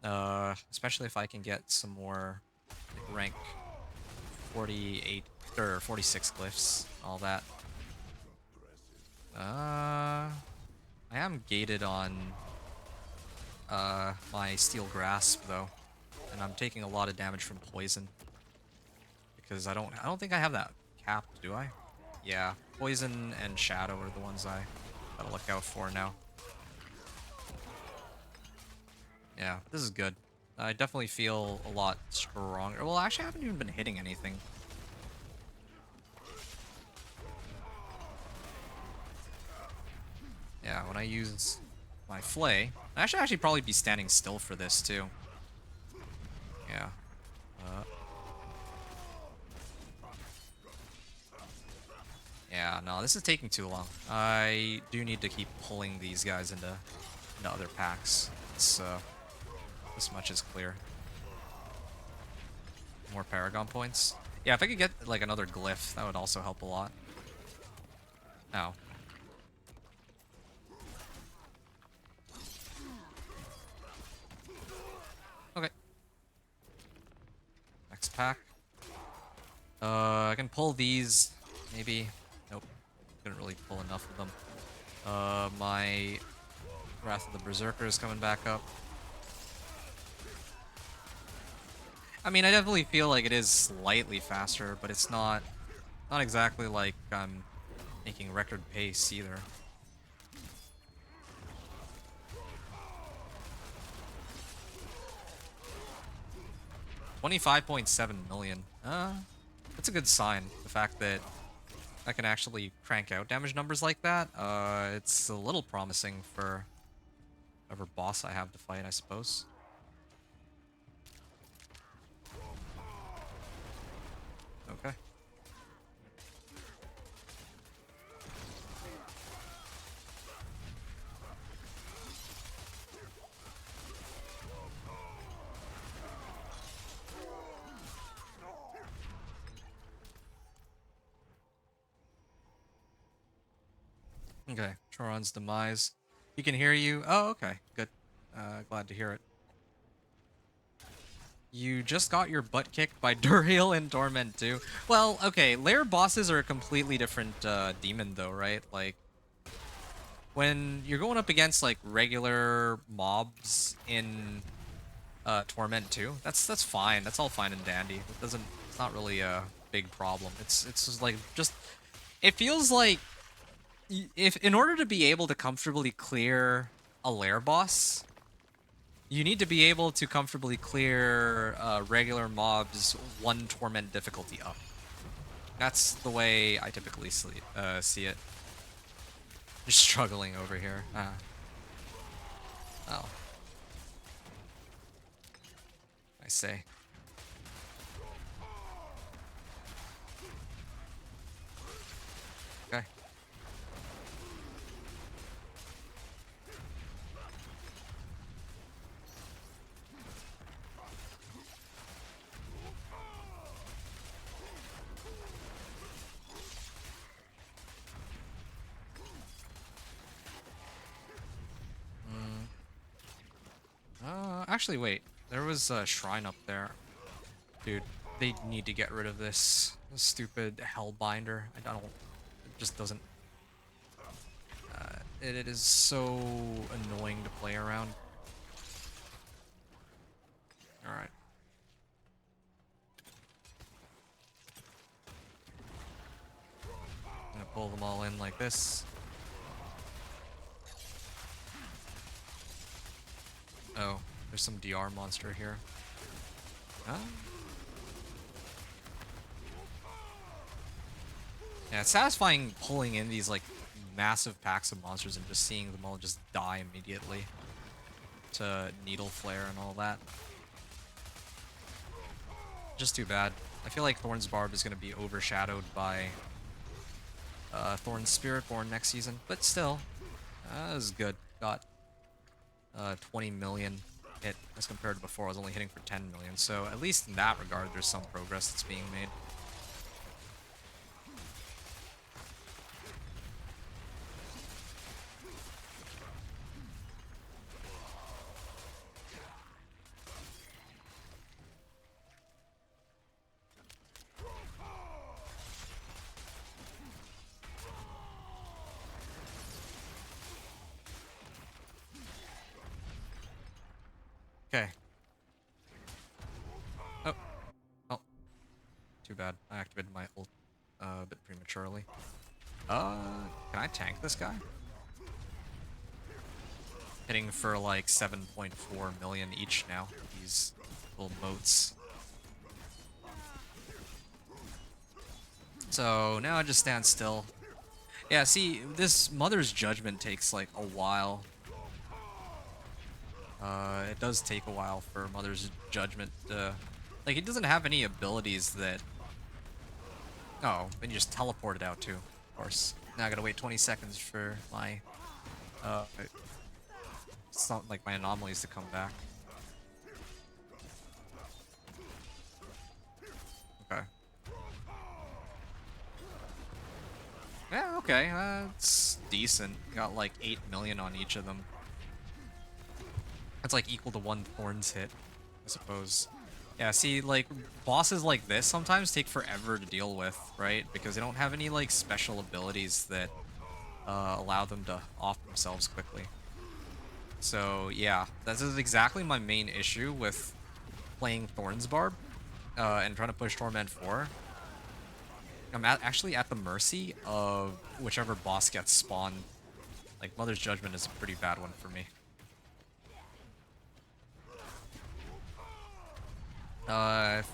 Especially if I can get some more like, rank 48 or 46 glyphs, all that. I am gated on my steel grasp though, and I'm taking a lot of damage from poison because I don't think I have that capped, do I? Yeah, poison and shadow are the ones I gotta look out for now. Yeah, this is good. I definitely feel a lot stronger. Well, actually, I haven't even been hitting anything. Yeah, when I use my flay, I should actually probably be standing still for this too. Yeah. Yeah, no, this is taking too long. I do need to keep pulling these guys into other packs. It's, this much is clear. More Paragon points. Yeah, if I could get, like, another glyph, that would also help a lot. Ow. Okay. Next pack. I can pull these, maybe. Nope. Couldn't really pull enough of them. My Wrath of the Berserker is coming back up. I mean, I definitely feel like it is slightly faster, but it's not exactly like I'm making record pace either. 25.7 million. That's a good sign. The fact that I can actually crank out damage numbers like that. It's a little promising for whatever boss I have to fight, I suppose. Okay. Okay, Choron's demise. He can hear you. Oh, okay, good. Glad to hear it. You just got your butt kicked by Duriel and Torment too. Well, okay, lair bosses are a completely different demon though, right? Like, when you're going up against like regular mobs in Torment too, that's fine. That's all fine and dandy. It doesn't. It's not really a big problem. It's just like it feels like if in order to be able to comfortably clear a lair boss, you need to be able to comfortably clear regular mobs one Torment difficulty up. That's the way I typically see it. Just struggling over here. Oh. I say. Okay. Actually, wait. There was a shrine up there. Dude, they need to get rid of this stupid Hellbinder. I don't... It just doesn't... it is so annoying to play around. Alright. I'm gonna pull them all in like this. Oh, there's some DR monster here. Huh? Yeah, it's satisfying pulling in these like massive packs of monsters and just seeing them all just die immediately to needle flare and all that. Just too bad. I feel like Thorns Barb is going to be overshadowed by Thorns Spiritborn next season, but still, that was good. Got 20 million hit as compared to before. I was only hitting for 10 million, so at least in that regard, there's some progress that's being made. Okay. Oh. Oh. Too bad. I activated my ult a bit prematurely. Can I tank this guy? Hitting for like 7.4 million each now. These little moats. So now I just stand still. Yeah, see, this Mother's Judgment takes like a while. It does take a while for Mother's Judgment. Like, it doesn't have any abilities that... Oh, then you just teleport it out too, of course. Now I gotta wait 20 seconds for my... it's not like my anomalies to come back. Okay. Yeah, okay, that's decent. Got like 8 million on each of them. That's like equal to one Thorns hit, I suppose. Yeah, see, like, bosses like this sometimes take forever to deal with, right? Because they don't have any, like, special abilities that allow them to off themselves quickly. So, yeah, this is exactly my main issue with playing Thorns Barb and trying to push Torment 4. I'm actually at the mercy of whichever boss gets spawned. Like, Mother's Judgment is a pretty bad one for me.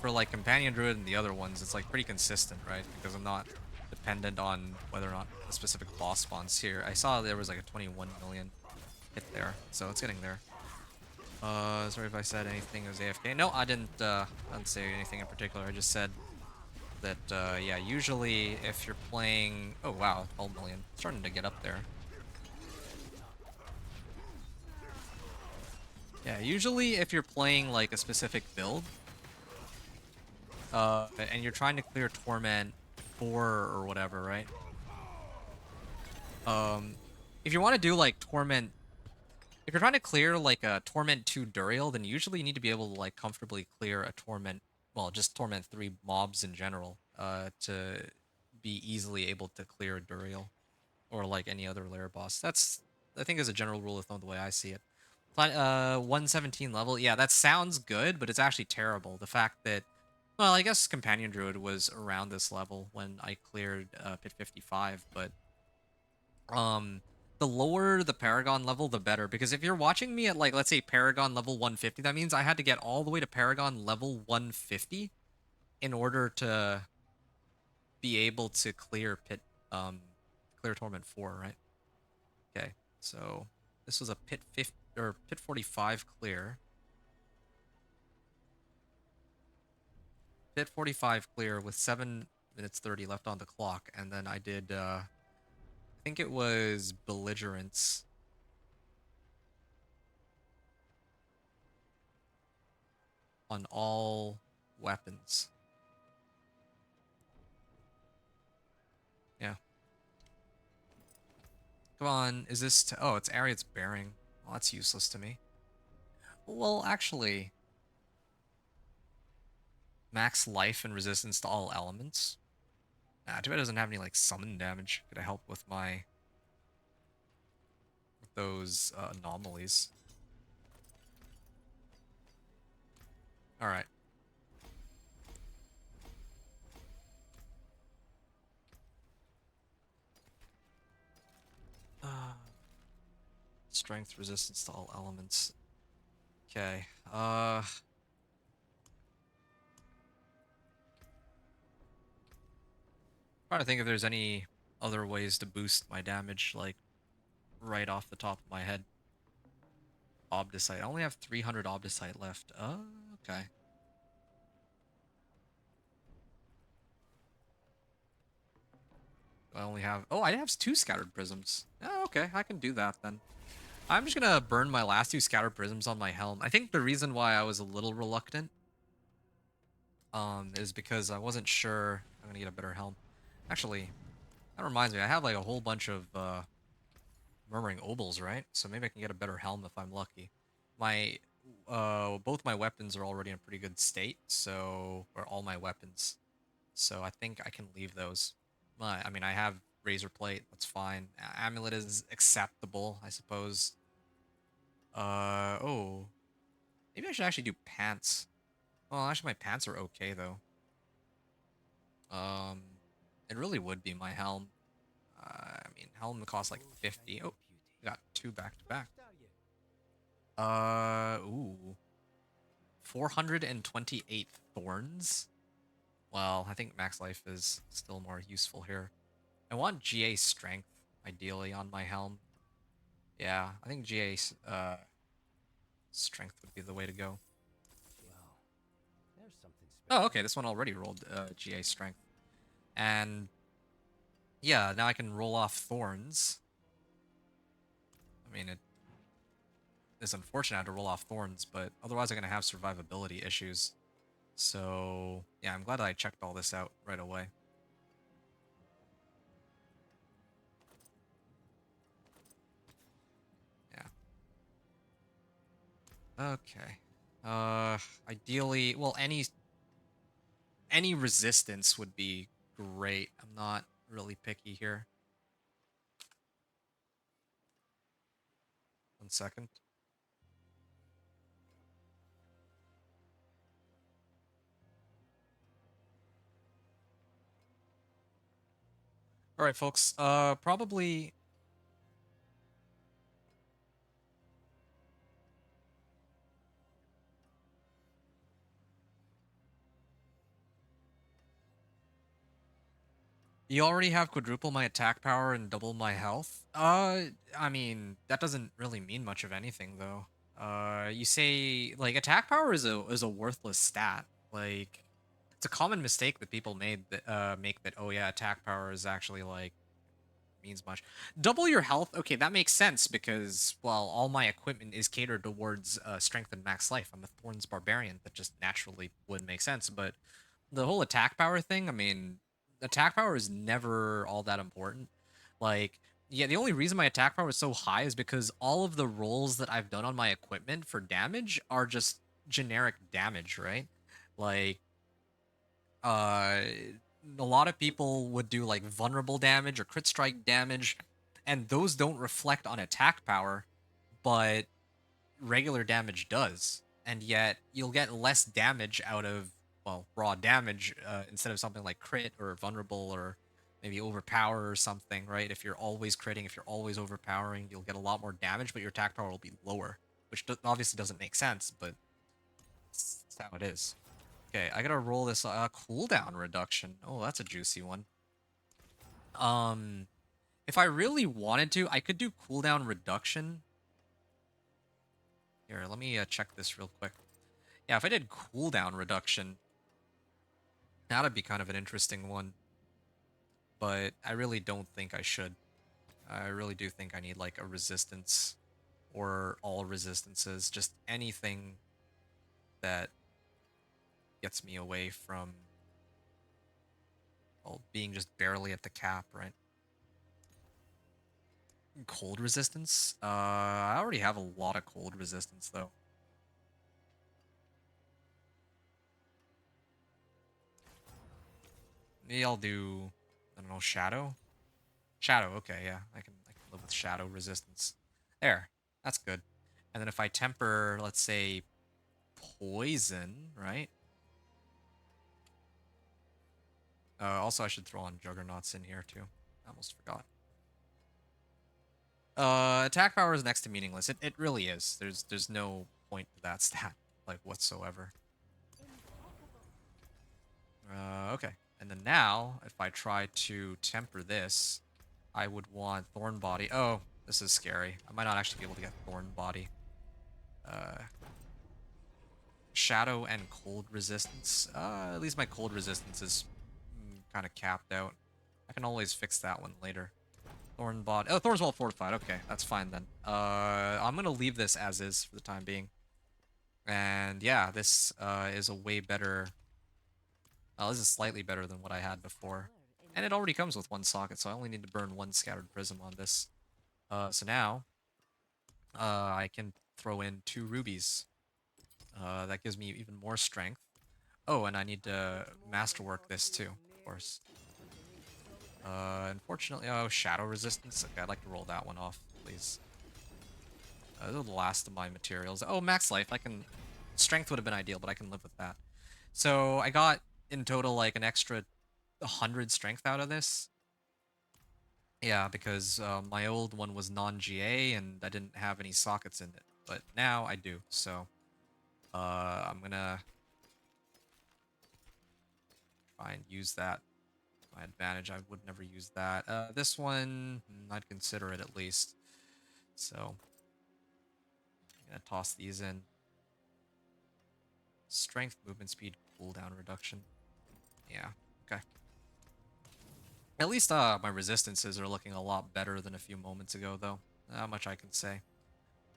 For like Companion Druid and the other ones, it's like pretty consistent, right? Because I'm not dependent on whether or not a specific boss spawns here. I saw there was like a 21 million hit there, so it's getting there. Sorry if I said anything as AFK. No, I didn't say anything in particular. I just said that, yeah, usually if you're playing... Oh, wow, 12 million. Starting to get up there. Yeah, usually if you're playing like a specific build, and you're trying to clear Torment 4 or whatever, right? If you want to do like Torment If you're trying to clear like a Torment 2 Duriel, then usually you need to be able to like comfortably clear a Torment, well, just Torment 3 mobs in general, to be easily able to clear a Duriel or like any other lair boss. That's, I think, is a general rule of thumb the way I see it. 117 level, yeah, that sounds good, but it's actually terrible. The fact that, well, I guess Companion Druid was around this level when I cleared Pit 55, but um, the lower the Paragon level, the better. Because if you're watching me at, like, let's say Paragon level 150, that means I had to get all the way to Paragon level 150 in order to be able to clear clear Torment 4, right? Okay, so this was a Pit 50 or Pit 45 clear. Pit 45 clear with 7 minutes 30 left on the clock, and then I did I think it was Belligerence on all weapons. Yeah. Come on, is this oh, it's Ariad's Bearing. Well, that's useless to me. Well, actually, max life and resistance to all elements. Nah, too bad it doesn't have any like summon damage. Could have helped with my with those anomalies. All right. Strength, resistance to all elements. Okay. Trying to think if there's any other ways to boost my damage, like right off the top of my head. Obdicite. I only have 300 Obdicite left. Okay. I only have... Oh, I have 2 Scattered Prisms. Oh, okay. I can do that then. I'm just gonna burn my last 2 Scattered Prisms on my helm. I think the reason why I was a little reluctant is because I wasn't sure I'm gonna get a better helm. Actually, that reminds me, I have like a whole bunch of Murmuring Obols, right? So maybe I can get a better helm if I'm lucky. My both my weapons are already in a pretty good state, so or all my weapons. So I think I can leave those. I mean, I have Razor Plate, that's fine. Amulet is acceptable, I suppose. Oh, maybe I should actually do pants. Well, actually, my pants are okay though. Um, it really would be my helm. I mean, helm costs like 50. Oh, we got 2 back to back. Ooh. 428 thorns? Well, I think max life is still more useful here. I want GA strength, ideally, on my helm. Yeah, I think GA strength would be the way to go. Oh, okay, this one already rolled GA strength. And yeah, now I can roll off thorns. I mean, it is unfortunate I had to roll off thorns, but otherwise I'm going to have survivability issues. So, yeah, I'm glad I checked all this out right away. Yeah. Okay. Ideally, well, any resistance would be great. I'm not really picky here. 1 second. All right, folks. Probably. You already have quadruple my attack power and double my health. I mean, that doesn't really mean much of anything though. You say like attack power is a worthless stat. Like it's a common mistake that people made that make that, oh yeah, attack power is actually like means much. Double your health, okay, that makes sense because, well, all my equipment is catered towards strength and max life. I'm a Thorns Barbarian, that just naturally would make sense. But the whole attack power thing, I mean, attack power is never all that important. Like, Yeah, the only reason my attack power is so high is because all of the rolls that I've done on my equipment for damage are just generic damage, right? Like, uh, a lot of people would do like vulnerable damage or crit strike damage, and those don't reflect on attack power, but regular damage does. And yet you'll get less damage out of, well, raw damage instead of something like crit or vulnerable or maybe overpower or something, right? If you're always critting, if you're always overpowering, you'll get a lot more damage, but your attack power will be lower, which obviously doesn't make sense, but it's how it is. Okay, I gotta roll this cooldown reduction. Oh, that's a juicy one. Um, if I really wanted to, I could do cooldown reduction. Here, let me check this real quick. Yeah, if I did cooldown reduction, that'd be kind of an interesting one. But I really don't think I should. I really do think I need like a resistance or all resistances, just anything that gets me away from, well, being just barely at the cap, right? Cold resistance? I already have a lot of cold resistance though. Maybe I'll do, I don't know, shadow? Shadow, okay, yeah. I can live with shadow resistance. There. That's good. And then if I temper, let's say, poison, right? Also, I should throw on Juggernauts in here, too. I almost forgot. Attack power is next to meaningless. It really is. There's no point to that stat, like, whatsoever. Okay. And then now, if I try to temper this, I would want Thorn Body. Oh, this is scary. I might not actually be able to get Thorn Body. Uh, Shadow and cold resistance. At least my cold resistance is kind of capped out. I can always fix that one later. Thorn Body. Oh, Thorn's Well Fortified. Okay, that's fine then. I'm gonna leave this as is for the time being. And yeah, this is a way better. This is slightly better than what I had before. And it already comes with one socket, so I only need to burn one Scattered Prism on this. So now, I can throw in 2 rubies. That gives me even more strength. Oh, and I need to masterwork this too, of course. Unfortunately, oh, shadow resistance. Okay, I'd like to roll that one off, please. Those are the last of my materials. Oh, max life. I can. Strength would have been ideal, but I can live with that. So I got in total like an extra 100 strength out of this. Yeah, because my old one was non-GA and I didn't have any sockets in it, but now I do. So I'm gonna try and use that to my advantage. I would never use that. This one, I'd consider it at least. So I'm gonna toss these in. Strength, movement speed, cooldown reduction. Yeah, okay. At least my resistances are looking a lot better than a few moments ago, though. Not much I can say.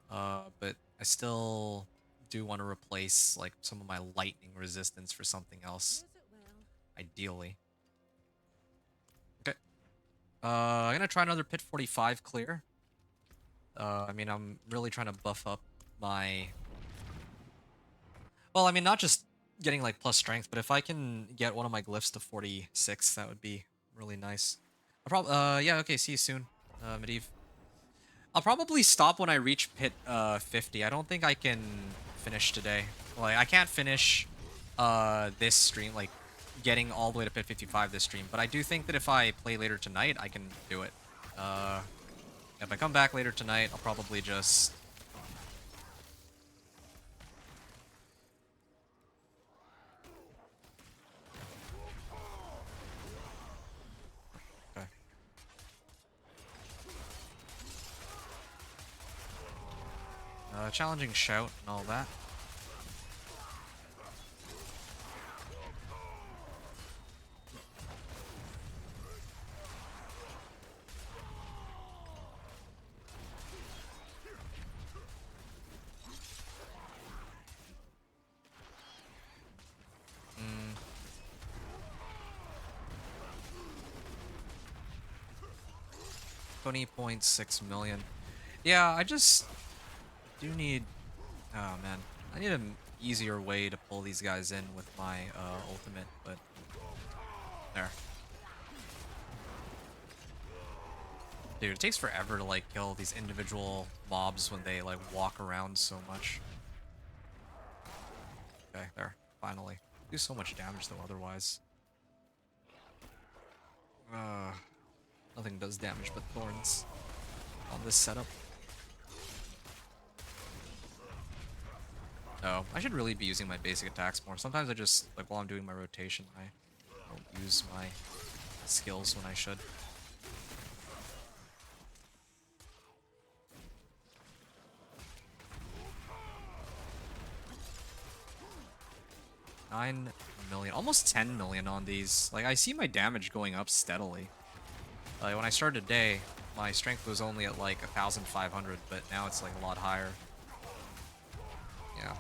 But I still do want to replace like some of my lightning resistance for something else, Use it well. ideally. Okay. I'm gonna try another Pit 45 clear. I mean, I'm really trying to buff up my... Well, I mean, not just getting like plus strength, but if I can get one of my glyphs to 46, that would be really nice. I'll probably, yeah, okay, see you soon, Medivh. I'll probably stop when I reach pit 50. I don't think I can finish today. Like, I can't finish this stream, like, getting all the way to pit 55 this stream. But I do think that if I play later tonight, I can do it. If I come back later tonight, I'll probably just... Okay. Challenging shout and all that. 20.6 million. Yeah, I just do need... Oh, man. I need an easier way to pull these guys in with my ultimate, but... There. Dude, it takes forever to, like, kill these individual mobs when they, like, walk around so much. Okay, there. Finally. Do so much damage, though, otherwise. Nothing does damage but thorns on this setup. Oh, I should really be using my basic attacks more. Sometimes I just, like, while I'm doing my rotation, I don't use my skills when I should. $9 million, almost 10 million on these. Like, I see my damage going up steadily. Like, when I started today, my strength was only at like 1,500, but now it's like a lot higher. Yeah.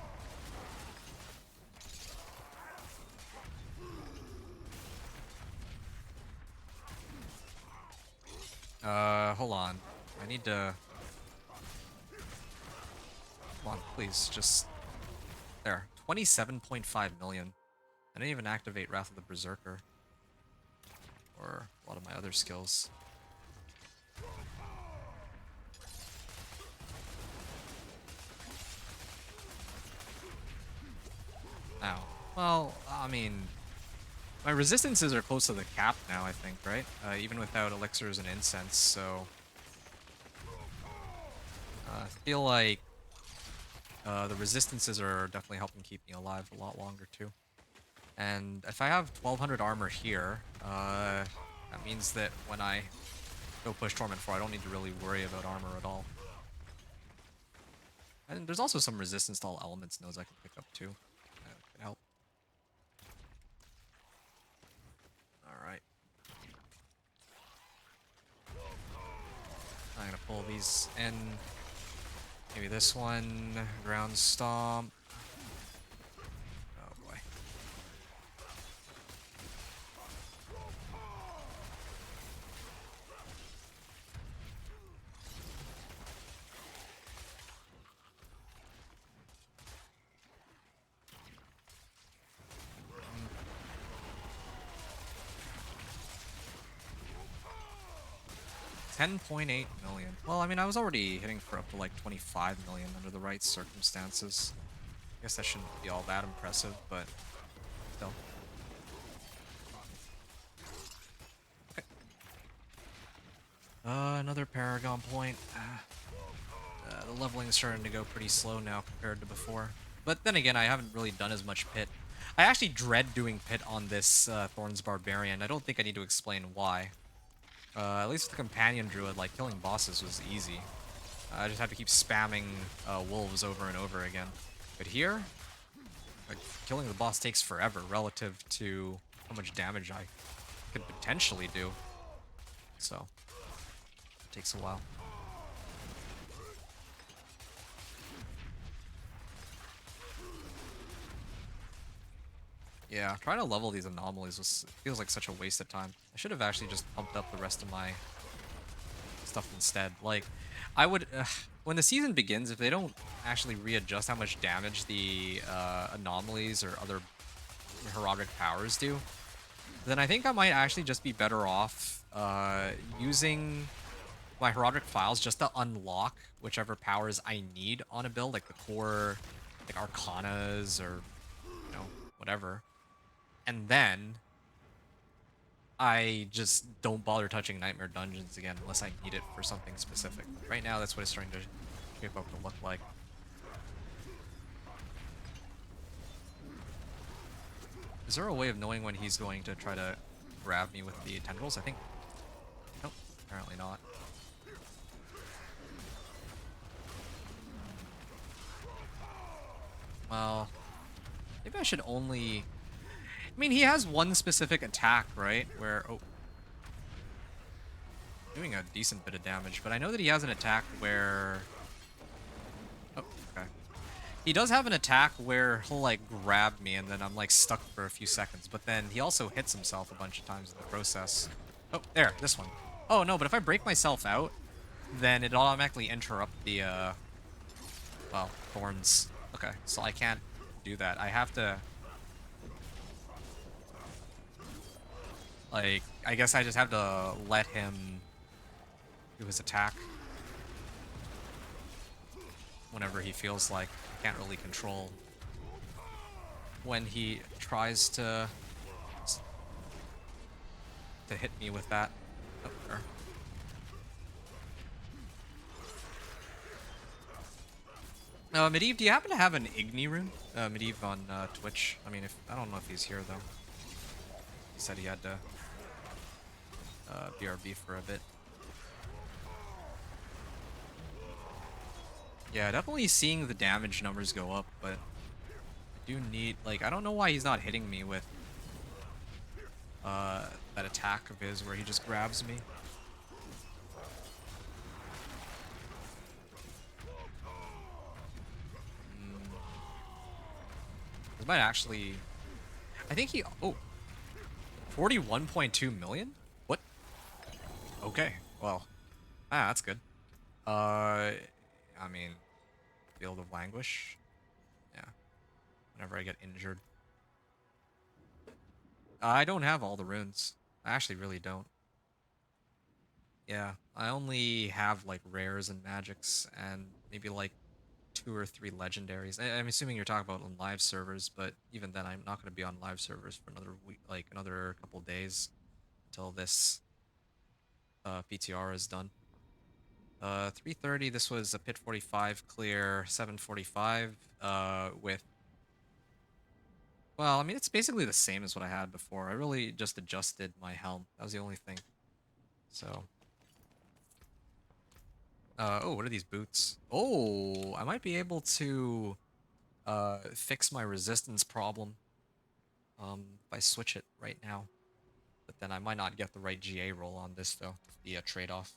Hold on. I need to... Come on, please, just... There. 27.5 million. I didn't even activate Wrath of the Berserker. Or a lot of my other skills. Now, well, I mean... My resistances are close to the cap now, I think, right? Even without elixirs and incense, so... I feel like the resistances are definitely helping keep me alive a lot longer, too. And if I have 1200 armor here, that means that when I go push Torment 4, I don't need to really worry about armor at all. And there's also some resistance to all elements nodes I can pick up, too. That could help. Alright. I'm gonna pull these in. Maybe this one. Ground Stomp. Oh boy. $10.8 million. Well, I mean, I was already hitting for up to like 25 million under the right circumstances. I guess that shouldn't be all that impressive, but still. Okay. Another Paragon point. The leveling is starting to go pretty slow now compared to before. But then again, I haven't really done as much pit. I actually dread doing pit on this Thorns Barbarian. I don't think I need to explain why. At least with the Companion Druid, like, killing bosses was easy. I just had to keep spamming wolves over and over again. But here, like, killing the boss takes forever relative to how much damage I could potentially do. So, it takes a while. Yeah, trying to level these anomalies feels like such a waste of time. I should have actually just pumped up the rest of my stuff instead. Like, I would... when the season begins, if they don't actually readjust how much damage the anomalies or other heraldic powers do, then I think I might actually just be better off using my heraldic files just to unlock whichever powers I need on a build, like the core, like Arcanas or, you know, whatever. And then I just don't bother touching Nightmare Dungeons again unless I need it for something specific. Right now, that's what it's starting to shape up to look like. Is there a way of knowing when he's going to try to grab me with the tendrils? I think... Nope, apparently not. Well, maybe I should only... I mean, he has one specific attack, right? Where... Oh. Doing a decent bit of damage, but I know that he has an attack where... Oh, okay. He does have an attack where he'll, like, grab me and then I'm, like, stuck for a few seconds. But then he also hits himself a bunch of times in the process. Oh, there, this one. Oh, no, but if I break myself out, then it automatically interrupt the, well, Thorns. Okay, so I can't do that. I have to, like, I guess I just have to let him do his attack whenever he feels like. I can't really control when he tries to hit me with that. Oh, there. Medivh, do you happen to have an Igni rune? Medivh on Twitch. I mean, if I don't know if he's here though. He said he had to BRB for a bit. Yeah, definitely seeing the damage numbers go up, but I do need, like, I don't know why he's not hitting me with that attack of his where he just grabs me. This might actually, I think he, oh, 41.2 million? What? Okay, well, that's good. I mean, Field of Languish. Yeah, whenever I get injured. I don't have all the runes. I actually really don't. Yeah, I only have like rares and magics and maybe like 2 or 3 legendaries. I'm assuming you're talking about on live servers, but even then I'm not going to be on live servers for another week, like another couple days until this PTR is done. 3:30, this was a pit 45 clear, 7:45 with, well, I mean, it's basically the same as what I had before. I really just adjusted my helm. That was the only thing. So, oh, what are these boots? Oh, I might be able to fix my resistance problem if I switch it right now. But then I might not get the right GA roll on this though, the trade-off.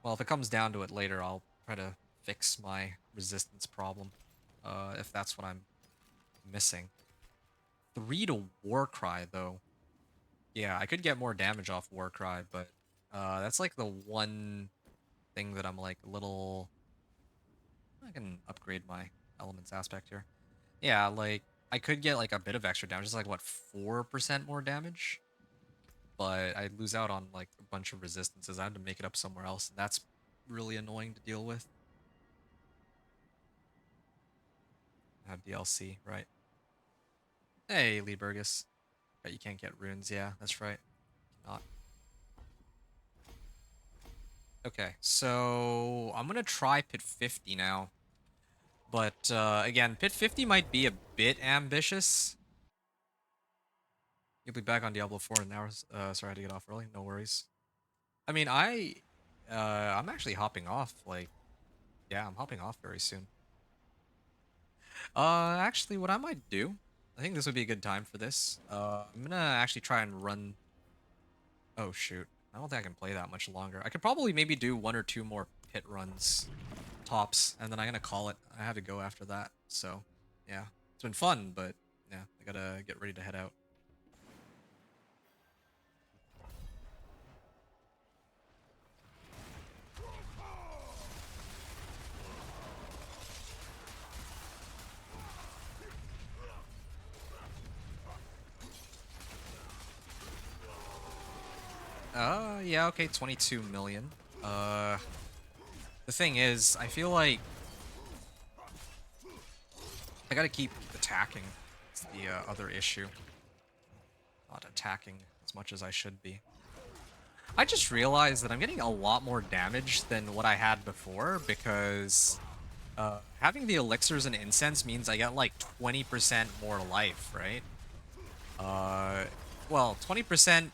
Well, if it comes down to it later, I'll try to fix my resistance problem, if that's what I'm missing. 3 to Warcry though. Yeah, I could get more damage off Warcry, but that's like the one thing that I'm like a little. I can upgrade my elements aspect here. Yeah, like I could get like a bit of extra damage, just like what, 4% more damage, but I lose out on like a bunch of resistances. I had to make it up somewhere else, and that's really annoying to deal with. I have DLC, right? Hey, Lee Burgess. Right, you can't get runes. Yeah, that's right. Cannot. Okay, so I'm gonna try pit 50 now. But again, pit 50 might be a bit ambitious. You'll be back on Diablo 4 in hours. Sorry I had to get off early. No worries. I mean, I'm actually hopping off. Like, yeah, I'm hopping off very soon. Actually, what I might do, I think this would be a good time for this. I'm gonna actually try and run. Oh shoot, I don't think I can play that much longer. I could probably maybe do 1 or 2 more pit runs, tops, and then I'm gonna call it. I have to go after that. So, yeah, it's been fun, but yeah, I gotta get ready to head out. Yeah, okay, 22 million. The thing is, I feel like I gotta keep attacking. It's the other issue. Not attacking as much as I should be. I just realized that I'm getting a lot more damage than what I had before because having the elixirs and incense means I get like 20% more life, right? Well, 20%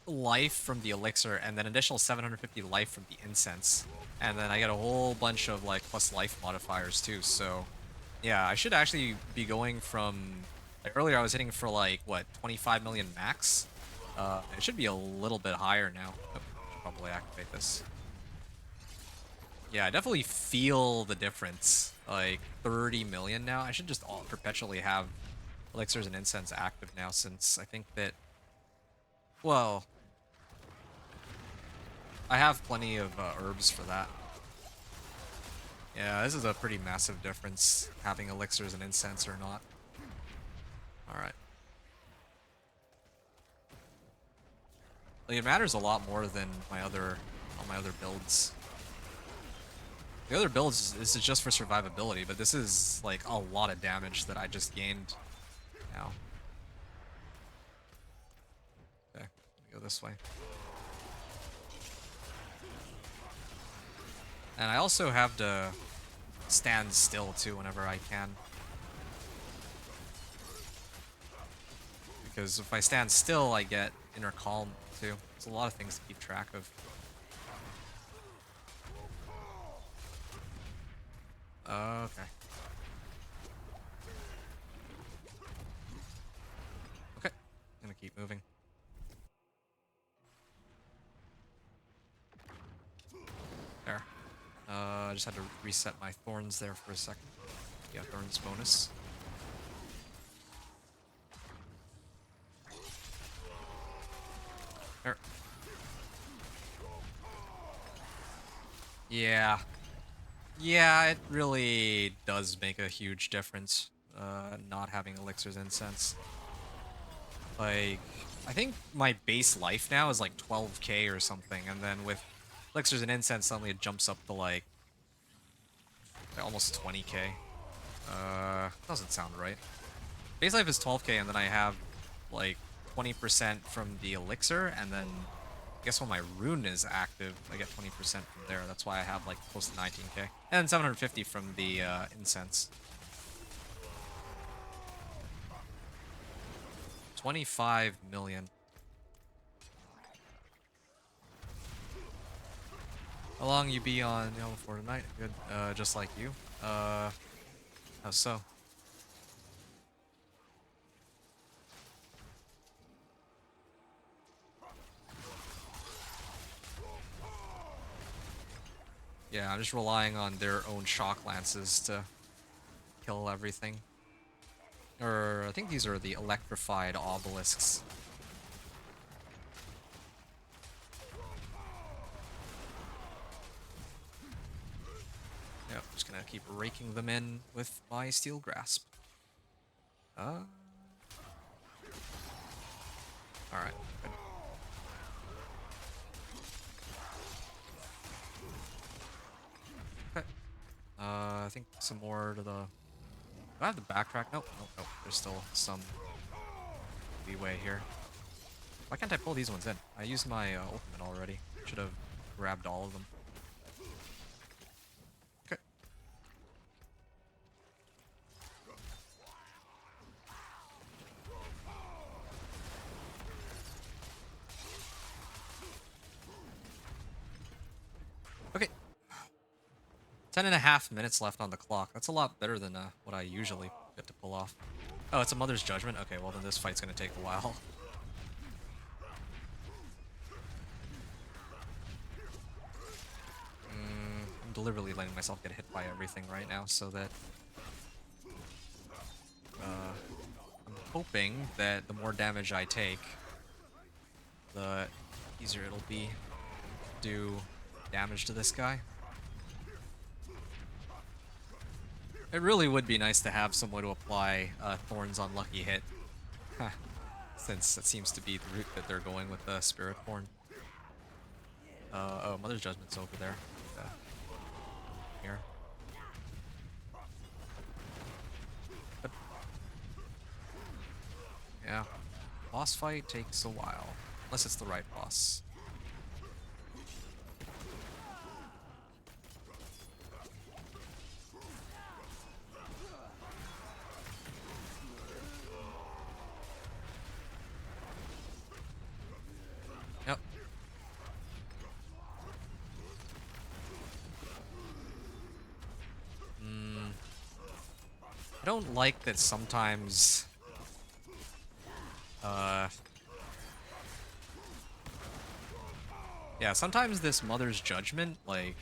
life from the elixir and then additional 750 life from the incense. And then I get a whole bunch of like plus life modifiers too. So yeah, I should actually be going from, like, earlier I was hitting for like what, 25 million max. It should be a little bit higher now. Oh, should probably activate this. Yeah, I definitely feel the difference. Like 30 million now. I should just perpetually have elixirs and incense active now, since I think that, well, I have plenty of herbs for that. Yeah, this is a pretty massive difference, having elixirs and incense or not. Alright. Like, it matters a lot more than all my other builds. The other builds, this is just for survivability, but this is like a lot of damage that I just gained now. Okay, go this way. And I also have to stand still too whenever I can. Because if I stand still, I get inner calm too. It's a lot of things to keep track of. Okay. Okay, I'm gonna keep moving. There. I just had to reset my thorns there for a second. Yeah, thorns bonus. There. Yeah. Yeah, it really does make a huge difference, not having elixirs incense. Like, I think my base life now is like 12k or something, and then with elixirs and incense, suddenly it jumps up to like almost 20k. Doesn't sound right. Base life is 12k, and then I have like 20% from the elixir, and then I guess when my rune is active, I get 20% from there. That's why I have like close to 19k. And 750 from the incense. 25 million. How long you be on Diablo 4 tonight? Good, just like you. How so? Yeah, I'm just relying on their own shock lances to kill everything. Or I think these are the electrified obelisks. Yep, I'm just gonna keep raking them in with my steel grasp. Alright, good. Okay. I think some more to the... Do I have the backtrack? Nope, nope, nope. There's still some leeway here. Why can't I pull these ones in? I used my ultimate already. Should have grabbed all of them. Okay. Okay. 10.5 minutes left on the clock. That's a lot better than what I usually get to pull off. Oh, it's a Mother's Judgment? Okay, well then this fight's gonna take a while. I'm deliberately letting myself get hit by everything right now so that... I'm hoping that the more damage I take, the easier it'll be to do damage to this guy. It really would be nice to have some way to apply Thorns on Lucky Hit. Since that seems to be the route that they're going with the Spirit Horn. Oh, Mother's Judgment's over there. Here. But, yeah. Boss fight takes a while. Unless it's the right boss. Yep. I don't like that sometimes... Yeah, sometimes this Mother's Judgment, like...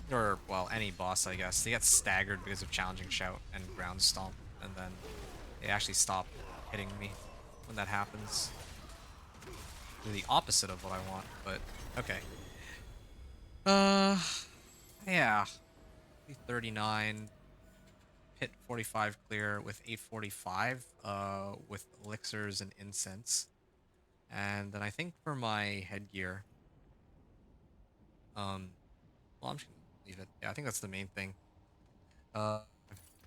Or, well, any boss, I guess, they get staggered because of Challenging Shout and Ground Stomp, and then they actually stop hitting me when that happens. They're the opposite of what I want, but okay. Uh, yeah. 39, pit 45 clear with 845, with elixirs and incense. And then I think for my headgear, well, I'm just gonna leave it. Yeah, I think that's the main thing. Uh,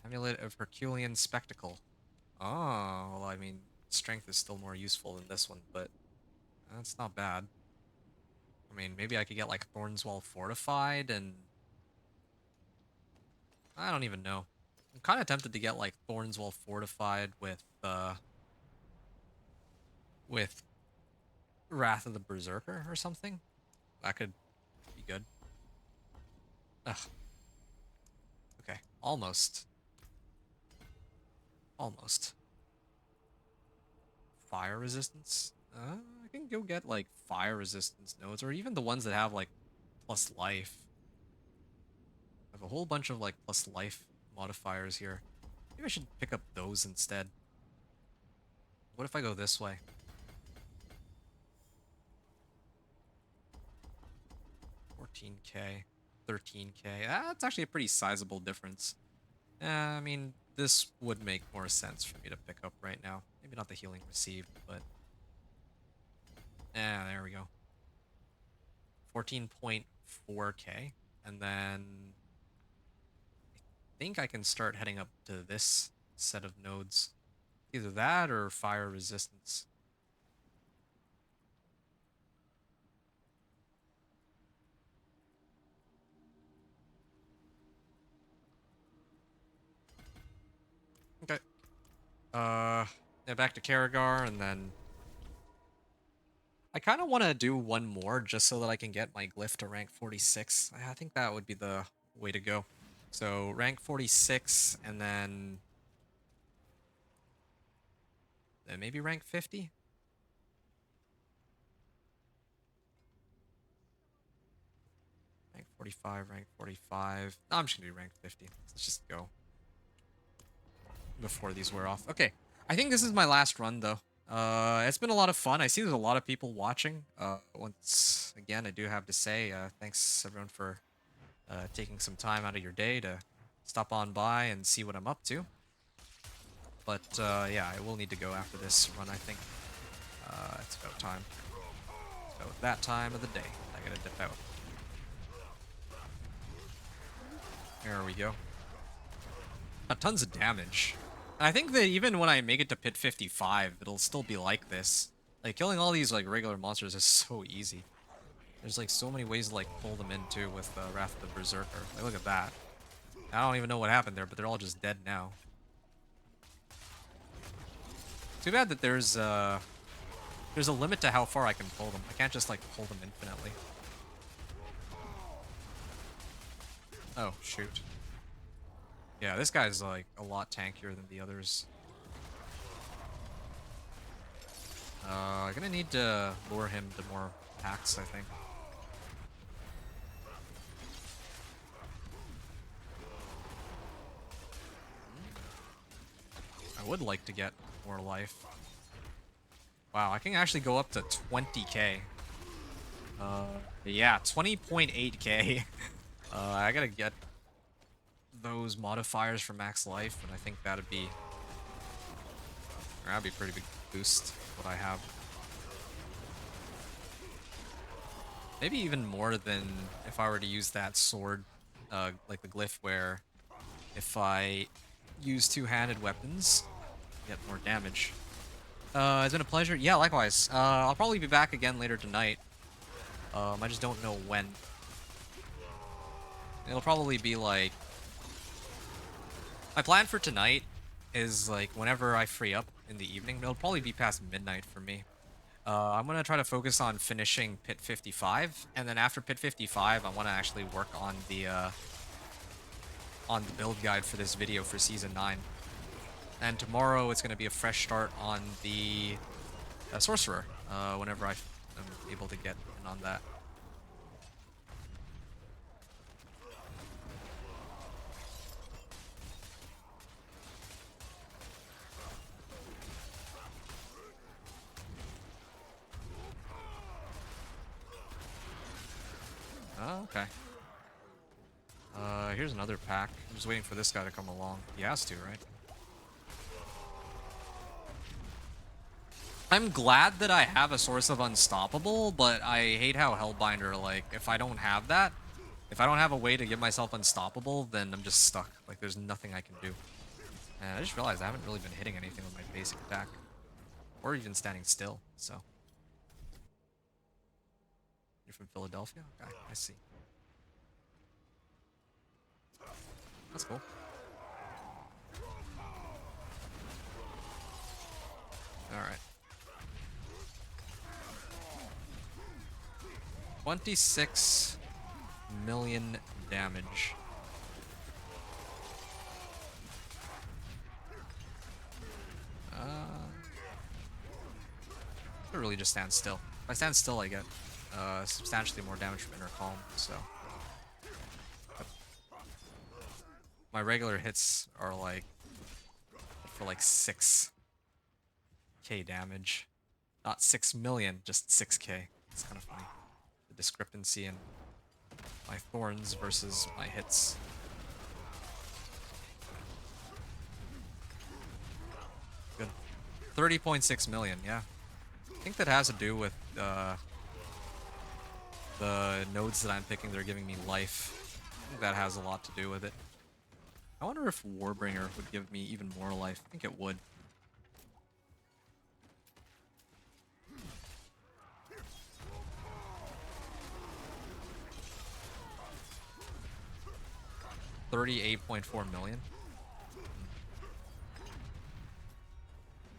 Amulet of Herculean Spectacle. Oh, well, I mean, strength is still more useful than this one, but that's not bad. I mean, maybe I could get like Thorns Fortified, and I don't even know. I'm kind of tempted to get like Thorns Fortified with Wrath of the Berserker or something. That could be good. Ugh. Okay, almost. Almost. Fire resistance? I can go get like fire resistance nodes, or even the ones that have like plus life. I have a whole bunch of like plus life modifiers here. Maybe I should pick up those instead. What if I go this way? 14k, 13k. That's actually a pretty sizable difference. I mean, this would make more sense for me to pick up right now. Maybe not the healing received, but... there we go. 14.4k. And then... I think I can start heading up to this set of nodes. Either that or fire resistance. Okay. Yeah, back to Karagar, and then... I kind of want to do one more just so that I can get my glyph to rank 46. I think that would be the way to go. So rank 46, and then maybe rank 50? Rank 45, rank 45. No, I'm just going to do rank 50. Let's just go before these wear off. Okay, I think this is my last run, though. It's been a lot of fun. I see there's a lot of people watching. Once again, I do have to say, thanks everyone for taking some time out of your day to stop on by and see what I'm up to. But yeah, I will need to go after this run, I think. It's about time. It's about that time of the day. I gotta dip out. There we go. Got tons of damage. And I think that even when I make it to pit 55, it'll still be like this. Like, killing all these, like, regular monsters is so easy. There's, like, so many ways to, like, pull them in, too, with Wrath of the Berserker. Like, look at that. I don't even know what happened there, but they're all just dead now. Too bad that there's a limit to how far I can pull them. I can't just, like, pull them infinitely. Oh, shoot. Yeah, this guy's, like, a lot tankier than the others. I'm gonna need to lure him to more packs, I think. I would like to get more life. Wow, I can actually go up to 20k. Yeah, 20.8k. I gotta get those modifiers for max life, and I think that'd be a pretty big boost what I have. Maybe even more than if I were to use that sword, like the glyph, where if I use two-handed weapons, I get more damage. It's been a pleasure. Yeah, likewise. I'll probably be back again later tonight. I just don't know when. It'll probably be like... My plan for tonight is like whenever I free up in the evening. It'll probably be past midnight for me. I'm gonna try to focus on finishing pit 55, and then after pit 55, I want to actually work on the build guide for this video for season 9. And tomorrow it's gonna be a fresh start on the sorcerer. Whenever I'm able to get in on that. Okay. Here's another pack. I'm just waiting for this guy to come along. He has to, right? I'm glad that I have a source of unstoppable, but I hate how Hellbinder, like, if I don't have that, if I don't have a way to give myself unstoppable, then I'm just stuck. Like, there's nothing I can do. And I just realized I haven't really been hitting anything with my basic attack. Or even standing still, so. You're from Philadelphia? Okay, I see. That's cool. Alright. 26 million damage. I really just stand still. If I stand still, I get substantially more damage from Inner Calm, so. Yep. My regular hits are like for like 6k damage. Not 6 million, just 6k. It's kind of funny. The discrepancy in my thorns versus my hits. Good. 30.6 million, yeah. I think that has to do with the nodes that I'm picking. They're giving me life. I think that has a lot to do with it. I wonder if Warbringer would give me even more life. I think it would. $38.4 million.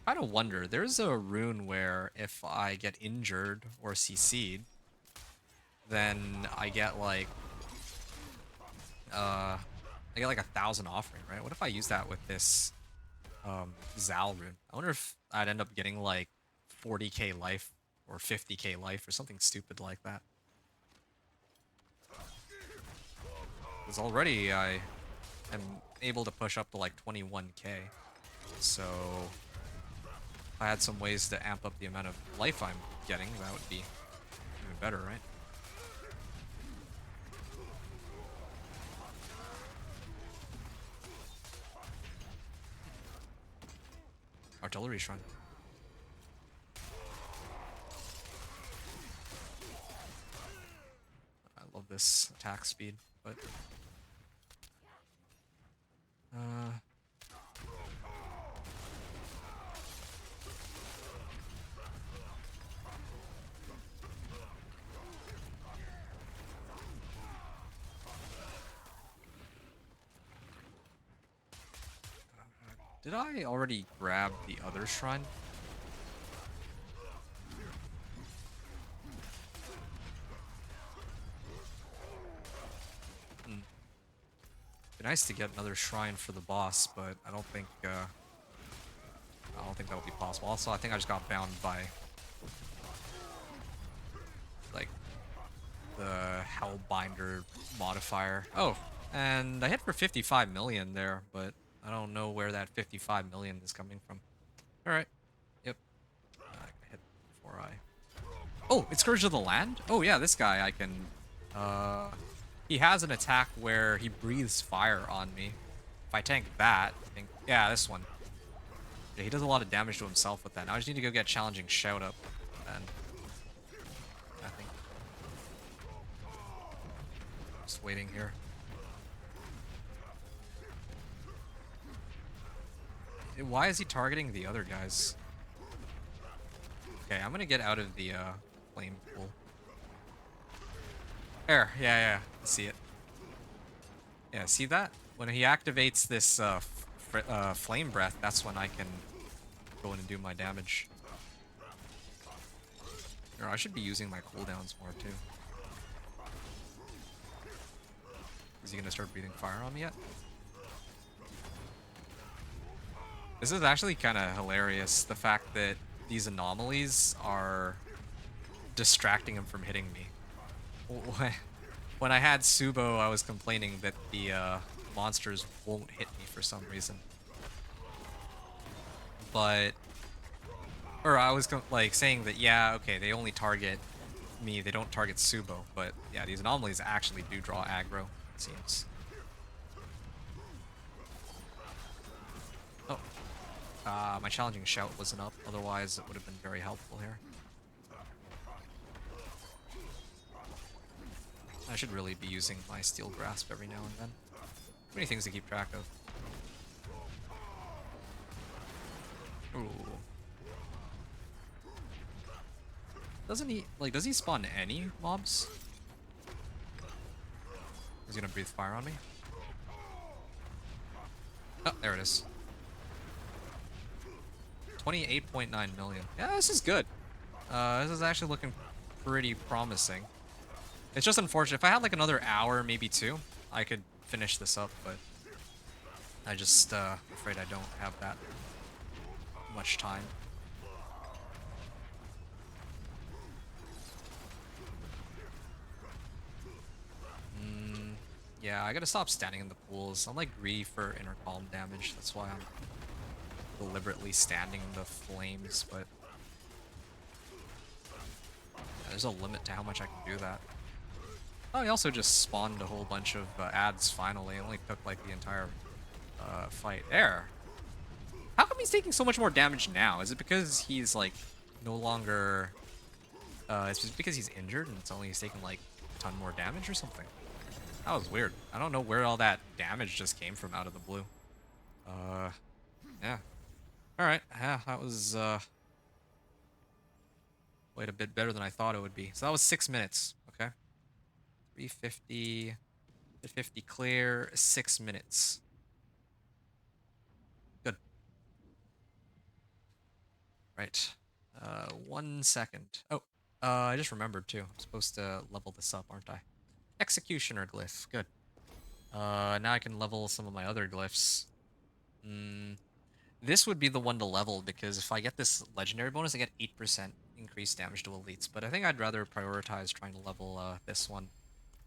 I kind of wonder. There's a rune where if I get injured or CC'd, then I get like I get like 1,000 offering, right? What if I use that with this Zal rune? I wonder if I'd end up getting like 40k life or 50k life or something stupid like that. Because already I am able to push up to like 21k. So if I had some ways to amp up the amount of life I'm getting, that would be even better, right? Artillery shrine. I love this attack speed, but did I already grab the other shrine? Be nice to get another shrine for the boss, but I don't think that would be possible. Also, I think I just got bound by like the Hellbinder modifier. Oh, and I hit for 55 million there, but I don't know where that 55 million is coming from. All right. Yep. I can hit before I. Oh, it's Scourge of the Land. Oh yeah, this guy I can. He has an attack where he breathes fire on me. If I tank that, I think. Yeah, this one. Yeah, he does a lot of damage to himself with that. Now I just need to go get challenging shout up, and I think. Just waiting here. Why is he targeting the other guys? Okay, I'm gonna get out of the flame pool. There, yeah, I see it. Yeah, see that? When he activates this flame breath, that's when I can go in and do my damage. Or I should be using my cooldowns more too. Is he gonna start breathing fire on me yet? This is actually kind of hilarious, the fact that these anomalies are distracting him from hitting me. When I had Subo, I was complaining that the monsters won't hit me for some reason. But... Or I was like saying that, yeah, okay, they only target me, they don't target Subo, but yeah, these anomalies actually do draw aggro, it seems. Oh. My challenging shout wasn't up, otherwise it would have been very helpful here. I should really be using my Steel Grasp every now and then. Too many things to keep track of. Ooh. Doesn't he, like, does he spawn any mobs? He's gonna breathe fire on me. Oh, there it is. 28.9 million. Yeah, this is good. This is actually looking pretty promising. It's just unfortunate. If I had like another hour, maybe two, I could finish this up, but I just afraid I don't have that much time. Yeah, I gotta stop standing in the pools. I'm like greedy for inner calm damage. That's why I'm deliberately standing in the flames, but yeah, there's a limit to how much I can do that. Oh, he also just spawned a whole bunch of ads finally. It only took like the entire fight. There. How come he's taking so much more damage now? Is it because he's like no longer... it's just because he's injured and it's only he's taking like a ton more damage or something? That was weird. I don't know where all that damage just came from out of the blue. Yeah. Alright, yeah, that was quite a bit better than I thought it would be. So that was 6 minutes, okay? 350, 50 clear, 6 minutes. Good. Right. 1 second. Oh, I just remembered too. I'm supposed to level this up, aren't I? Executioner glyph. Good. Now I can level some of my other glyphs. This would be the one to level because if I get this legendary bonus, I get 8% increased damage to elites. But I think I'd rather prioritize trying to level this one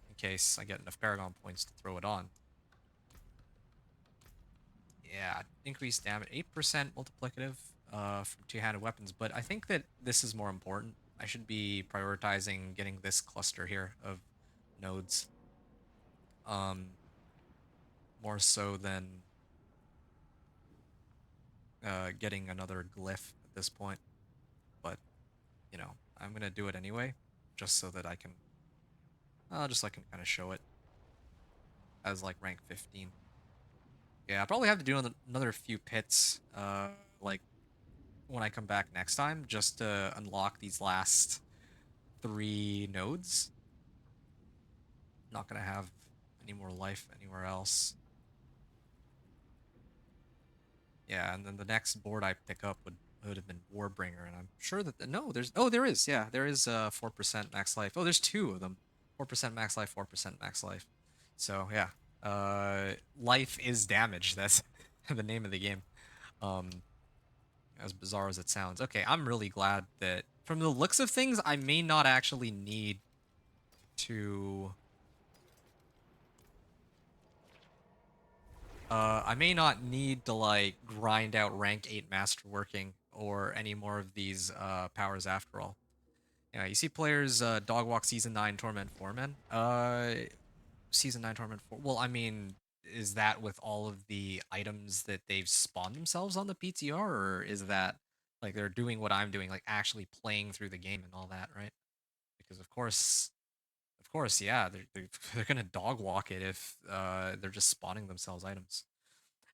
in case I get enough Paragon points to throw it on. Yeah, increased damage, 8% multiplicative from two-handed weapons. But I think that this is more important. I should be prioritizing getting this cluster here of nodes. More so than getting another glyph at this point. But, you know, I'm going to do it anyway, just so that I can, just so I can kind of show it as like rank 15. Yeah, I'll probably have to do another few pits, like when I come back next time, just to unlock these last 3 nodes. Not going to have any more life anywhere else. Yeah, and then the next board I pick up would have been Warbringer, and I'm sure that no, there is, yeah, there is 4% max life. Oh, there's 2 of them, 4% max life, 4% max life. So yeah, life is damage. That's the name of the game. As bizarre as it sounds. Okay, I'm really glad that from the looks of things, I may not actually need to. I may not need to, like, grind out rank 8 masterworking or any more of these powers after all. Yeah, you see players Dogwalk Season 9 Torment 4, man. Season 9 Torment 4. Well, I mean, is that with all of the items that they've spawned themselves on the PTR, or is that, like, they're doing what I'm doing, like, actually playing through the game and all that, right? Because, of course, yeah, they're gonna dogwalk it if they're just spawning themselves items.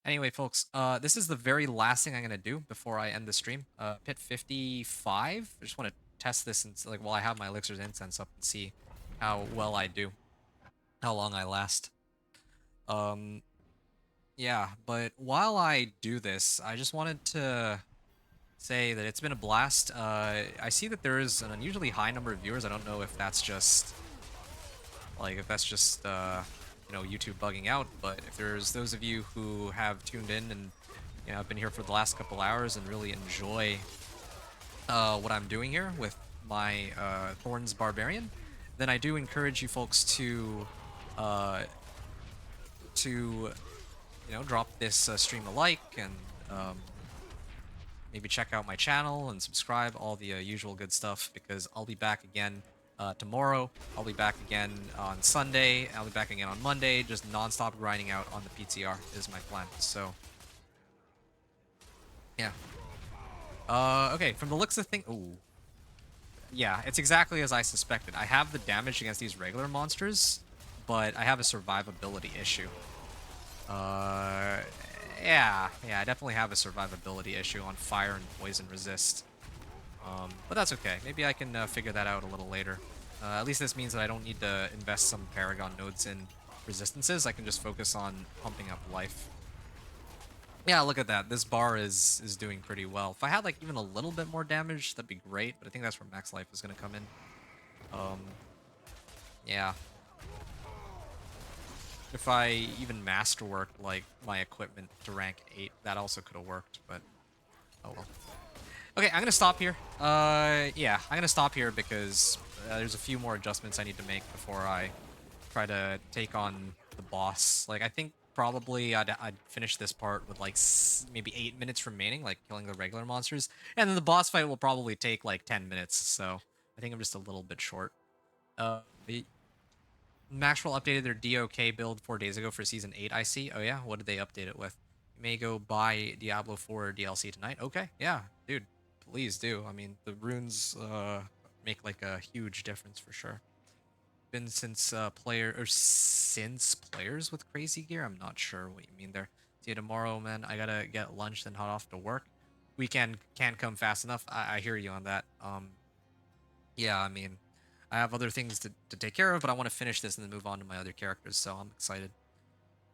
Anyway, folks, this is the very last thing I'm gonna do before I end the stream. Pit 55. I just want to test this and like while I have my Elixir's Incense up and see how well I do, how long I last. Yeah, but while I do this, I just wanted to say that it's been a blast. I see that there is an unusually high number of viewers. I don't know if that's just you know, YouTube bugging out, but if there's those of you who have tuned in and, you know, have been here for the last couple hours and really enjoy what I'm doing here with my Thorns Barbarian, then I do encourage you folks to you know, drop this stream a like and maybe check out my channel and subscribe, all the usual good stuff, because I'll be back again tomorrow. I'll be back again on Sunday. I'll be back again on Monday. Just non-stop grinding out on the PTR is my plan. So, yeah. Okay, from the looks of things... Ooh. Yeah, it's exactly as I suspected. I have the damage against these regular monsters, but I have a survivability issue. Yeah, I definitely have a survivability issue on fire and poison resist. But that's okay. Maybe I can figure that out a little later. At least this means that I don't need to invest some Paragon nodes in resistances. I can just focus on pumping up life. Yeah, look at that. This bar is doing pretty well. If I had like even a little bit more damage, that'd be great. But I think that's where max life is gonna come in. Yeah. If I even masterworked like my equipment to rank 8, that also could have worked. But oh well. Okay, I'm gonna stop here. Yeah, I'm gonna stop here because there's a few more adjustments I need to make before I try to take on the boss. Like, I think probably I'd finish this part with like maybe 8 minutes remaining, like killing the regular monsters, and then the boss fight will probably take like 10 minutes. So I think I'm just a little bit short. The Maxwell updated their DOK build 4 days ago for Season 8, I see. Oh yeah? What did they update it with? You may go buy Diablo 4 DLC tonight. Okay, yeah, dude, please do. I mean, the runes make like a huge difference for sure. Been since since players with crazy gear? I'm not sure what you mean there. See you tomorrow, man. I gotta get lunch, then head off to work. Weekend can't come fast enough. I hear you on that. Yeah, I mean, I have other things to take care of, but I want to finish this and then move on to my other characters, so I'm excited.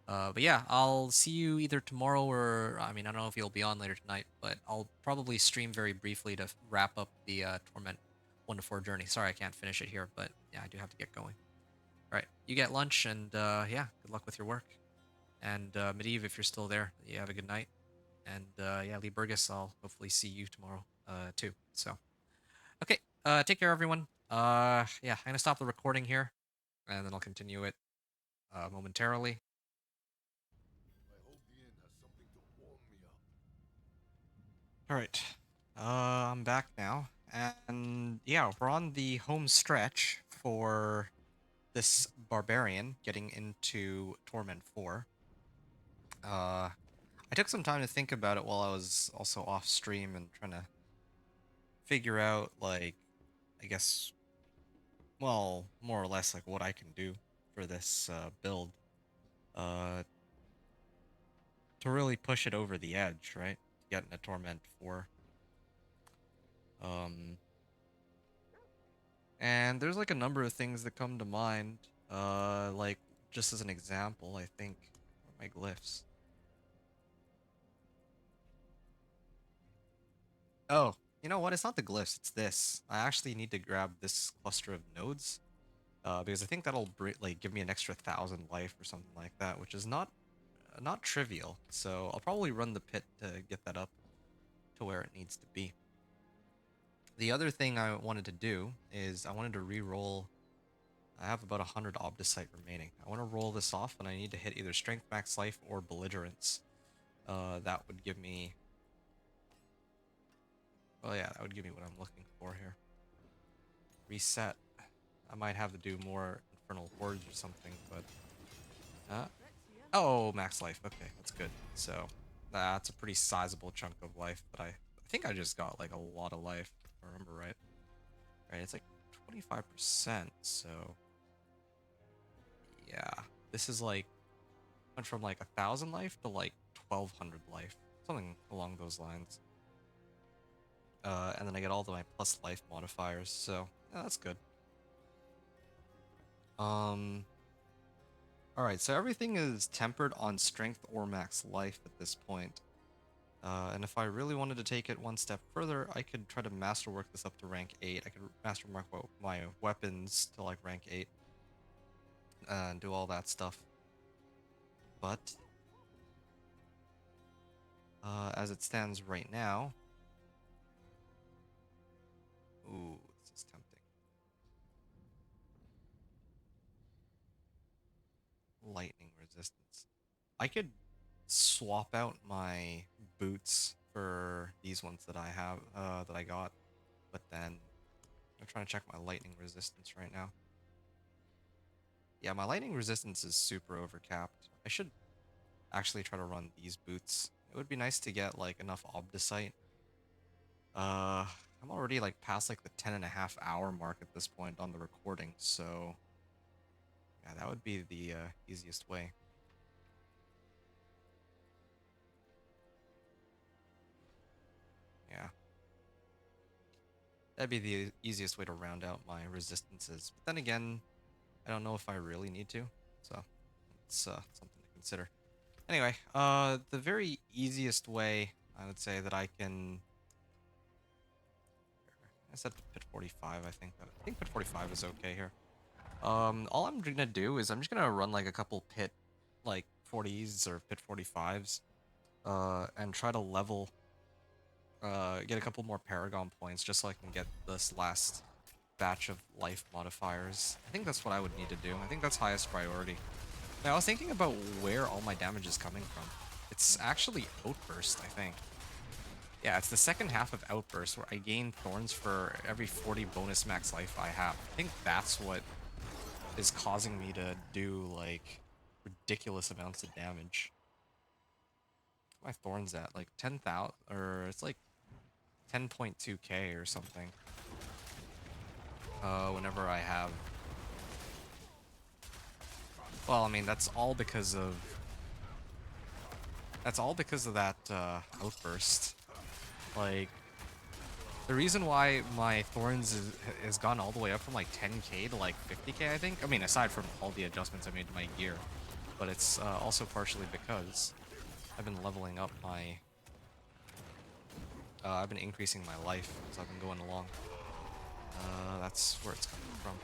But yeah, I'll see you either tomorrow or, I mean, I don't know if you'll be on later tonight, but I'll probably stream very briefly to wrap up the Torment 1 to 4 journey. Sorry I can't finish it here, but yeah, I do have to get going. All right, you get lunch, and yeah, good luck with your work. And Medivh, if you're still there, you have a good night. And yeah, Lee Burgess, I'll hopefully see you tomorrow too. So, okay, take care, everyone. Yeah, I'm gonna stop the recording here, and then I'll continue it momentarily. I hope the inn has something to warm me up. All right, I'm back now, and yeah, we're on the home stretch for this barbarian getting into Torment 4. I took some time to think about it while I was also off stream and trying to figure out, like, I guess, well, more or less, like, what I can do for this build to really push it over the edge, right? To get into Torment 4. And there's, like, a number of things that come to mind. Like, just as an example, I think, my glyphs. Oh, you know what? It's not the glyphs, it's this. I actually need to grab this cluster of nodes. Because I think that'll like give me an extra 1,000 life or something like that, which is not trivial. So I'll probably run the pit to get that up to where it needs to be. The other thing I wanted to do is I wanted to re-roll. I have about 100 Obdicite remaining. I want to roll this off, and I need to hit either Strength Max Life or Belligerence. That would give me... Well, yeah, that would give me what I'm looking for here. Reset. I might have to do more Infernal Hordes or something, but... Oh, max life. Okay, that's good. So, that's a pretty sizable chunk of life, but I think I just got, like, a lot of life, if I remember right. Right, it's like 25%, so... Yeah, this is, like, went from, like, 1,000 life to, like, 1,200 life. Something along those lines. And then I get all of my plus life modifiers, so, yeah, that's good. Alright, so everything is tempered on strength or max life at this point. And if I really wanted to take it one step further, I could try to masterwork this up to rank 8. I could masterwork my weapons to like rank 8. And do all that stuff. But, as it stands right now... Ooh, this is tempting. Lightning resistance. I could swap out my boots for these ones that I have, that I got, but then I'm trying to check my lightning resistance right now. Yeah, my lightning resistance is super overcapped. I should actually try to run these boots. It would be nice to get like enough obdicite. I'm already like past like the 10.5 hour mark at this point on the recording, so yeah, that would be the easiest way. Yeah. That'd be the easiest way to round out my resistances. But then again, I don't know if I really need to, so it's something to consider. Anyway, the very easiest way I would say that I can. I set to pit 45. I think pit 45 is okay here. All I'm gonna do is I'm just gonna run like a couple pit like 40s or pit 45s, and try to level, get a couple more Paragon points just so I can get this last batch of life modifiers. I think that's what I would need to do. I think that's highest priority. Now, I was thinking about where all my damage is coming from. It's actually Outburst, I think. Yeah, it's the second half of Outburst where I gain Thorns for every 40 bonus max life I have. I think that's what is causing me to do, like, ridiculous amounts of damage. My Thorns at, like, 10,000, or it's like 10.2k or something. Whenever I have... Well, I mean, that's all because of that, Outburst. Like, the reason why my Thorns has gone all the way up from like 10k to like 50k, I think. I mean, aside from all the adjustments I made to my gear, but it's also partially because I've been leveling up my. I've been increasing my life as I've been going along. That's where it's coming from,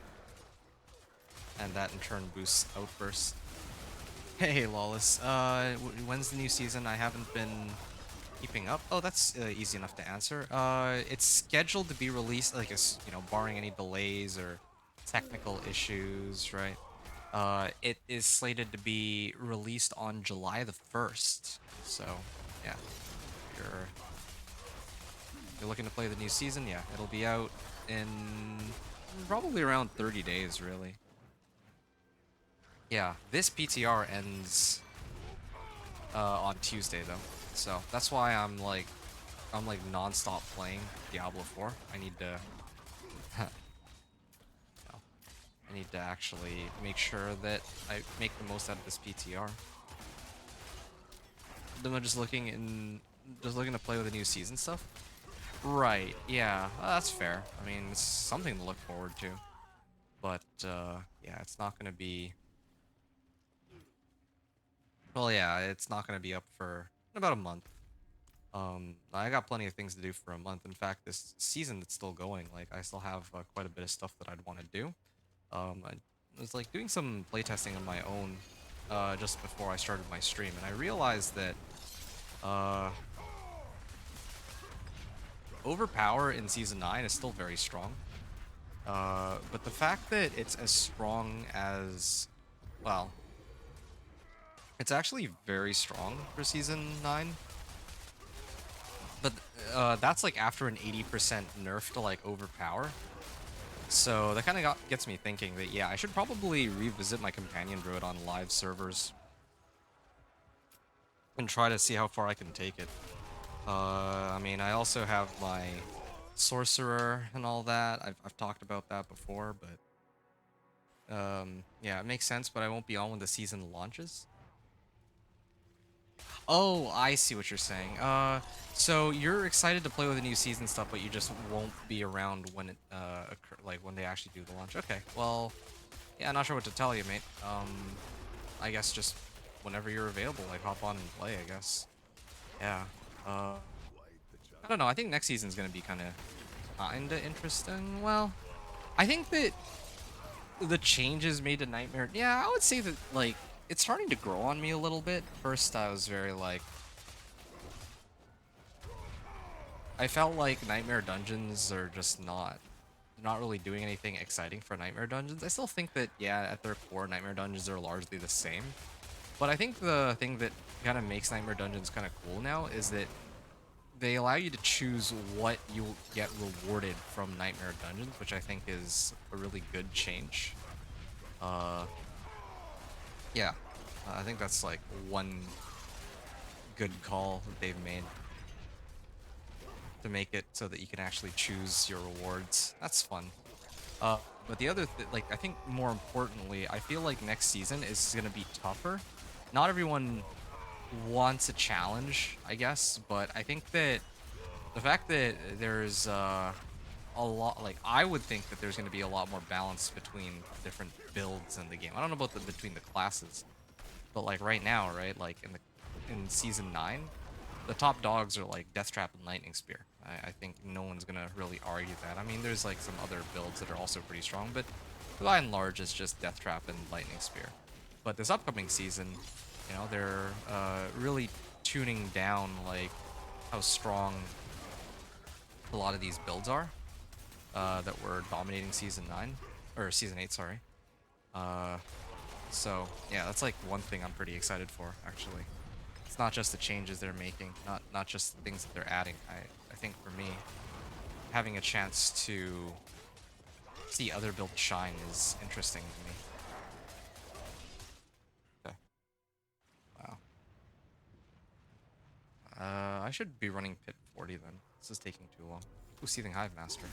and that in turn boosts Outburst. Hey, Lawless. When's the new season? I haven't been keeping up. Oh, that's easy enough to answer. It's scheduled to be released, like, barring any delays or technical issues, right? It is slated to be released on July the 1st. So, yeah. If you're looking to play the new season, yeah, it'll be out in probably around 30 days, really. Yeah, this PTR ends on Tuesday, though. So that's why I'm like non-stop playing Diablo 4. I need to I need to actually make sure that I make the most out of this PTR. Then I'm just looking to play with the new season stuff. Right, yeah, that's fair. I mean, it's something to look forward to. But yeah, it's not gonna be. Well, yeah, it's not gonna be up for about a month. I got plenty of things to do for a month. In fact, this season that's still going, like, I still have quite a bit of stuff that I'd want to do. I was like doing some playtesting on my own just before I started my stream, and I realized that Overpower in Season 9 is still very strong. But the fact that it's as strong as, well, it's actually very strong for Season 9. But that's like after an 80% nerf to like Overpower. So that kind of gets me thinking that, yeah, I should probably revisit my Companion Druid on live servers and try to see how far I can take it. I mean, I also have my Sorcerer and all that. I've talked about that before, but yeah, it makes sense, but I won't be on when the season launches. Oh, I see what you're saying. So you're excited to play with the new season stuff, but you just won't be around when it like when they actually do the launch. Okay, well, yeah, I'm not sure what to tell you, mate. I guess just whenever you're available, like, hop on and play, I guess. Yeah. I don't know. I think next season's gonna be kinda interesting. Well, I think that the changes made to Nightmare. Yeah, I would say that, like, it's starting to grow on me a little bit. First, I was very like, I felt like Nightmare Dungeons are just not really doing anything exciting for Nightmare Dungeons. I still think that, yeah, at their core, Nightmare Dungeons are largely the same. But I think the thing that kind of makes Nightmare Dungeons kind of cool now is that they allow you to choose what you'll get rewarded from Nightmare Dungeons, which I think is a really good change. Uh, yeah, I think that's like one good call that they've made to make it so that you can actually choose your rewards. That's fun. But the other like I think more importantly, I feel like next season is gonna be tougher. Not everyone wants a challenge, I guess, but I think that the fact that there's a lot, like I would think that there's going to be a lot more balance between different builds in the game. I don't know about the between the classes, but like right now, right, like in season 9, the top dogs are like Death Trap and Lightning Spear. I think no one's gonna really argue that. I mean, there's like some other builds that are also pretty strong, but by and large, it's just Death Trap and Lightning Spear. But this upcoming season, you know, they're really tuning down like how strong a lot of these builds are that were dominating season 9 or season 8, sorry. Uh, so yeah, that's like one thing I'm pretty excited for actually. It's not just the changes they're making, not just the things that they're adding. I think for me, having a chance to see other builds shine is interesting to me. Okay. Wow. I should be running Pit 40 then. This is taking too long. Ooh, Seething Hive Master.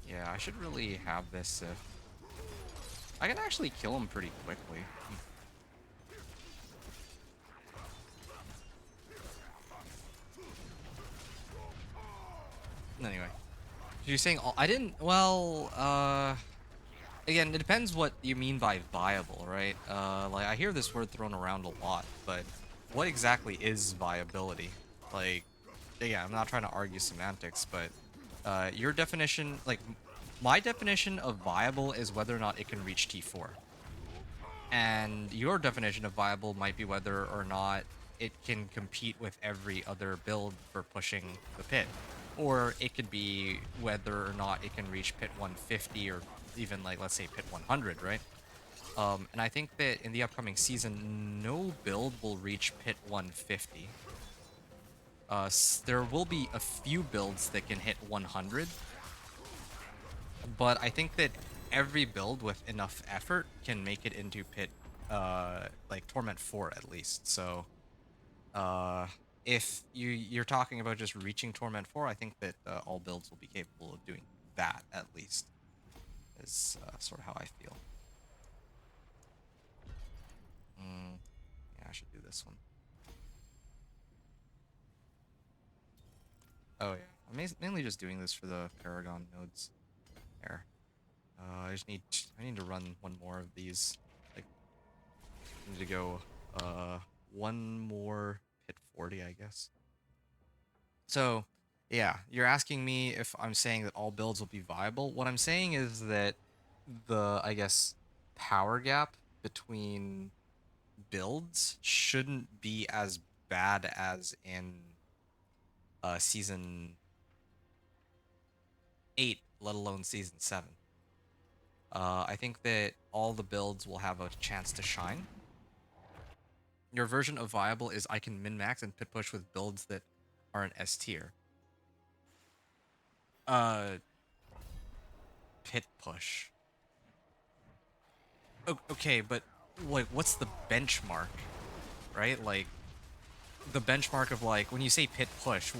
Yeah, I should really have this if... I can actually kill him pretty quickly. Anyway. You're saying all... I didn't... Well, again, it depends what you mean by viable, right? Like, I hear this word thrown around a lot, but what exactly is viability? Like, yeah, I'm not trying to argue semantics, but your definition, like, my definition of viable is whether or not it can reach T4. And your definition of viable might be whether or not it can compete with every other build for pushing the pit. Or it could be whether or not it can reach pit 150 or even, like, let's say pit 100, right? And I think that in the upcoming season, no build will reach pit 150. There will be a few builds that can hit 100, but I think that every build with enough effort can make it into pit, like Torment 4 at least. So, if you're talking about just reaching Torment 4, I think that all builds will be capable of doing that at least. Is sort of how I feel. Yeah, I should do this one. Oh yeah, I'm mainly just doing this for the Paragon nodes. There. I need to run one more of these. Like, I need to go one more pit 40, I guess. So, yeah, you're asking me if I'm saying that all builds will be viable. What I'm saying is that the, I guess, power gap between builds shouldn't be as bad as in season 8, let alone season 7. I think that all the builds will have a chance to shine. Your version of viable is I can min-max and pit push with builds that are an S tier. Pit push. Okay, but like, what's the benchmark, right? Like, the benchmark of, like, when you say pit push,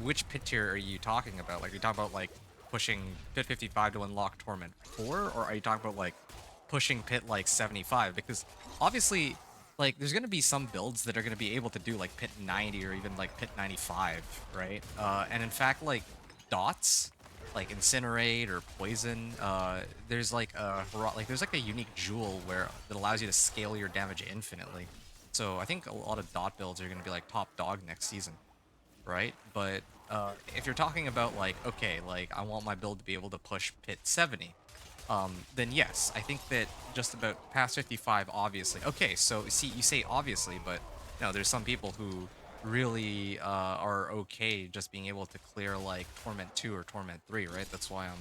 which pit tier are you talking about? Like, are you talking about like pushing pit 55 to unlock Torment 4, or are you talking about like pushing pit like 75? Because obviously, like, there's gonna be some builds that are gonna be able to do like pit 90 or even like pit 95, right? And in fact, like, dots, like Incinerate or Poison, there's like a unique jewel where that allows you to scale your damage infinitely. So I think a lot of dot builds are going to be like top dog next season, right? But if you're talking about like, okay, like I want my build to be able to push pit 70, then yes, I think that just about past 55, obviously. Okay, so see, you say obviously, but no, there's some people who really are okay just being able to clear like Torment 2 or Torment 3, right? That's why I'm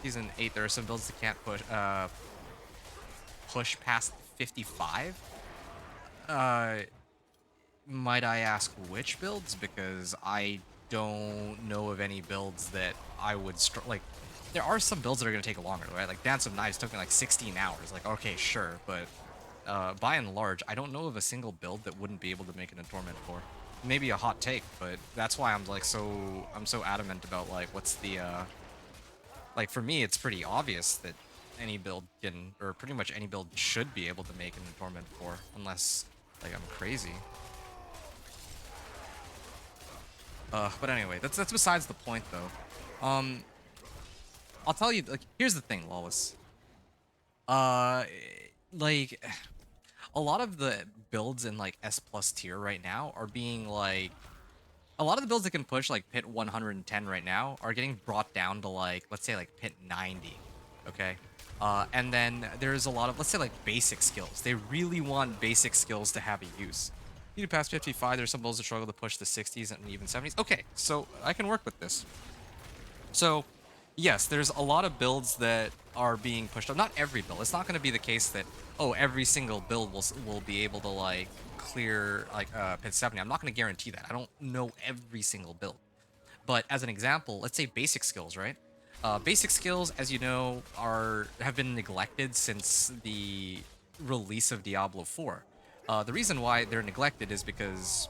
Season 8. There are some builds that can't push past 55. Uh, might I ask which builds? Because I don't know of any builds that I would like. There are some builds that are going to take longer, right? Like Dance of Knives took me like 16 hours. Like, okay, sure, but by and large, I don't know of a single build that wouldn't be able to make it in Torment 4. Maybe a hot take, but that's why I'm like I'm so adamant about like what's the like for me it's pretty obvious that any build can, or pretty much any build should be able to make it in Torment 4 unless like I'm crazy. But anyway, that's besides the point though. I'll tell you, like, here's the thing, Lawless. Uh, like, a lot of the builds in like S plus tier right now are being like, a lot of the builds that can push like pit 110 right now are getting brought down to like, let's say like pit 90. Okay. And then there's a lot of, let's say like basic skills. They really want basic skills to have a use. You need to pass 55. There's some builds that struggle to push the 60s and even 70s. Okay, so I can work with this. So, yes, there's a lot of builds that are being pushed up. Not every build. It's not going to be the case that, oh, every single build will be able to like clear like pit 70. I'm not going to guarantee that. I don't know every single build. But as an example, let's say basic skills, right? Basic skills, as you know, have been neglected since the release of Diablo 4. The reason why they're neglected is because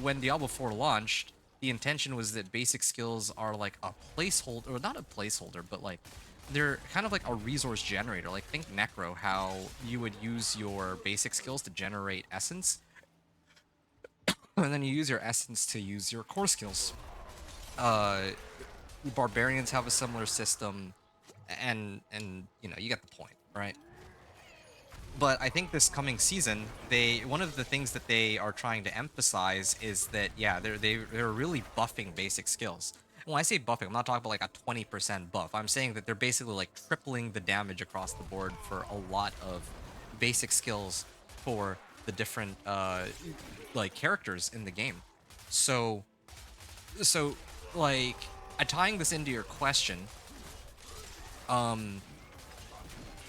when Diablo 4 launched, the intention was that basic skills are like a placeholder, or not a placeholder, but like they're kind of like a resource generator. Like think Necro, how you would use your basic skills to generate essence, and then you use your essence to use your core skills. Uh, Barbarians have a similar system, and you know you get the point, right? But I think this coming season, one of the things that they are trying to emphasize is that yeah, they're really buffing basic skills. When I say buffing, I'm not talking about like a 20% buff. I'm saying that they're basically like tripling the damage across the board for a lot of basic skills for the different like characters in the game. So so like tying this into your question, um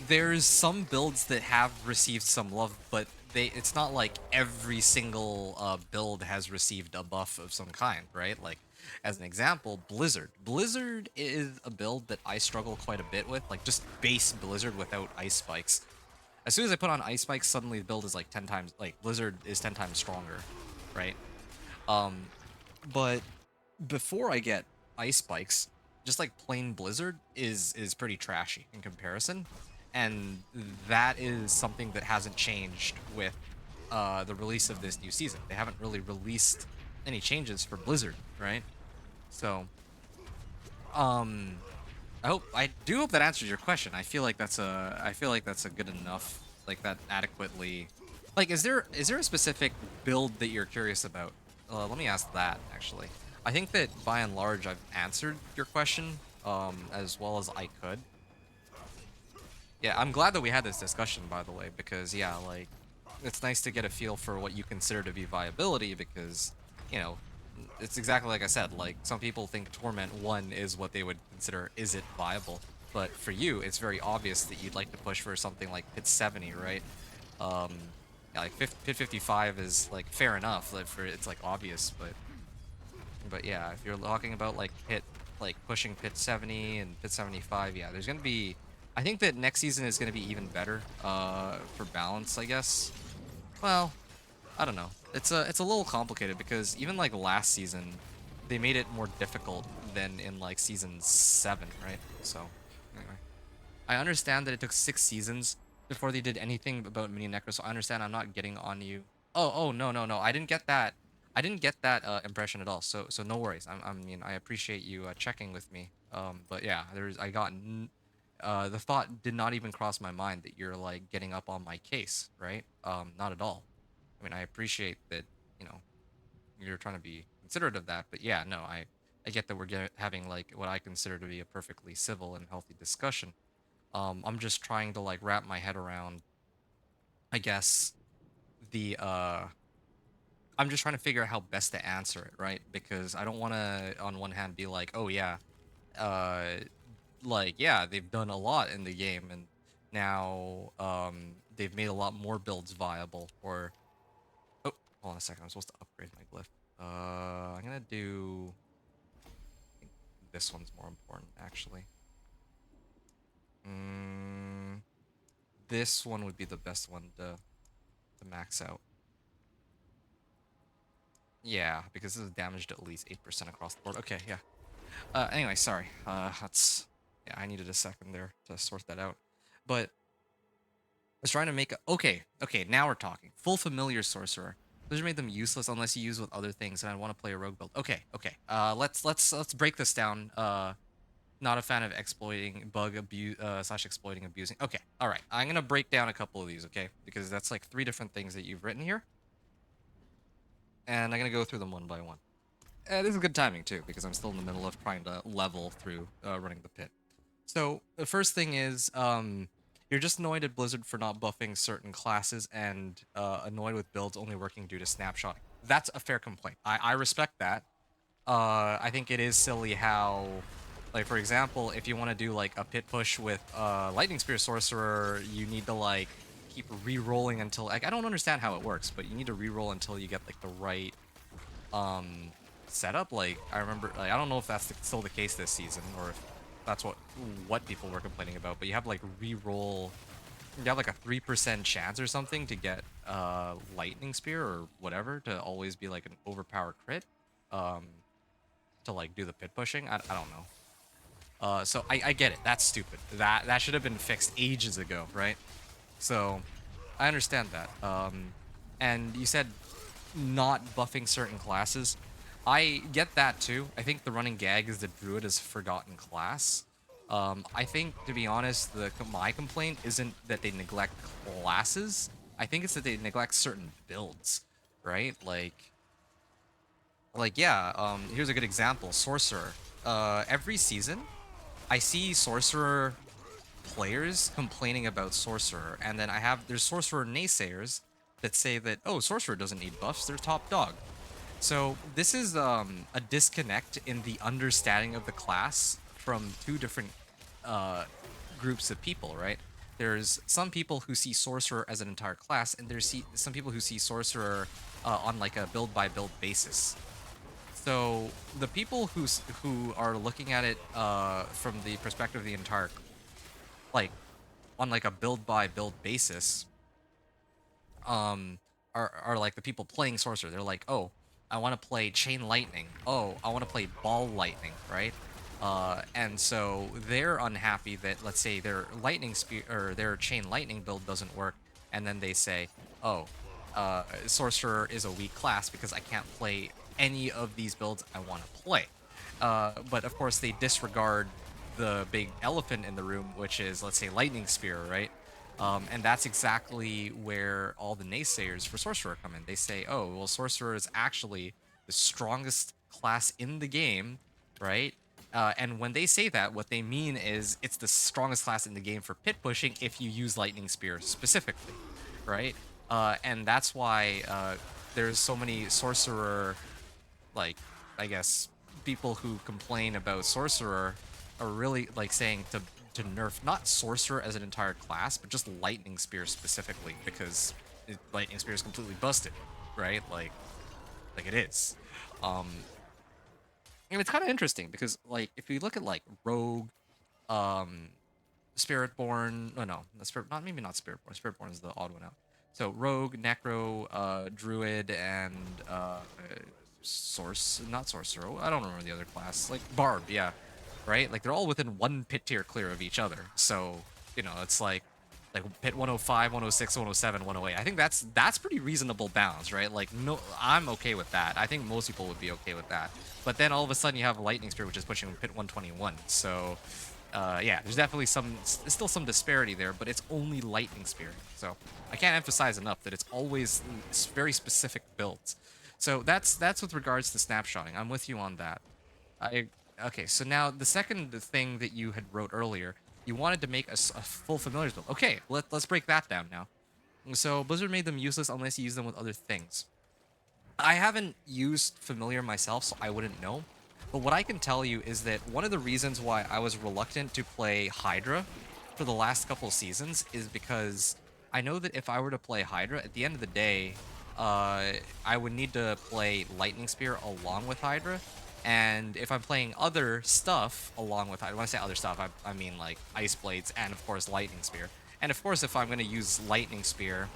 there's some builds that have received some love, but it's not like every single build has received a buff of some kind, right? Like as an example, Blizzard is a build that I struggle quite a bit with, like just base Blizzard without ice spikes. As soon as I put on ice spikes, suddenly the build is like 10 times, like Blizzard is 10 times stronger, right? um but before I get ice spikes, just like plain Blizzard is pretty trashy in comparison, and that is something that hasn't changed with the release of this new season. They haven't really released any changes for Blizzard, right? So, um, I do hope that answers your question. I feel like that's a good enough, like that adequately. Like, is there a specific build that you're curious about? Let me ask that actually. I think that by and large I've answered your question as well as I could. Yeah, I'm glad that we had this discussion, by the way, because yeah, like it's nice to get a feel for what you consider to be viability, because you know it's exactly like I said. Like some people think Torment 1 is what they would consider is it viable, but for you, it's very obvious that you'd like to push for something like Pit 70, right? Um, yeah, like Pit 55 is like fair enough. Like for it's like obvious, but yeah, if you're talking about like pushing Pit 70 and Pit 75, yeah, there's gonna be. I think that next season is gonna be even better for balance, I guess. Well, I don't know. It's a little complicated because even like last season, they made it more difficult than in like season 7, right? So anyway, I understand that it took 6 seasons before they did anything about Mini Necro. So I understand I'm not getting on you. Oh no. I didn't get that. I didn't get that impression at all. So no worries. I mean I appreciate you checking with me. But yeah, the thought did not even cross my mind that you're like getting up on my case, right? Not at all. I mean, I appreciate that, you know, you're trying to be considerate of that, but yeah, no, I get that having like what I consider to be a perfectly civil and healthy discussion. I'm just trying to like wrap my head around, I guess, the I'm just trying to figure out how best to answer it, right? Because I don't want to, on one hand, be like, oh yeah, uh, like yeah, they've done a lot in the game, and now they've made a lot more builds viable. Or oh, hold on a second, I'm supposed to upgrade my glyph. I'm gonna do. I think this one's more important, actually. Mm, this one would be the best one to max out. Yeah, because this is damaged at least 8% across the board. Okay, yeah. Anyway, sorry. That's yeah. I needed a second there to sort that out, but I was trying to make a okay. Now we're talking. Full familiar sorcerer. Blizzard made them useless unless you use with other things, and I want to play a rogue build. Okay. Let's break this down. Not a fan of exploiting bug abuse slash exploiting abusing. Okay, all right. I'm gonna break down a couple of these, okay? Because that's like 3 different things that you've written here, and I'm gonna go through them one by one. This is good timing too, because I'm still in the middle of trying to level through running the pit. So the first thing is, you're just annoyed at Blizzard for not buffing certain classes and annoyed with builds only working due to snapshotting. That's a fair complaint. I respect that. I think it is silly how, like for example, if you want to do like a pit push with Lightning Spear Sorcerer, you need to like keep re-rolling until like I don't understand how it works, but you need to re-roll until you get like the right um setup. Like I remember, like I don't know if that's still the case this season or if that's what people were complaining about, but you have like re-roll. You have like a 3% chance or something to get Lightning Spear or whatever to always be like an overpowered crit. Um, to like do the pit pushing. I don't know. So I get it. That's stupid. That should have been fixed ages ago, right? So I understand that. And you said not buffing certain classes. I get that too. I think the running gag is that Druid is a forgotten class. I think, to be honest, my complaint isn't that they neglect classes. I think it's that they neglect certain builds, right? Like yeah, here's a good example. Sorcerer. Every season, I see Sorcerer players complaining about Sorcerer, and then there's Sorcerer naysayers that say that, oh, Sorcerer doesn't need buffs, they're top dog. So this is a disconnect in the understanding of the class from 2 different groups of people, right? There's some people who see Sorcerer as an entire class, and there's some people who see Sorcerer on like a build by build basis. So the people who are looking at it from the perspective of the entire, like, on like a build by build basis, are like the people playing sorcerer. They're like, oh, I want to play chain lightning. Oh, I want to play ball lightning, right? And so they're unhappy that, let's say, their lightning spear or their chain lightning build doesn't work, and then they say, oh, sorcerer is a weak class because I can't play any of these builds I want to play. But of course they disregard the big elephant in the room, which is, let's say, lightning spear, right? And that's exactly where all the naysayers for sorcerer come in. They say, oh, well, sorcerer is actually the strongest class in the game, right? And when they say that, what they mean is it's the strongest class in the game for pit pushing if you use lightning spear specifically, right? And that's why there's so many sorcerer, like, I guess, people who complain about sorcerer are really like saying to nerf not sorcerer as an entire class, but just lightning spear specifically, because lightning spear is completely busted, right? Like it is. And it's kind of interesting because, like, if you look at like rogue, um, Spiritborn. Oh no, the Spirit. Not maybe not Spiritborn. Spiritborn is the odd one out. So Rogue, Necro, Druid, and Source. Not Sorcerer. I don't remember the other class. Like Barb, yeah, right. Like they're all within 1 pit tier clear of each other. So it's like pit 105, 106, 107, 108. I think that's pretty reasonable balance, right? Like no, I'm okay with that. I think most people would be okay with that. But then all of a sudden you have Lightning Spear, which is pushing pit 121. So yeah, there's definitely still some disparity there, but it's only Lightning Spear. So I can't emphasize enough that it's always very specific builds. So that's with regards to snapshotting. I'm with you on that. Okay, so now the second thing that you had wrote earlier, you wanted to make a full familiars build. Okay, let's break that down now. So Blizzard made them useless unless you use them with other things. I haven't used familiar myself, so I wouldn't know. But what I can tell you is that one of the reasons why I was reluctant to play Hydra for the last couple seasons is because I know that if I were to play Hydra, at the end of the day, I would need to play Lightning Spear along with Hydra. And if I'm playing other stuff along with Hydra, when I say other stuff, I mean like Ice Blades and of course Lightning Spear. And of course, if I'm going to use Lightning Spear,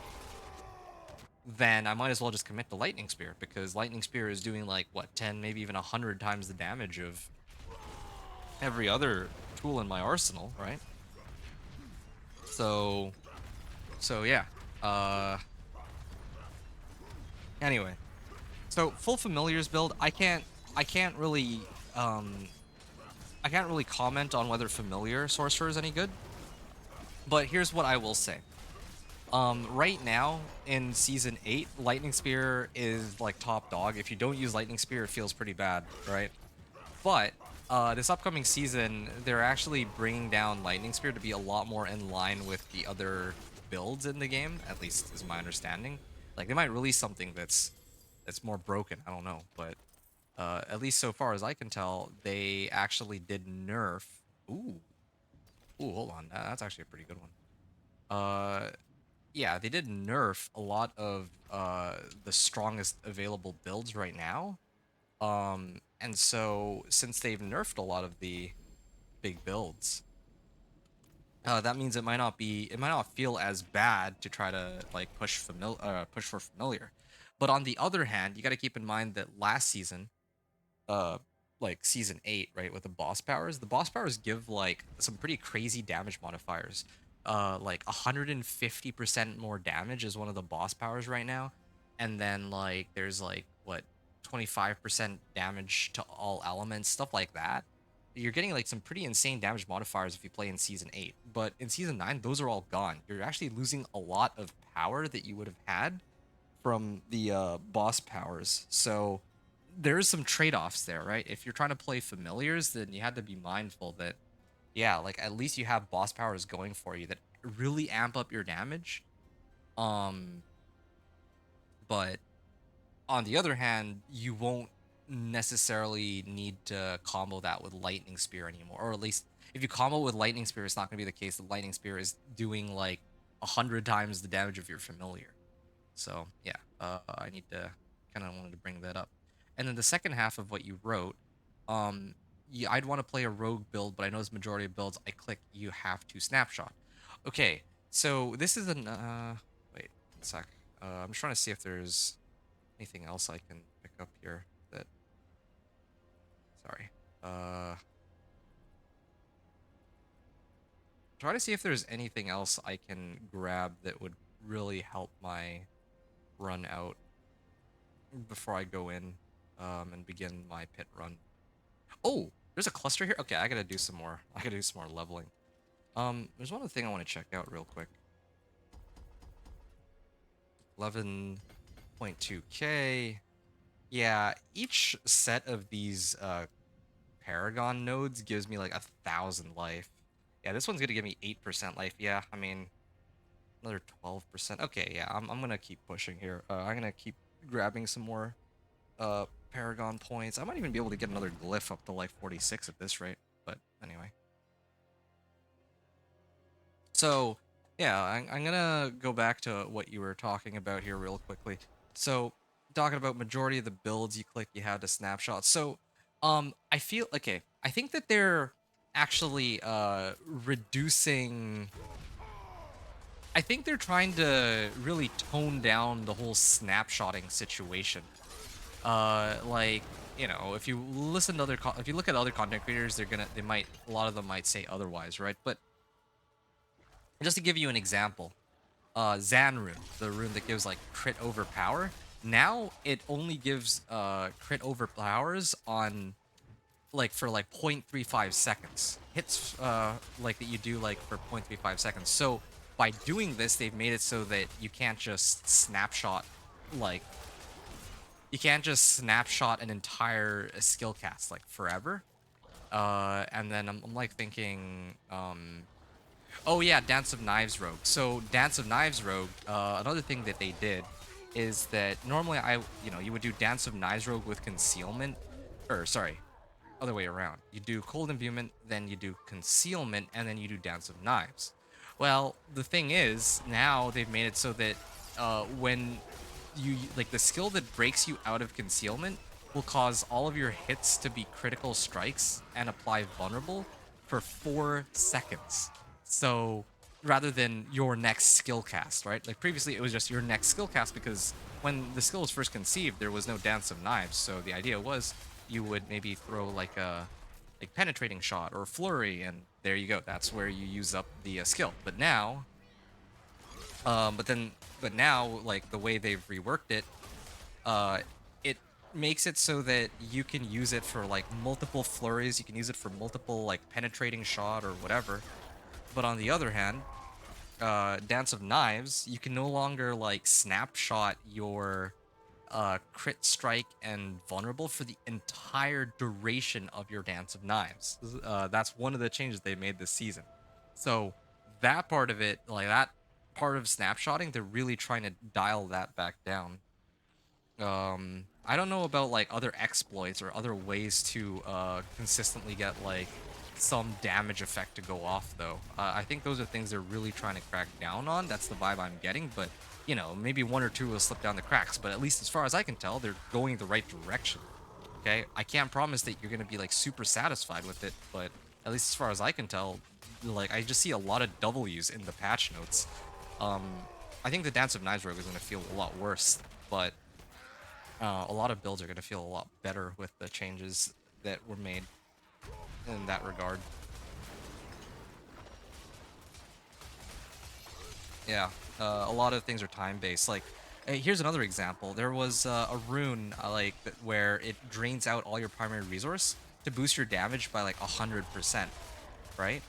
then I might as well just commit to Lightning Spear, because Lightning Spear is doing like, what, 10, maybe even 100 times the damage of every other tool in my arsenal, right? So, so yeah. Anyway, so full familiars build, I can't really, I can't really comment on whether familiar sorcerer is any good, but here's what I will say. Right now in season 8, Lightning Spear is like top dog. If you don't use Lightning Spear, it feels pretty bad, right? But this upcoming season, they're actually bringing down Lightning Spear to be a lot more in line with the other builds in the game, at least is my understanding. Like they might release something that's more broken, I don't know, but at least so far as I can tell, they actually did nerf. Ooh, ooh, hold on, that's actually a pretty good one. Yeah, they did nerf a lot of the strongest available builds right now. And so since they've nerfed a lot of the big builds, that means it might not feel as bad to try to like push for familiar. But on the other hand, you got to keep in mind that last season, uh, like season 8, right, with the boss powers give like some pretty crazy damage modifiers. Like 150% more damage is one of the boss powers right now, and then like there's like what 25% damage to all elements, stuff like that. You're getting like some pretty insane damage modifiers if you play in season 8, but in season 9 those are all gone. You're actually losing a lot of power that you would have had from the boss powers. So there's some trade-offs there, right? If you're trying to play familiars, then you have to be mindful that, yeah, like at least you have boss powers going for you that really amp up your damage. Um, but on the other hand, you won't necessarily need to combo that with Lightning Spear anymore, or at least if you combo with Lightning Spear, it's not going to be the case that Lightning Spear is doing like 100 times the damage of your familiar. So yeah, I need to kind of wanted to bring that up. And then the second half of what you wrote, yeah, I'd want to play a rogue build, but I know this majority of builds I click you have to snapshot. Okay, so this is an wait one sec. I'm just trying to see if there's anything else I can pick up here that. Sorry. Try to see if there's anything else I can grab that would really help my run out before I go in and begin my pit run. Oh, there's a cluster here. Okay, I gotta do some more. I gotta do some more leveling. There's one other thing I want to check out real quick. 11.2k. Yeah, each set of these Paragon nodes gives me like 1,000 life. Yeah, this one's gonna give me 8% life. Yeah, I mean, another 12%. Okay, yeah, I'm gonna keep pushing here. I'm gonna keep grabbing some more Paragon points. I might even be able to get another glyph up to like 46 at this rate. But anyway. So, yeah, I'm gonna go back to what you were talking about here real quickly. So, talking about majority of the builds you click, you have the snapshot. So, I feel okay. I think that they're actually reducing. I think they're trying to really tone down the whole snapshotting situation. Like, you know, if you listen to if you look at other content creators, they might, a lot of them might say otherwise, right? But just to give you an example, Zan rune, the rune that gives like crit over power, now it only gives crit over powers on like for like 0.35 seconds. Hits like that you do like for 0.35 seconds. So by doing this, they've made it so that you can't just snapshot like an entire skill cast like forever. And then I'm like thinking, oh yeah, Dance of Knives Rogue. So Dance of Knives Rogue, another thing that they did is that normally you would do Dance of Knives Rogue with concealment, or sorry, other way around. You do Cold Imbuement, then you do Concealment, and then you do Dance of Knives. Well, the thing is, now they've made it so that when you like the skill that breaks you out of concealment will cause all of your hits to be critical strikes and apply vulnerable for 4 seconds. So rather than your next skill cast, right? Like previously it was just your next skill cast because when the skill was first conceived, there was no Dance of Knives. So the idea was you would maybe throw like a penetrating shot or flurry, and there you go. That's where you use up the skill. But now, but now, like the way they've reworked it, it makes it so that you can use it for like multiple flurries. You can use it for multiple like penetrating shot or whatever. But on the other hand, Dance of Knives, you can no longer like snapshot your crit strike and vulnerable for the entire duration of your Dance of Knives. That's one of the changes they made this season. So that part of it, like that part of snapshotting, they're really trying to dial that back down. I don't know about like other exploits or other ways to consistently get like some damage effect to go off though. I think those are things they're really trying to crack down on. That's the vibe I'm getting, but you know, maybe one or two will slip down the cracks, but at least as far as I can tell, they're going the right direction. Okay? I can't promise that you're going to be like super satisfied with it, but at least as far as I can tell, like I just see a lot of W's in the patch notes. Um I think the Dance of Knives Rogue is going to feel a lot worse, but a lot of builds are going to feel a lot better with the changes that were made in that regard. Yeah, a lot of things are time-based. Like, here's another example. There was a rune where it drains out all your primary resource to boost your damage by like 100%, right?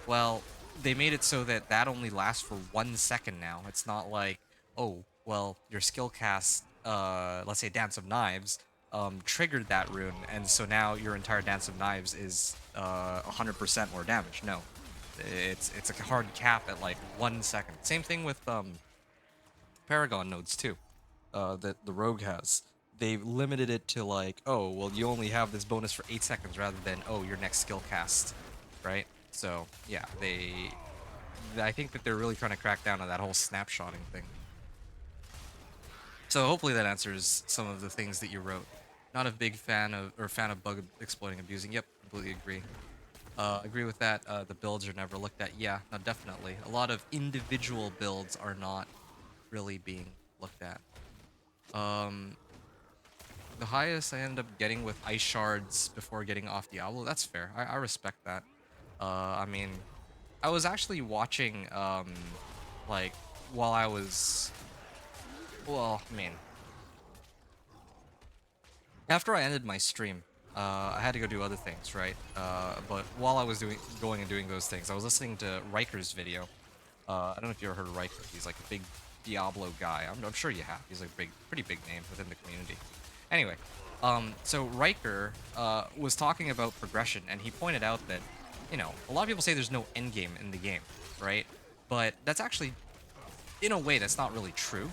Well, they made it so that that only lasts for 1 second now. It's not like, oh, well, your skill cast, let's say Dance of Knives, triggered that rune, and so now your entire Dance of Knives is 100% more damage. No, it's a hard cap at like 1 second. Same thing with Paragon nodes too, that the Rogue has. They've limited it to like, oh, well, you only have this bonus for 8 seconds rather than, oh, your next skill cast, right? So yeah, I think that they're really trying to crack down on that whole snapshotting thing. So hopefully that answers some of the things that you wrote. Not a big fan of bug exploiting, abusing. Yep, completely agree. Agree with that. The builds are never looked at. Yeah, no, definitely. A lot of individual builds are not really being looked at. The highest I end up getting with ice shards before getting off Diablo. That's fair. I respect that. I mean, I was actually watching like while I was, well, I mean, after I ended my stream, I had to go do other things, right? But while I was going and doing those things, I was listening to Riker's video. I don't know if you ever heard of Riker. He's like a big Diablo guy. I'm sure you have. He's like a pretty big name within the community. Anyway, so Riker was talking about progression, and he pointed out that, you know, a lot of people say there's no end game in the game, right? But that's actually, in a way, that's not really true.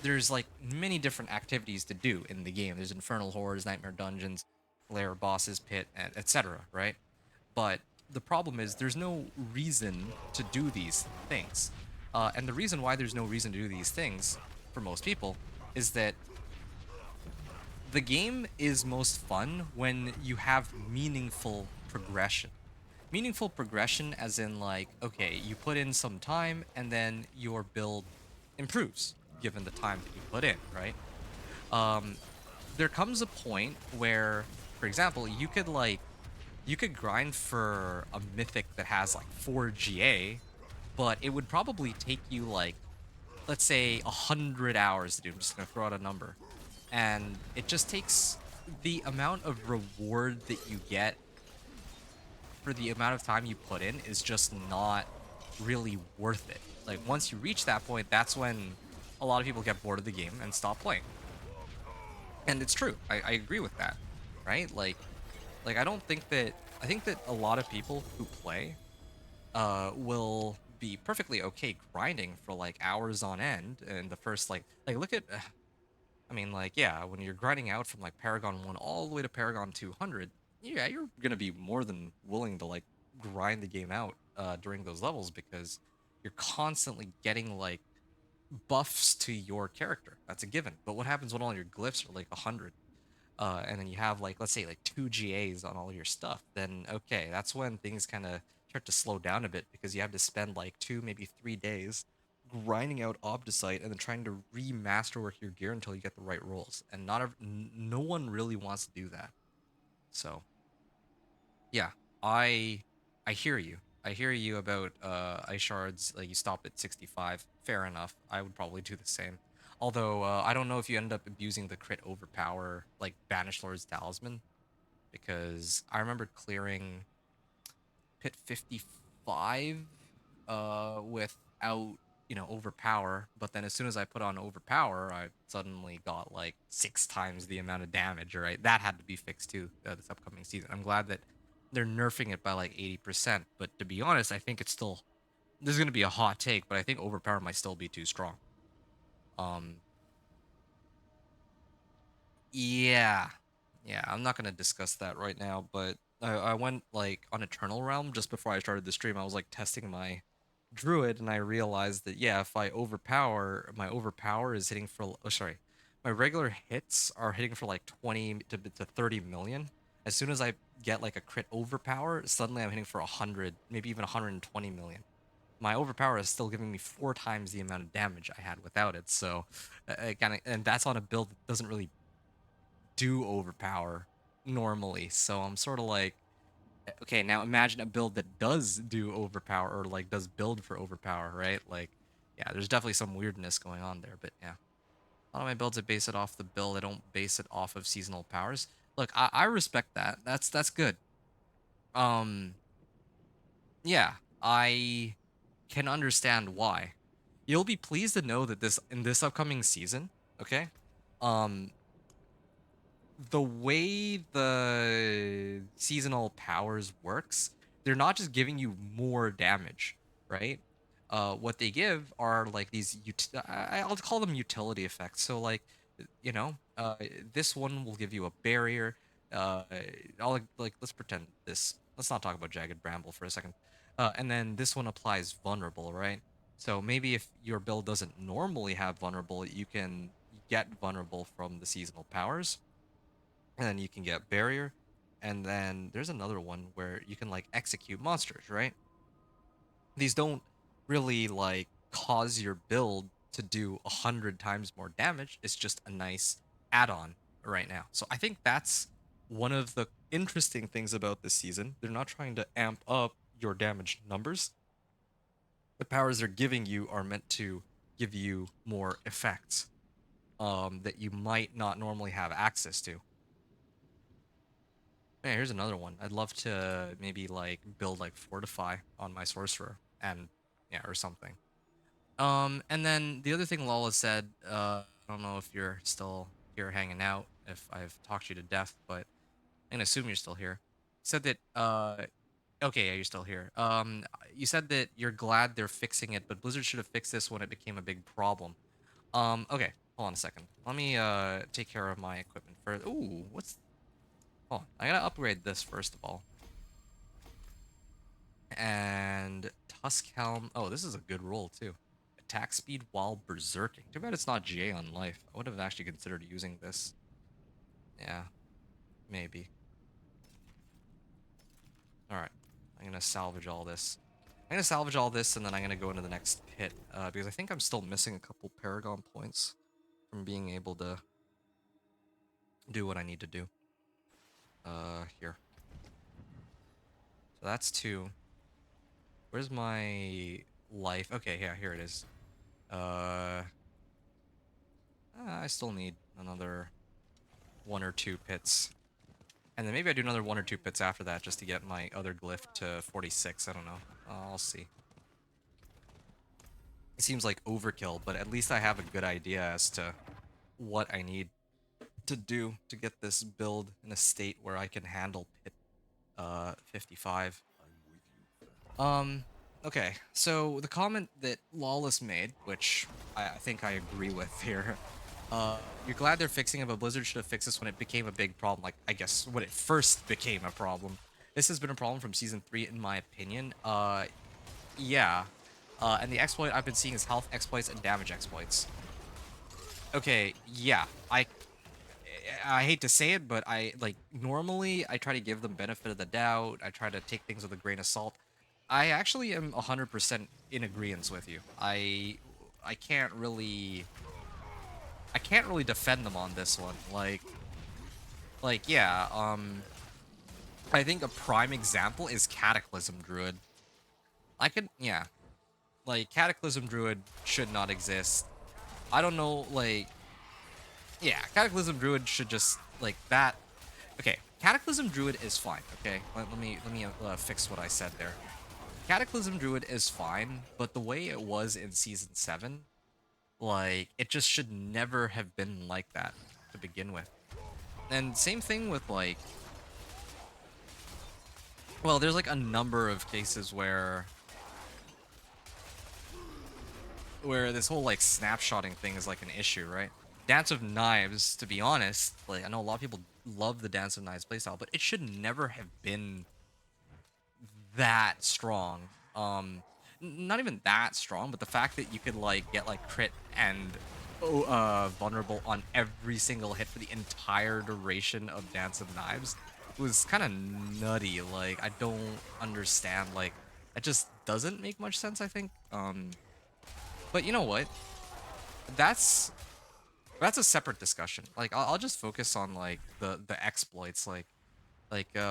There's like many different activities to do in the game. There's infernal hordes, nightmare dungeons, lair bosses, pit, and etc. Right? But the problem is there's no reason to do these things, and the reason why there's no reason to do these things for most people is that the game is most fun when you have meaningful progression. Meaningful progression as in like, okay, you put in some time and then your build improves given the time that you put in, right? There comes a point where, for example, you could grind for a mythic that has like 4 GA, but it would probably take you like, let's say 100 hours to do. I'm just gonna throw out a number. And it just takes the amount of reward that you get for the amount of time you put in is just not really worth it. Like once you reach that point, that's when a lot of people get bored of the game and stop playing. And it's true. I agree with that, right? Like I think that a lot of people who play will be perfectly okay grinding for like hours on end and the first like look at I mean, like, yeah, when you're grinding out from like Paragon 1 all the way to Paragon 200, yeah, you're gonna be more than willing to like grind the game out during those levels because you're constantly getting like buffs to your character. That's a given. But what happens when all your glyphs are like 100? And then you have like, let's say, like 2 GAs on all your stuff, then okay, that's when things kind of start to slow down a bit because you have to spend like 2, maybe 3 days grinding out Obdicite and then trying to remasterwork your gear until you get the right rolls. And no one really wants to do that. So yeah, I I hear you. I hear you about ice shards. Like you stop at 65. Fair enough. I would probably do the same. Although I don't know if you end up abusing the crit overpower like Banished Lord's Talisman because I remember clearing pit 55 without overpower, but then as soon as I put on overpower I suddenly got like 6 times the amount of damage. Right, that had to be fixed too this upcoming season. I'm glad that they're nerfing it by like 80%, but to be honest I think it's still, this is going to be a hot take, but I think overpower might still be too strong. um Yeah. Yeah, I'm not gonna discuss that right now, but I went like on Eternal Realm just before I started the stream. I was like testing my druid and I realized that yeah, if I overpower, my overpower is hitting for sorry. My regular hits are hitting for like 20 to 30 million. As soon as I get like a crit overpower, suddenly I'm hitting for 100, maybe even 120 million. My overpower is still giving me 4 times the amount of damage I had without it. So, kind of, and that's on a build that doesn't really do overpower normally. So I'm sort of like, okay, now imagine a build that does do overpower or like does build for overpower, right? Like, yeah, there's definitely some weirdness going on there, but yeah. A lot of my builds I base it off the build. I don't base it off of seasonal powers. Look, I respect that. That's good. Um, yeah, I can understand why. You'll be pleased to know that this in this upcoming season, okay? Um, the way the seasonal powers works, they're not just giving you more damage, right? What they give are like these I'll call them utility effects. So like, you know, this one will give you a barrier. Uh, I'll like let's pretend this. Let's not talk about Jagged Bramble for a second. And then this one applies vulnerable, right? So maybe if your build doesn't normally have vulnerable, you can get vulnerable from the seasonal powers, and then you can get barrier, and then there's another one where you can like execute monsters, right? These don't really like cause your build to do 100 times more damage. It's just a nice add-on right now. So I think that's one of the interesting things about this season. They're not trying to amp up your damage numbers. The powers they're giving you are meant to give you more effects that you might not normally have access to. Yeah, here's another one. I'd love to maybe like build like fortify on my sorcerer and yeah, or something. And then the other thing Lala said, I don't know if you're still here hanging out, if I've talked you to death, but I'm gonna assume you're still here. Said that okay, yeah, you're still here. You said that you're glad they're fixing it, but Blizzard should have fixed this when it became a big problem. Okay, hold on a second. Let me take care of my equipment first. Ooh, what's, hold on. I gotta upgrade this first of all. And Tusk Helm. Oh, this is a good roll too. Attack speed while berserking. Too bad it's not GA on life. I would have actually considered using this. Yeah, maybe. Alright. I'm gonna salvage all this. I'm gonna salvage all this and then I'm gonna go into the next pit. Because I think I'm still missing a couple Paragon points from being able to do what I need to do. Here. So that's 2. Where's my life? Okay, yeah, here it is. I still need another 1 or 2 pits. And then maybe I do another 1 or 2 pits after that just to get my other glyph to 46. I don't know. I'll see. It seems like overkill, but at least I have a good idea as to what I need to do to get this build in a state where I can handle pit 55. I'm with you, fam. Okay, so the comment that Lawless made, which I think I agree with here, you're glad they're fixing it, but Blizzard should have fixed this when it became a big problem. Like, I guess when it first became a problem. This has been a problem from season 3, in my opinion. Yeah. And the exploit I've been seeing is health exploits and damage exploits. Okay, yeah, I hate to say it, but I like normally I try to give them benefit of the doubt. I try to take things with a grain of salt. I actually am 100% in agreement with you. I can't really defend them on this one. Like yeah, I think a prime example is Cataclysm Druid. I could yeah, like Cataclysm Druid should not exist. I don't know, like yeah, Cataclysm Druid should just like that. Okay, Cataclysm Druid is fine. Okay, let me fix what I said there. Cataclysm Druid is fine, but the way it was in season 7, like it just should never have been like that to begin with. And same thing with like, well, there's like a number of cases where this whole like snapshotting thing is like an issue, right? Dance of Knives, to be honest, like I know a lot of people love the Dance of Knives playstyle, but it should never have been that strong. Not even that strong, but the fact that you could like get like crit and vulnerable on every single hit for the entire duration of Dance of Knives was kind of nutty. Like I don't understand. Like it just doesn't make much sense. I think. But you know what? That's that's a separate discussion. Like I'll just focus on like the exploits. Like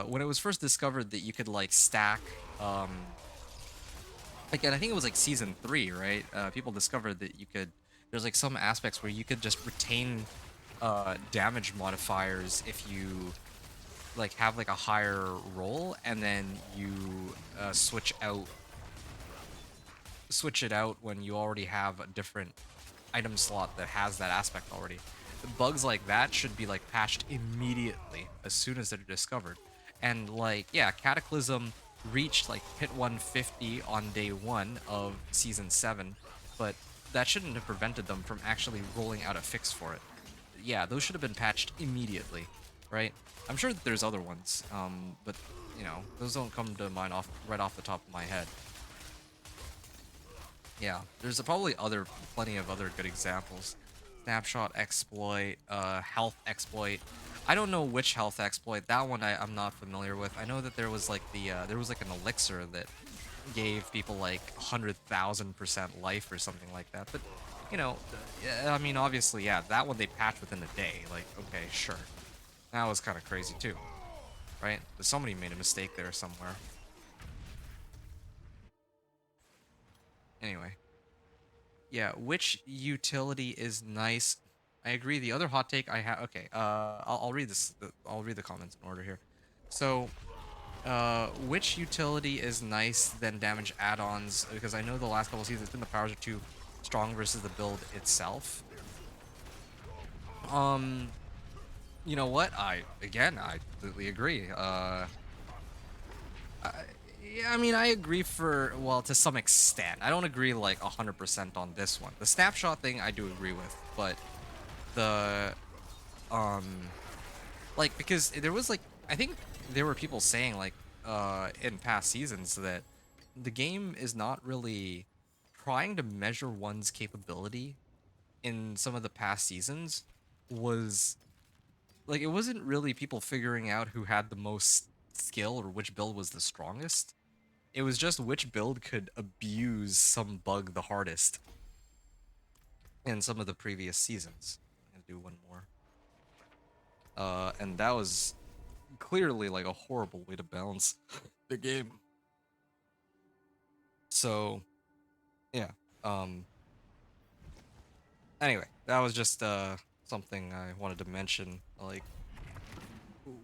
when it was first discovered that you could like stack like, and I think it was like season 3, right? People discovered that you could there's like some aspects where you could just retain damage modifiers if you like have like a higher roll and then you switch it out when you already have a different item slot that has that aspect already. Bugs like that should be like patched immediately as soon as they're discovered. And like, yeah, Cataclysm reached like hit 150 on day 1 of season 7, but that shouldn't have prevented them from actually rolling out a fix for it. Yeah, those should have been patched immediately, right? I'm sure that there's other ones, but you know, those don't come to mind right off the top of my head. Yeah, there's probably plenty of other good examples. Snapshot exploit, health exploit. I don't know which health exploit. That one I'm not familiar with. I know that there was like there was like an elixir that gave people like 100,000% life or something like that. But you know, yeah, I mean, obviously, yeah, that one they patched within a day. Like, okay, sure, that was kind of crazy too, right? Somebody made a mistake there somewhere. Anyway. Yeah, which utility is nice? I agree. The other hot take I have. Okay, I'll read this. I'll read the comments in order here. So, which utility is nice than damage add-ons? Because I know the last couple seasons, it's been the powers are too strong versus the build itself. Um, you know what? I completely agree. Yeah, I mean, I agree well, to some extent. I don't agree like 100% on this one. The snapshot thing I do agree with, but the um like because there was like I think there were people saying like in past seasons that the game is not really trying to measure one's capability in some of the past seasons was like it wasn't really people figuring out who had the most skill or which build was the strongest. It was just which build could abuse some bug the hardest in some of the previous seasons. I'm gonna do one more. And that was clearly like a horrible way to balance the game. So, yeah. Anyway, that was just something I wanted to mention, like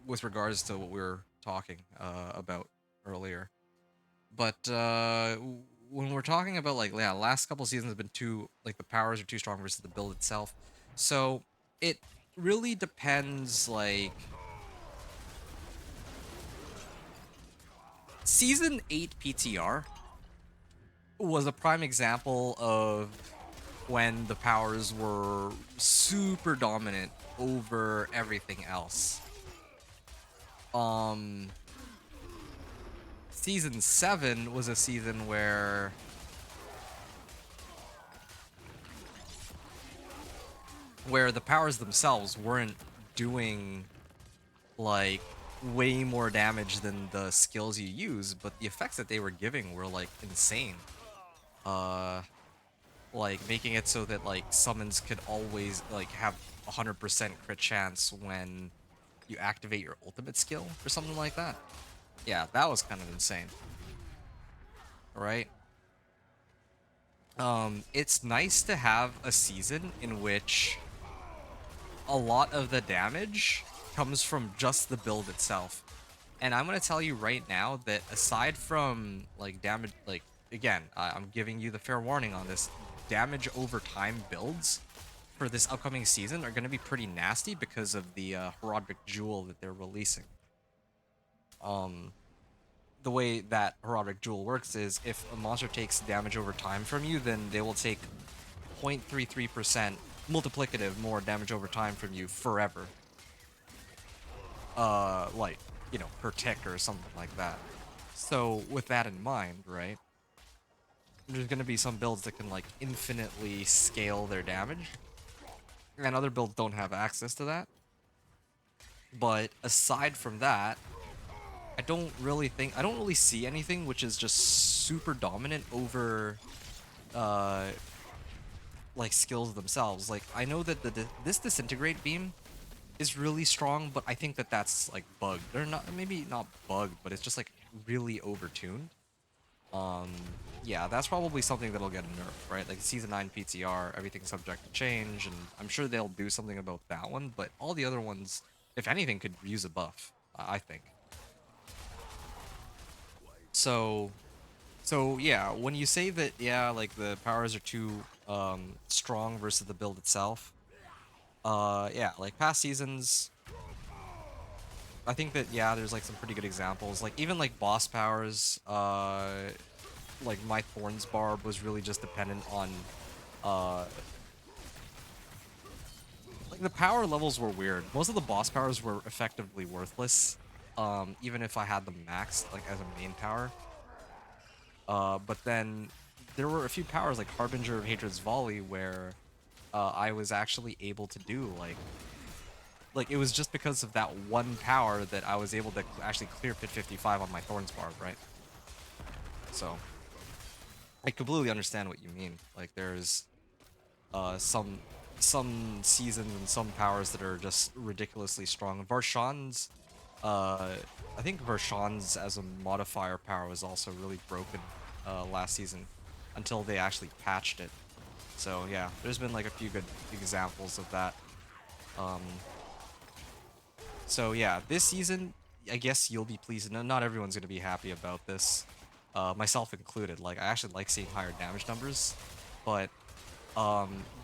with regards to what we were talking about earlier. But when we're talking about like yeah, last couple seasons have been too like the powers are too strong versus the build itself. So it really depends. Like season 8 PTR was a prime example of when the powers were super dominant over everything else. Um, Season 7 was a season where the powers themselves weren't doing like way more damage than the skills you use, but the effects that they were giving were like insane. Uh like making it so that like summons could always like have 100% crit chance when you activate your ultimate skill or something like that. Yeah, that was kind of insane. Right? It's nice to have a season in which a lot of the damage comes from just the build itself. And I'm going to tell you right now that aside from like damage, like again, I'm giving you the fair warning on this, damage over time builds for this upcoming season are going to be pretty nasty because of the Herodic Jewel that they're releasing. The way that Herodic Jewel works is if a monster takes damage over time from you, then they will take 0.33% multiplicative more damage over time from you forever. Like, you know, per tick or something like that. So with that in mind, right, there's going to be some builds that can like infinitely scale their damage, and other builds don't have access to that. But aside from that, I don't really see anything which is just super dominant over like skills themselves. Like I know that this disintegrate beam is really strong, but I think that that's like bugged. They're not, maybe not bugged, but it's just like really overtuned. Yeah, that's probably something that'll get nerfed, right? Like season 9 PTR, everything's subject to change, and I'm sure they'll do something about that one, but all the other ones, if anything, could use a buff, I think. So, so yeah, when you say that, yeah, like the powers are too strong versus the build itself, yeah, like past seasons, I think that, yeah, there's like some pretty good examples. Like even like boss powers, like my Thorns Barb was really just dependent on, uh, like the power levels were weird. Most of the boss powers were effectively worthless, even if I had them maxed like as a main power. But then there were a few powers like Harbinger of Hatred's Volley where I was actually able to do like it was just because of that one power that I was able to actually clear Pit 55 on my Thorns Barb, right? So I completely understand what you mean. Like there's some seasons and some powers that are just ridiculously strong. Varshan's I think Varshan's as a modifier power was also really broken last season until they actually patched it. So yeah, there's been like a few good examples of that. Um, so yeah, this season, I guess you'll be pleased. No, not everyone's gonna be happy about this, myself included. Like I actually like seeing higher damage numbers, but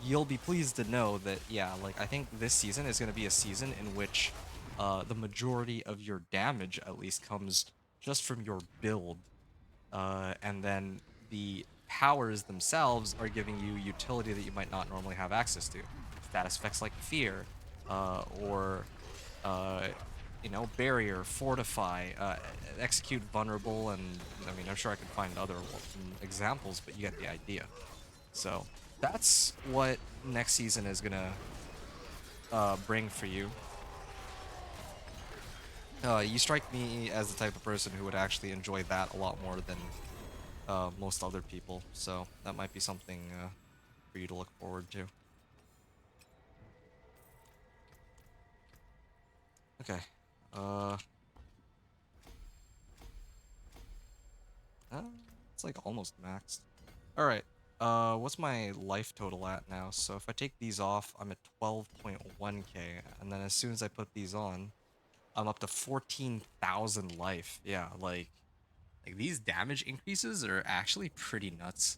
you'll be pleased to know that yeah, like I think this season is gonna be a season in which the majority of your damage at least comes just from your build, and then the powers themselves are giving you utility that you might not normally have access to. Status effects like Fear, or uh, you know, Barrier, Fortify, Execute Vulnerable, and I mean, I'm sure I can find other examples, but you get the idea. So that's what next season is gonna bring for you. You strike me as the type of person who would actually enjoy that a lot more than most other people, so that might be something for you to look forward to. Okay. Uh, uh, it's like almost maxed. All right. What's my life total at now? So if I take these off, I'm at 12.1k, and then as soon as I put these on, I'm up to 14,000 life. Yeah, like these damage increases are actually pretty nuts.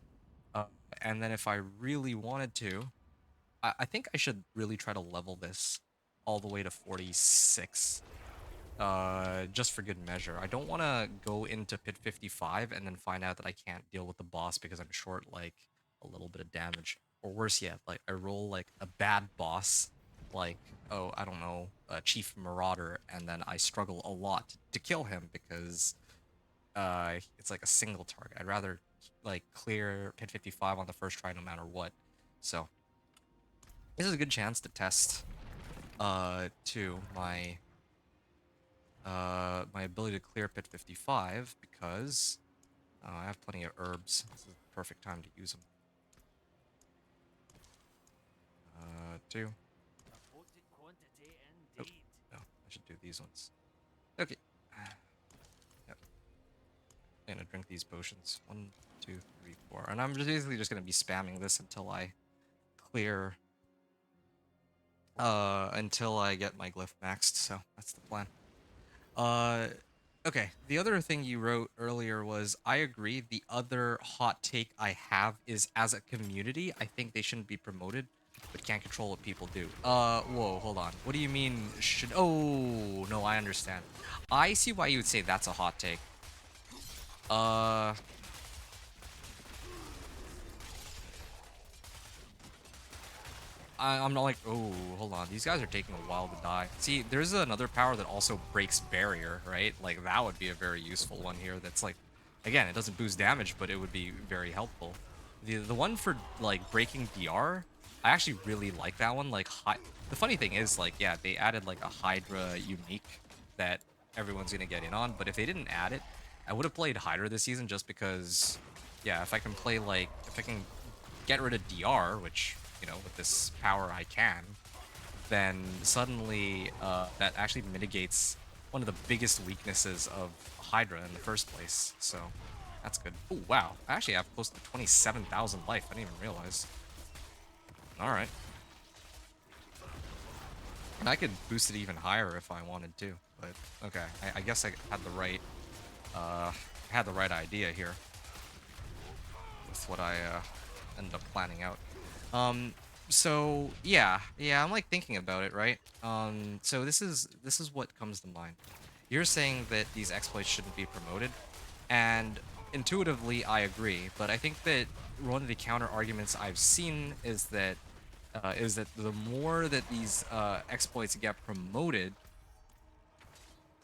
Uh, and then if I really wanted to, I think I should really try to level this all the way to 46. just for good measure. I don't want to go into Pit 55 and then find out that I can't deal with the boss because I'm short like a little bit of damage. Or worse yet, like I roll like a bad boss, like, oh, I don't know, Chief Marauder, and then I struggle a lot to kill him because it's like a single target. I'd rather like clear Pit 55 on the first try no matter what. So this is a good chance to test to my ability to clear Pit 55 because I have plenty of herbs. This is the perfect time to use them. Two. Oh, no, I should do these ones. Okay. Yep. I'm gonna drink these potions. 1, 2, 3, 4. And I'm just basically just gonna be spamming this until I clear until I get my glyph maxed, so that's the plan. Okay, the other thing you wrote earlier was, I agree, the other hot take I have is, as a community, I think they shouldn't be promoted, but can't control what people do. Whoa, hold on. What do you mean, should... Oh, no, I understand. I see why you would say that's a hot take. I'm not like, oh, hold on. These guys are taking a while to die. See, there's another power that also breaks barrier, right? Like, that would be a very useful one here that's like, again, it doesn't boost damage, but it would be very helpful. The one for, like, breaking DR, I actually really like that one. Like, the funny thing is, like, yeah, they added, like, a Hydra unique that everyone's gonna get in on, but if they didn't add it, I would have played Hydra this season just because, yeah, if I can play, like, if I can get rid of DR, which, you know, with this power I can, then suddenly that actually mitigates one of the biggest weaknesses of Hydra in the first place. So that's good. Oh, wow. I actually have close to 27,000 life. I didn't even realize. All right. And I could boost it even higher if I wanted to, but okay. I guess I had the right idea here with what I ended up planning out. So yeah, I'm like thinking about it, right? So this is what comes to mind. You're saying that these exploits shouldn't be promoted, and intuitively I agree, but I think that one of the counter arguments I've seen is that the more that these exploits get promoted,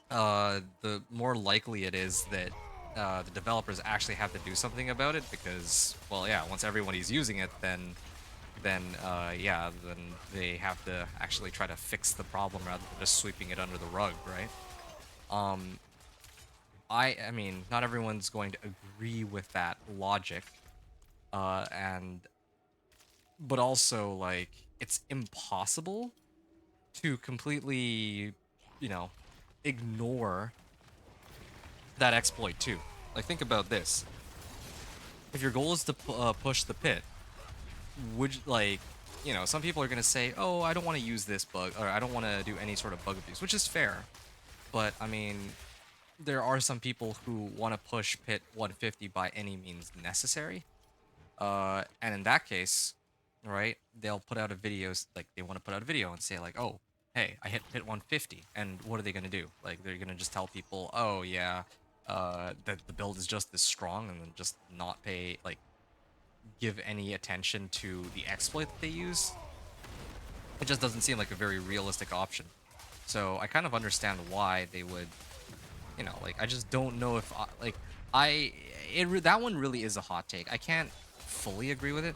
the more likely it is that the developers actually have to do something about it because, well, yeah, once everybody's using it, then yeah, then they have to actually try to fix the problem rather than just sweeping it under the rug, right? I mean, not everyone's going to agree with that logic, and but also like it's impossible to completely, you know, ignore that exploit too. Like, think about this: if your goal is to push the pit, would like, you know, some people are gonna say, oh, I don't want to use this bug, or I don't want to do any sort of bug abuse, which is fair. But I mean, there are some people who want to push pit 150 by any means necessary. And in that case, right, they'll put out a video, like they want to put out a video and say like, oh, hey, I hit pit 150, and what are they gonna do? Like, they're gonna just tell people, oh yeah, that the build is just this strong, and then just not pay, like, give any attention to the exploit that they use. It just doesn't seem like a very realistic option. So I kind of understand why they would, you know, like, I just don't know if that one really is a hot take. I can't fully agree with it.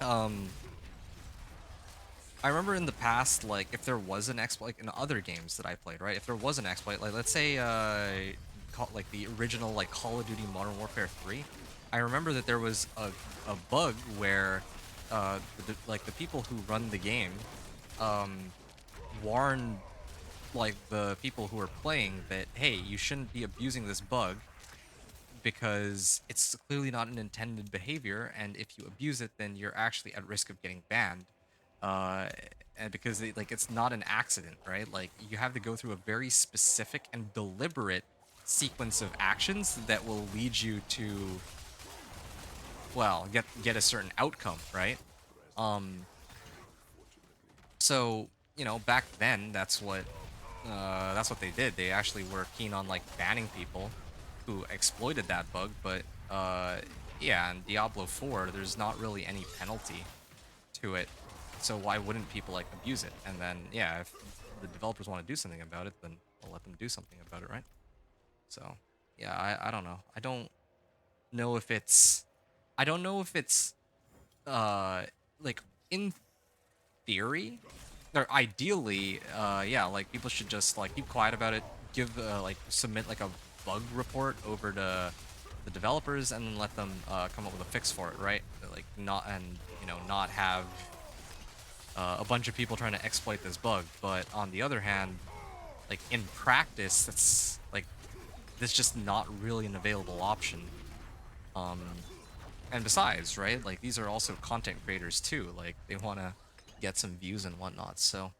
I remember in the past, like, if there was an exploit, like in other games that I played, right? If there was an exploit, like, let's say, like the original, like, Call of Duty Modern Warfare 3, I remember that there was a bug where, like, the people who run the game, warned, like, the people who are playing that, hey, you shouldn't be abusing this bug because it's clearly not an intended behavior, and if you abuse it, then you're actually at risk of getting banned. Uh, and because like, it's not an accident, right? Like, you have to go through a very specific and deliberate sequence of actions that will lead you to, well, get a certain outcome, right? So, you know, back then, that's what, That's what they did. They actually were keen on like banning people who exploited that bug, but yeah, in Diablo 4, there's not really any penalty to it. So why wouldn't people like abuse it? And then yeah, if the developers want to do something about it, then I'll let them do something about it, right? So yeah, I don't know. Know if it's I don't know if it's uh like in theory or ideally yeah, like people should just like keep quiet about it, give like submit like a bug report over to the developers and then let them come up with a fix for it, right? Like not and you know not have a bunch of people trying to exploit this bug. But on the other hand, like in practice, that's like that's just not really an available option. Um, and besides, right, like these are also content creators too. Like they want to get some views and whatnot. So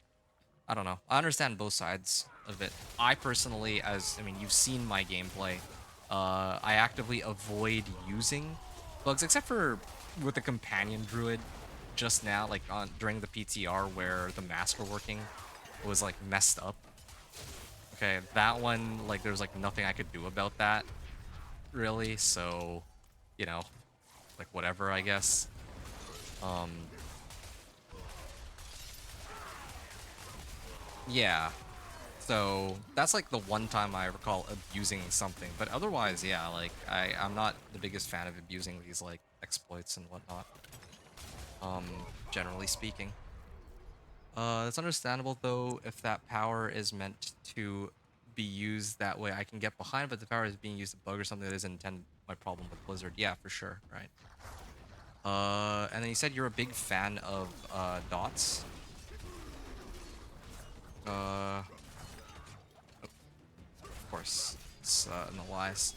I don't know. I understand both sides of it. I personally, as I mean, you've seen my gameplay. I actively avoid using bugs, except for with the companion druid just now, like on during the PTR where the master working was like messed up. Okay, that one, like there's like nothing I could do about that really. So, you know, like whatever, I guess. Um, yeah. So that's like the one time I recall abusing something, but otherwise, yeah, like I'm not the biggest fan of abusing these like exploits and whatnot. Generally speaking. It's understandable though if that power is meant to be used that way. I can get behind, but the power is being used to bug or something that isn't intended. My problem with Blizzard, yeah, for sure, right? And then you said you're a big fan of dots. Uh, of course, it's no lies.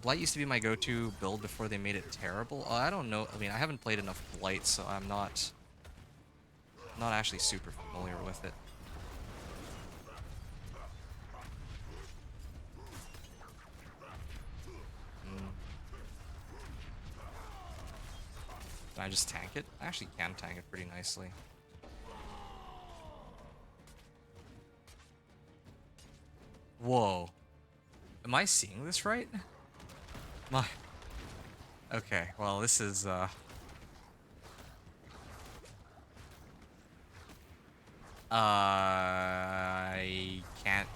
Blight used to be my go-to build before they made it terrible. I don't know. I mean, I haven't played enough Blight, so I'm not actually super familiar with it. Mm. Can I just tank it? I actually can tank it pretty nicely. Whoa. Am I seeing this right? My. Okay, well, this is, I can't...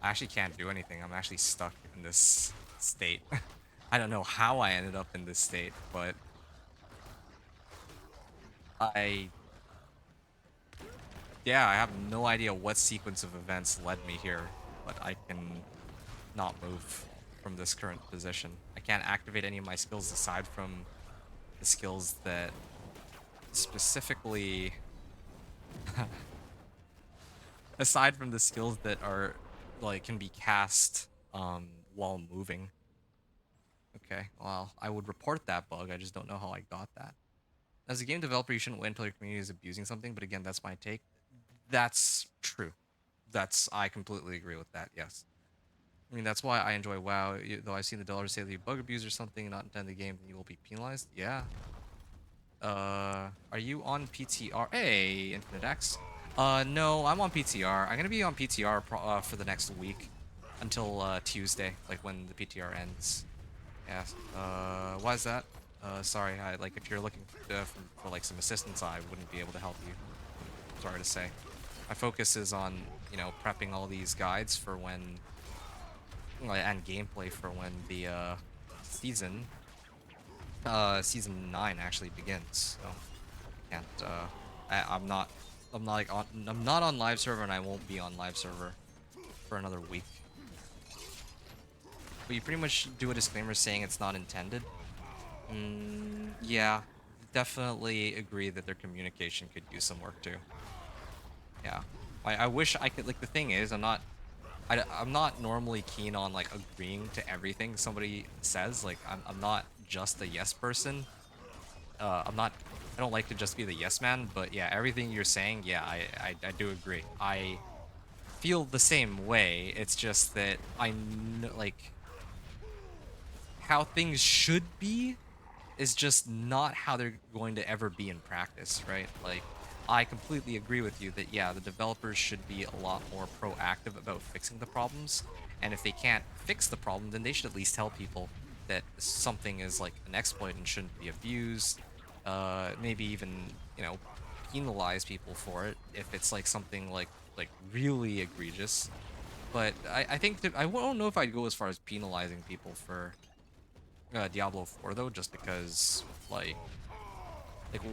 I actually can't do anything. I'm actually stuck in this state. I don't know how I ended up in this state, but... I... Yeah, I have no idea what sequence of events led me here, but I can not move from this current position. I can't activate any of my skills aside from the skills that specifically aside from the skills that are like can be cast while moving. Okay, well, I would report that bug. I just don't know how I got that. As a game developer, you shouldn't wait until your community is abusing something, but again, that's my take. That's true. I completely agree with that, yes. I mean, that's why I enjoy WoW, though I've seen the developers say that you bug abuse or something and not intend the game, then you will be penalized. Yeah. Are you on PTR? Hey, Infinite X. No, I'm on PTR. I'm gonna be on PTR for the next week until Tuesday, like when the PTR ends. Yeah. Why is that? Sorry. Like if you're looking for like some assistance, I wouldn't be able to help you. Sorry to say. My focus is on prepping all these guides for when and gameplay for when the season 9 actually begins. So I can't. I'm not on live server, and I won't be on live server for another week. But you pretty much do a disclaimer saying it's not intended. Yeah, definitely agree that their communication could use some work too. Yeah, I wish I could. Like the thing is, I'm not normally keen on like agreeing to everything somebody says. Like I'm not just a yes person. I don't like to just be the yes man, but yeah, everything you're saying, yeah, I do agree. I feel the same way. It's just that I know, like, how things should be is just not how they're going to ever be in practice, right? Like, I completely agree with you that, yeah, the developers should be a lot more proactive about fixing the problems. And if they can't fix the problem, then they should at least tell people that something is like an exploit and shouldn't be abused. Maybe even, penalize people for it if it's like something like really egregious. But I think that I don't know if I'd go as far as penalizing people for Diablo 4 though, just because like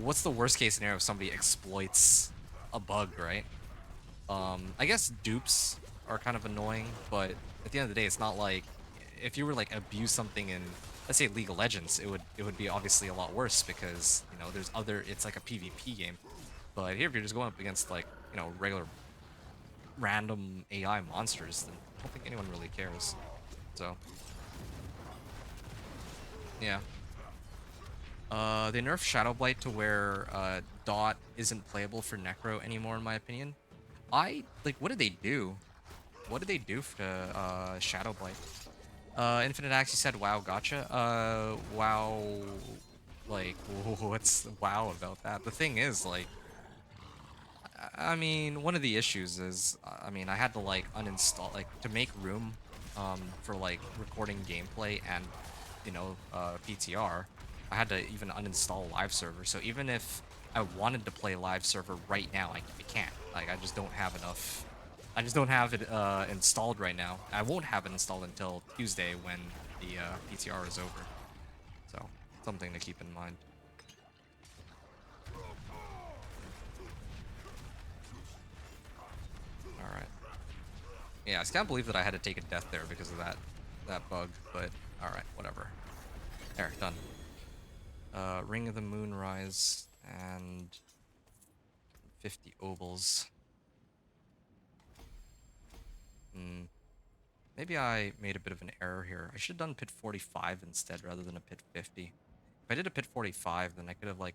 what's the worst case scenario if somebody exploits a bug, right? I guess dupes are kind of annoying, but at the end of the day, it's not like if you were like abuse something in, let's say, League of Legends, it would be obviously a lot worse because there's other, it's like a PvP game. But here, if you're just going up against like regular random AI monsters, then I don't think anyone really cares. So yeah. They nerfed Shadow Blight to where Dot isn't playable for Necro anymore, in my opinion. What did they do? What did they do for Shadow Blight? Infinite Axe, you said WoW gotcha. WoW, like, what's WoW about that? The thing is, like, I mean, one of the issues is, I mean, I had to like uninstall, like, to make room, for like recording gameplay and, PTR. I had to even uninstall live server. So even if I wanted to play live server right now, I can't. Like, I just don't have enough. I just don't have it installed right now. I won't have it installed until Tuesday when the PTR is over. So something to keep in mind. All right. Yeah, I can't believe that I had to take a death there because of that bug. But all right, whatever. There, done. Ring of the Moonrise and 50 ovals. Maybe I made a bit of an error here. I should have done pit 45 instead rather than a pit 50. If I did a pit 45, then I could have like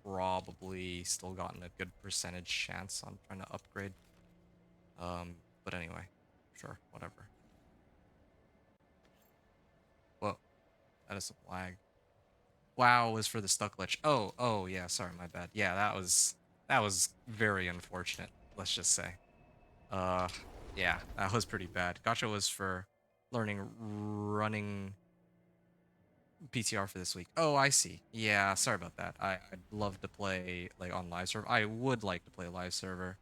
probably still gotten a good percentage chance on trying to upgrade. But anyway, sure, whatever. Whoa, that is some lag. WoW was for the stuck glitch. Oh yeah, sorry, my bad. Yeah, that was very unfortunate, let's just say. Uh yeah, that was pretty bad. Gotcha was for running PTR for this week. Oh, I see. Yeah, sorry about that. I'd love to play like on live server. I would like to play live server.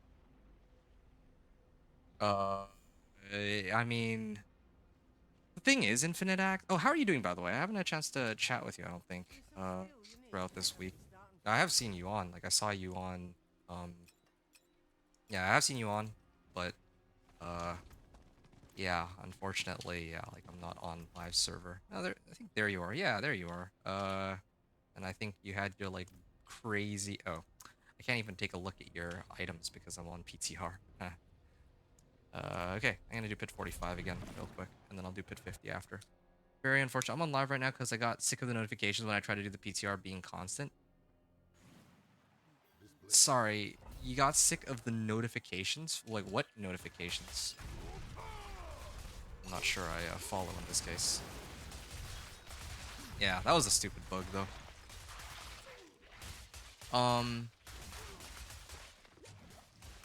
Uh I mean, the thing is, Infinite Act. Oh, how are you doing, by the way? I haven't had a chance to chat with you, I don't think, Piece of skill you need throughout to this week. start and I have seen you on. Like, I saw you on. Um, yeah, I have seen you on, but uh, yeah, unfortunately, yeah, like I'm not on live server. No, there. I think there you are. Yeah, there you are. And I think you had your like crazy. Oh, I can't even take a look at your items because I'm on PTR. Okay, I'm gonna do pit 45 again real quick, and then I'll do pit 50 after. Very unfortunate. I'm on live right now because I got sick of the notifications when I tried to do the PTR being constant. Sorry, you got sick of the notifications? Like, what notifications? I'm not sure I follow in this case. Yeah, that was a stupid bug, though.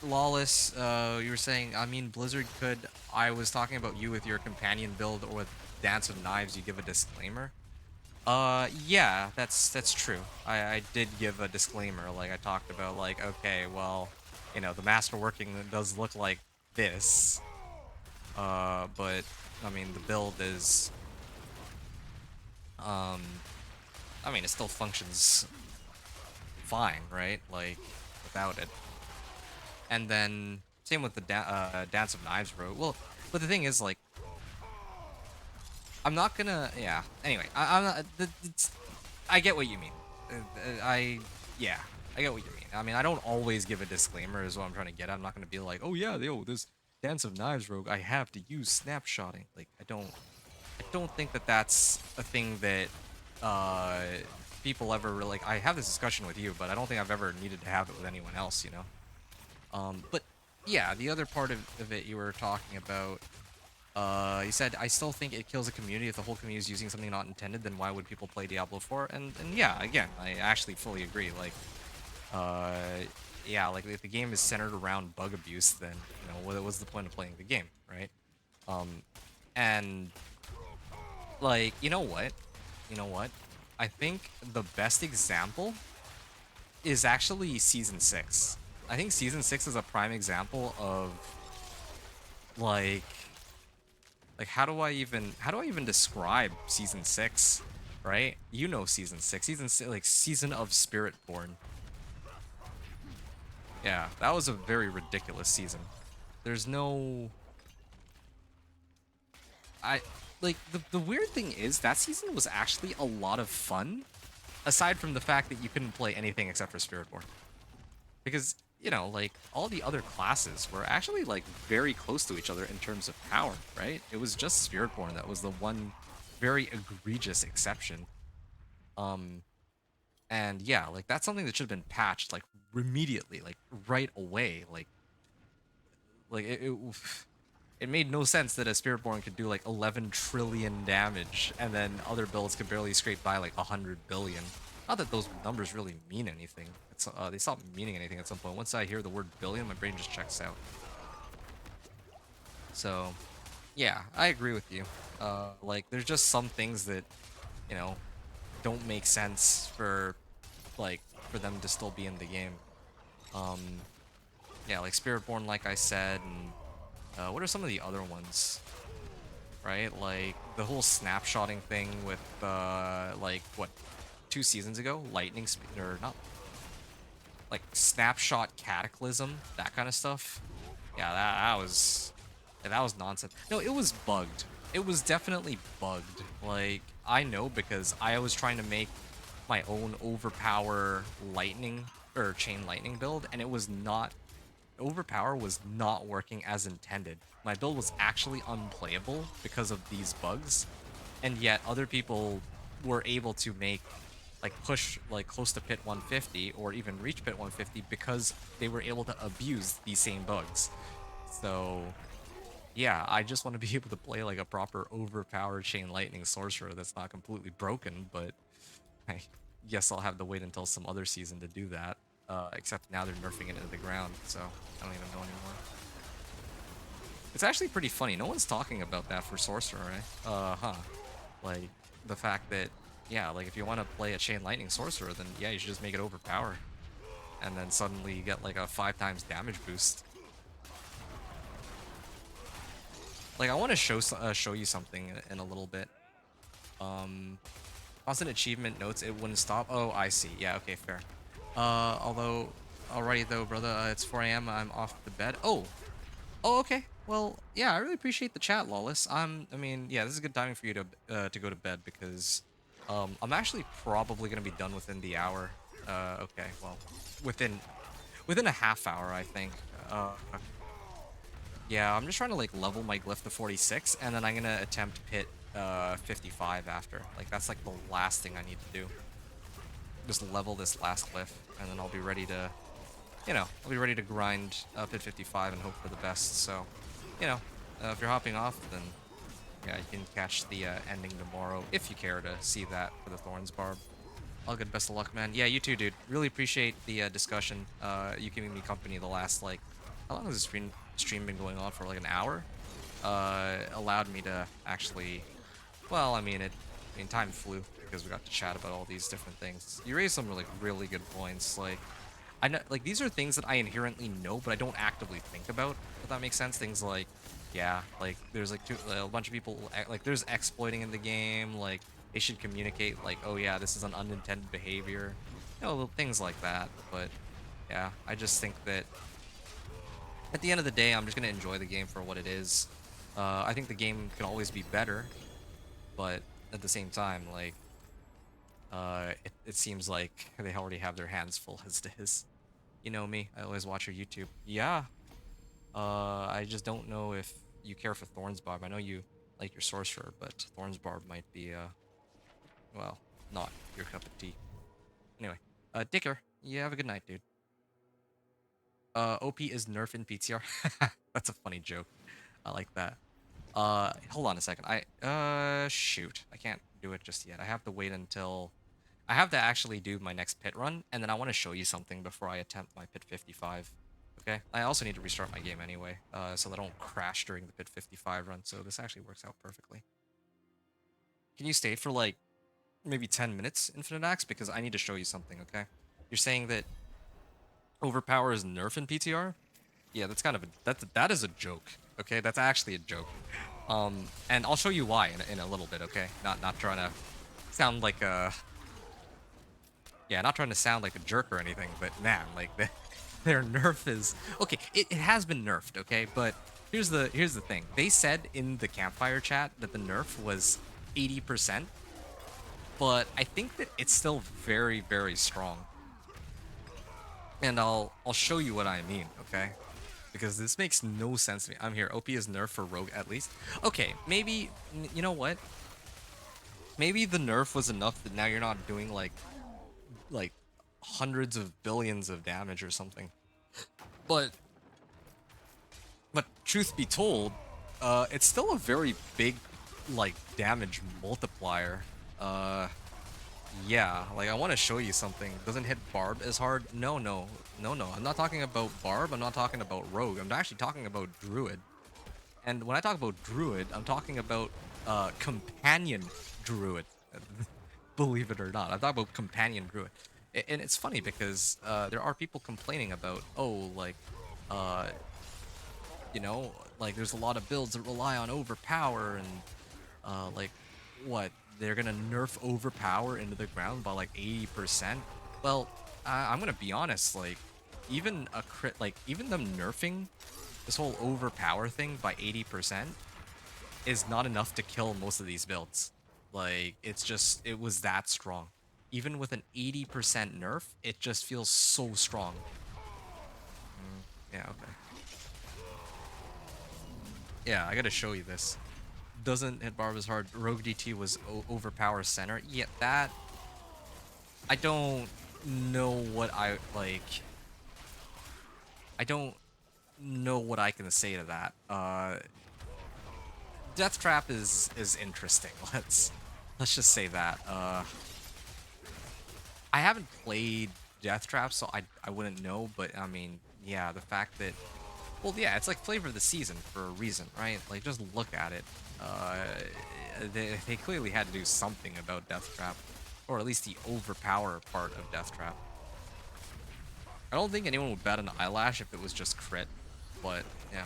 Lawless, you were saying, I mean, Blizzard could... I was talking about you with your companion build or with Dance of Knives, you give a disclaimer. Yeah, that's true. I did give a disclaimer. Like, I talked about, like, okay, well, the masterworking does look like this. But, I mean, the build is, I mean, it still functions fine, right? Like, without it. And then, same with the Dance of Knives, bro. Well, but the thing is, like, I'm not gonna, yeah. Anyway, I'm not, I get what you mean. Yeah, I get what you mean. I mean, I don't always give a disclaimer is what I'm trying to get at. I'm not gonna be like, oh yeah, yo, this Dance of Knives rogue, I have to use snapshotting. Like, I don't think that that's a thing that, people ever really, like, I have this discussion with you, but I don't think I've ever needed to have it with anyone else, But, yeah, the other part of it you were talking about, he said, I still think it kills a community. If the whole community is using something not intended, then why would people play Diablo 4? And yeah, again, I actually fully agree. Like, uh, yeah, like if the game is centered around bug abuse, then you know what was the point of playing the game, right? Um, and like you know what? I think the best example is actually season 6. I think season 6 is a prime example of like how do I even describe season 6, right? You know season 6. Like season of Spiritborn. Yeah, that was a very ridiculous season. There's no I like the weird thing is that season was actually a lot of fun aside from the fact that you couldn't play anything except for Spiritborn. Because, you know, like all the other classes were actually like very close to each other in terms of power, right? It was just Spiritborn that was the one very egregious exception. Um and yeah, like that's something that should have been patched like immediately, like right away. Like it made no sense that a Spiritborn could do like 11 trillion damage and then other builds could barely scrape by like 100 billion. Not that those numbers really mean anything. It's they stop meaning anything at some point. Once I hear the word billion, my brain just checks out. So, yeah, I agree with you. Like there's just some things that, you know, don't make sense for like for them to still be in the game. Um, yeah, like Spiritborn, like I said, and what are some of the other ones? Right? Like the whole snapshotting thing with like what 2 seasons ago, lightning speed or not like snapshot cataclysm, that kind of stuff. Yeah, that was nonsense. No, it was bugged. It was definitely bugged. Like I know because I was trying to make my own overpower lightning or chain lightning build and it was not overpower was not working as intended. My build was actually unplayable because of these bugs, and yet other people were able to make like push like close to pit 150 or even reach pit 150 because they were able to abuse these same bugs. So yeah, I just want to be able to play like a proper overpowered chain lightning sorcerer that's not completely broken, but I guess I'll have to wait until some other season to do that. Except now they're nerfing it into the ground, so I don't even know anymore. It's actually pretty funny. No one's talking about that for Sorcerer, right? Like, the fact that, yeah, like, if you want to play a Chain Lightning Sorcerer, then, yeah, you should just make it overpower. And then suddenly you get, like, a 5 times damage boost. Like, I want to show you something in a little bit. Constant achievement notes it wouldn't stop. Oh, I see. Yeah, okay, fair. Although, alrighty though, brother, it's 4 a.m. I'm off to bed. Oh, okay. Well, yeah, I really appreciate the chat, Lawless. I mean, yeah, this is a good timing for you to go to bed because, I'm actually probably gonna be done within the hour. Okay, well, within a half hour, I think. Yeah, I'm just trying to like level my glyph to 46, and then I'm gonna attempt pit 55 after. Like that's like the last thing I need to do. Just level this last glyph, and then I'll be ready to, you know, I'll be ready to grind up at 55 and hope for the best. So, you know, if you're hopping off, then yeah, you can catch the ending tomorrow if you care to see that for the Thorns Barb. All good, best of luck, man. Yeah, you too, dude. Really appreciate the discussion. You giving me company the last like, how long has this stream been going on for? Like an hour? Allowed me to actually, well, I mean, time flew because we got to chat about all these different things. You raised some really good points. Like, I know, like these are things that I inherently know, but I don't actively think about. If that makes sense. Things like, yeah, like there's like a bunch of people like there's exploiting in the game. Like they should communicate. Like, oh yeah, this is an unintended behavior. You know, things like that. But yeah, I just think that at the end of the day, I'm just gonna enjoy the game for what it is. I think the game can always be better, but at the same time, like, it seems like they already have their hands full as it is. You know me, I always watch your YouTube. Yeah, I just don't know if you care for Thorns Barb. I know you like your sorcerer, but Thorns Barb might be, well, not your cup of tea. Anyway, Dicker, you have a good night, dude. OP is nerf in PTR. That's a funny joke. I like that. Hold on a second. Shoot. I can't do it just yet. I have to wait until I have to actually do my next pit run, and then I want to show you something before I attempt my pit 55. Okay? I also need to restart my game anyway, so that I don't crash during the pit 55 run, so this actually works out perfectly. Can you stay for like maybe 10 minutes, Infinite Axe? Because I need to show you something, okay? You're saying that overpower is nerf in PTR? Yeah, that's kind of that is a joke. Okay, that's actually a joke. And I'll show you why in a little bit. Okay, not trying to sound like a not trying to sound like a jerk or anything, but man, like their nerf is okay. It has been nerfed. Okay, but here's the thing. They said in the campfire chat that the nerf was 80%, but I think that it's still very strong. And I'll show you what I mean. Okay. Because this makes no sense to me. I'm here. OP is nerf for rogue at least. Okay, maybe, you know what? Maybe the nerf was enough that now you're not doing like hundreds of billions of damage or something. But truth be told, it's still a very big like damage multiplier. Yeah, like I want to show you something. Doesn't hit Barb as hard? No. I'm not talking about Barb. I'm not talking about Rogue. I'm actually talking about Druid. And when I talk about Druid, I'm talking about Companion Druid. Believe it or not, I'm talking about Companion Druid. And it's funny because there are people complaining about, oh, like, you know, like there's a lot of builds that rely on overpower and like what they're gonna nerf overpower into the ground by like 80%. Well, I'm gonna be honest, like even a crit, like even them nerfing this whole overpower thing by 80% is not enough to kill most of these builds. Like it was that strong. Even with an 80% nerf, it just feels so strong. Yeah, okay. Yeah, I gotta show you this. Doesn't hit Barb as hard. Rogue DT was overpower center. Yeah, that... I don't know what I, like... I don't know what I can say to that. Death Trap is interesting. Let's just say that. I haven't played Death Trap, so I wouldn't know, but I mean, yeah, the fact that... Well, yeah, it's like flavor of the season for a reason, right? Like, just look at it. They clearly had to do something about Death Trap, or at least the overpower part of Death Trap. I don't think anyone would bat an eyelash if it was just crit, but yeah.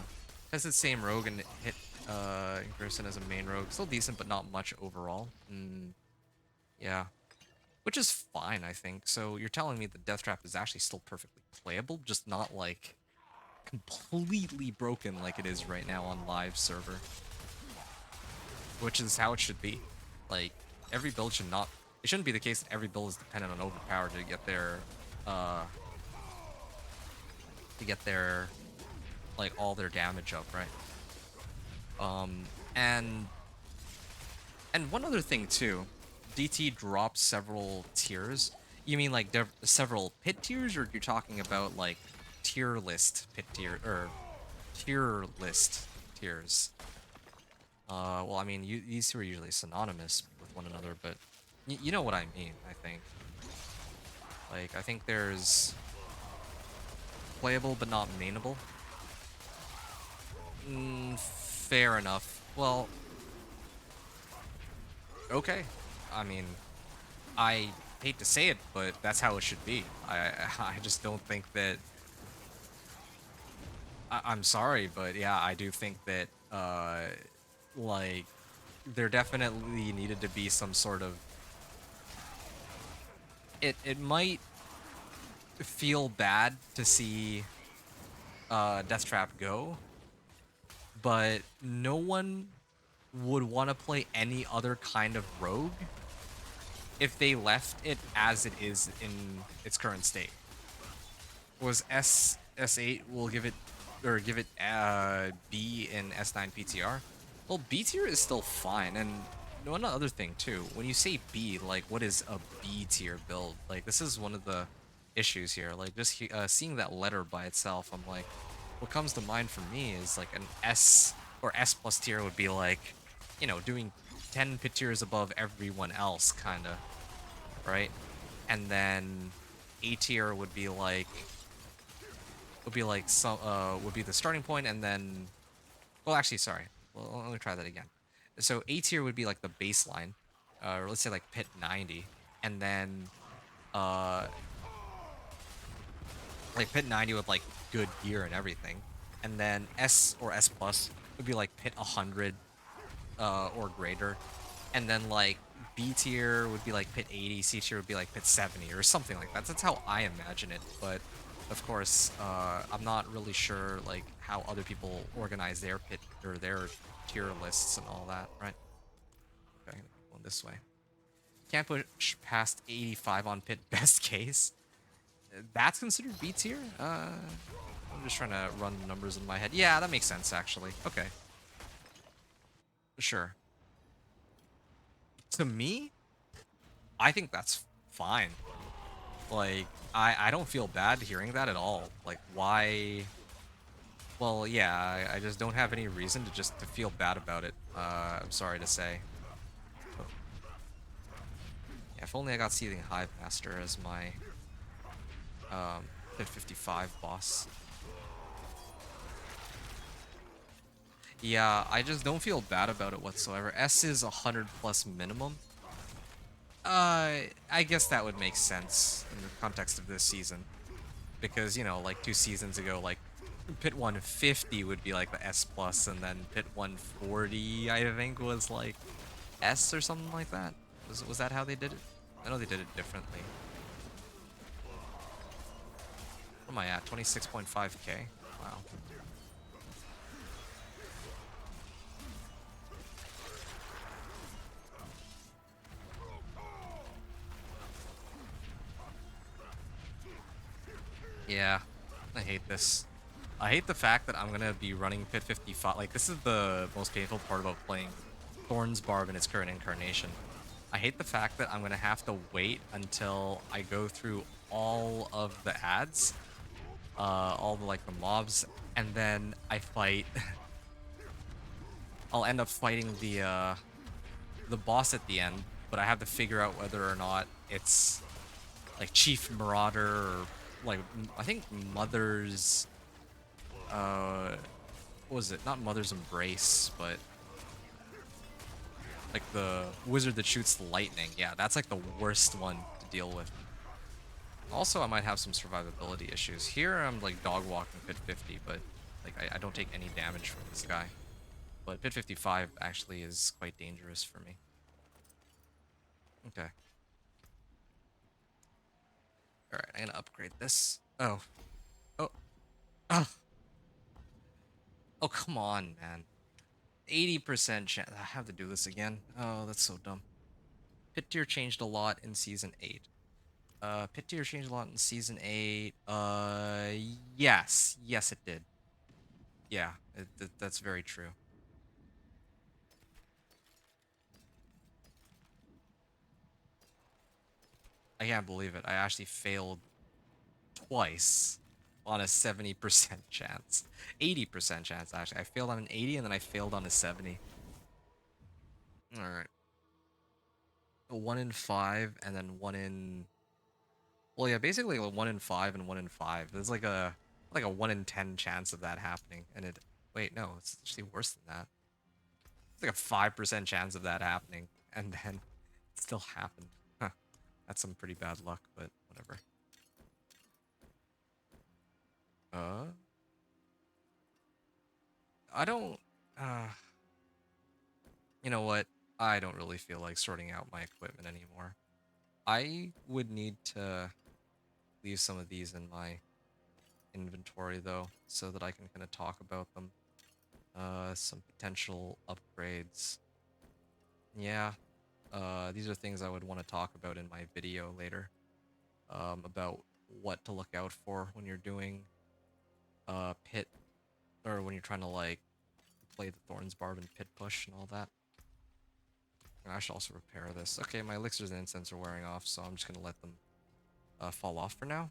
Has the same rogue and hit in person as a main rogue. Still decent, but not much overall. Yeah. Which is fine, I think. So you're telling me that Death Trap is actually still perfectly playable, just not like completely broken like it is right now on live server. Which is how it should be. Like, every build should not... It shouldn't be the case that every build is dependent on overpower to get their, like, all their damage up, right? And one other thing, too. DT drops several tiers. You mean, like, several pit tiers, or you're talking about, like, tier list pit tier, or tier list tiers? Well, I mean, these two are usually synonymous with one another, but you know what I mean, I think. Like, I think there's playable but not mainable. Fair enough. Well, okay. I mean, I hate to say it, but that's how it should be. I just don't think that... I'm sorry, but yeah, I do think that, like, there definitely needed to be some sort of... It might feel bad to see Death Trap go, but no one would want to play any other kind of rogue if they left it as it is in its current state. Was S8 will give it B in S9 PTR? Well, B tier is still fine, and one other thing too. When you say B, like, what is a B tier build? Like, this is one of the issues here. Like, just seeing that letter by itself, I'm like, what comes to mind for me is like an S or S plus tier would be like, you know, doing 10 pit tiers above everyone else, kinda, right? and then A tier would be like some would be the starting point, and then well, actually, sorry. Well, let me try that again. So A tier would be like the baseline, or let's say like pit 90, and then uh like pit 90 with like good gear and everything, and then S or S plus would be like pit 100 or greater, and then like B tier would be like pit 80, C tier would be like pit 70 or something like that. That's how I imagine it, but of course, I'm not really sure like how other people organize their pit or their tier lists and all that, right? Okay, I'm gonna keep going this way. Can't push past 85 on pit best case. That's considered B tier? I'm just trying to run the numbers in my head. Yeah, that makes sense actually. Okay. Sure. To me, I think that's fine. Like, I don't feel bad hearing that at all. Like, why? Well, yeah, I just don't have any reason to feel bad about it. I'm sorry to say. But, yeah, if only I got Seething Hive Master as my Pit 55 boss. Yeah, I just don't feel bad about it whatsoever. S is 100 plus minimum. I guess that would make sense in the context of this season. Because, you know, like 2 seasons ago, like pit 150 would be like the S plus, and then pit 140 I think was like S or something like that. Was that how they did it? I know they did it differently. What am I at? 26.5k? Wow. Yeah, I hate this. I hate the fact that I'm gonna be running pit 55. Like, this is the most painful part about playing Thorns Barb in its current incarnation. I hate the fact that I'm gonna have to wait until I go through all of the ads, all the like the mobs, and then I fight. I'll end up fighting the boss at the end, but I have to figure out whether or not it's like Chief Marauder or like I think Mother's what was it? Not Mother's Embrace, but like the wizard that shoots lightning. Yeah, that's like the worst one to deal with. Also, I might have some survivability issues. Here, I'm like dog walking pit 50, but like I don't take any damage from this guy. But pit 55 actually is quite dangerous for me. Okay. Alright, I'm gonna upgrade this. Oh. Oh. Oh. Oh, come on, man. 80% chance. I have to do this again. Oh, that's so dumb. Pit tier changed a lot in season 8. Pit tier changed a lot in season 8. Yes. Yes, it did. Yeah, that's very true. I can't believe it. I actually failed twice on a 70% chance. 80% chance, actually. I failed on an 80 and then I failed on a 70. Alright. 1 in 5 and then 1 in... Well, yeah, basically like 1 in 5 and 1 in 5. There's like a 1 in 10 chance of that happening. And it... Wait, no, it's actually worse than that. It's like a 5% chance of that happening. And then it still happened. Huh. That's some pretty bad luck, but whatever. I don't... You know what? I don't really feel like sorting out my equipment anymore. I would need to leave some of these in my inventory, though, so that I can kind of talk about them. Some potential upgrades. Yeah, these are things I would want to talk about in my video later. About what to look out for when you're doing pit, or when you're trying to like play the Thorns Barb and pit push and all that. I should also repair this. Okay, my elixirs and incense are wearing off, so I'm just gonna let them fall off for now.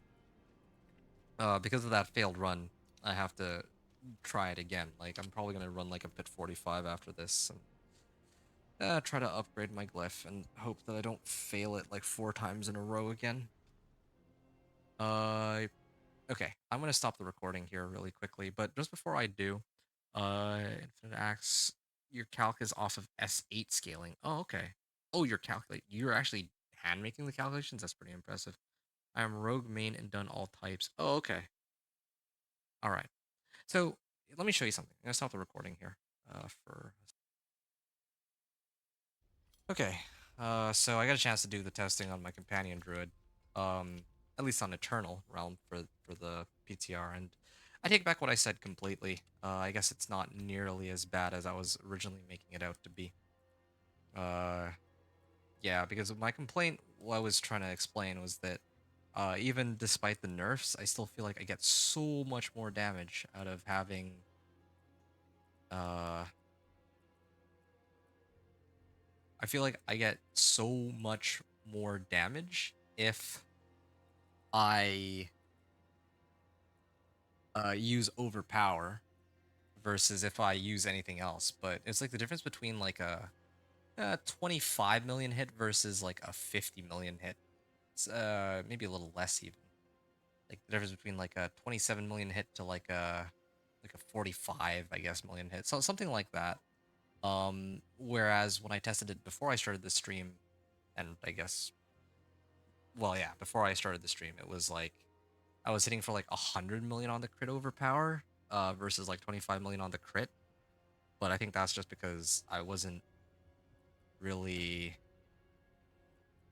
Because of that failed run, I have to try it again. Like, I'm probably gonna run like a pit 45 after this, and try to upgrade my glyph and hope that I don't fail it like 4 times in a row again. Okay, I'm gonna stop the recording here really quickly, but just before I do, Infinite Axe, your calc is off of S8 scaling. Oh, okay. Oh, you're actually hand making the calculations? That's pretty impressive. I am rogue main and done all types. Oh, okay. All right. So let me show you something. I'm gonna stop the recording here. For Okay. So I got a chance to do the testing on my companion druid. At least on Eternal Realm for the PTR, and I take back what I said completely. I guess it's not nearly as bad as I was originally making it out to be. Uh, yeah, because my complaint, what I was trying to explain was that even despite the nerfs, I still feel like I get so much more damage out of having uh I feel like I get so much more damage if I use overpower versus if I use anything else. But it's like the difference between like a 25 million hit versus like a 50 million hit. It's maybe a little less even. Like the difference between like a 27 million hit to like a 45, I guess, million hit. So something like that. Whereas when I tested it before I started the stream, and I guess, well, yeah, before I started the stream, it was like I was hitting for like 100 million on the crit overpower, versus like 25 million on the crit. But I think that's just because really,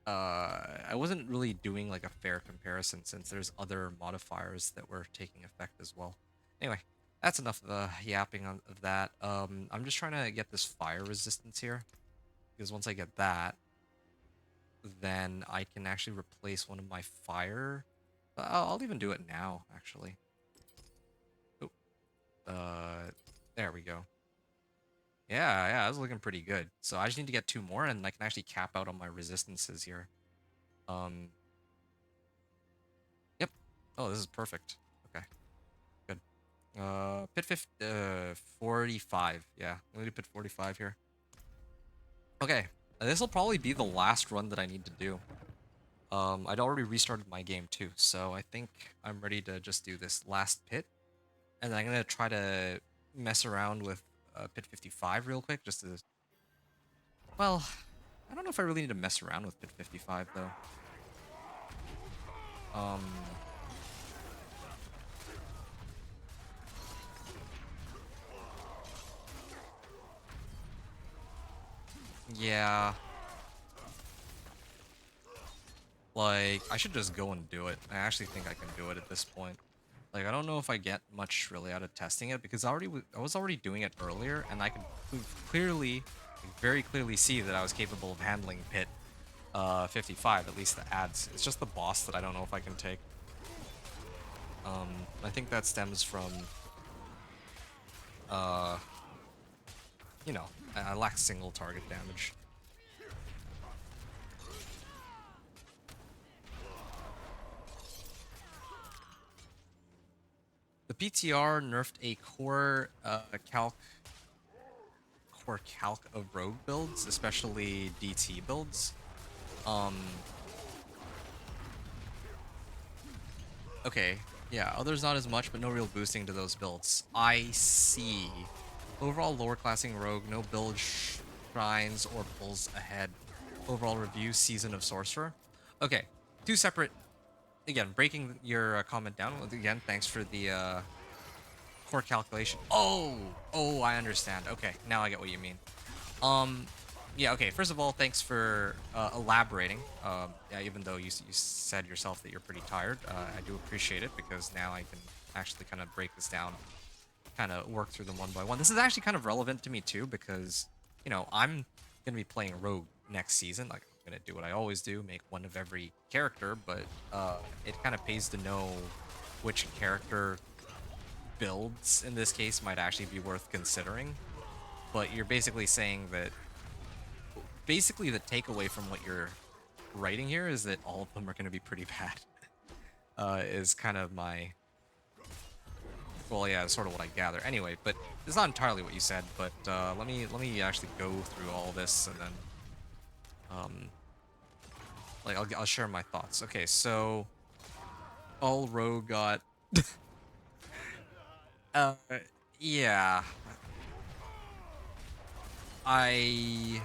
I wasn't really doing like a fair comparison since there's other modifiers that were taking effect as well. Anyway, that's enough of the yapping of that. I'm just trying to get this fire resistance here, because once I get that, then I can actually replace one of my fire. I'll even do it now, actually. Oh, there we go. Yeah, that's looking pretty good. So I just need to get 2 more, and I can actually cap out on my resistances here. Um, yep. Oh, this is perfect. Okay, good. Pit 50, 45. Yeah, I'm gonna do pit 45 here. Okay, this will probably be the last run that I need to do. I'd already restarted my game too, so I think I'm ready to just do this last pit. And then I'm gonna try to mess around with pit 55 real quick, just to... Well, I don't know if I really need to mess around with pit 55 though. Um, yeah. Like, I should just go and do it. I actually think I can do it at this point. Like, I don't know if I get much really out of testing it, because I was already doing it earlier, and I could clearly, like, very clearly see that I was capable of handling pit 55, at least the ads. It's just the boss that I don't know if I can take. I think that stems from, uh, you know, I lack single target damage. The PTR nerfed a core calc of rogue builds, especially DT builds. Okay, yeah, others not as much, but no real boosting to those builds. I see. Overall lower classing rogue, no build shrines or pulls ahead. Overall review, Season of Sorcerer. Okay, 2 separate... Again, breaking your comment down. Again, thanks for the core calculation. Oh, I understand. Okay, now I get what you mean. Yeah, okay, first of all, thanks for elaborating. Yeah, even though you said yourself that you're pretty tired, I do appreciate it, because now I can actually kind of break this down, kind of work through them one by one. This is actually kind of relevant to me too, because, you know, I'm going to be playing Rogue next season. Like, I'm going to do what I always do, make one of every character, but it kind of pays to know which character builds, in this case, might actually be worth considering. But you're basically saying that basically the takeaway from what you're writing here is that all of them are going to be pretty bad. Is kind of my Well, yeah, that's sort of what I gather. Anyway, but it's not entirely what you said. But let me actually go through all this and then um like I'll share my thoughts. Okay, so all rogue got uh yeah, I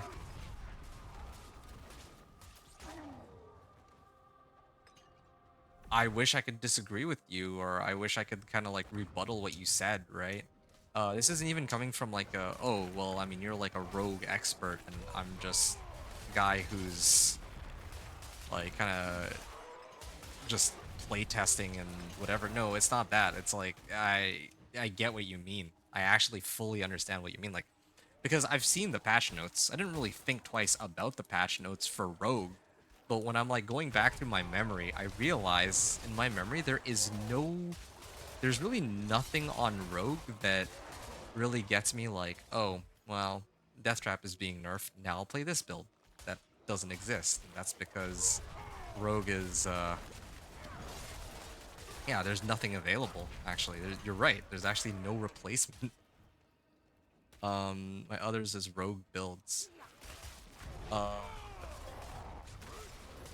I wish I could disagree with you, or I wish I could kind of like rebuttal what you said, right? This isn't even coming from like a, oh, well, I mean, you're like a rogue expert, and I'm just a guy who's like kind of just playtesting and whatever. No, it's not that. It's like I get what you mean. I actually fully understand what you mean. Like, because I've seen the patch notes. I didn't really think twice about the patch notes for Rogue, but when I'm like going back through my memory, I realize in my memory there's really nothing on Rogue that really gets me like, oh, well, Death Trap is being nerfed. Now I'll play this build. That doesn't exist. And that's because Rogue is yeah, there's nothing available actually. You're right. There's actually no replacement. My others is Rogue builds. Uh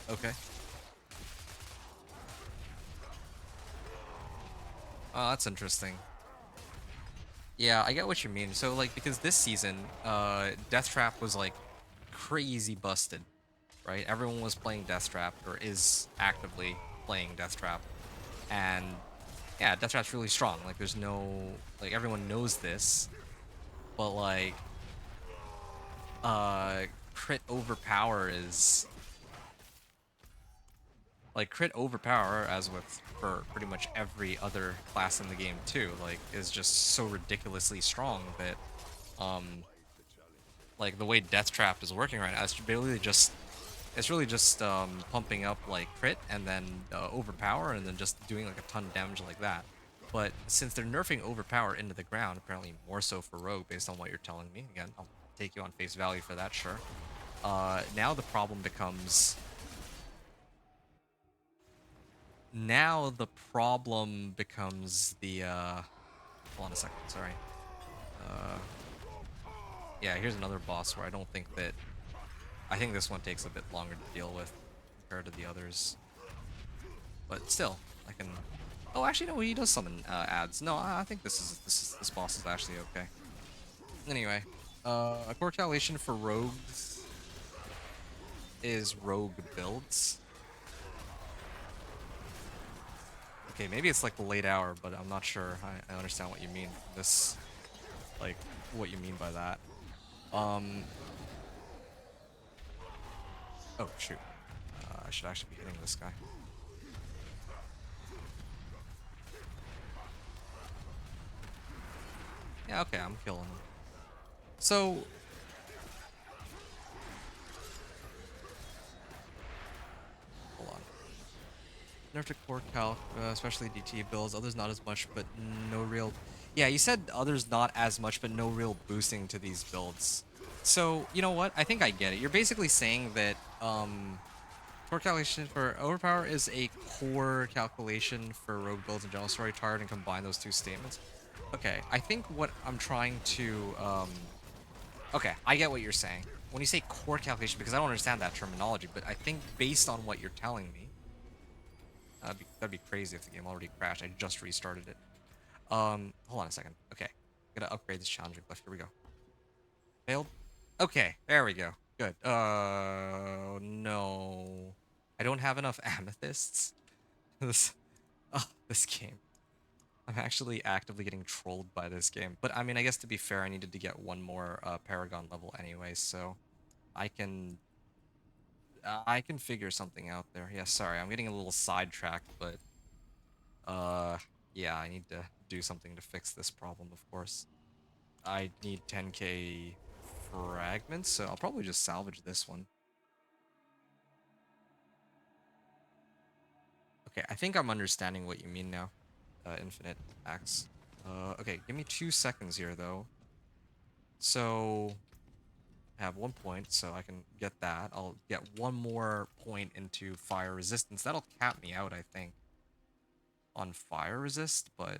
okay. Oh, that's interesting. Yeah, I get what you mean. So like because this season, Death Trap was like crazy busted, right? Everyone was playing Death Trap or is actively playing Death Trap. And yeah, Death Trap's really strong. Like there's no like everyone knows this, but like uh crit overpower is like crit overpower, as with for pretty much every other class in the game too, like is just so ridiculously strong that um like the way Death Trap is working right now, it's really just pumping up like crit and then overpower and then just doing like a ton of damage like that. But since they're nerfing overpower into the ground, apparently more so for Rogue based on what you're telling me, again, I'll take you on face value for that, sure. Now the problem becomes the hold on a second, sorry. Uh yeah, here's another boss where I think this one takes a bit longer to deal with compared to the others. But still, I can oh actually no, he does summon ads. No, I think this boss is actually okay. Anyway, a core calculation for rogues is rogue builds. Okay, maybe it's like the late hour, but I'm not sure. I understand what you mean. This, like, what you mean by that. Um. Oh shoot. I should actually be hitting this guy. Yeah. Okay, I'm killing him. So. Hold on. Nerf to core calc, especially DT builds. Others not as much, but no real. Yeah, you said others not as much, but no real boosting to these builds. So you know what? I think I get it. You're basically saying that core calculation for overpower is a core calculation for rogue builds and general story tired and combine those two statements. Okay, I think what I'm trying to okay, I get what you're saying. When you say core calculation, because I don't understand that terminology, but I think based on what you're telling me, that'd be crazy if the game already crashed. I just restarted it. Hold on a second. Okay, gotta upgrade this challenging glyph. Here we go. Failed. Okay, there we go. Good. No. I don't have enough amethysts. This, this game. I'm actually actively getting trolled by this game. But I mean, I guess to be fair, I needed to get one more Paragon level anyway, so I can I can figure something out there. Yeah, sorry, I'm getting a little sidetracked, but uh, yeah, I need to do something to fix this problem, of course. I need 10k fragments, so I'll probably just salvage this one. Okay, I think I'm understanding what you mean now. Infinite axe. Okay, give me 2 seconds here, though. So, I have 1 point, so I can get that. I'll get one more point into fire resistance. That'll cap me out, I think, on fire resist, but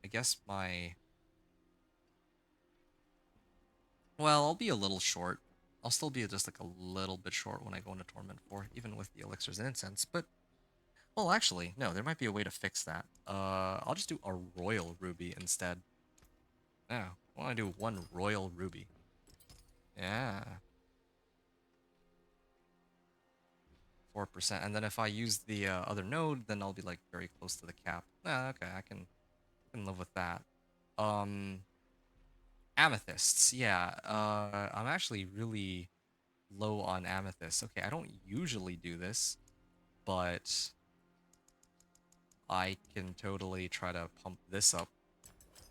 I guess my... Well, I'll be a little short. I'll still be just like a little bit short when I go into Torment 4, even with the elixirs and incense, but... Well, actually, no, there might be a way to fix that. I'll just do a royal ruby instead. Yeah, I want to do one royal ruby. Yeah. 4%, and then if I use the other node, then I'll be like very close to the cap. Okay, I can live with that. Amethysts, yeah. I'm actually really low on amethysts. Okay, I don't usually do this, but I can totally try to pump this up.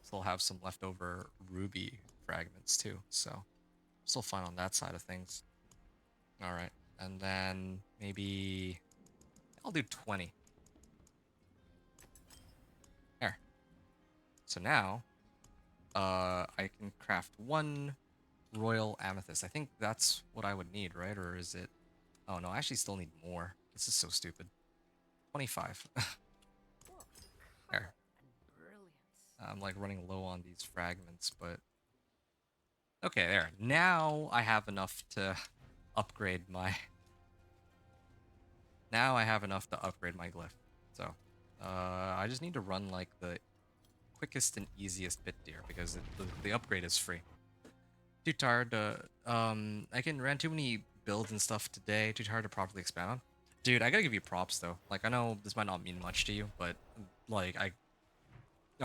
Still have some leftover ruby fragments too, so still fine on that side of things. All right, and then maybe I'll do 20. There. So now, I can craft one royal amethyst. I think that's what I would need, right? Or is it? Oh no, I actually still need more. This is so stupid. 25. What There. colour and brilliance. I'm like running low on these fragments, but okay, there. Now I have enough to upgrade my. Now I have enough to upgrade my glyph. So, I just need to run like the quickest and easiest bit here because the upgrade is free. Too tired to I can ran too many builds and stuff today. Too tired to properly expand on. Dude, I gotta give you props though. Like I know this might not mean much to you, but like I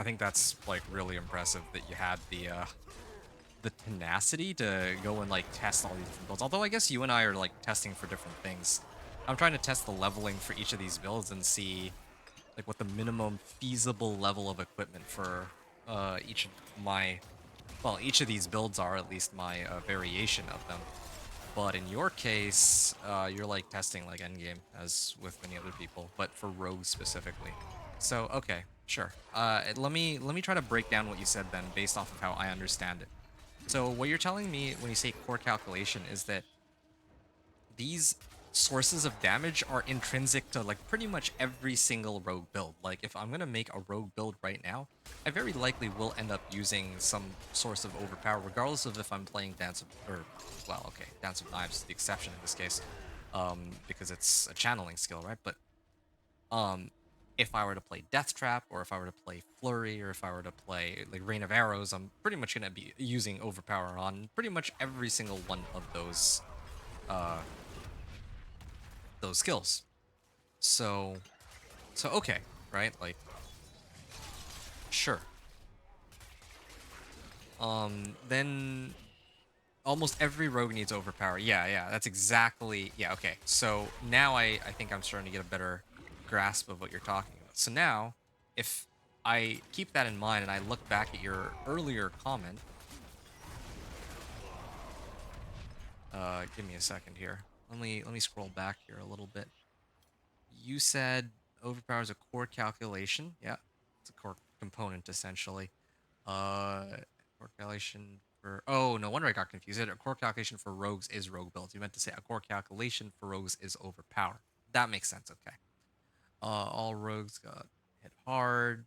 think that's like really impressive that you had the tenacity to go and like test all these different builds. Although I guess you and I are like testing for different things. I'm trying to test the leveling for each of these builds and see like what the minimum feasible level of equipment for each of my, well, each of these builds are, at least my variation of them. But in your case, you're like testing like endgame, as with many other people, but for rogues specifically. So okay, sure. Let me try to break down what you said then, based off of how I understand it. So what you're telling me when you say core calculation is that these sources of damage are intrinsic to like pretty much every single rogue build. Like if I'm gonna make a rogue build right now, I very likely will end up using some source of overpower, regardless of if I'm playing Dance of, or well, okay, Dance of Knives is the exception in this case, because it's a channeling skill, right? But if I were to play Death Trap, or if I were to play Flurry, or if I were to play like Rain of Arrows, I'm pretty much gonna be using overpower on pretty much every single one of uh those skills. So okay, right? Like sure. Then almost every rogue needs overpower. Yeah, that's exactly, yeah, okay. So now I think I'm starting to get a better grasp of what you're talking about. So now, if I keep that in mind and I look back at your earlier comment, give me a second here. Let me scroll back here a little bit. You said overpower is a core calculation. Yeah, it's a core component essentially. Core calculation for, oh no wonder I got confused. A core calculation for rogues is rogue builds. You meant to say a core calculation for rogues is overpower. That makes sense. Okay. All rogues got hit hard.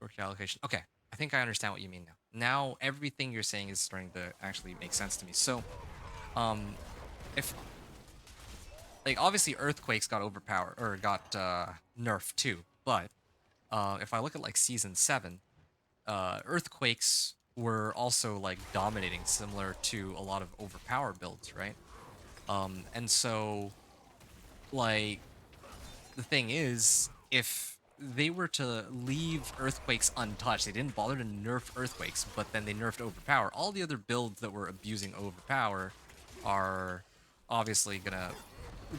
Core calculation. Okay, I think I understand what you mean now. Now everything you're saying is starting to actually make sense to me. So, if like obviously earthquakes got overpowered or got nerfed too, but if I look at like season 7, earthquakes were also like dominating, similar to a lot of overpower builds, right? And so like the thing is, if they were to leave earthquakes untouched, they didn't bother to nerf earthquakes, but then they nerfed overpower, all the other builds that were abusing overpower are obviously gonna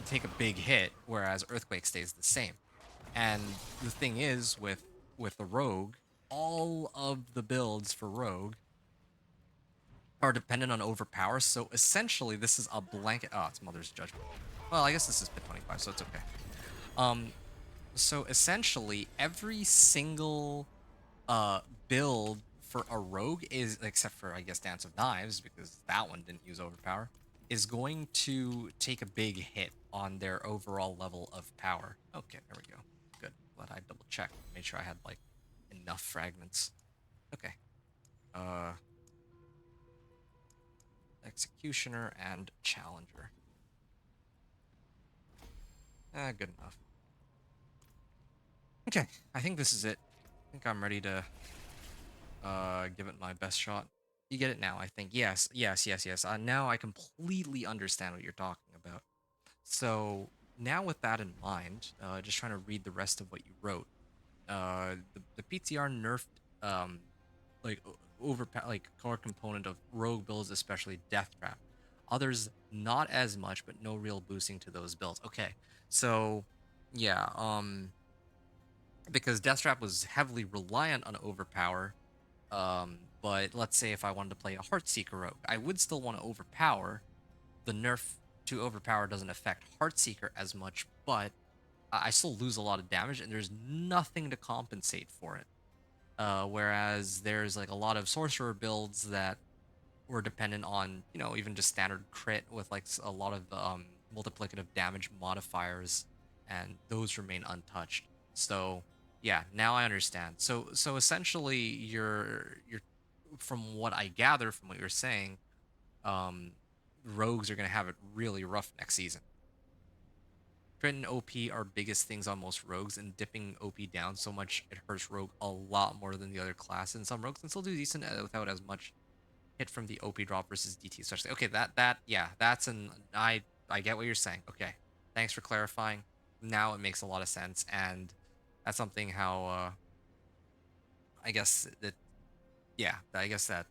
take a big hit, whereas earthquake stays the same. And the thing is, with the rogue, all of the builds for rogue are dependent on overpower. So essentially, this is a blanket. Oh, it's Mother's Judgment. Well, I guess this is pit 25, so it's okay. So essentially, every single build for a rogue is, except for I guess Dance of Knives, because that one didn't use overpower, is going to take a big hit on their overall level of power. Okay, there we go. Good. Glad I double checked. Made sure I had like enough fragments. Okay. Uh, Executioner and Challenger. Good enough. Okay, I think this is it. I think I'm ready to give it my best shot. You get it now, I think. Yes, yes, yes, yes. Now I completely understand what you're talking about. So now with that in mind, just trying to read the rest of what you wrote. The PTR nerfed like over like core component of rogue builds, especially Death Trap. Others not as much, but no real boosting to those builds. Okay, so yeah, because Death Trap was heavily reliant on overpower. But let's say if I wanted to play a Heartseeker rogue, I would still want to overpower. The nerf to overpower doesn't affect Heartseeker as much, but I still lose a lot of damage, and there's nothing to compensate for it. Whereas there's like a lot of sorcerer builds that were dependent on, even just standard crit with like a lot of multiplicative damage modifiers, and those remain untouched. So yeah, now I understand. So essentially, you're from what I gather from what you're saying, um, rogues are gonna have it really rough next season. Crit and OP are biggest things on most rogues, and dipping OP down so much it hurts rogue a lot more than the other class. And some rogues can still do decent without as much hit from the OP drop versus DT especially. Okay, yeah, that's an I get what you're saying. Okay, thanks for clarifying. Now it makes a lot of sense, and that's something how I guess that yeah, I guess that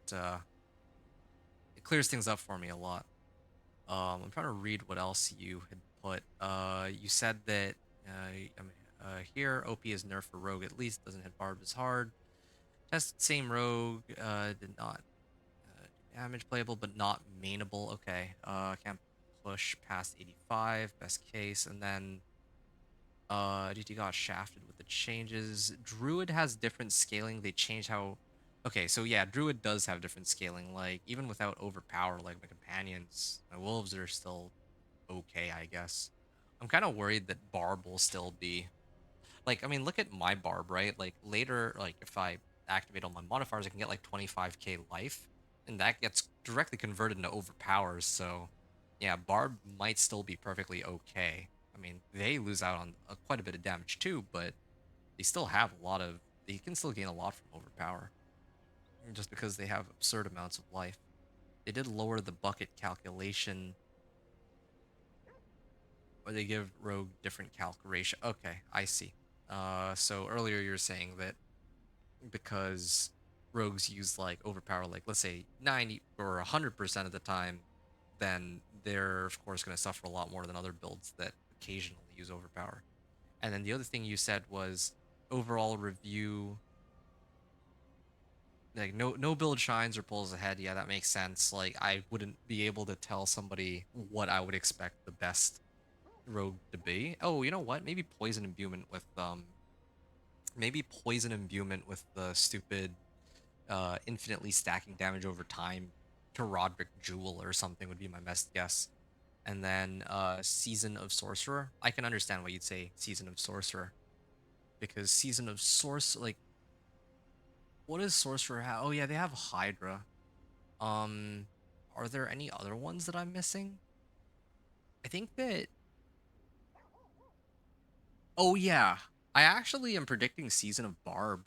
it clears things up for me a lot. I'm trying to read what else you had put. You said that here OP is nerf for rogue at least, doesn't hit Barb as hard. Tested same rogue, did not damage playable but not mainable. Okay, can't push past 85, best case, and then DT got shafted with the changes. Druid has different scaling. They changed how. Okay, so yeah, Druid does have different scaling. Like even without overpower, like my companions, my wolves are still okay, I guess. I'm kind of worried that Barb will still be like, I mean, look at my Barb, right? Like later, like if I activate all my modifiers, I can get like 25k life, and that gets directly converted into overpowers. So yeah, Barb might still be perfectly okay. I mean, they lose out on quite a bit of damage too, but they still have a lot of. They can still gain a lot from overpower, just because they have absurd amounts of life. They did lower the bucket calculation, or they give rogue different calculation. Okay, I see. So earlier you were saying that because rogues use like overpower, like let's say 90 or 100% of the time, then they're of course going to suffer a lot more than other builds that occasionally use overpower. And then the other thing you said was overall review, like no build shines or pulls ahead. Yeah, that makes sense. Like I wouldn't be able to tell somebody what I would expect the best rogue to be. Oh, you know what? Maybe poison imbuement with the stupid infinitely stacking damage over time to Roderick Jewel or something would be my best guess. And then Season of Sorcerer. I can understand why you'd say Season of Sorcerer, because Season of Sorcerer, like, what does Sorcerer have? Oh yeah, they have Hydra. Um, are there any other ones that I'm missing? I think that. Oh yeah, I actually am predicting Season of Barb,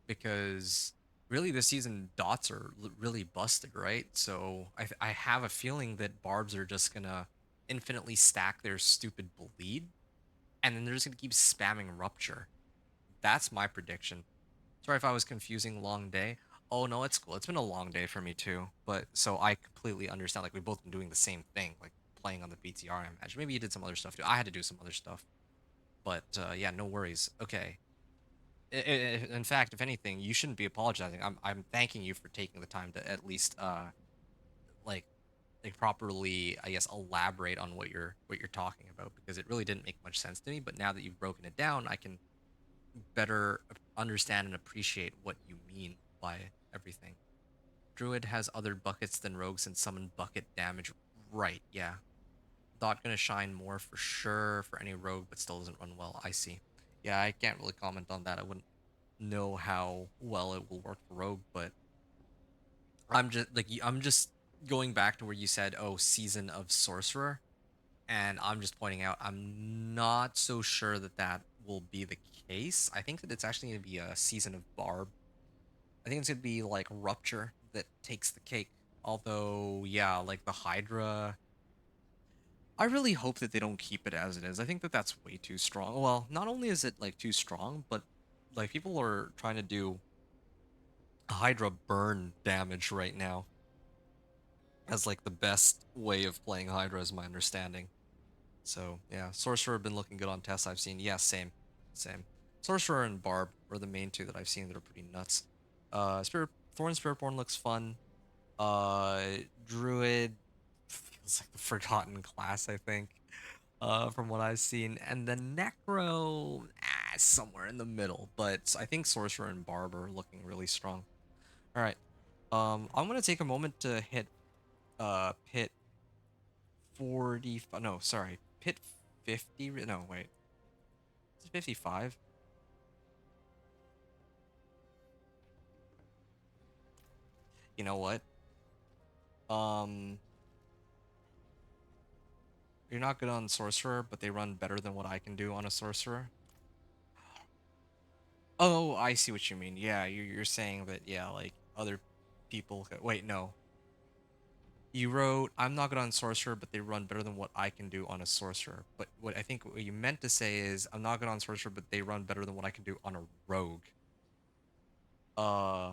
because really this season dots are really busted, right? So I have a feeling that barbs are just gonna infinitely stack their stupid bleed, and then they're just gonna keep spamming rupture. That's my prediction. Sorry if I was confusing long day. Oh no, it's cool. It's been a long day for me too. But so I completely understand. Like we've both been doing the same thing, like playing on the PTR. I imagine maybe you did some other stuff too. I had to do some other stuff, but yeah, no worries. Okay, in fact, if anything, you shouldn't be apologizing. I'm thanking you for taking the time to at least like properly, I guess, elaborate on what you're talking about, because it really didn't make much sense to me. But now that you've broken it down, I can better understand and appreciate what you mean by everything. Druid has other buckets than rogues and summon bucket damage. Right, yeah. Dot gonna shine more for sure for any rogue, but still doesn't run well. I see. Yeah, I can't really comment on that. I wouldn't know how well it will work for Rogue, but I'm just going back to where you said, "Oh, season of Sorcerer," and I'm just pointing out I'm not so sure that that will be the case. I think that it's actually going to be a season of Barb. I think it's going to be like Rupture that takes the cake. Although, yeah, like the Hydra, I really hope that they don't keep it as it is. I think that that's way too strong. Well, not only is it like too strong, but like people are trying to do Hydra burn damage right now as like the best way of playing Hydra, is my understanding. So yeah, Sorcerer been looking good on tests I've seen. Yeah, same. Sorcerer and Barb are the main two that I've seen that are pretty nuts. Spirit Thorns Spiritborn looks fun. Uh, Druid feels like the forgotten class, I think. From what I've seen, and then Necro, somewhere in the middle. But I think Sorcerer and Barb are looking really strong. All right. I'm gonna take a moment to hit pit 40. No, sorry, pit 50. No, wait, is it 55? You know what? Um, you're not good on Sorcerer, but they run better than what I can do on a Sorcerer. Oh, I see what you mean. Yeah, you're saying that, yeah, like other people. Wait, no. You wrote, I'm not good on Sorcerer, but they run better than what I can do on a Sorcerer. But what I think what you meant to say is, I'm not good on Sorcerer, but they run better than what I can do on a Rogue. Uh,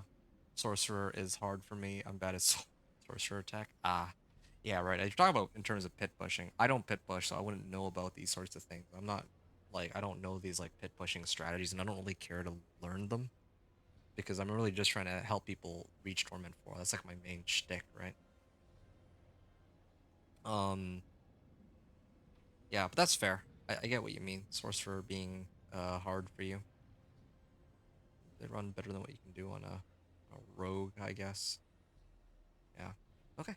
Sorcerer is hard for me. I'm bad at Sorcerer attack. Ah, yeah, right. You're talking about in terms of pit pushing. I don't pit push, so I wouldn't know about these sorts of things. I'm not, like, I don't know these, like, pit pushing strategies, and I don't really care to learn them because I'm really just trying to help people reach Torment 4. That's, like, my main shtick, right? Um, yeah, but that's fair. I get what you mean. Sorcerer being hard for you. They run better than what you can do on a rogue, I guess. Yeah. Okay.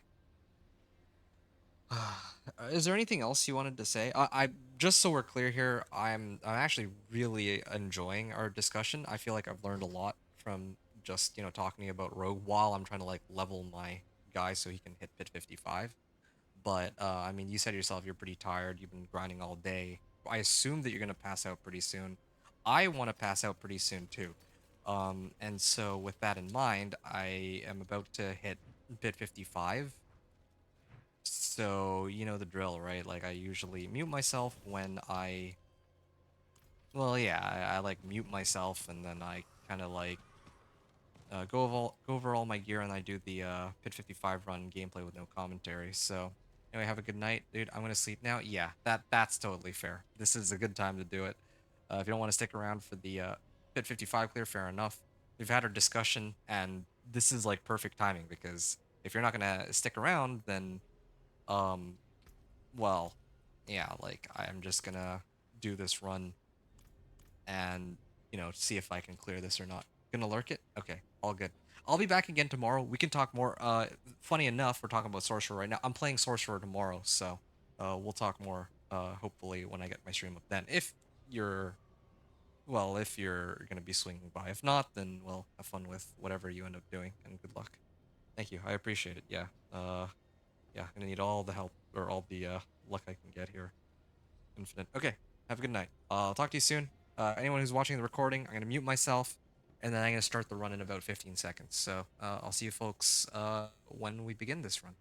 Is there anything else you wanted to say? I just so we're clear here, I'm actually really enjoying our discussion. I feel like I've learned a lot from just, talking about Rogue while I'm trying to like level my guy so he can hit pit 55. But I mean, you said yourself you're pretty tired. You've been grinding all day. I assume that you're gonna pass out pretty soon. I want to pass out pretty soon too. And so with that in mind, I am about to hit pit 55. So you know the drill, right? Like I usually mute myself when well, yeah, I like mute myself and then I kind of like go over all my gear and I do the Pit 55 run gameplay with no commentary. So anyway, have a good night, dude. I'm gonna sleep now. Yeah, that's totally fair. This is a good time to do it. If you don't want to stick around for the Pit 55 clear, fair enough. We've had our discussion, and this is like perfect timing because if you're not gonna stick around, then um, well, yeah, like I'm just gonna do this run and see if I can clear this or not. Gonna lurk it? Okay, all good. I'll be back again tomorrow. We can talk more. Funny enough, we're talking about Sorcerer right now. I'm playing Sorcerer tomorrow, so we'll talk more. Hopefully when I get my stream up then. You're if you're gonna be swinging by. If not, then well, have fun with whatever you end up doing, and good luck. Thank you. I appreciate it. Yeah. Yeah. Gonna need all the help or all the luck I can get here. Infinite. Okay. Have a good night. I'll talk to you soon. Anyone who's watching the recording, I'm gonna mute myself, and then I'm gonna start the run in about 15 seconds. So I'll see you folks when we begin this run.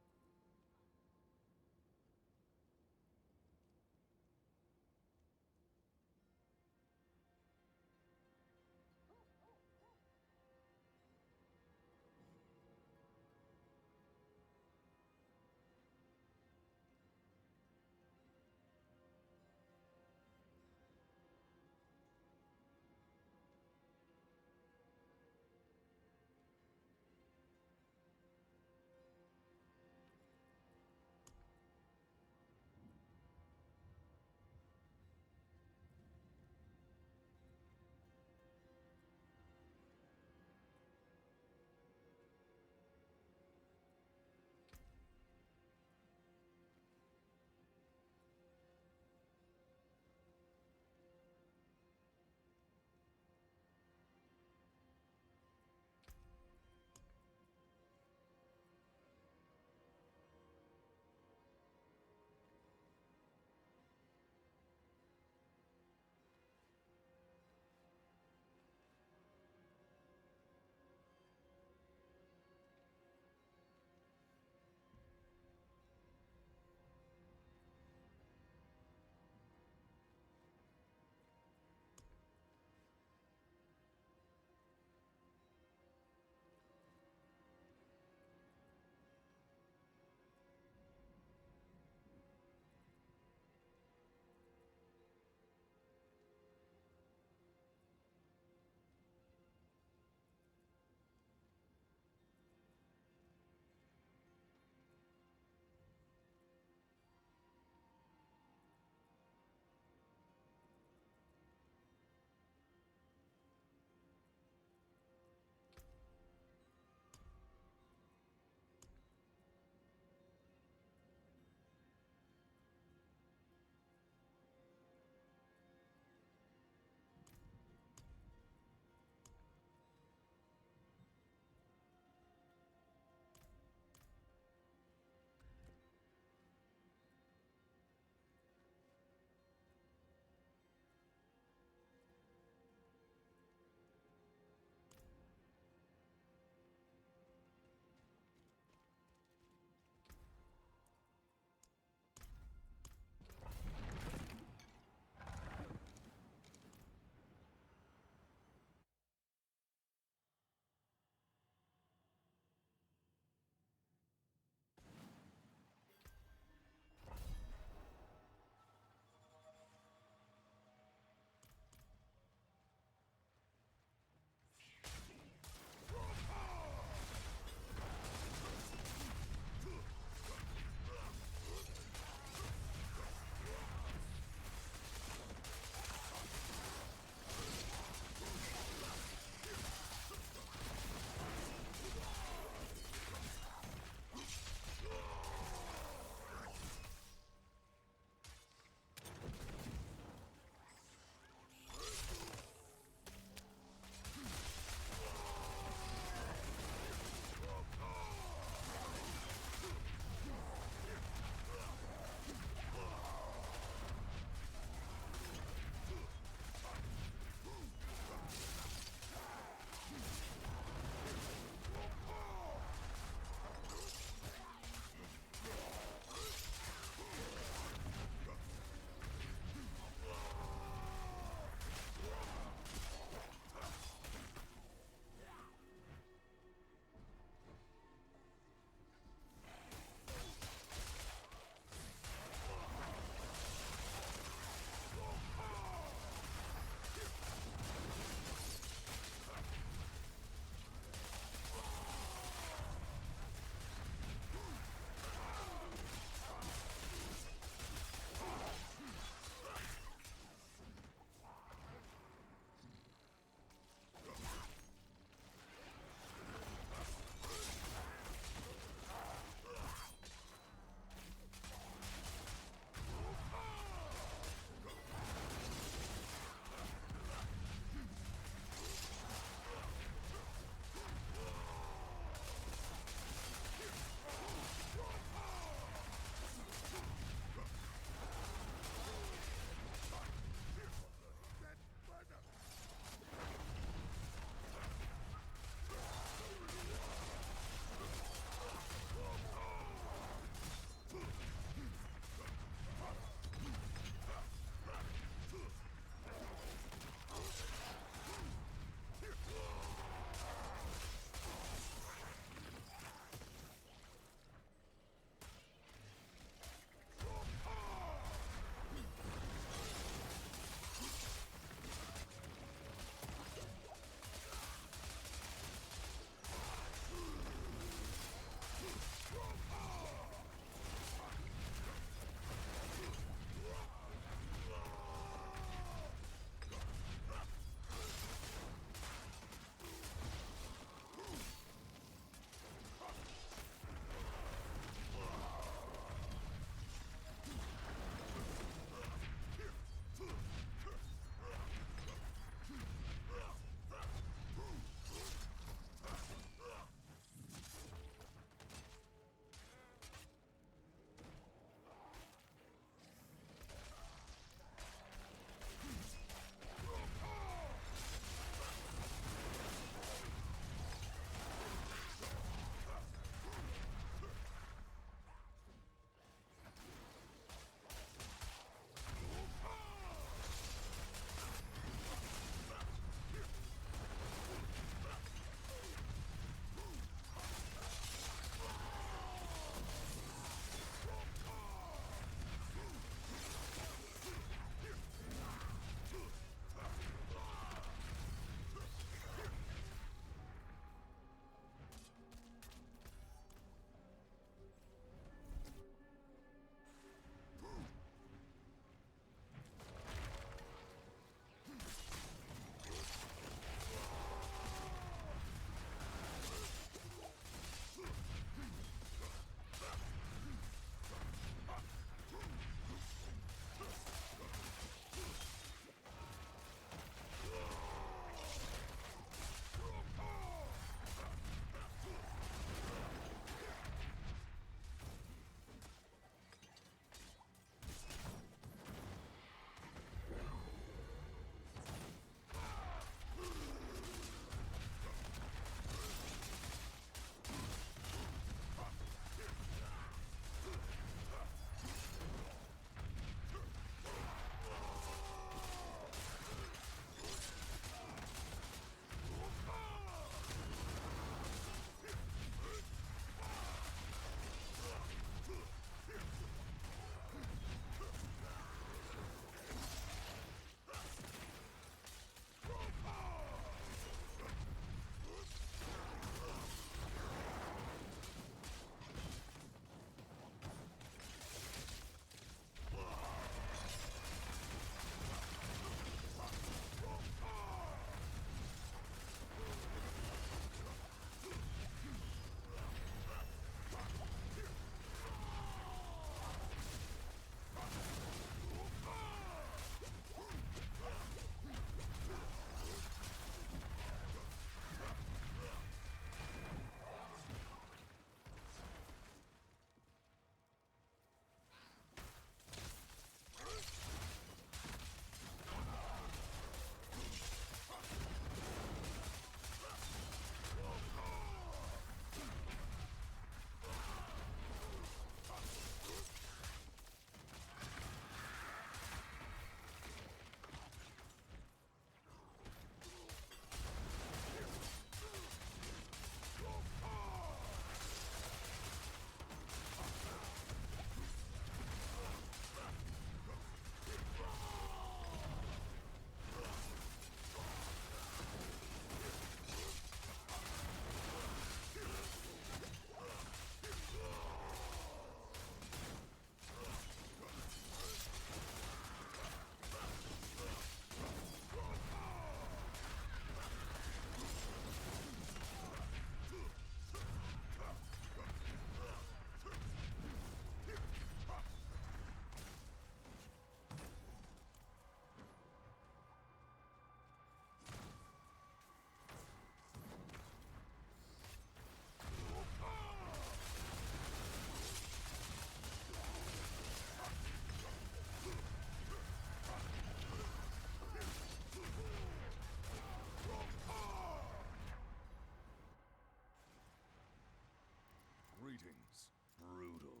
Things brutal.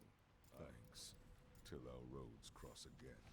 Thanks. Till our roads cross again.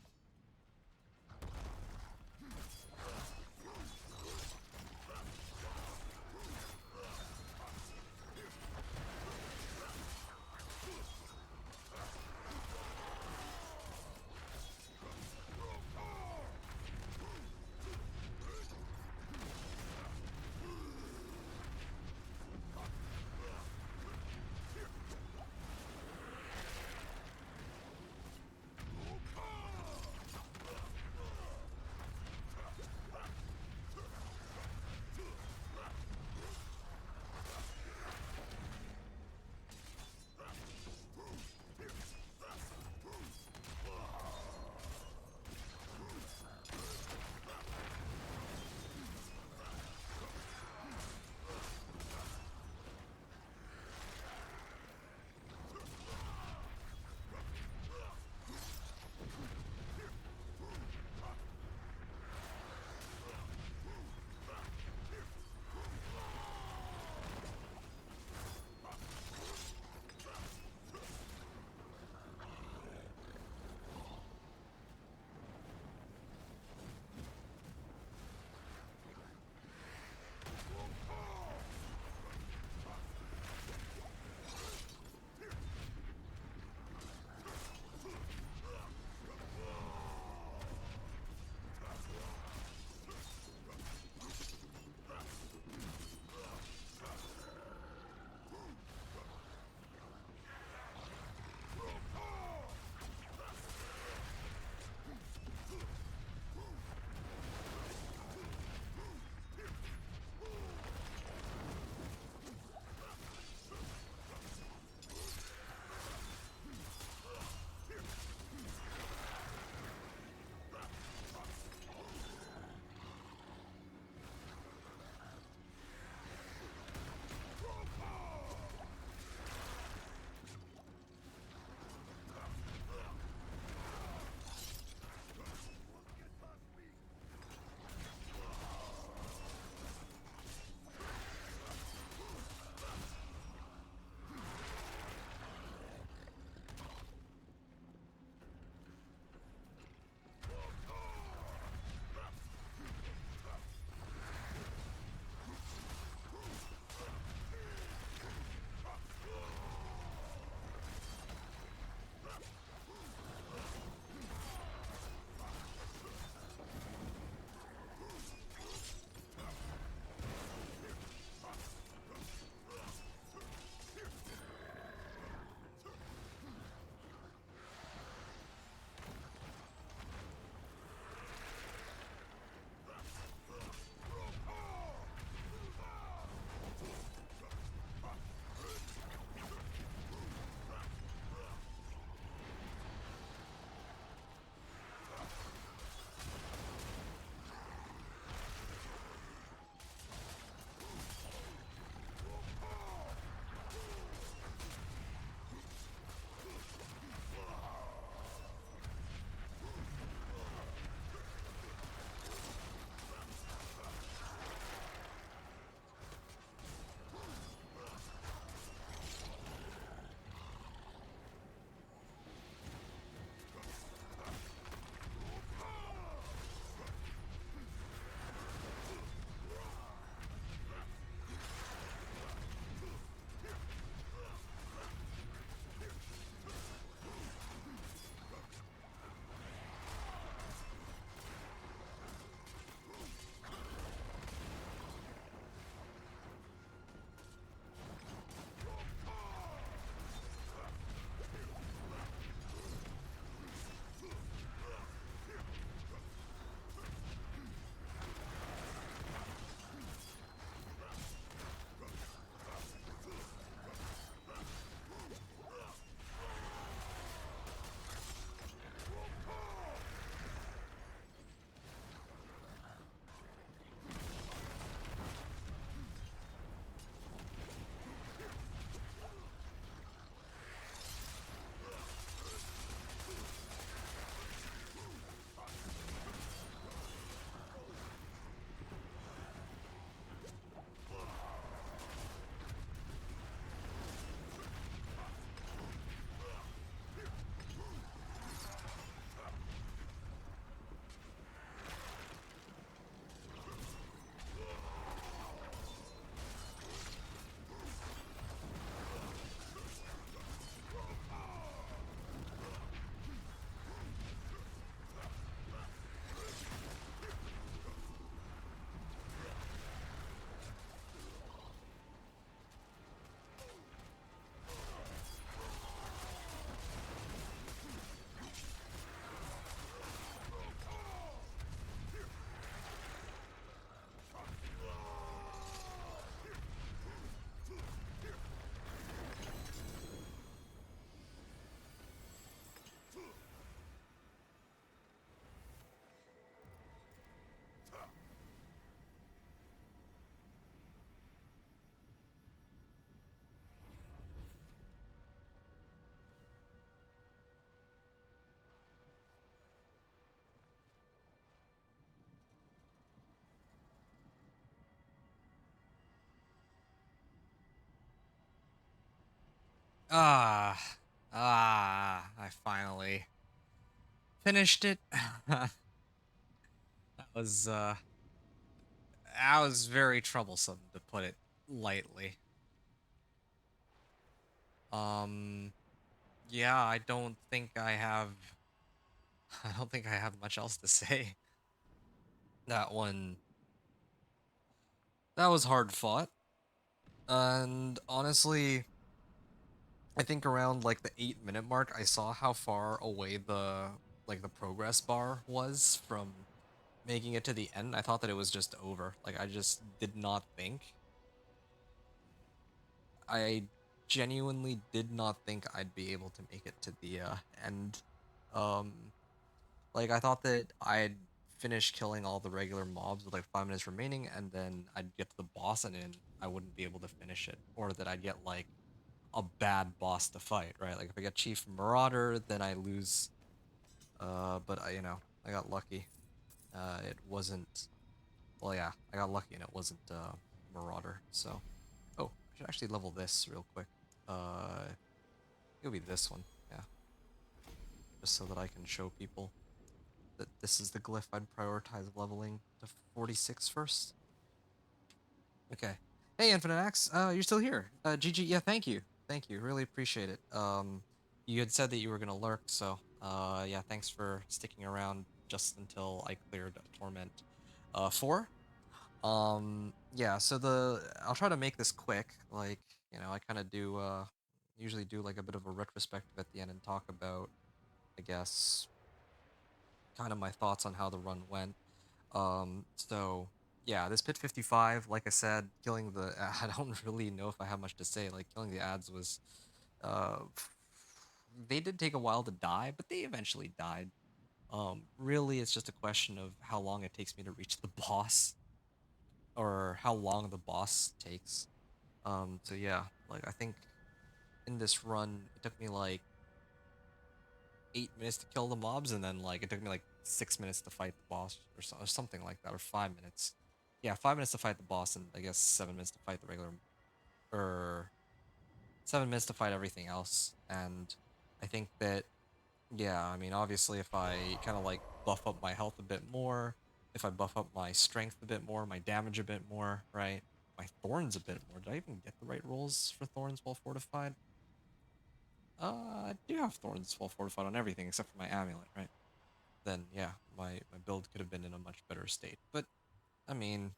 I finally finished it. That was that was very troublesome, to put it lightly. Um, yeah, I don't think I have I don't think I have much else to say. That one that was hard fought. And honestly, I think around like the 8 minute mark, I saw how far away the progress bar was from making it to the end. I thought that it was just over. Like I just did not think. I genuinely did not think I'd be able to make it to the end. Um, like I thought that I'd finish killing all the regular mobs with like 5 minutes remaining, and then I'd get to the boss, and then I wouldn't be able to finish it, or that I'd get like a bad boss to fight, right? Like if I get Chief Marauder, then I lose. But I got lucky. It wasn't. Well, yeah, I got lucky, and it wasn't Marauder. So, oh, I should actually level this real quick. It'll be this one, yeah, just so that I can show people that this is the glyph I'd prioritize leveling to 46 first. Okay. Hey, Infinite Axe, you're still here. GG, yeah, thank you. Thank you, really appreciate it. You had said that you were gonna lurk, so, yeah, thanks for sticking around just until I cleared Torment, 4. Yeah, so I'll try to make this quick, like, I kind of do, usually do, like, a bit of a retrospective at the end and talk about, I guess, kind of my thoughts on how the run went. So yeah, this pit 55, like I said, killing the I don't really know if I have much to say. Like killing the ads was uh they did take a while to die, but they eventually died. Really it's just a question of how long it takes me to reach the boss, or how long the boss takes. So yeah, like I think in this run it took me like 8 minutes to kill the mobs, and then like it took me like 6 minutes to fight the boss, or something like that, or 5 minutes. Yeah, 5 minutes to fight the boss, and I guess 7 minutes to fight the regular, or 7 minutes to fight everything else. And I think that, yeah, I mean, obviously, if I kind of like buff up my health a bit more, if I buff up my strength a bit more, my damage a bit more, right? My thorns a bit more. Did I even get the right rolls for thorns while fortified? I do have thorns while fortified on everything except for my amulet, right? Then yeah, my build could have been in a much better state. But I mean,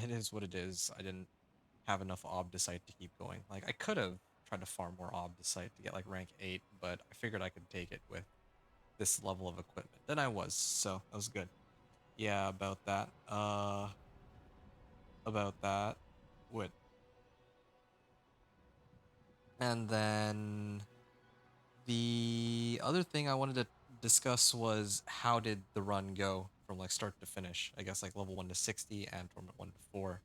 it is what it is. I didn't have enough obdicite to keep going. Like I could have tried to farm more obdicite to get like rank 8, but I figured I could take it with this level of equipment. Then I was, so that was good. Yeah, about that. About that. What? And then the other thing I wanted to discuss was how did the run go from like start to finish? I guess like level 1 to 60 and Torment 1 to 4.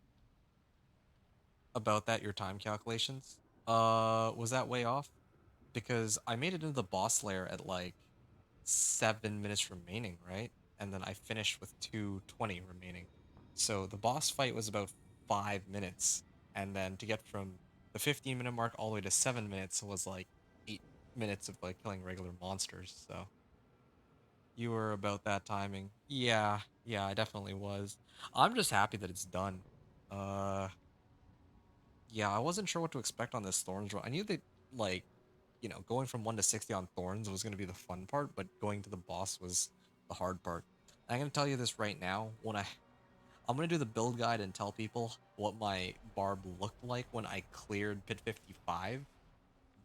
About that, your time calculations. Was that way off? Because I made it into the boss lair at like 7 minutes remaining, right? And then I finished with 2:20 remaining. So the boss fight was about 5 minutes. And then to get from the 15-minute mark all the way to 7 minutes was like 8 minutes of like killing regular monsters. So you were about that timing. Yeah, yeah, I definitely was. I'm just happy that it's done. Uh, yeah, I wasn't sure what to expect on this Thorns run. I knew that, like, going from 1 to 60 on Thorns was going to be the fun part, but going to the boss was the hard part. I'm going to tell you this right now. I'm going to do the build guide and tell people what my Barb looked like when I cleared Pit 55.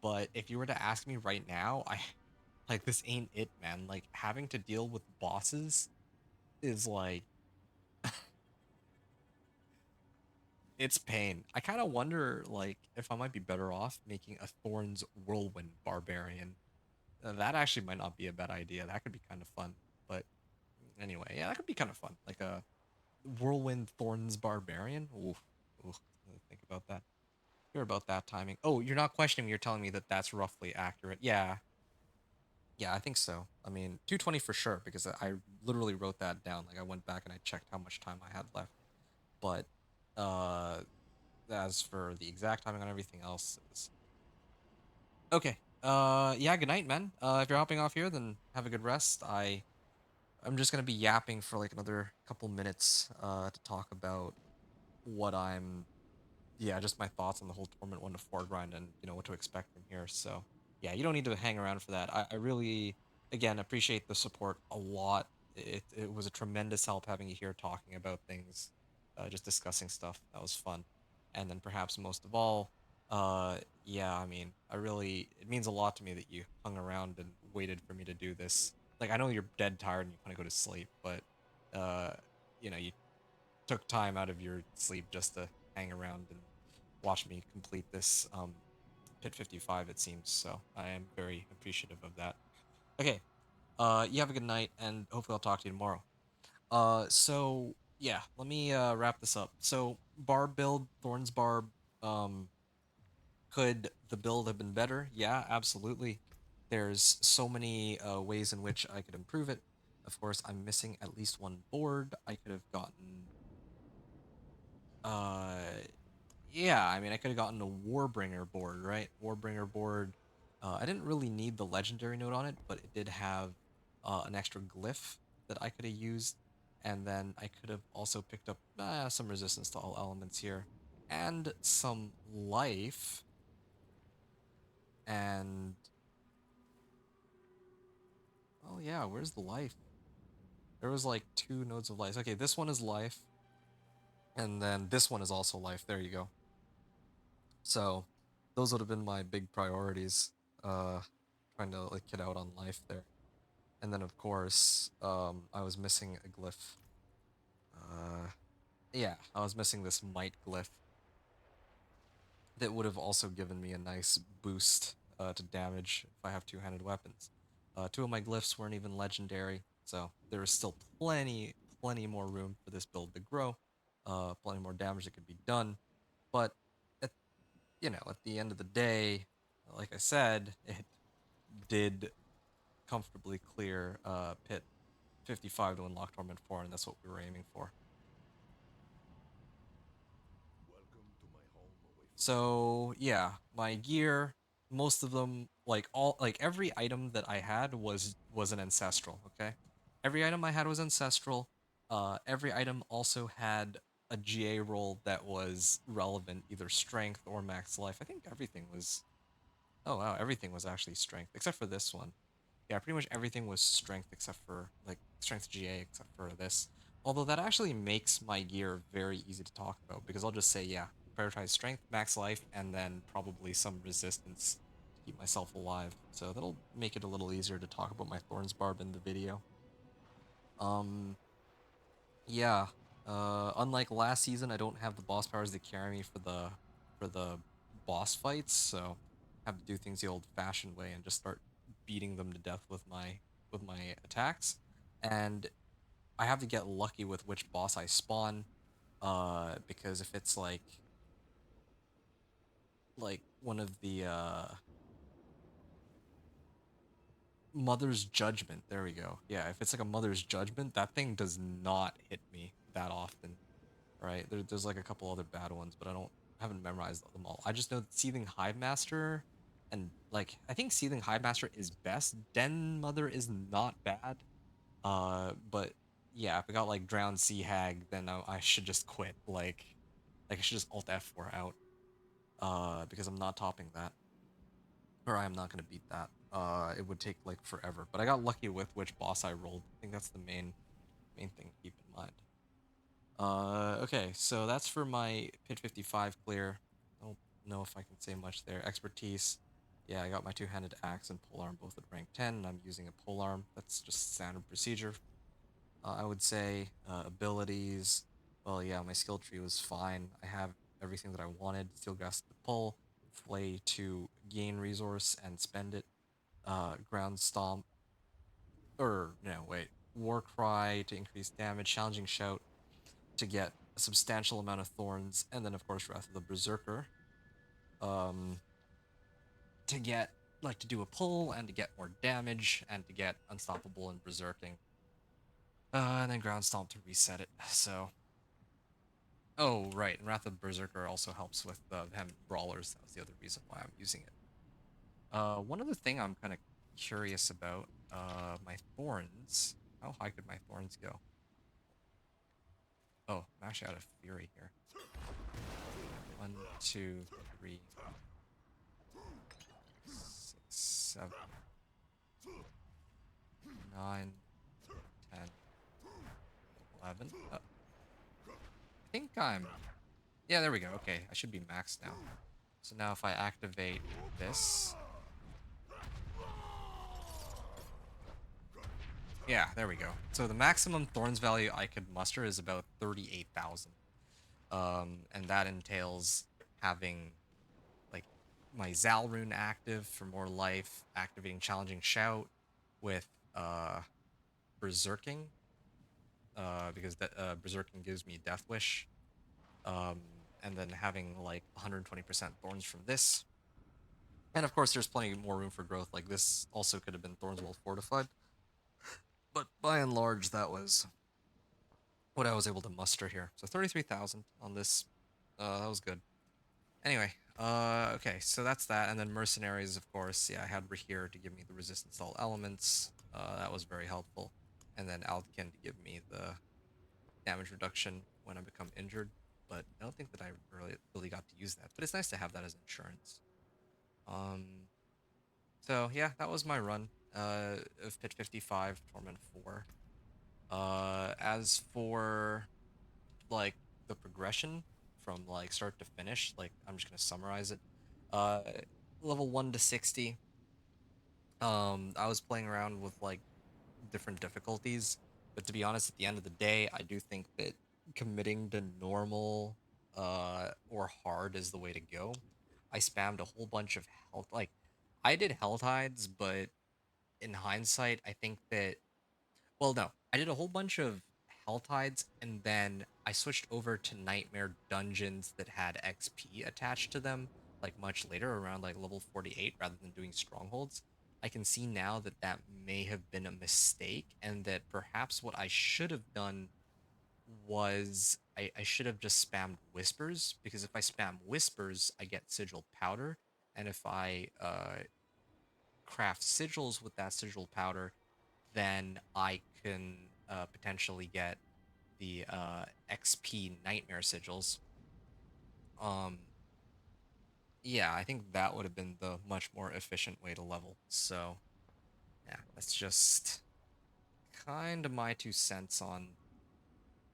But if you were to ask me right now, like, this ain't it, man. Like, having to deal with bosses is like, it's pain. I kind of wonder, like, if I might be better off making a Thorns Whirlwind Barbarian. That actually might not be a bad idea. That could be kind of fun. But anyway, yeah, that could be kind of fun. Like a Whirlwind Thorns Barbarian. Oof. Oof. Think about that. You're about that timing. Oh, you're not questioning me. You're telling me that that's roughly accurate. Yeah. Yeah, I think so. I mean, 2:20 for sure, because I literally wrote that down. Like, I went back and I checked how much time I had left. But, uh, as for the exact timing on everything else, Okay. Yeah, good night, man. If you're hopping off here, then have a good rest. I'm just gonna be yapping for like another couple minutes to talk about what I'm yeah, just my thoughts on the whole Torment 1 to 4 grind and what to expect from here. So yeah, you don't need to hang around for that. I really again appreciate the support a lot. It was a tremendous help having you here talking about things, just discussing stuff. That was fun. And then perhaps most of all, yeah, I mean, it means a lot to me that you hung around and waited for me to do this. Like I know you're dead tired and you want to go to sleep, but uh, you took time out of your sleep just to hang around and watch me complete this Pit 55, it seems. So I am very appreciative of that. Okay, you have a good night, and hopefully I'll talk to you tomorrow. So yeah, let me wrap this up. So Barb build, Thorns Barb, um, could the build have been better? Yeah, absolutely. There's so many ways in which I could improve it. Of course, I'm missing at least one board. I could have gotten uh yeah, I mean, I could have gotten a Warbringer board, right? Warbringer board. I didn't really need the legendary note on it, but it did have an extra glyph that I could have used, and then I could have also picked up some resistance to all elements here, and some life, and oh yeah, where's the life? There was like two nodes of life. Okay, this one is life, and then this one is also life. There you go. So those would have been my big priorities. Uh, trying to like get out on life there. And then of course, I was missing a glyph. Uh, yeah, I was missing this might glyph that would have also given me a nice boost to damage if I have two-handed weapons. Two of my glyphs weren't even legendary, so there is still plenty more room for this build to grow. Plenty more damage that could be done. But at at the end of the day, like I said, it did comfortably clear pit 55 to unlock Torment 4, and that's what we were aiming for. Welcome to my home away from So yeah, my gear, most of them, like every item that I had was an ancestral. Okay, every item I had was ancestral. Every item also had a GA roll that was relevant, either strength or max life. I think everything was. Oh wow, everything was actually strength except for this one. Yeah, pretty much everything was strength except for like strength GA except for this. Although that actually makes my gear very easy to talk about because I'll just say, yeah, prioritize strength, max life, and then probably some resistance to keep myself alive. So that'll make it a little easier to talk about my Thorns Barb in the video. Um, yeah. Unlike last season, I don't have the boss powers that carry me for the boss fights, so I have to do things the old-fashioned way and just start beating them to death with my attacks. And I have to get lucky with which boss I spawn, because if it's like one of the Mother's Judgment, there we go. Yeah, if it's like a Mother's Judgment, that thing does not hit me that often. Right? There's like a couple other bad ones, but haven't memorized them all. I just know that Seething Hive Master and like I think Seething Hive Master is best. Den Mother is not bad. But yeah, if I got like Drowned Sea Hag, then I should just quit. Like I should just Alt F4 out. Because I'm not topping that, or I'm not gonna beat that. It would take like forever. But I got lucky with which boss I rolled. I think that's the main thing to keep in mind. Okay, so that's for my Pit 55 clear. I don't know if I can say much there. Expertise. Yeah, I got my two-handed axe and polearm both at rank 10, and I'm using a polearm. That's just standard procedure. I would say abilities. Well, yeah, my skill tree was fine. I have everything that I wanted. Steel grasp to pull, flay to gain resource and spend it. Ground stomp. Or no, wait. War cry to increase damage. Challenging shout to get a substantial amount of thorns, and then of course Wrath of the Berserker, um, to get to do a pull and to get more damage and to get unstoppable and berserking. And then ground stomp to reset it. So, oh right, and Wrath of the Berserker also helps with the Vehement Brawlers. That was the other reason why I'm using it. One other thing I'm kind of curious about, my thorns. How high could my thorns go? Oh, I'm actually out of fury here. 1, 2, 3, 6, 7, 9, 10, 11. I think I'm... Yeah, there we go. Okay, I should be maxed now. So now if I activate this... Yeah, there we go. So the maximum thorns value I could muster is about 38,000. And that entails having like my Zal rune active for more life, activating challenging shout with berserking, because that berserking gives me death wish, um, and then having like 120% thorns from this. And of course, there's plenty more room for growth. Like this also could have been Thorns Well Fortified, but by and large, that was what I was able to muster here. So 33,000 on this. That was good. Anyway, okay, so that's that. And then mercenaries, of course. Yeah, I had Rahir to give me the resistance to all elements. That was very helpful. And then Aldkin to give me the damage reduction when I become injured. But I don't think that I really got to use that. But it's nice to have that as insurance. Um, so yeah, that was my run. Of Pit 55, Torment 4. As for like the progression from like start to finish, like I'm just gonna summarize it. Uh, Level 1 to 60. I was playing around with like different difficulties, but to be honest, at the end of the day, I do think that committing to normal or hard is the way to go. I spammed a whole bunch of health, like I did hell tides, but in hindsight, I think that well, no, I did a whole bunch of hell tides, and then I switched over to nightmare dungeons that had XP attached to them, like much later, around like level 48, rather than doing strongholds. I can see now that that may have been a mistake, and that perhaps what I should have done was I should have just spammed whispers, because if I spam whispers, I get sigil powder, and if I craft sigils with that sigil powder, then I can potentially get the XP Nightmare Sigils. Um, yeah, I think that would have been the much more efficient way to level. So, yeah, that's just kind of my 2 cents on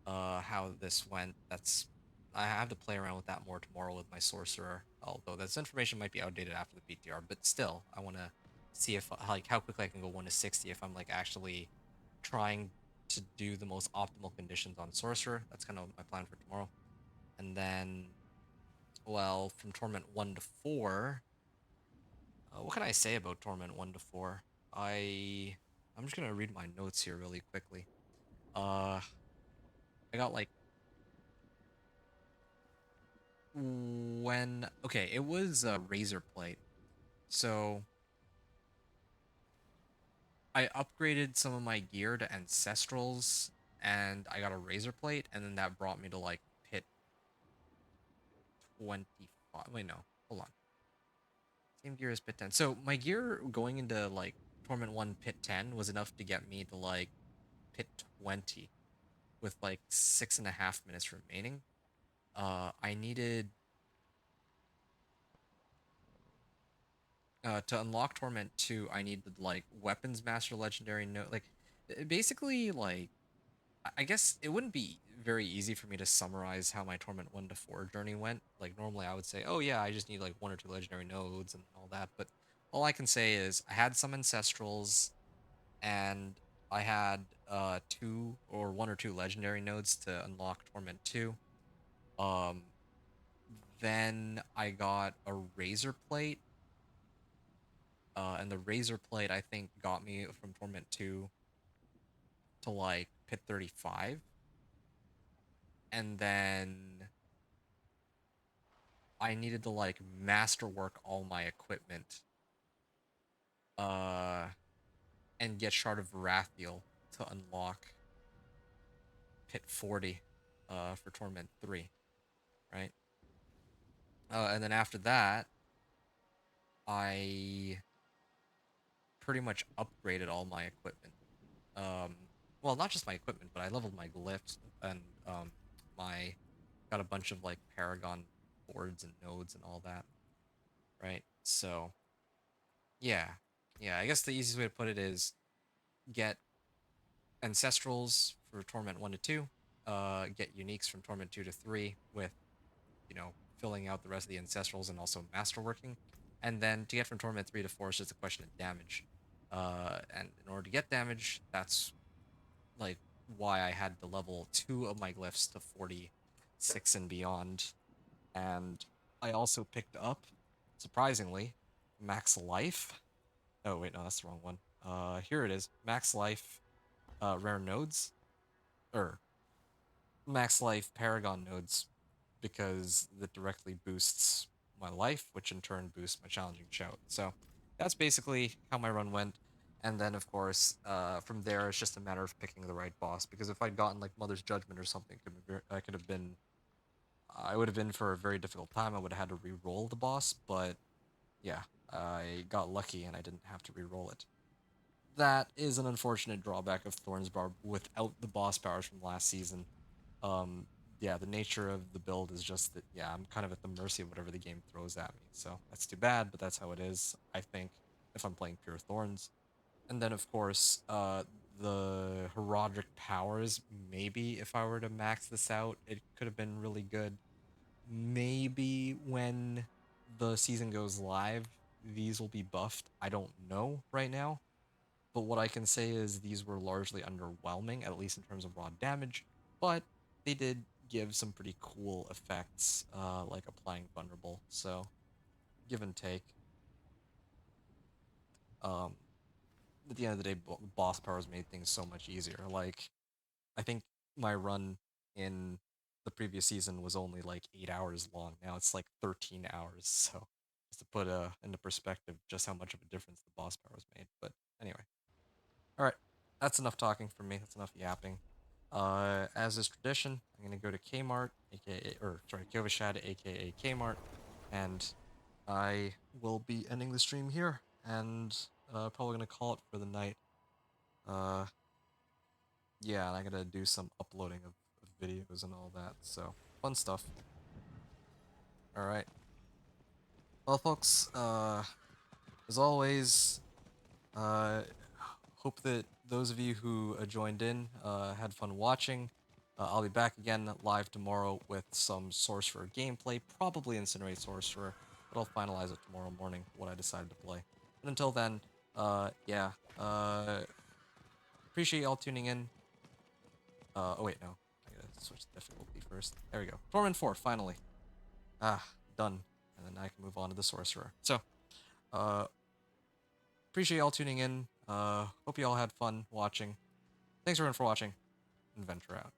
how this went. That's I have to play around with that more tomorrow with my sorcerer. Although this information might be outdated after the PTR, but still, I want to see if like how quickly I can go 1 to 60 if I'm like actually trying to do the most optimal conditions on sorcerer. That's kind of my plan for tomorrow. And then, well, from Torment 1 to 4, what can I say about Torment 1 to 4? I'm just gonna read my notes here really quickly. Uh, I got like when okay, it was a razor plate. So I upgraded some of my gear to ancestrals, and I got a razor plate, and then that brought me to like pit 25. Wait, no, hold on. Same gear as pit 10. So my gear going into like Torment 1 pit 10 was enough to get me to like pit 20 with like 6.5 minutes remaining. I needed to unlock Torment 2, I needed like Weapons Master Legendary Note. Like basically like I guess it wouldn't be very easy for me to summarize how my Torment 1 to 4 journey went. Like normally I would say, "Oh yeah, I just need like 1 or 2 legendary nodes and all that." But all I can say is I had some ancestrals, and I had 2 or 1 or 2 legendary nodes to unlock Torment 2. Um then I got a razor plate, and the razor plate I think got me from Torment 2 to like pit 35. And then I needed to like masterwork all my equipment uh and get Shard of Varathiel to unlock pit 40 for Torment 3, right? And then after that, I pretty much upgraded all my equipment. Um, well, not just my equipment, but I leveled my glyphs and my got a bunch of like Paragon boards and nodes and all that, right? So yeah, yeah. I guess the easiest way to put it is get ancestrals for Torment 1 to 2, get uniques from Torment 2 to 3 with, you know, filling out the rest of the ancestrals and also masterworking. And then to get from Torment 3 to 4 is just a question of damage. And in order to get damage, that's like why I had to level 2 of my glyphs to 46 and beyond. And I also picked up, surprisingly, max life. Oh wait, no, that's the wrong one. Here it is. Max life rare nodes, or max life Paragon nodes, because that directly boosts my life, which in turn boosts my challenging shout. So that's basically how my run went. And then, of course, from there, it's just a matter of picking the right boss. Because if I'd gotten like Mother's Judgment or something, I could have been, I would have been for a very difficult time. I would have had to re-roll the boss, but yeah, I got lucky and I didn't have to re-roll it. That is an unfortunate drawback of Thorns Barb without the boss powers from last season. Um, yeah, the nature of the build is just that, yeah, I'm kind of at the mercy of whatever the game throws at me. So that's too bad, but that's how it is, I think, if I'm playing pure Thorns. And then, of course, the Herodic powers, maybe if I were to max this out, it could have been really good. Maybe when the season goes live, these will be buffed. I don't know right now. But what I can say is these were largely underwhelming, at least in terms of raw damage, but they did give some pretty cool effects, like applying Vulnerable, so give and take. Um, at the end of the day, boss powers made things so much easier. Like, I think my run in the previous season was only like 8 hours long. Now it's like 13 hours, so just to put into perspective just how much of a difference the boss powers made. But anyway. Alright, that's enough talking for me. That's enough yapping. As is tradition, I'm gonna go to Kmart, aka, or sorry, Kovashad, aka Kmart, and I will be ending the stream here, and probably gonna call it for the night. Uh, yeah, and I gotta do some uploading of videos and all that, so fun stuff. Alright. Well, folks, as always, uh, hope that those of you who joined in had fun watching. I'll be back again live tomorrow with some Sorcerer gameplay, probably Incinerate Sorcerer, but I'll finalize it tomorrow morning, what I decide to play. But until then, yeah, appreciate y'all tuning in. Oh wait, no, I gotta switch the difficulty first. There we go. Torment 4, finally. Ah, done. And then I can move on to the Sorcerer. So, appreciate y'all tuning in. Hope y'all had fun watching. Thanks everyone for watching, and venture out.